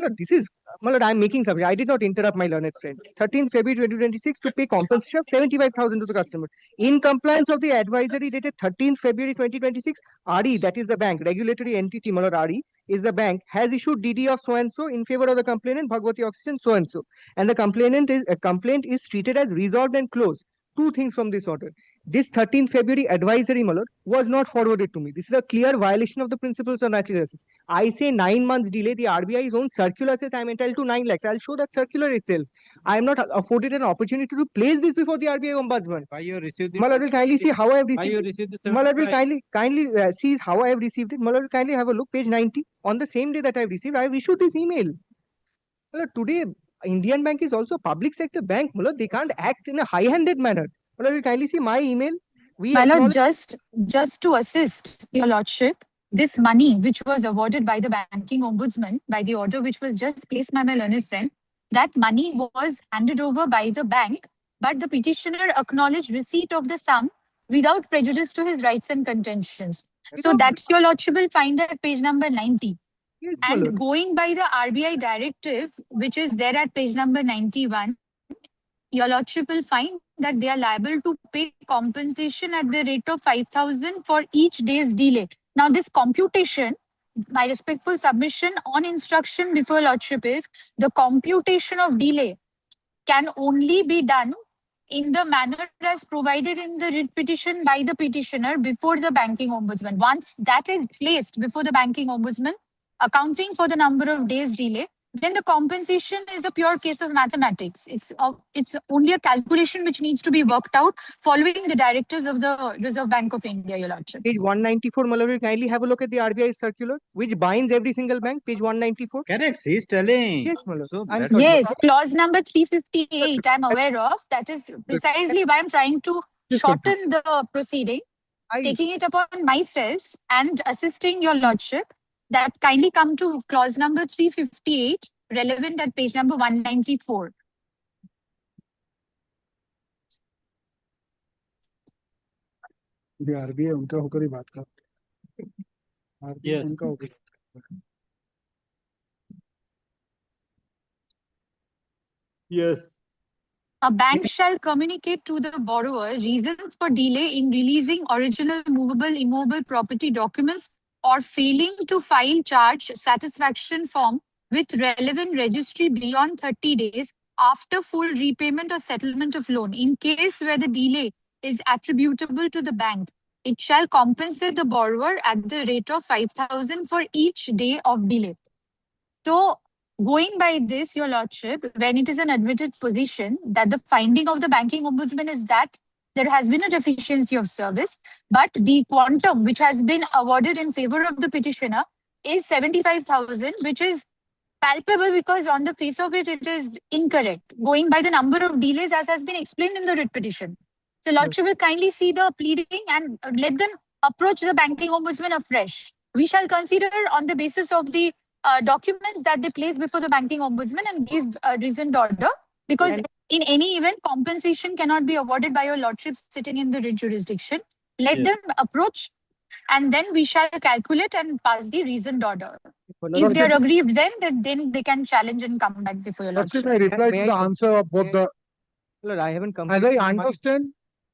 lord, I'm making something. I did not interrupt my learned friend. 13th February 2026 to pay compensation of 75,000 to the customer. In compliance of the advisory dated 13th February 2026, RE, that is the bank, regulatory entity, my lord, RE, is the bank, has issued DD of so-and-so in favor of the complainant, Bhagwati Oxygen, so-and-so. And the complaint is treated as resolved and closed. Two things from this order. This 13th February advisory, my lord, was not forwarded to me. This is a clear violation of the principles of natural justice. I say 9 months delay. The RBI's own circular says I am entitled to 9 lakhs. I'll show that circular itself. I am not afforded an opportunity to place this before the RBI Ombudsman. Why you received My lord, will kindly see how I have Why received you it. received the My lord, will 75? kindly see how I have received it. My lord, will kindly have a look. Page 90. On the same day that I have received, I have issued this email. My lord, today, Indian Bank is also a public sector bank. My lord, they can't act in a high-handed manner. My lord, will kindly see my email. My lord, just to assist your lordship, this money which was awarded by the banking ombudsman by the order which was just placed by my learned friend, that money was handed over by the bank, but the petitioner acknowledged receipt of the sum without prejudice to his rights and contentions. So that your lordship will find at page number 90. Yes, my And lord. going by the RBI directive, which is there at page number 91, your lordship will find that they are liable to pay compensation at the rate of 5,000 for each day's delay. Now, this computation, my respectful submission on instruction before lordship is the computation of delay can only be done in the manner as provided in the writ petition by the petitioner before the banking ombudsman. Once that is placed before the banking ombudsman, accounting for the number of days delay, then the compensation is a pure case of mathematics. It's only a calculation which needs to be worked out following the directives of the Reserve Bank of India, your lordship. Page 194, my lord, will kindly have a look at the RBI circular, which binds every single bank. Page 194. Correct. He's telling. Yes, my lord. So I'm that's sorry. Yes, clause number 358, I'm aware of. That is precisely why I'm trying to shorten the proceeding, taking it upon myself and assisting your lordship that kindly come to clause number 358, relevant at page number 194. ये RBI उनका होकर ही बात करते RBI उनका होकर Yes. A bank shall communicate to the borrower reasons for delay in releasing original movable immobile property documents or failing to file charge satisfaction form with relevant registry beyond 30 days after full repayment or settlement of loan. In case where the delay is attributable to the bank, it shall compensate the borrower at the rate of 5,000 for each day of delay. So, going by this, your lordship, when it is an admitted position that the finding of the banking ombudsman is that there has been a deficiency of service, but the quantum which has been awarded in favor of the petitioner is 75,000, which is palpable because on the face of it, it is incorrect, going by the number of delays as has been explained in the writ petition. So, lordship will kindly see the pleading and let them approach the banking ombudsman afresh. We shall consider on the basis of the documents that they place before the banking ombudsman and give a reasoned order, because in any event, compensation cannot be awarded by your lordship sitting in the writ jurisdiction. Let them approach and then we shall calculate and pass the reasoned order. Well, If they Lordship, are aggrieved, then they can challenge and come back before your Lordship, lordship. I reply to may the I- answer of both the, Lord, I haven't as I completed my- understand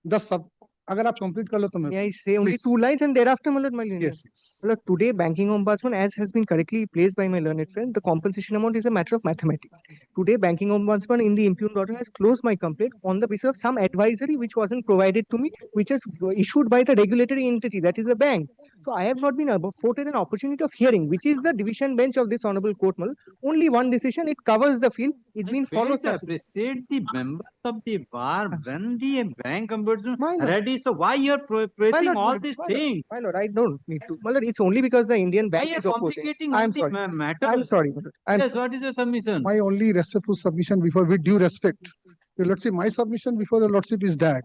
the sub, अगर आप complete कर लो तो मैं May I say only please. 2 lines and thereafter, my lord, Yes, yes. Well, today, banking ombudsman, as has been correctly placed by my learned friend, the compensation amount is a matter of mathematics. Today, banking ombudsman in the impugned order has closed my complaint on the basis of some advisory which wasn't provided to me, which is issued by the regulatory entity, that is the bank. So I have not been afforded an opportunity of hearing, which is the division bench of this honorable court. Only one decision, it covers the field. It's been followed. Appreciate the members of the bar when the bank ombudsman My lord. ready. So why you're praising all these things? My lord, I don't need to. My lord, it's only because the Indian Why bank you're is opposing. complicating I'm all the sorry. matter? I'm sorry, my lord. I'm Yes, what is your submission? My only respectful submission before, with due respect, Your Lordship, my submission before Your Lordship is that,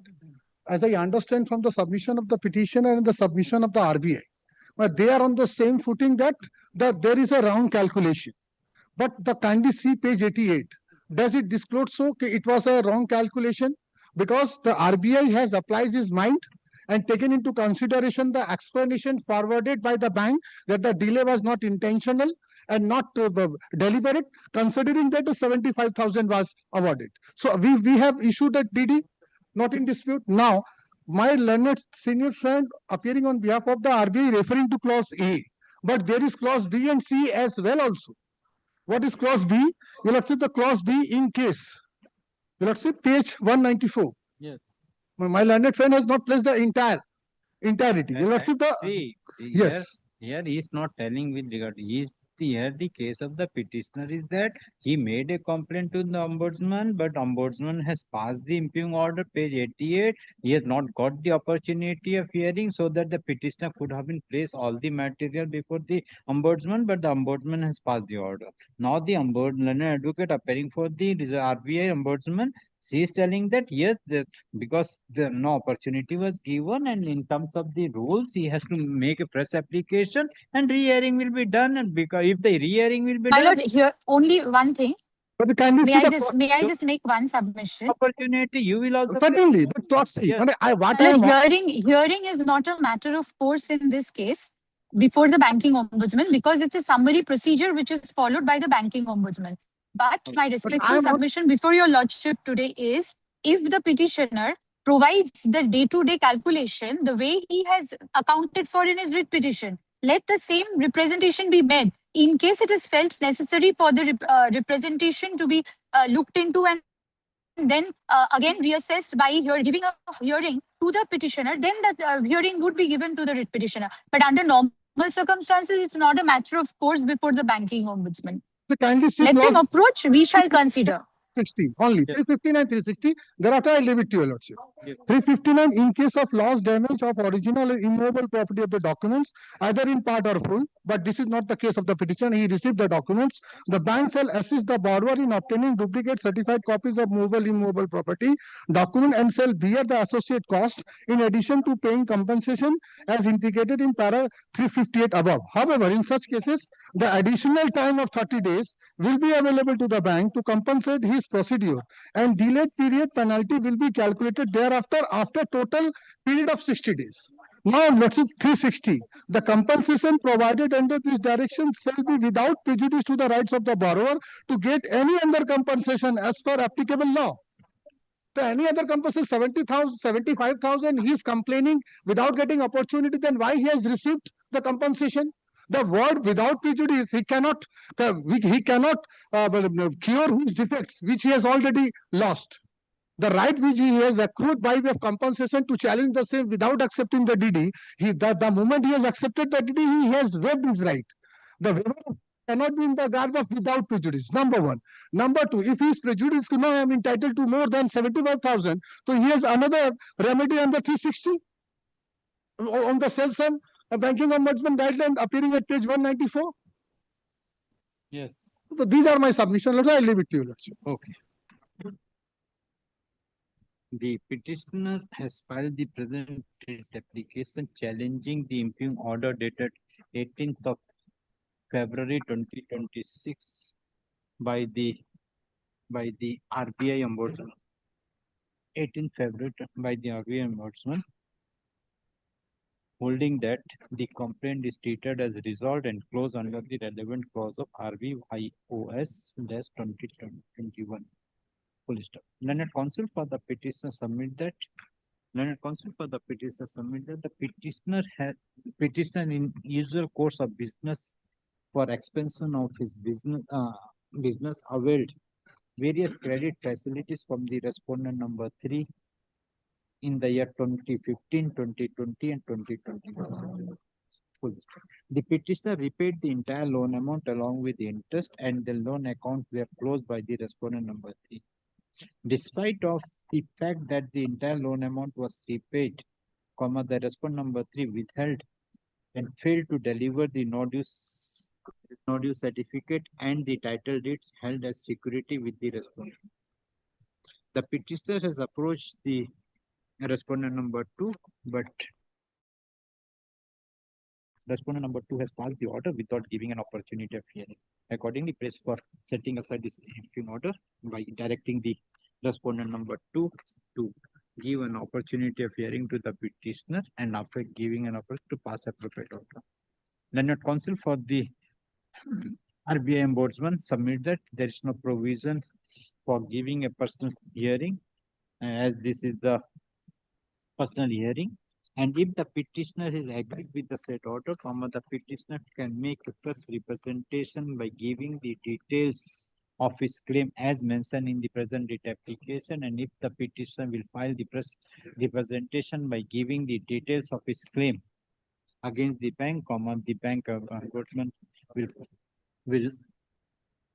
as I understand from the submission of the petitioner and the submission of the RBI, but they are on the same footing that there is a round calculation. But the kindly see page 88. Does it disclose so it was a wrong calculation? Because the RBI has applied his mind and taken into consideration the explanation forwarded by the bank that the delay was not intentional and not deliberate, considering that the 75,000 was awarded. So we have issued a DD, not in dispute. Now, my learned senior friend appearing on behalf of the RBI referring to clause A, but there is clause B and C as well also. What is clause B? Your Lordship, the clause B in case. Your Lordship, page 194. Yes. My learned friend has not placed the entirety. Your Lordship, the See, yes. here he is not telling with regard. Here the case of the petitioner is that he made a complaint to the ombudsman, but ombudsman has passed the impugned order, page 88. He has not got the opportunity of hearing, so that the petitioner could have been placed all the material before the ombudsman, but the ombudsman has passed the order. Now the ombudsman advocate appearing for the RBI ombudsman, she is telling that yes, because no opportunity was given, and in terms of the rules, he has to make a fresh application, and re-hearing will be done. And because if the re-hearing will be My done, lord, here only one thing. But kindly May see I the just make one submission? opportunity, you will also certainly, but clause C. Yes. What My I lord, am hearing is not a matter of course in this case before the banking ombudsman, because it's a summary procedure which is followed by the banking ombudsman. But my respectful submission before your lordship today is, if the petitioner provides the day-to-day calculation the way he has accounted for in his writ petition, let the same representation be made. In case it is felt necessary for the representation to be looked into and then again reassessed by giving a hearing to the petitioner, then the hearing would be given to the writ petitioner. But under normal circumstances, it's not a matter of course before the banking ombudsman. kindly see Let them clause approach, we shall consider. 60 only. 359, 360. Thereafter, I leave it to your lordship. 359, in case of loss, damage of original or immovable property of the documents, either in part or full, but this is not the case of the petition. He received the documents. The bank shall assist the borrower in obtaining duplicate certified copies of movable, immovable property document and shall bear the associate cost in addition to paying compensation as indicated in para 358 above. However, in such cases, the additional time of 30 days will be available to the bank to compensate his procedure, and delayed period penalty will be calculated thereafter after total period of 60 days. Now, let's see 360. The compensation provided under this direction shall be without prejudice to the rights of the borrower to get any other compensation as per applicable law. So any other compensation 70,000, 75,000, he is complaining without getting opportunity, then why he has received the compensation? The word without prejudice, he cannot cure his defects, which he has already lost. The right which he has accrued by way of compensation to challenge the same without accepting the DD, the moment he has accepted the DD, he has waived his right. The waiver cannot be in the garb of without prejudice, number one. Number two, if he is prejudiced, no, I am entitled to more than 75,000, so he has another remedy under 360 on the self-same banking ombudsman guideline appearing at page 194. Yes. So these are my submissions. I leave it to you, Lordship. Okay. The petitioner has filed the present application challenging the impugned order dated 18th of February 2026 by the RBI ombudsman. 18th February by the RBI ombudsman, holding that the complaint is treated as resolved and closed under the relevant clause of RVIOS-2021. Full stop. Learned counsel for the petitioner submit that. Learned counsel for the petitioner submit that the petitioner in usual course of business for expansion of his business availed various credit facilities from the respondent number 3 in the year 2015, 2020 and 2021. The petitioner repaid the entire loan amount along with the interest, and the loan accounts were closed by the respondent number 3. Despite of the fact that the entire loan amount was repaid, the respondent number 3 withheld and failed to deliver the no-due certificate and the title deeds held as security with the respondent. The petitioner has approached the respondent number 2, but respondent number 2 has passed the order without giving an opportunity of hearing. Accordingly, press for setting aside this impugn order by directing the respondent number 2 to give an opportunity of hearing to the petitioner, and after giving an opportunity to pass appropriate order. Learned counsel for the RBI ombudsman submit that there is no provision for giving a personal hearing, as this is the personal hearing, and if the petitioner is agreed with the said order, the petitioner can make a press representation by giving the details of his claim as mentioned in the present date application, and if the petitioner will file the press representation by giving the details of his claim against the bank, the bank ombudsman will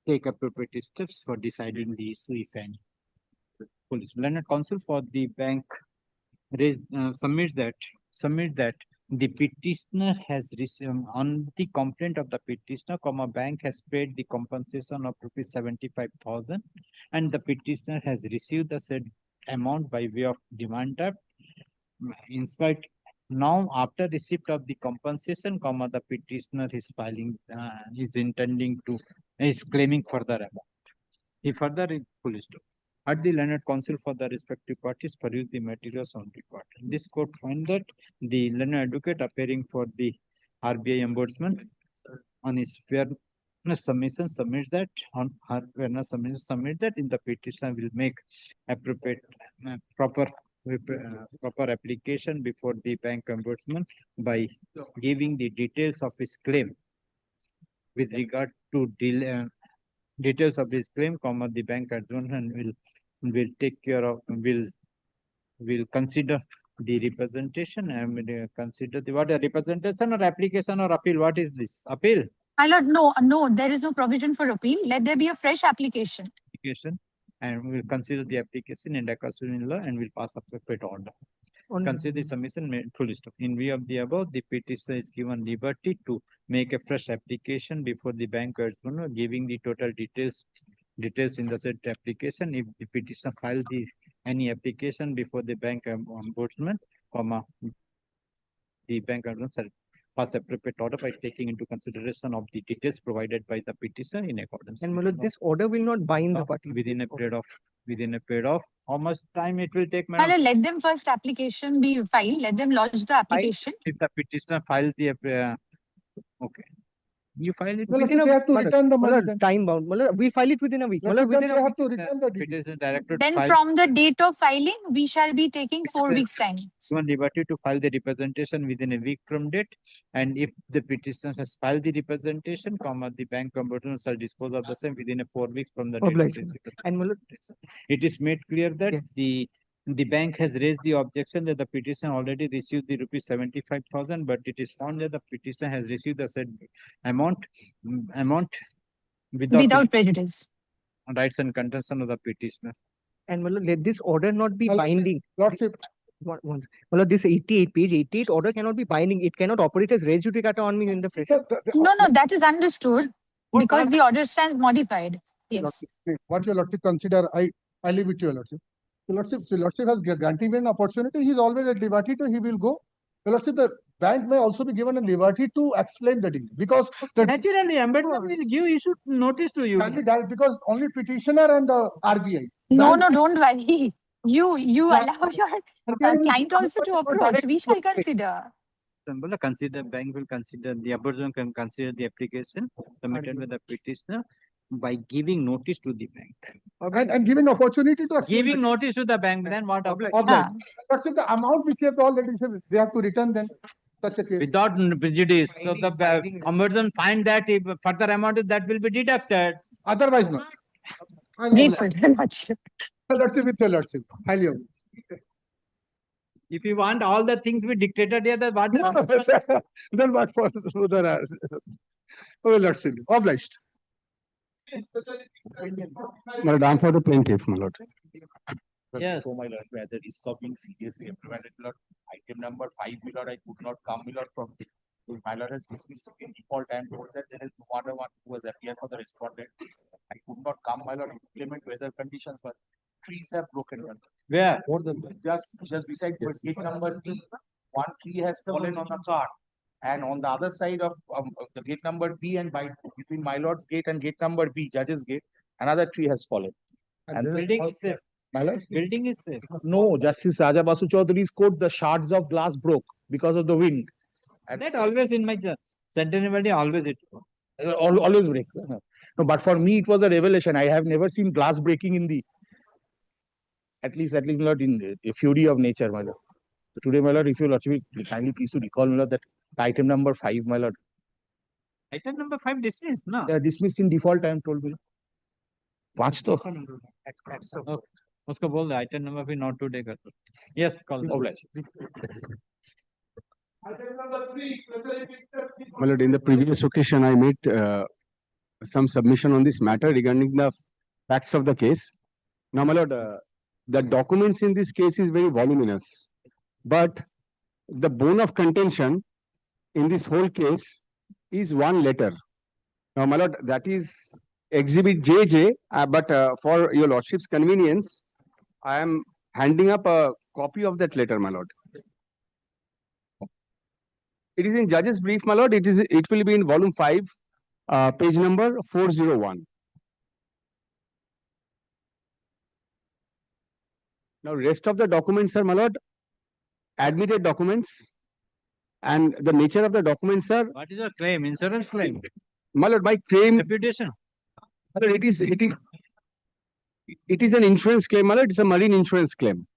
take appropriate steps for deciding the issue, if any. Learned counsel for the bank submits that the petitioner has received on the complaint of the petitioner, bank has paid the compensation of rupees 75,000, and the petitioner has received the said amount by way of demand draft. In spite, now after receipt of the compensation, the petitioner is filing, is claiming further amount. He further full stop. At the learned counsel for the respective parties peruse the materials on record. This court found that the learned advocate appearing for the RBI ombudsman on his fairness submission submits that in the petition will make appropriate proper application before the bank ombudsman by giving the details of his claim with regard to details of his claim, the bank ombudsman will take care of, will consider the representation and consider the what a representation or application or appeal. What is this? Appeal? My lord, no, there is no provision for appeal. Let there be a fresh application. And we will consider the application in accordance with law and will pass appropriate order. Consider the submission made full stop. In view of the above, the petitioner is given liberty to make a fresh application before the bank ombudsman, giving the total details in the said application. If the petitioner files any application before the bank ombudsman, the bank ombudsman shall pass appropriate order by taking into consideration of the details provided by the petitioner in accordance. And this order will not bind the parties within a period of how much time it will take, My madam? lord, let them first application be filed. Let them lodge the application. If the petitioner files the okay. You file it Well, within they have to return the money. Then. time bound. We file it within a week. Within they have to return the deed. Then from the date of filing, we shall be taking 4 weeks time. Given liberty to file the representation within a week from date, and if the petitioner has filed the representation, the bank ombudsman shall dispose of the same within a 4 weeks from the date of receipt. And it is made clear that the bank has raised the objection that the petitioner already received the rupees 75,000, but it is found that the petitioner has received the said amount without prejudice. Rights and contention of the petitioner. And let this order not be binding. Lordship. This 88 page 88 order cannot be binding. It cannot operate as res judicata on me in the fresh. No, that is understood because the order stands modified. Yes. What your lordship consider, I leave it to your lordship. Your lordship has granted me an opportunity. He is always at liberty to, he will go. Your lordship, the bank may also be given a liberty to explain the deal because naturally, ombudsman will give issue notice to you. Because only petitioner and the RBI. No, don't worry. You allow your client also to approach. We shall consider. consider, bank will consider, the ombudsman can consider the application submitted by the petitioner by giving notice to the bank. And giving opportunity to explain Giving the- notice to the bank, then what? Obliged. But if the amount which you have already said, they have to return then such a case. Without prejudice. So the ombudsman find that if further amount that will be deducted. Otherwise not. Grateful, Your Lordship. Let's see with your lordship. Highly obliged. If you want all the things we dictated here, then what? Then what for other? Oh, let's see. Obliged. My lord, I'm for the plaintiff, my lord. Yes. So, my lord, where the risk of being seriously implemented, my lord, item number 5, my lord, I could not come, my lord, from. My lord has dismissed in default and told that there is no other one who has appeared for the respondent. I could not come, my lord, implement weather conditions, but trees have broken. My lord. Where? More than just beside gate number B, one tree has fallen on a car. And on the other side of the gate number B and between my lord's gate and gate number B, judge's gate, another tree has fallen. And the building is safe. My lord? Building is safe. No, Justice Raja Basu Chaudhary's court, the shards of glass broke because of the wind. And that always in my centenary always it. Always breaks. No, but for me, it was a revelation. I have never seen glass breaking in the, at least not in the fury of nature, my lord. So today, my lord, if you lordship, kindly please to recall, my lord, that item number 5, my lord. Item number 5 dismissed, no? They are dismissed in default, I am told, my lord. Watch to. उसको बोल दे item number भी not today कर दो. Yes, call. Obliged. My lord, in the previous occasion, I made some submission on this matter regarding the facts of the case. Now, my lord, the documents in this case is very voluminous, but the bone of contention in this whole case is one letter. Now, my lord, that is Exhibit JJ, but for your lordship's convenience, I am handing up a copy of that letter, my lord. It is in judge's brief, my lord. It will be in volume 5, page number 401. Now, rest of the documents are, my lord, admitted documents, and the nature of the documents are. What is your claim? Insurance claim? My lord, my claim. Reputation. My lord, it is an insurance claim, my lord. It's a marine insurance claim,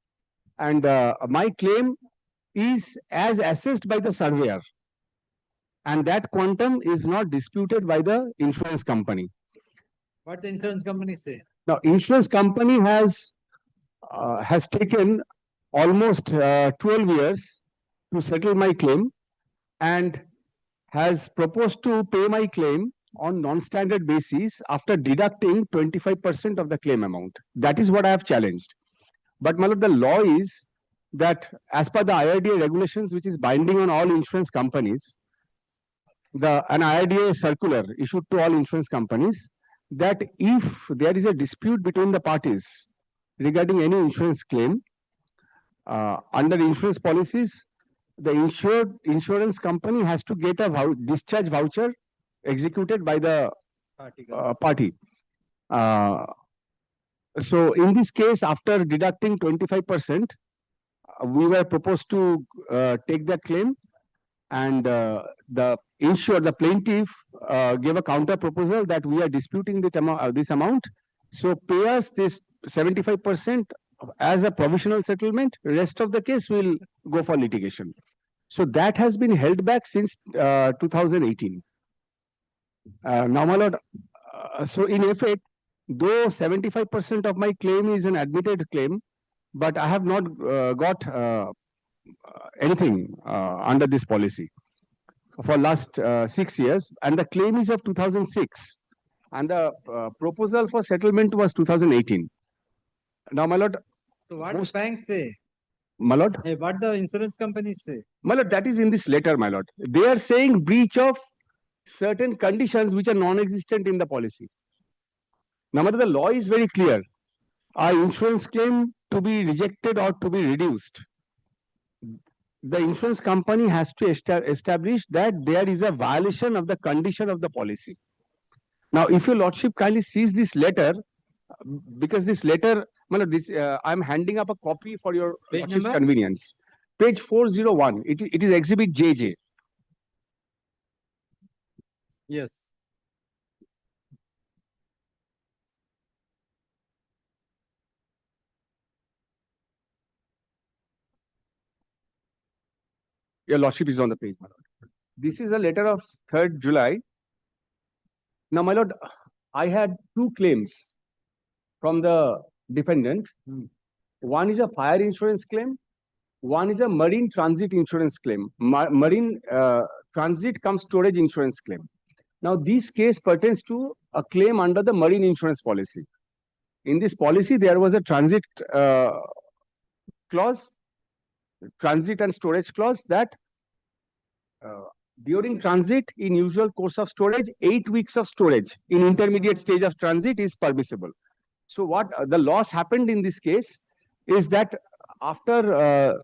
and my claim is as assessed by the surveyor, and that quantum is not disputed by the insurance company. What the insurance company say? Now, insurance company has taken almost 12 years to settle my claim and has proposed to pay my claim on non-standard basis after deducting 25% of the claim amount. That is what I have challenged. But my lord, the law is that as per the IRDA regulations, which is binding on all insurance companies, an IRDA circular issued to all insurance companies, that if there is a dispute between the parties regarding any insurance claim, under insurance policies, the insurance company has to get a discharge voucher executed by the party. So in this case, after deducting 25%, we were proposed to take that claim, and the plaintiff gave a counter proposal that we are disputing this amount. So pay us this 75% as a provisional settlement. Rest of the case will go for litigation. So that has been held back since 2018. Now, my lord, so in effect, though 75% of my claim is an admitted claim, but I have not got anything under this policy for last 6 years, and the claim is of 2006, and the proposal for settlement was 2018. Now, my lord. So what the banks say? My lord. Hey, what the insurance companies say? My lord, that is in this letter, my lord. They are saying breach of certain conditions which are non-existent in the policy. Now, my lord, the law is very clear. Our insurance claim to be rejected or to be reduced, the insurance company has to establish that there is a violation of the condition of the policy. Now, if your lordship kindly sees this letter, because this letter, I'm handing up a copy for your lordship's convenience. Page 401, it is Exhibit JJ. Yes. Your Lordship is on the page, my Lord. This is a letter of 3rd July. Now, my Lord, I had two claims from the defendant. One is a fire insurance claim. One is a marine transit insurance claim. Marine transit cum storage insurance claim. Now, this case pertains to a claim under the marine insurance policy. In this policy, there was a transit clause, transit and storage clause that during transit in usual course of storage, 8 weeks of storage in intermediate stage of transit is permissible. So what the loss happened in this case is that after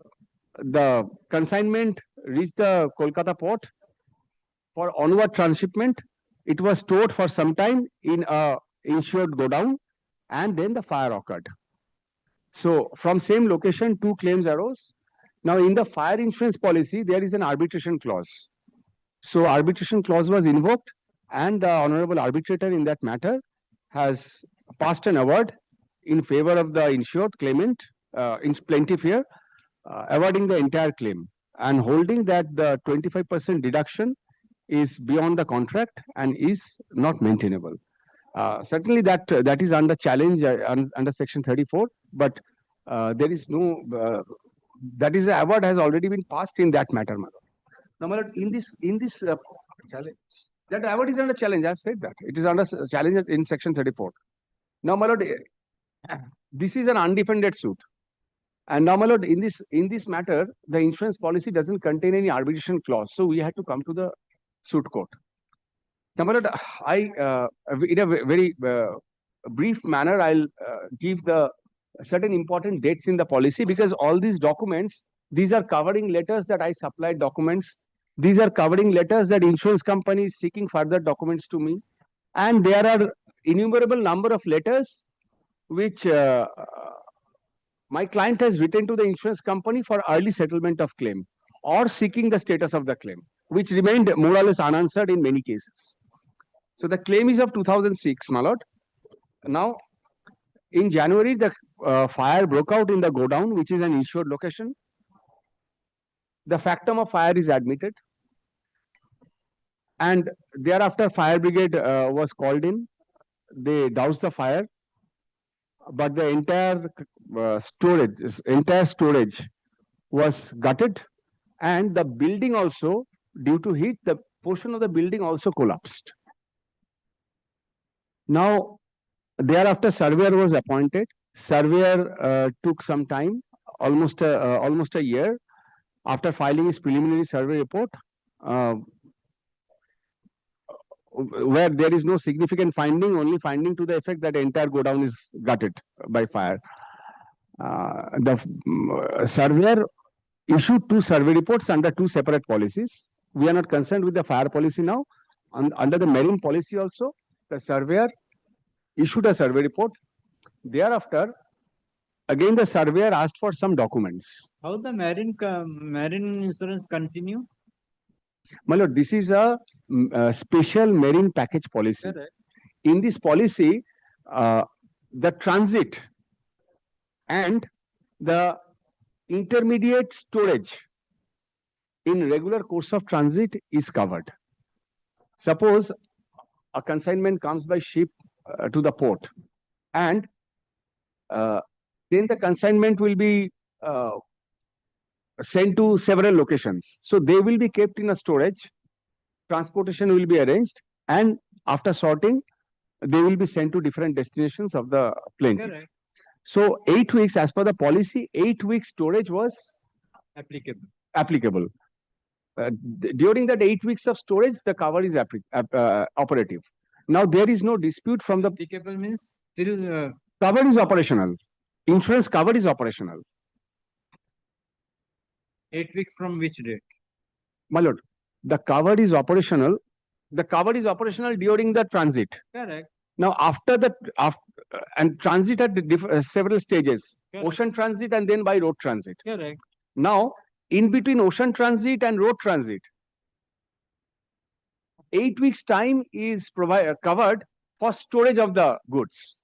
the consignment reached the Kolkata port for onward transshipment, it was stored for some time in a insured godown, and then the fire occurred. So from same location, two claims arose. Now in the fire insurance policy, there is an arbitration clause. So arbitration clause was invoked, and the honorable arbitrator in that matter has passed an award in favor of the insured claimant, in plaintiff here, awarding the entire claim and holding that the 25% deduction is beyond the contract and is not maintainable. Certainly that is under challenge under section 34, but there is no, that is the award has already been passed in that matter, madam. Now, my Lord, in this challenge, that award is under challenge. I've said that it is under challenge in section 34. Now, my Lord, this is an undefended suit, and now, my Lord, in this matter, the insurance policy doesn't contain any arbitration clause, so we had to come to the suit court. Now, my Lord, in a very brief manner, I'll give the certain important dates in the policy, because all these documents, these are covering letters that I supplied documents. These are covering letters that insurance company is seeking further documents to me. And there are innumerable number of letters which my client has written to the insurance company for early settlement of claim or seeking the status of the claim, which remained more or less unanswered in many cases. So the claim is of 2006, my Lord. Now, in January, the fire broke out in the godown, which is an insured location. The factum of fire is admitted, and thereafter fire brigade was called in. They doused the fire, but the entire storage was gutted, and the building also, due to heat, the portion of the building also collapsed. Now, thereafter surveyor was appointed. Surveyor took some time, almost a year, after filing his preliminary survey report, where there is no significant finding, only finding to the effect that the entire godown is gutted by fire. The surveyor issued 2 survey reports under 2 separate policies. We are not concerned with the fire policy now. Under the marine policy also, the surveyor issued a survey report. Thereafter, again the surveyor asked for some documents. How the marine insurance continue? My Lord, this is a special marine package policy. Correct. In this policy, the transit and the intermediate storage in regular course of transit is covered. Suppose a consignment comes by ship to the port, and then the consignment will be sent to several locations. So they will be kept in a storage, transportation will be arranged, and after sorting, they will be sent to different destinations of the plaintiff. Correct. So 8 weeks, as per the policy, 8 weeks storage was applicable. During that 8 weeks of storage, the cover is operative. Now there is no dispute from the Applicable means till cover is operational. Insurance cover is operational. 8 weeks from which date? My Lord, the cover is operational. The cover is operational during the transit. Correct. Now, after and transit at several stages, Correct. Ocean transit and then by road transit. Correct. Now, in between ocean transit and road transit, 8 weeks time is covered for storage of the goods.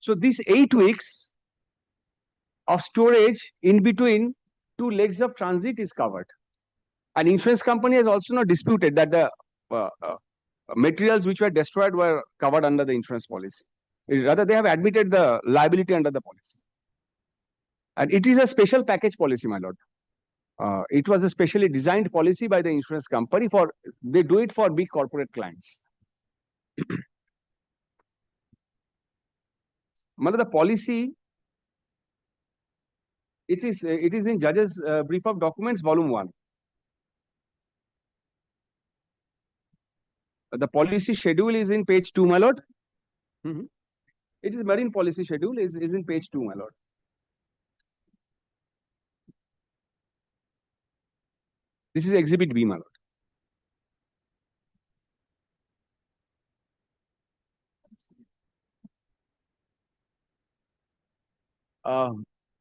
So these 8 weeks of storage in between two legs of transit is covered. An insurance company has also not disputed that the materials which were destroyed were covered under the insurance policy. Rather, they have admitted the liability under the policy. And it is a special package policy, my lord. It was a specially designed policy by the insurance company they do it for big corporate clients. The policy, it is in Judge's Brief of Documents, Volume 1. The policy schedule is in page 2, my lord. It is marine policy schedule is in page 2, my lord. This is Exhibit B, my lord.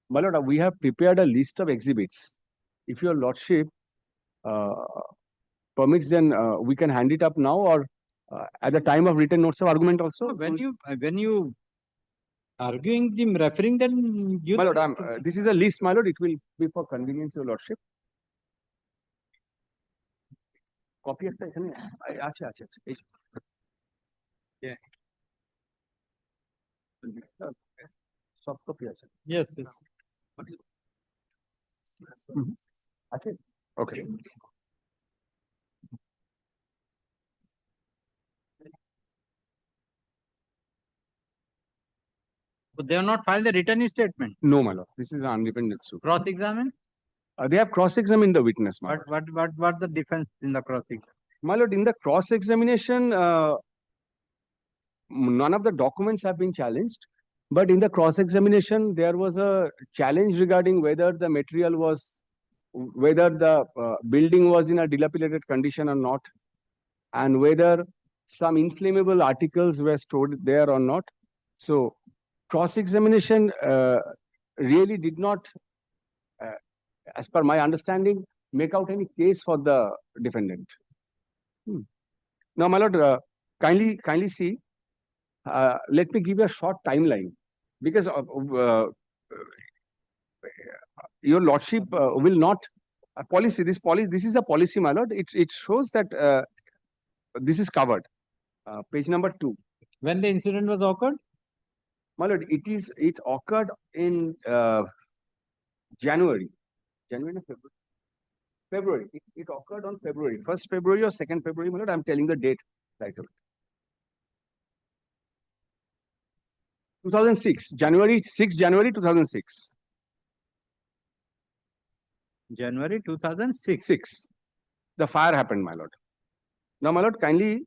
My lord, we have prepared a list of exhibits. If your lordship permits, then we can hand it up now or at the time of written notes of argument also. When you arguing the referring, then you. My lord, this is a list, my lord. It will be for convenience, your lordship. Copy একটা এখানে আছে আছে আছে এই soft copy আছে Yes. আছে okay. So they have not filed the written statement. No, my lord. This is an unrepentant suit. Cross-examine. They have cross-examined the witness, my lord. What the defense in the cross-examination? My lord, in the cross-examination, none of the documents have been challenged. But in the cross-examination, there was a challenge regarding whether the material was, whether the building was in a dilapidated condition or not, and whether some inflammable articles were stored there or not. So cross-examination really did not, as per my understanding, make out any case for the defendant. Now, my lord, kindly see. Let me give you a short timeline, because your lordship will not policy. This is a policy, my lord. It shows that this is covered. Page number 2. When the incident was occurred? My lord, it occurred in January. January or February? February. It occurred on February. 1st February or 2nd February, my lord. I'm telling the date right away. 2006. January 6 January 2006. January 2006. 6. The fire happened, my lord. Now, my lord, kindly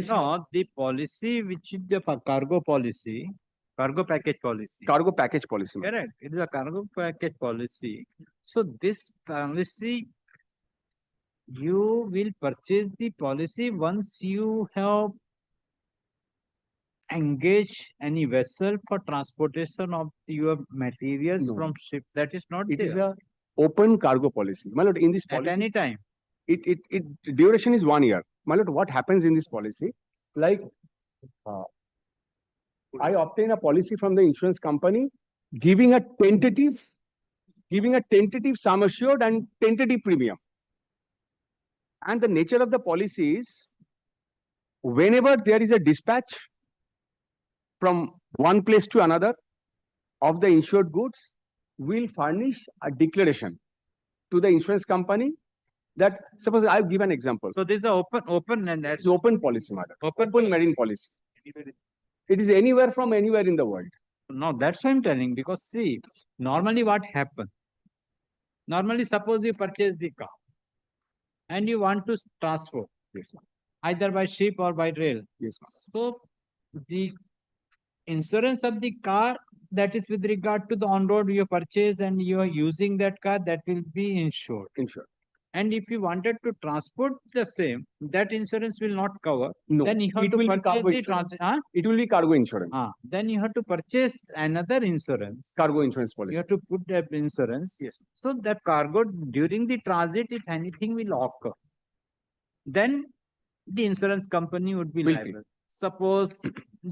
see. No, the policy which is the cargo policy, cargo package policy. Cargo package policy. Correct. It is a cargo package policy. So this policy, you will purchase the policy once you have engaged any vessel for transportation of your materials from ship. That is not It there. is a open cargo policy. My lord, in this policy. At any time. Duration is 1 year. My lord, what happens in this policy? Like, I obtain a policy from the insurance company, giving a tentative sum assured and tentative premium. And the nature of the policy is, whenever there is a dispatch from one place to another of the insured goods, will furnish a declaration to the insurance company that, suppose I'll give an example. So this is open and that's open policy, madam. Open marine policy. It is anywhere from anywhere in the world. No, that's what I'm telling, because see, normally what happens? Normally, suppose you purchase the car and you want to transfer. Yes, ma'am. Either by ship or by rail. Yes, ma'am. So the insurance of the car, that is with regard to the on-road you purchase and you are using that car, that will be insured. Insured. and if you wanted to transport the same, that insurance will not cover. No, Then you have it to will be purchase cargo the insurance. trans. It will be cargo insurance. Then you have to purchase another insurance. Cargo insurance policy. You have to put that insurance. Yes. So that cargo during the transit, if anything will occur, then the insurance company would be Will pay. liable. Suppose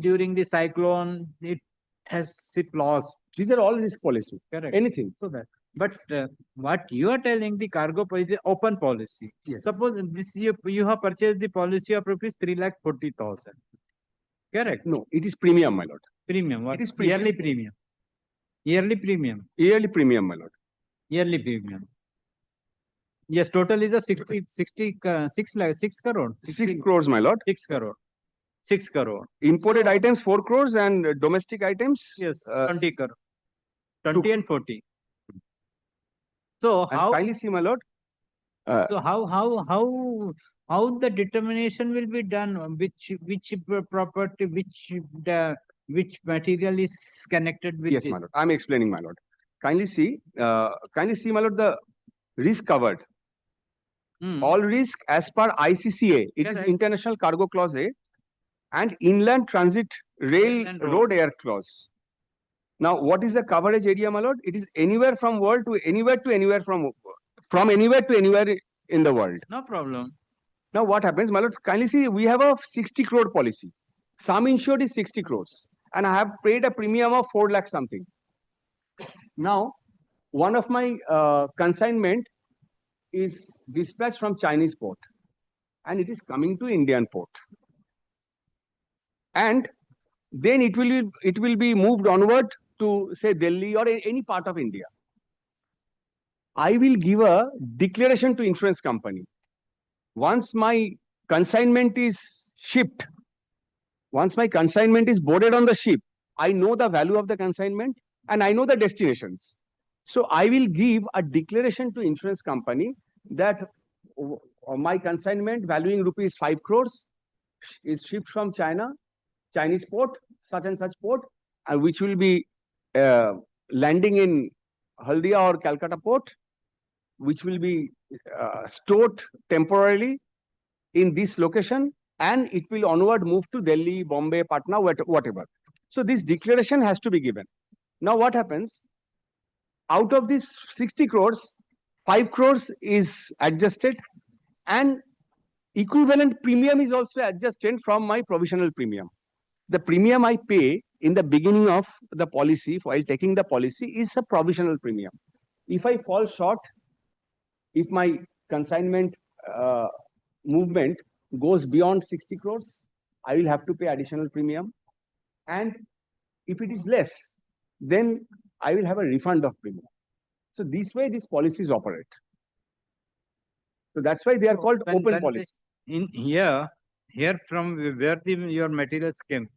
during the cyclone, it has ship lost. These are all risk policy. Correct. Anything. So that. But what you are telling, the cargo policy, open policy. Yes. Suppose this you have purchased the policy of rupees 3,40,000. Correct. No, it is premium, my lord. Premium. What? It is premium. Yearly premium. Yearly premium. Yearly premium, my lord. Yearly premium. Yes, total is a 6 crore. 6 crores, my lord. 6 crore. 6 crore. Imported items 4 crores and domestic items. Yes, 20 crore. 20 and 40. So And how? kindly see, my lord. So how the determination will be done? Which property, which material is connected with Yes, this? my lord. I'm explaining, my lord. Kindly see, my lord, the risk covered. All risk as per ICCA. It is Correct. International Cargo Clause A and Inland Transit Rail Inland Road Air Clause. Now, what is the coverage area, my lord? It is anywhere from world to anywhere from anywhere to anywhere in the world. No problem. Now, what happens, my lord? Kindly see, we have a 60 crore policy. Sum insured is 60 crores. And I have paid a premium of 4 lakh something. Now, one of my consignment is dispatched from Chinese port. And it is coming to Indian port. And then it will be moved onward to, say, Delhi or any part of India. I will give a declaration to insurance company. Once my consignment is shipped, once my consignment is boarded on the ship, I know the value of the consignment and I know the destinations. So I will give a declaration to insurance company that my consignment valuing rupees 5 crores is shipped from China, Chinese port, such and such port, and which will be landing in Haldia or Calcutta port, which will be stored temporarily in this location, and it will onward move to Delhi, Bombay, Patna, whatever. So this declaration has to be given. Now what happens? Out of this 60 crores, 5 crores is adjusted and equivalent premium is also adjusted from my provisional premium. The premium I pay in the beginning of the policy while taking the policy is a provisional premium. If I fall short, if my consignment movement goes beyond 60 crores, I will have to pay additional premium. And if it is less, then I will have a refund of premium. So this way, these policies operate. So that's why they are called open policy. In here from where your materials came?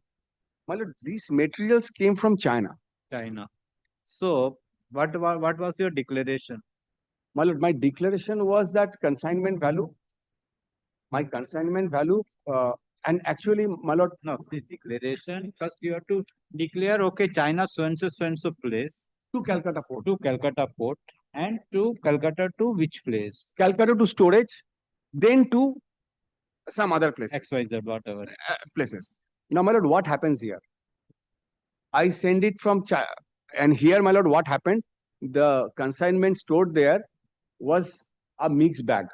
My lord, these materials came from China. China. So what was your declaration? My lord, my declaration was that consignment value. My consignment value, and actually, my lord. No, the declaration, first you have to declare, okay, China so and so place. To Calcutta port. To Calcutta port. And to Calcutta to which place? Calcutta to storage, then to some other places. XYZ, whatever. Places. Now, my lord, what happens here? I send it from China. And here, my lord, what happened? The consignment stored there was a mixed bag.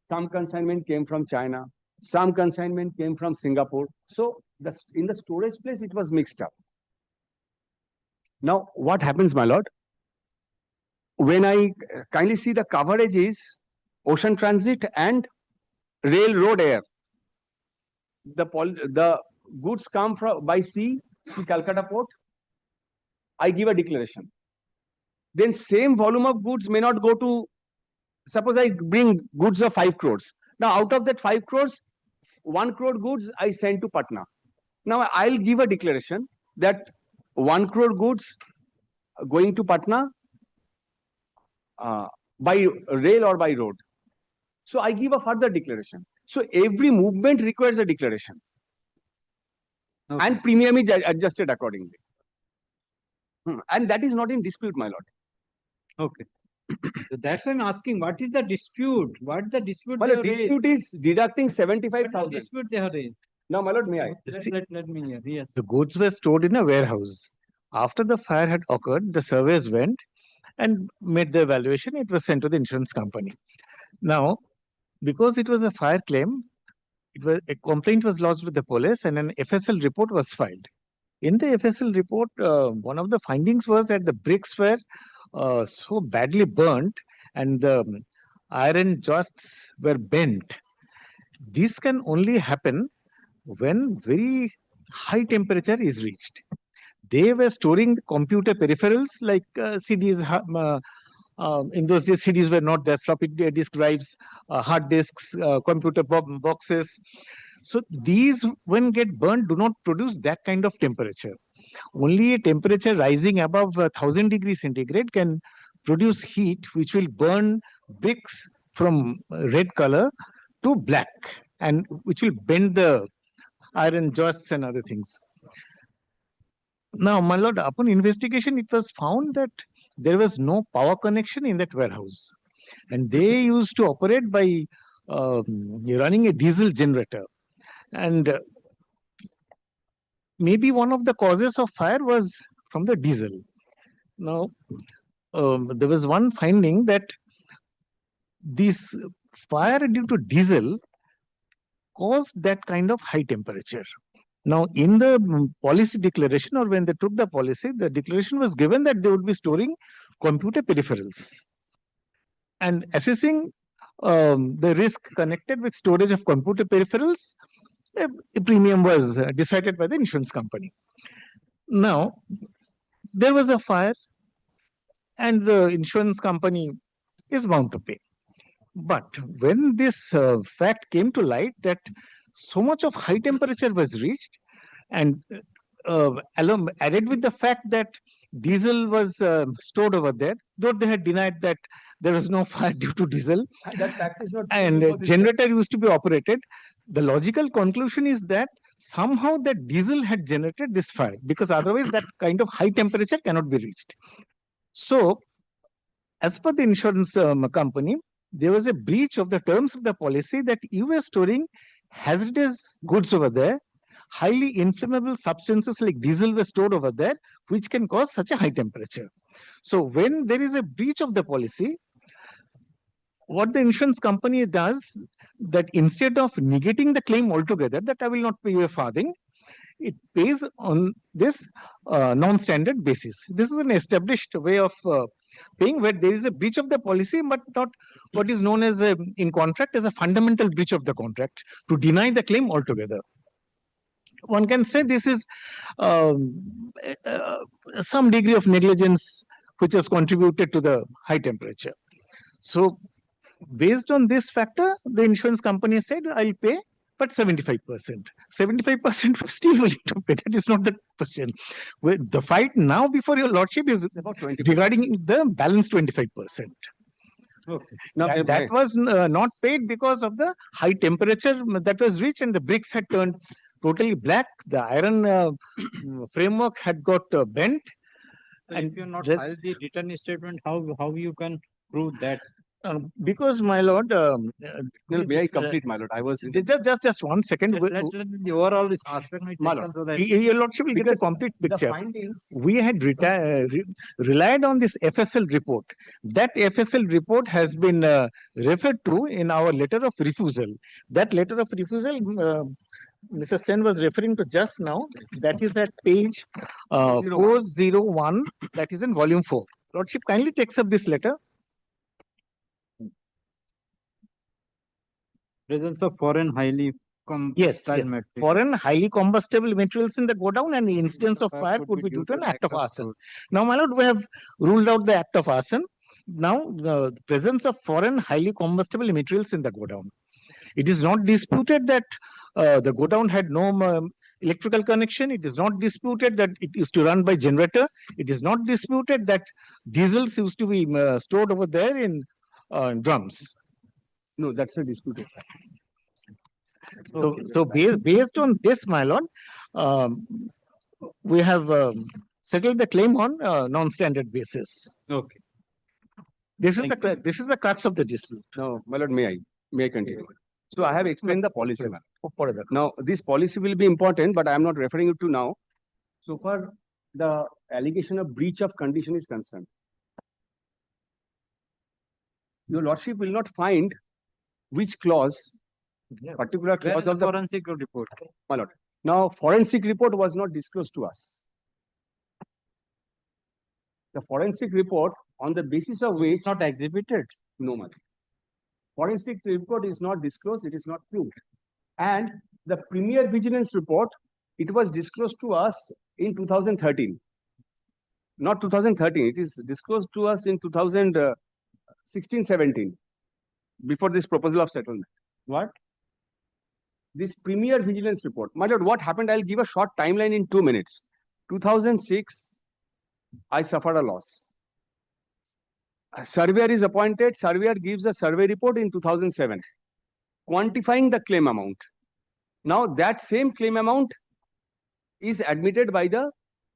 Some consignment came from China. Some consignment came from Singapore. So in the storage place, it was mixed up. Now, what happens, my lord? When I kindly see the coverage is ocean transit and railroad air. The goods come by sea to Calcutta port. I give a declaration. Then same volume of goods may not go to, suppose I bring goods of 5 crores. Now out of that 5 crores, 1 crore goods I send to Patna. Now I'll give a declaration that 1 crore goods going to Patna by rail or by road. So I give a further declaration. So every movement requires a declaration. Okay. And premium is adjusted accordingly. And that is not in dispute, my lord. Okay. So that's why I'm asking, what is the dispute? What the dispute My they lord, have raised? dispute is deducting What the 75,000. dispute they have raised? Now, my lord, may I? Let me hear. Yes. The goods were stored in a warehouse. After the fire had occurred, the surveyors went and made the evaluation. It was sent to the insurance company. Now, because it was a fire claim, a complaint was lodged with the police and an FSL report was filed. In the FSL report, one of the findings was that the bricks were so badly burnt and the iron joists were bent. This can only happen when very high temperature is reached. They were storing computer peripherals like CDs. In those days, CDs were not there, floppy disk drives, hard disks, computer boxes. So these, when get burned, do not produce that kind of temperature. Only a temperature rising above 1000 degrees centigrade can produce heat, which will burn bricks from red color to black, and which will bend the iron joists and other things. Now, my lord, upon investigation, it was found that there was no power connection in that warehouse. And they used to operate by running a diesel generator. And maybe one of the causes of fire was from the diesel. Now, there was one finding that this fire due to diesel caused that kind of high temperature. Now, in the policy declaration, or when they took the policy, the declaration was given that they would be storing computer peripherals. And assessing the risk connected with storage of computer peripherals, a premium was decided by the insurance company. Now, there was a fire, and the insurance company is bound to pay. But when this fact came to light that so much of high temperature was reached, and added with the fact that diesel was stored over there, though they had denied that there was no fire due to diesel, That fact is not. and generator used to be operated, the logical conclusion is that somehow that diesel had generated this fire, because otherwise that kind of high temperature cannot be reached. So, as per the insurance company, there was a breach of the terms of the policy that you were storing hazardous goods over there, highly inflammable substances like diesel were stored over there, which can cause such a high temperature. So when there is a breach of the policy, what the insurance company does, that instead of negating the claim altogether, that I will not pay you a farthing, it pays on this non-standard basis. This is an established way of paying where there is a breach of the policy, but not what is known as in contract as a fundamental breach of the contract, to deny the claim altogether. One can say this is some degree of negligence which has contributed to the high temperature. So based on this factor, the insurance company said, I'll pay, but 75%. 75% we're still willing to pay. That is not the question. The fight now before your lordship is about regarding the balance 25%. Okay. Now, That was not paid because of the high temperature that was reached, and the bricks had turned totally black. The iron framework had got bent. And if you not filed the written statement, how you can prove that? Because, my lord, may I complete, my lord? I was just 1 second. Let the overall aspect be My taken lord, so that your lordship will get the complete picture. We had relied on this FSL report. That FSL report has been referred to in our letter of refusal. That letter of refusal, Mr. Sen was referring to just now, that is at page 401, that is in volume 4. Lordship kindly takes up this letter. presence of foreign highly Yes, combustible yes. material. Foreign highly combustible materials in the godown, and the instance of fire could be due to an act of arson. Now, my lord, we have ruled out the act of arson. Now, the presence of foreign highly combustible materials in the godown. It is not disputed that the godown had no electrical connection. It is not disputed that it used to run by generator. It is not disputed that diesels used to be stored over there in drums. No, that's a disputed fact. So based on this, my lord, we have settled the claim on non-standard basis. Okay. This is the crux of the dispute. No, my lord, may I continue? So I have explained the policy, my lord. Now, this policy will be important, but I am not referring it to now. So far, the allegation of breach of condition is concerned. Your lordship will not find which clause, particular clause of the forensic report. My lord. Now, forensic report was not disclosed to us. The forensic report, on the basis of which not exhibited. No, my lord. Forensic report is not disclosed, it is not proved. And the premier vigilance report, it was disclosed to us in 2013. Not 2013, it is disclosed to us in 2016-17, before this proposal of settlement. What? This premier vigilance report. My lord, what happened? I'll give a short timeline in 2 minutes. 2006, I suffered a loss. A surveyor is appointed. Surveyor gives a survey report in 2007, quantifying the claim amount. Now, that same claim amount is admitted by the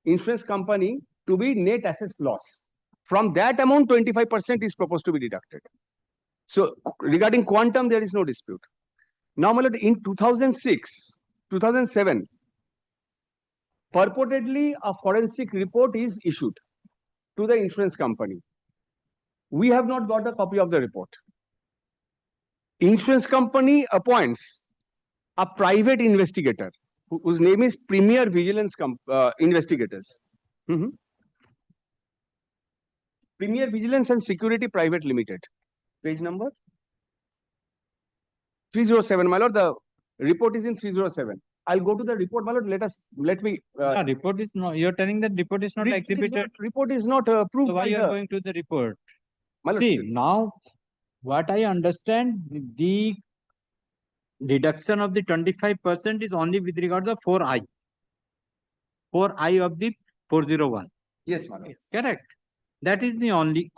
insurance company to be net assessed loss. From that amount, 25% is proposed to be deducted. So, regarding quantum, there is no dispute. Now, my lord, in 2007, purportedly a forensic report is issued to the insurance company. We have not got a copy of the report. Insurance company appoints a private investigator whose name is Premier Vigilance Investigators. Premier Vigilance and Security Private Limited. Page number 307, my lord. The report is in 307. I'll go to the report, my lord. Let me. Report is not. You're telling that report is not exhibited. Report is not approved. So why you are going to the report? See, now what I understand, the deduction of the 25% is only with regard to the 4I. 4I of the 401. Yes, my lord. Correct. That is the only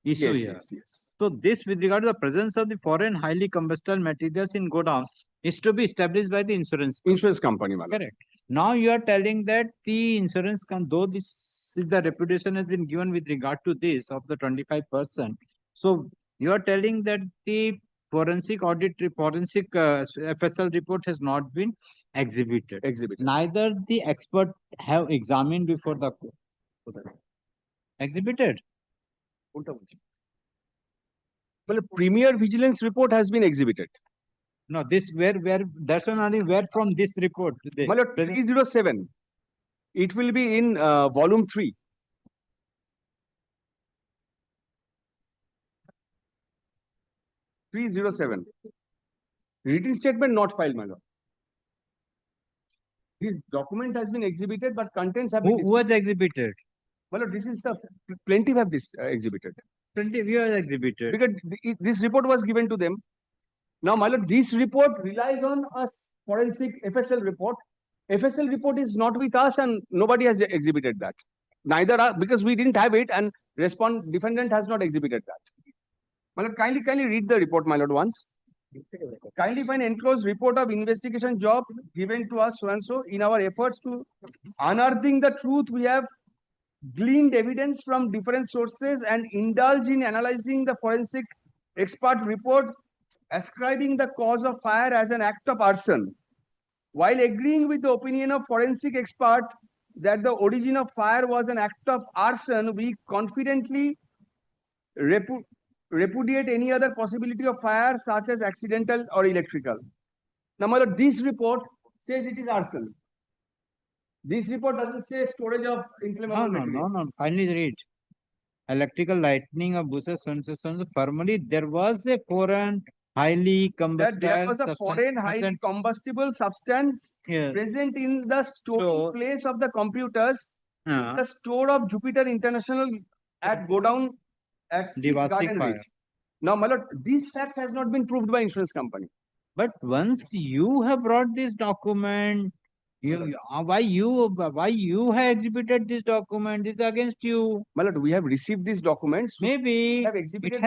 issue here. Yes. So this with regard to the presence of the foreign highly combustible materials in godown is to be established by the insurance company. Correct. Now you are telling that the insurance though this is the reputation has been given with regard to this of the 25%. So you are telling that the forensic FSL report has not been exhibited. Neither the expert have examined before the court. Exhibited. Well, Premier Vigilance report has been exhibited. No, this where that's only where from this report. My lord, 307. It will be in volume 3. Written statement not filed, my lord. This document has been exhibited, but contents have been. Who was exhibited? Well, this is the plaintiff have exhibited. Plaintiff you have exhibited. Because this report was given to them. Now, my lord, this report relies on a forensic FSL report. FSL report is not with us, and nobody has exhibited that. Neither are, because we didn't have it, and defendant has not exhibited that. My lord, kindly read the report, my lord, once. Kindly find enclosed report of investigation job given to us so and so. In our efforts to unearthing the truth, we have gleaned evidence from different sources and indulge in analyzing the forensic expert report, ascribing the cause of fire as an act of arson. While agreeing with the opinion of forensic expert that the origin of fire was an act of arson, we confidently repudiate any other possibility of fire, such as accidental or electrical. Now, my lord, this report says it is arson. This report doesn't say storage of inflammable materials. No. Finally read. Electrical lightning of buses, formally there was a foreign highly combustible There was a foreign highly combustible substance present in the storing place of the computers, the store of Jupiter International at Godown at Garden Ridge. Now, my lord, this fact has not been proved by insurance company. But once you have brought this document, why you have exhibited this document? This is against you. My lord, we have received these documents. Maybe have exhibited,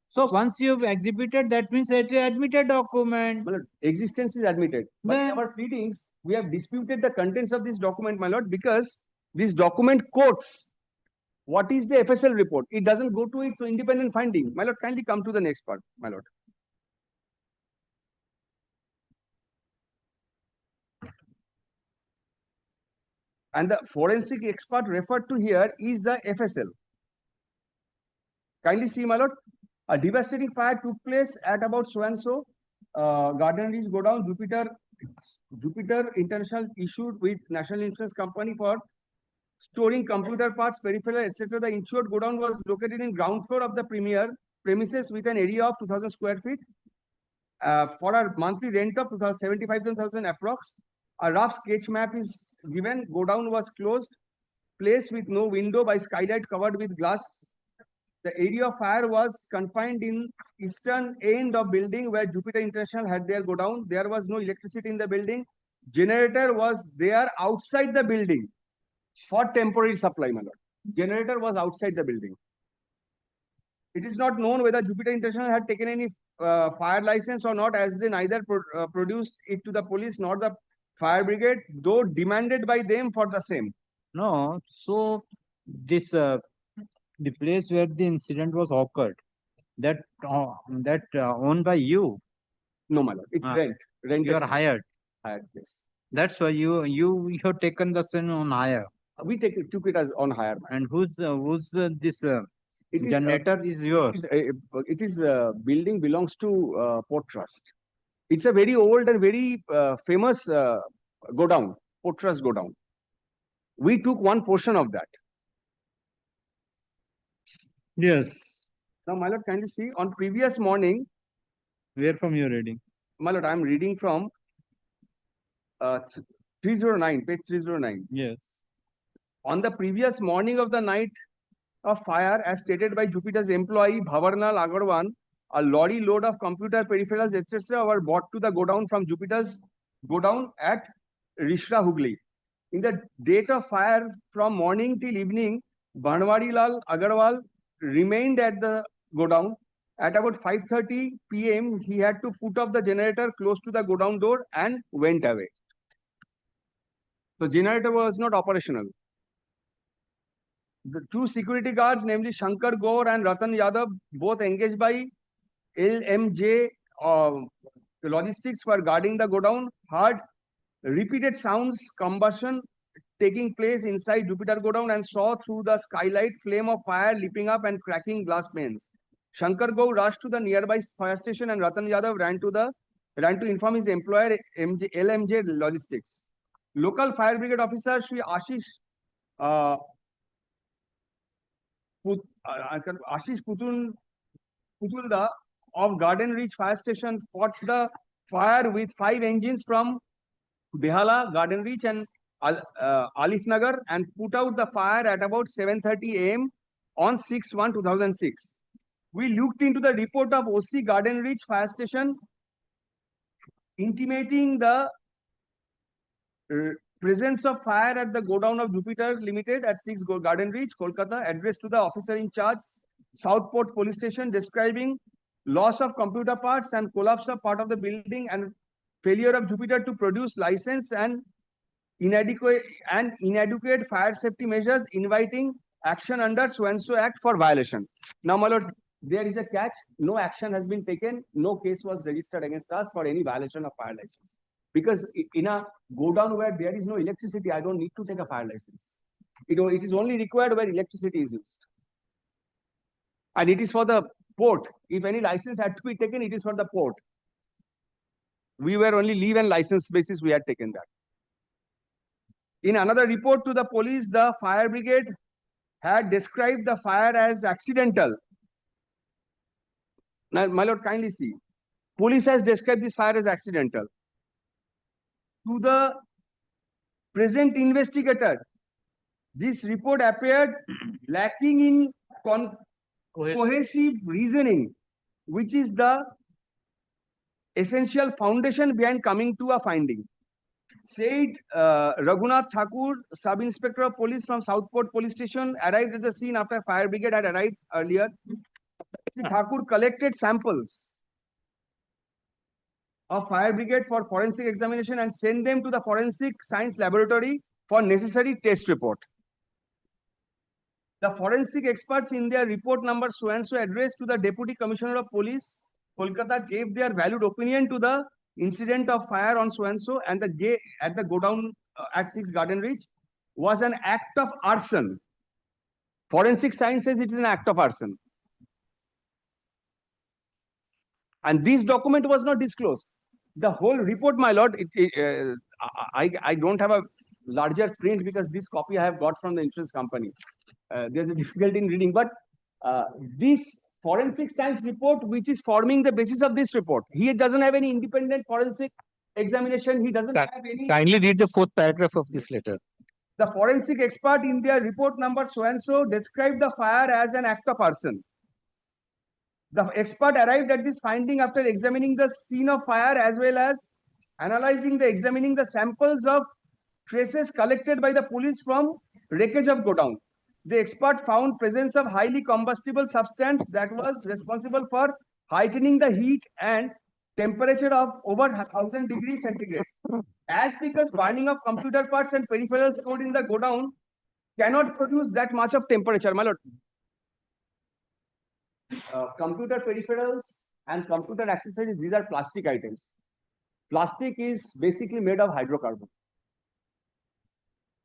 so once you have exhibited, that means it is admitted document. My lord, existence is admitted. But in our pleadings, we have disputed the contents of this document, my lord, because this document quotes What is the FSL report? It doesn't go to its independent finding. My lord, kindly come to the next part, my lord. And the forensic expert referred to here is the FSL. Kindly see, my lord. A devastating fire took place at about so-and-so. Garden Ridge Godown, Jupiter International issued with National Insurance Company for storing computer parts, peripheral, etc. The insured godown was located in ground floor of the premier premises with an area of 2,000 square feet. For a monthly rent of 75,000 approx. A rough sketch map is given. Godown was closed, placed with no window by skylight covered with glass. The area of fire was confined in eastern end of building where Jupiter International had their godown. There was no electricity in the building. Generator was there outside the building for temporary supply, my lord. Generator was outside the building. It is not known whether Jupiter International had taken any fire license or not, as they neither produced it to the police nor the fire brigade, though demanded by them for the same. No, so this the place where the incident was occurred, that owned by you. No, my lord. It's rent. You are hired. Hired place. That's why you have taken the same on hire. We took it as on hire. And who's this It is, generator is yours? It is building belongs to Port Trust. It's a very old and very famous godown, Port Trust godown. We took one portion of that. Yes. Now, my lord, kindly see on previous morning. Where from you're reading? My lord, I'm reading from 309, page 309. Yes. On the previous morning of the night of fire, as stated by Jupiter's employee Bhavarnal Agarwan, a lorry load of computer peripherals, etc., were brought to the godown from Jupiter's godown at Rishra, Hooghly. In the date of fire, from morning till evening, Banwari Lal Agarwal remained at the godown. At about 5:30 p.m., he had to put off the generator close to the godown door and went away. The generator was not operational. The two security guards, namely Shankar Gaur and Ratan Yadav, both engaged by LMJ Logistics for guarding the godown, heard repeated sounds, combustion taking place inside Jupiter godown and saw through the skylight flame of fire leaping up and cracking glass panes. Shankar Gaur rushed to the nearby fire station and Ratan Yadav ran to inform his employer LMJ Logistics. Local fire brigade officer Shri Ashish Putulda of Garden Ridge Fire Station fought the fire with 5 engines from Behala, Garden Ridge and Alif Nagar and put out the fire at about 7:30 a.m. on 6/1/2006. We looked into the report of OC Garden Ridge Fire Station intimating the presence of fire at the godown of Jupiter Limited at 6 Garden Ridge, Kolkata, addressed to the officer in charge, Southport Police Station, describing loss of computer parts and collapse of part of the building and failure of Jupiter to produce license and inadequate fire safety measures, inviting action under so-and-so act for violation. Now, my lord, there is a catch. No action has been taken. No case was registered against us for any violation of fire license. Because in a godown where there is no electricity, I don't need to take a fire license. It is only required where electricity is used. And it is for the port. If any license had to be taken, it is for the port. We were only leave and license basis, we had taken that. In another report to the police, the fire brigade had described the fire as accidental. Now, my lord, kindly see. Police has described this fire as accidental. To the present investigator, this report appeared lacking in cohesive reasoning, which is the essential foundation behind coming to a finding. Said Raghunath Thakur, Sub-Inspector of Police from Southport Police Station, arrived at the scene after fire brigade had arrived earlier. Thakur collected samples of fire brigade for forensic examination and sent them to the forensic science laboratory for necessary test report. The forensic experts in their report number so and so addressed to the Deputy Commissioner of Police, Kolkata, gave their valued opinion to the incident of fire on so and so and the at the godown at 6 Garden Ridge was an act of arson. Forensic science says it is an act of arson. And this document was not disclosed. The whole report, my lord, I don't have a larger print because this copy I have got from the insurance company. There's a difficulty in reading, but this forensic science report, which is forming the basis of this report, he doesn't have any independent forensic examination. He doesn't have any. Kindly read the 4th paragraph of this letter. The forensic expert in their report number so and so described the fire as an act of arson. The expert arrived at this finding after examining the scene of fire as well as examining the samples of traces collected by the police from wreckage of godown. The expert found presence of highly combustible substance that was responsible for heightening the heat and temperature of over 1000 degrees centigrade. As because burning of computer parts and peripherals stored in the godown cannot produce that much of temperature, my lord. Computer peripherals and computer accessories, these are plastic items. Plastic is basically made of hydrocarbon.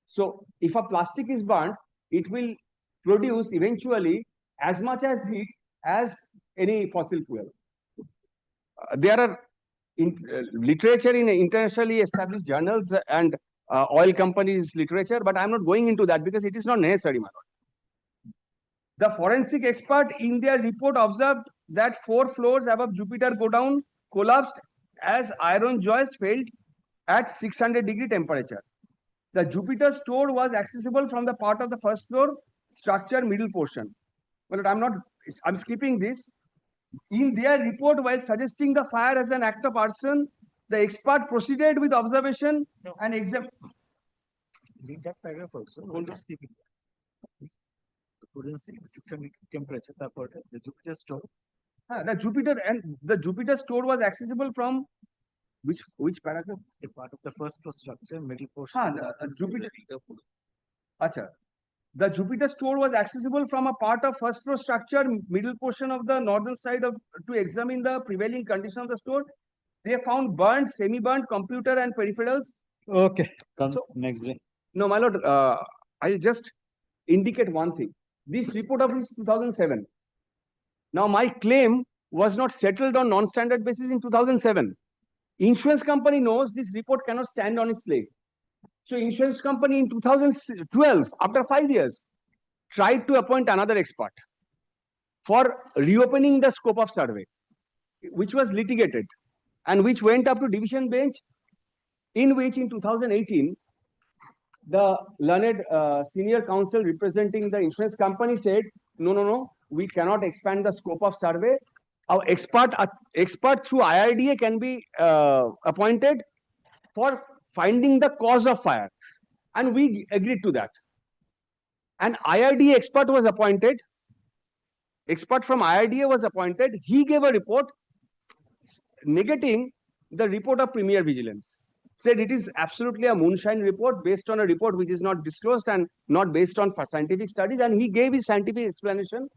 So if a plastic is burnt, it will produce eventually as much as heat as any fossil fuel. There are literature in internationally established journals and oil companies literature, but I'm not going into that because it is not necessary, my lord. The forensic expert in their report observed that 4 floors above Jupiter godown collapsed as iron joist failed at 600-degree temperature. The Jupiter store was accessible from the part of the first floor structure middle portion. Well, I'm skipping this. In their report, while suggesting the fire as an act of arson, the expert proceeded with observation and exam. Read that paragraph also. Hold on, skipping. The 600 temperature. The Jupiter store. The Jupiter store was accessible from which paragraph? A part of the first floor structure, middle portion. The Jupiter store was accessible from a part of first floor structure, middle portion of the northern side to examine the prevailing condition of the store. They found burnt, semi-burnt computer and peripherals. Okay, come next day. No, my lord, I'll just indicate one thing. This report of is 2007. Now, my claim was not settled on non-standard basis in 2007. Insurance company knows this report cannot stand on its leg. So insurance company in 2012, after 5 years, tried to appoint another expert for reopening the scope of survey, which was litigated and which went up to division bench, in which in 2018, the learned senior counsel representing the insurance company said, no, we cannot expand the scope of survey. Our expert through IRDA can be appointed for finding the cause of fire. And we agreed to that. An IRDA expert was appointed. Expert from IRDA was appointed. He gave a report negating the report of Premier Vigilance. Said it is absolutely a moonshine report based on a report which is not disclosed and not based on scientific studies. And he gave his scientific explanation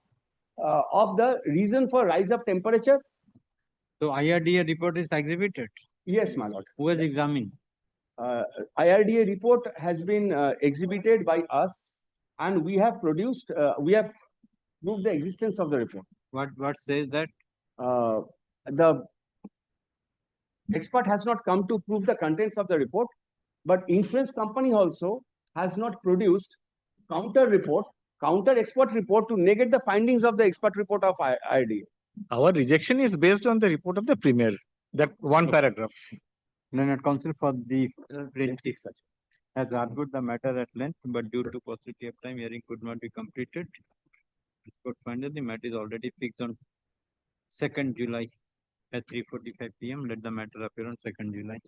of the reason for rise of temperature. So IRDA report is exhibited? Yes, my lord. Who has examined? IRDA report has been exhibited by us, and we have produced, we have proved the existence of the report. What says that? The expert has not come to prove the contents of the report, but insurance company also has not produced counter expert report to negate the findings of the expert report of IRDA. Our rejection is based on the report of the Premier, that one paragraph. Learned counsel for the plaintiff has argued the matter at length, but due to paucity of time, hearing could not be completed. This court found that the matter is already fixed on 2nd July at 3:45 p.m. Let the matter appear on 2nd July.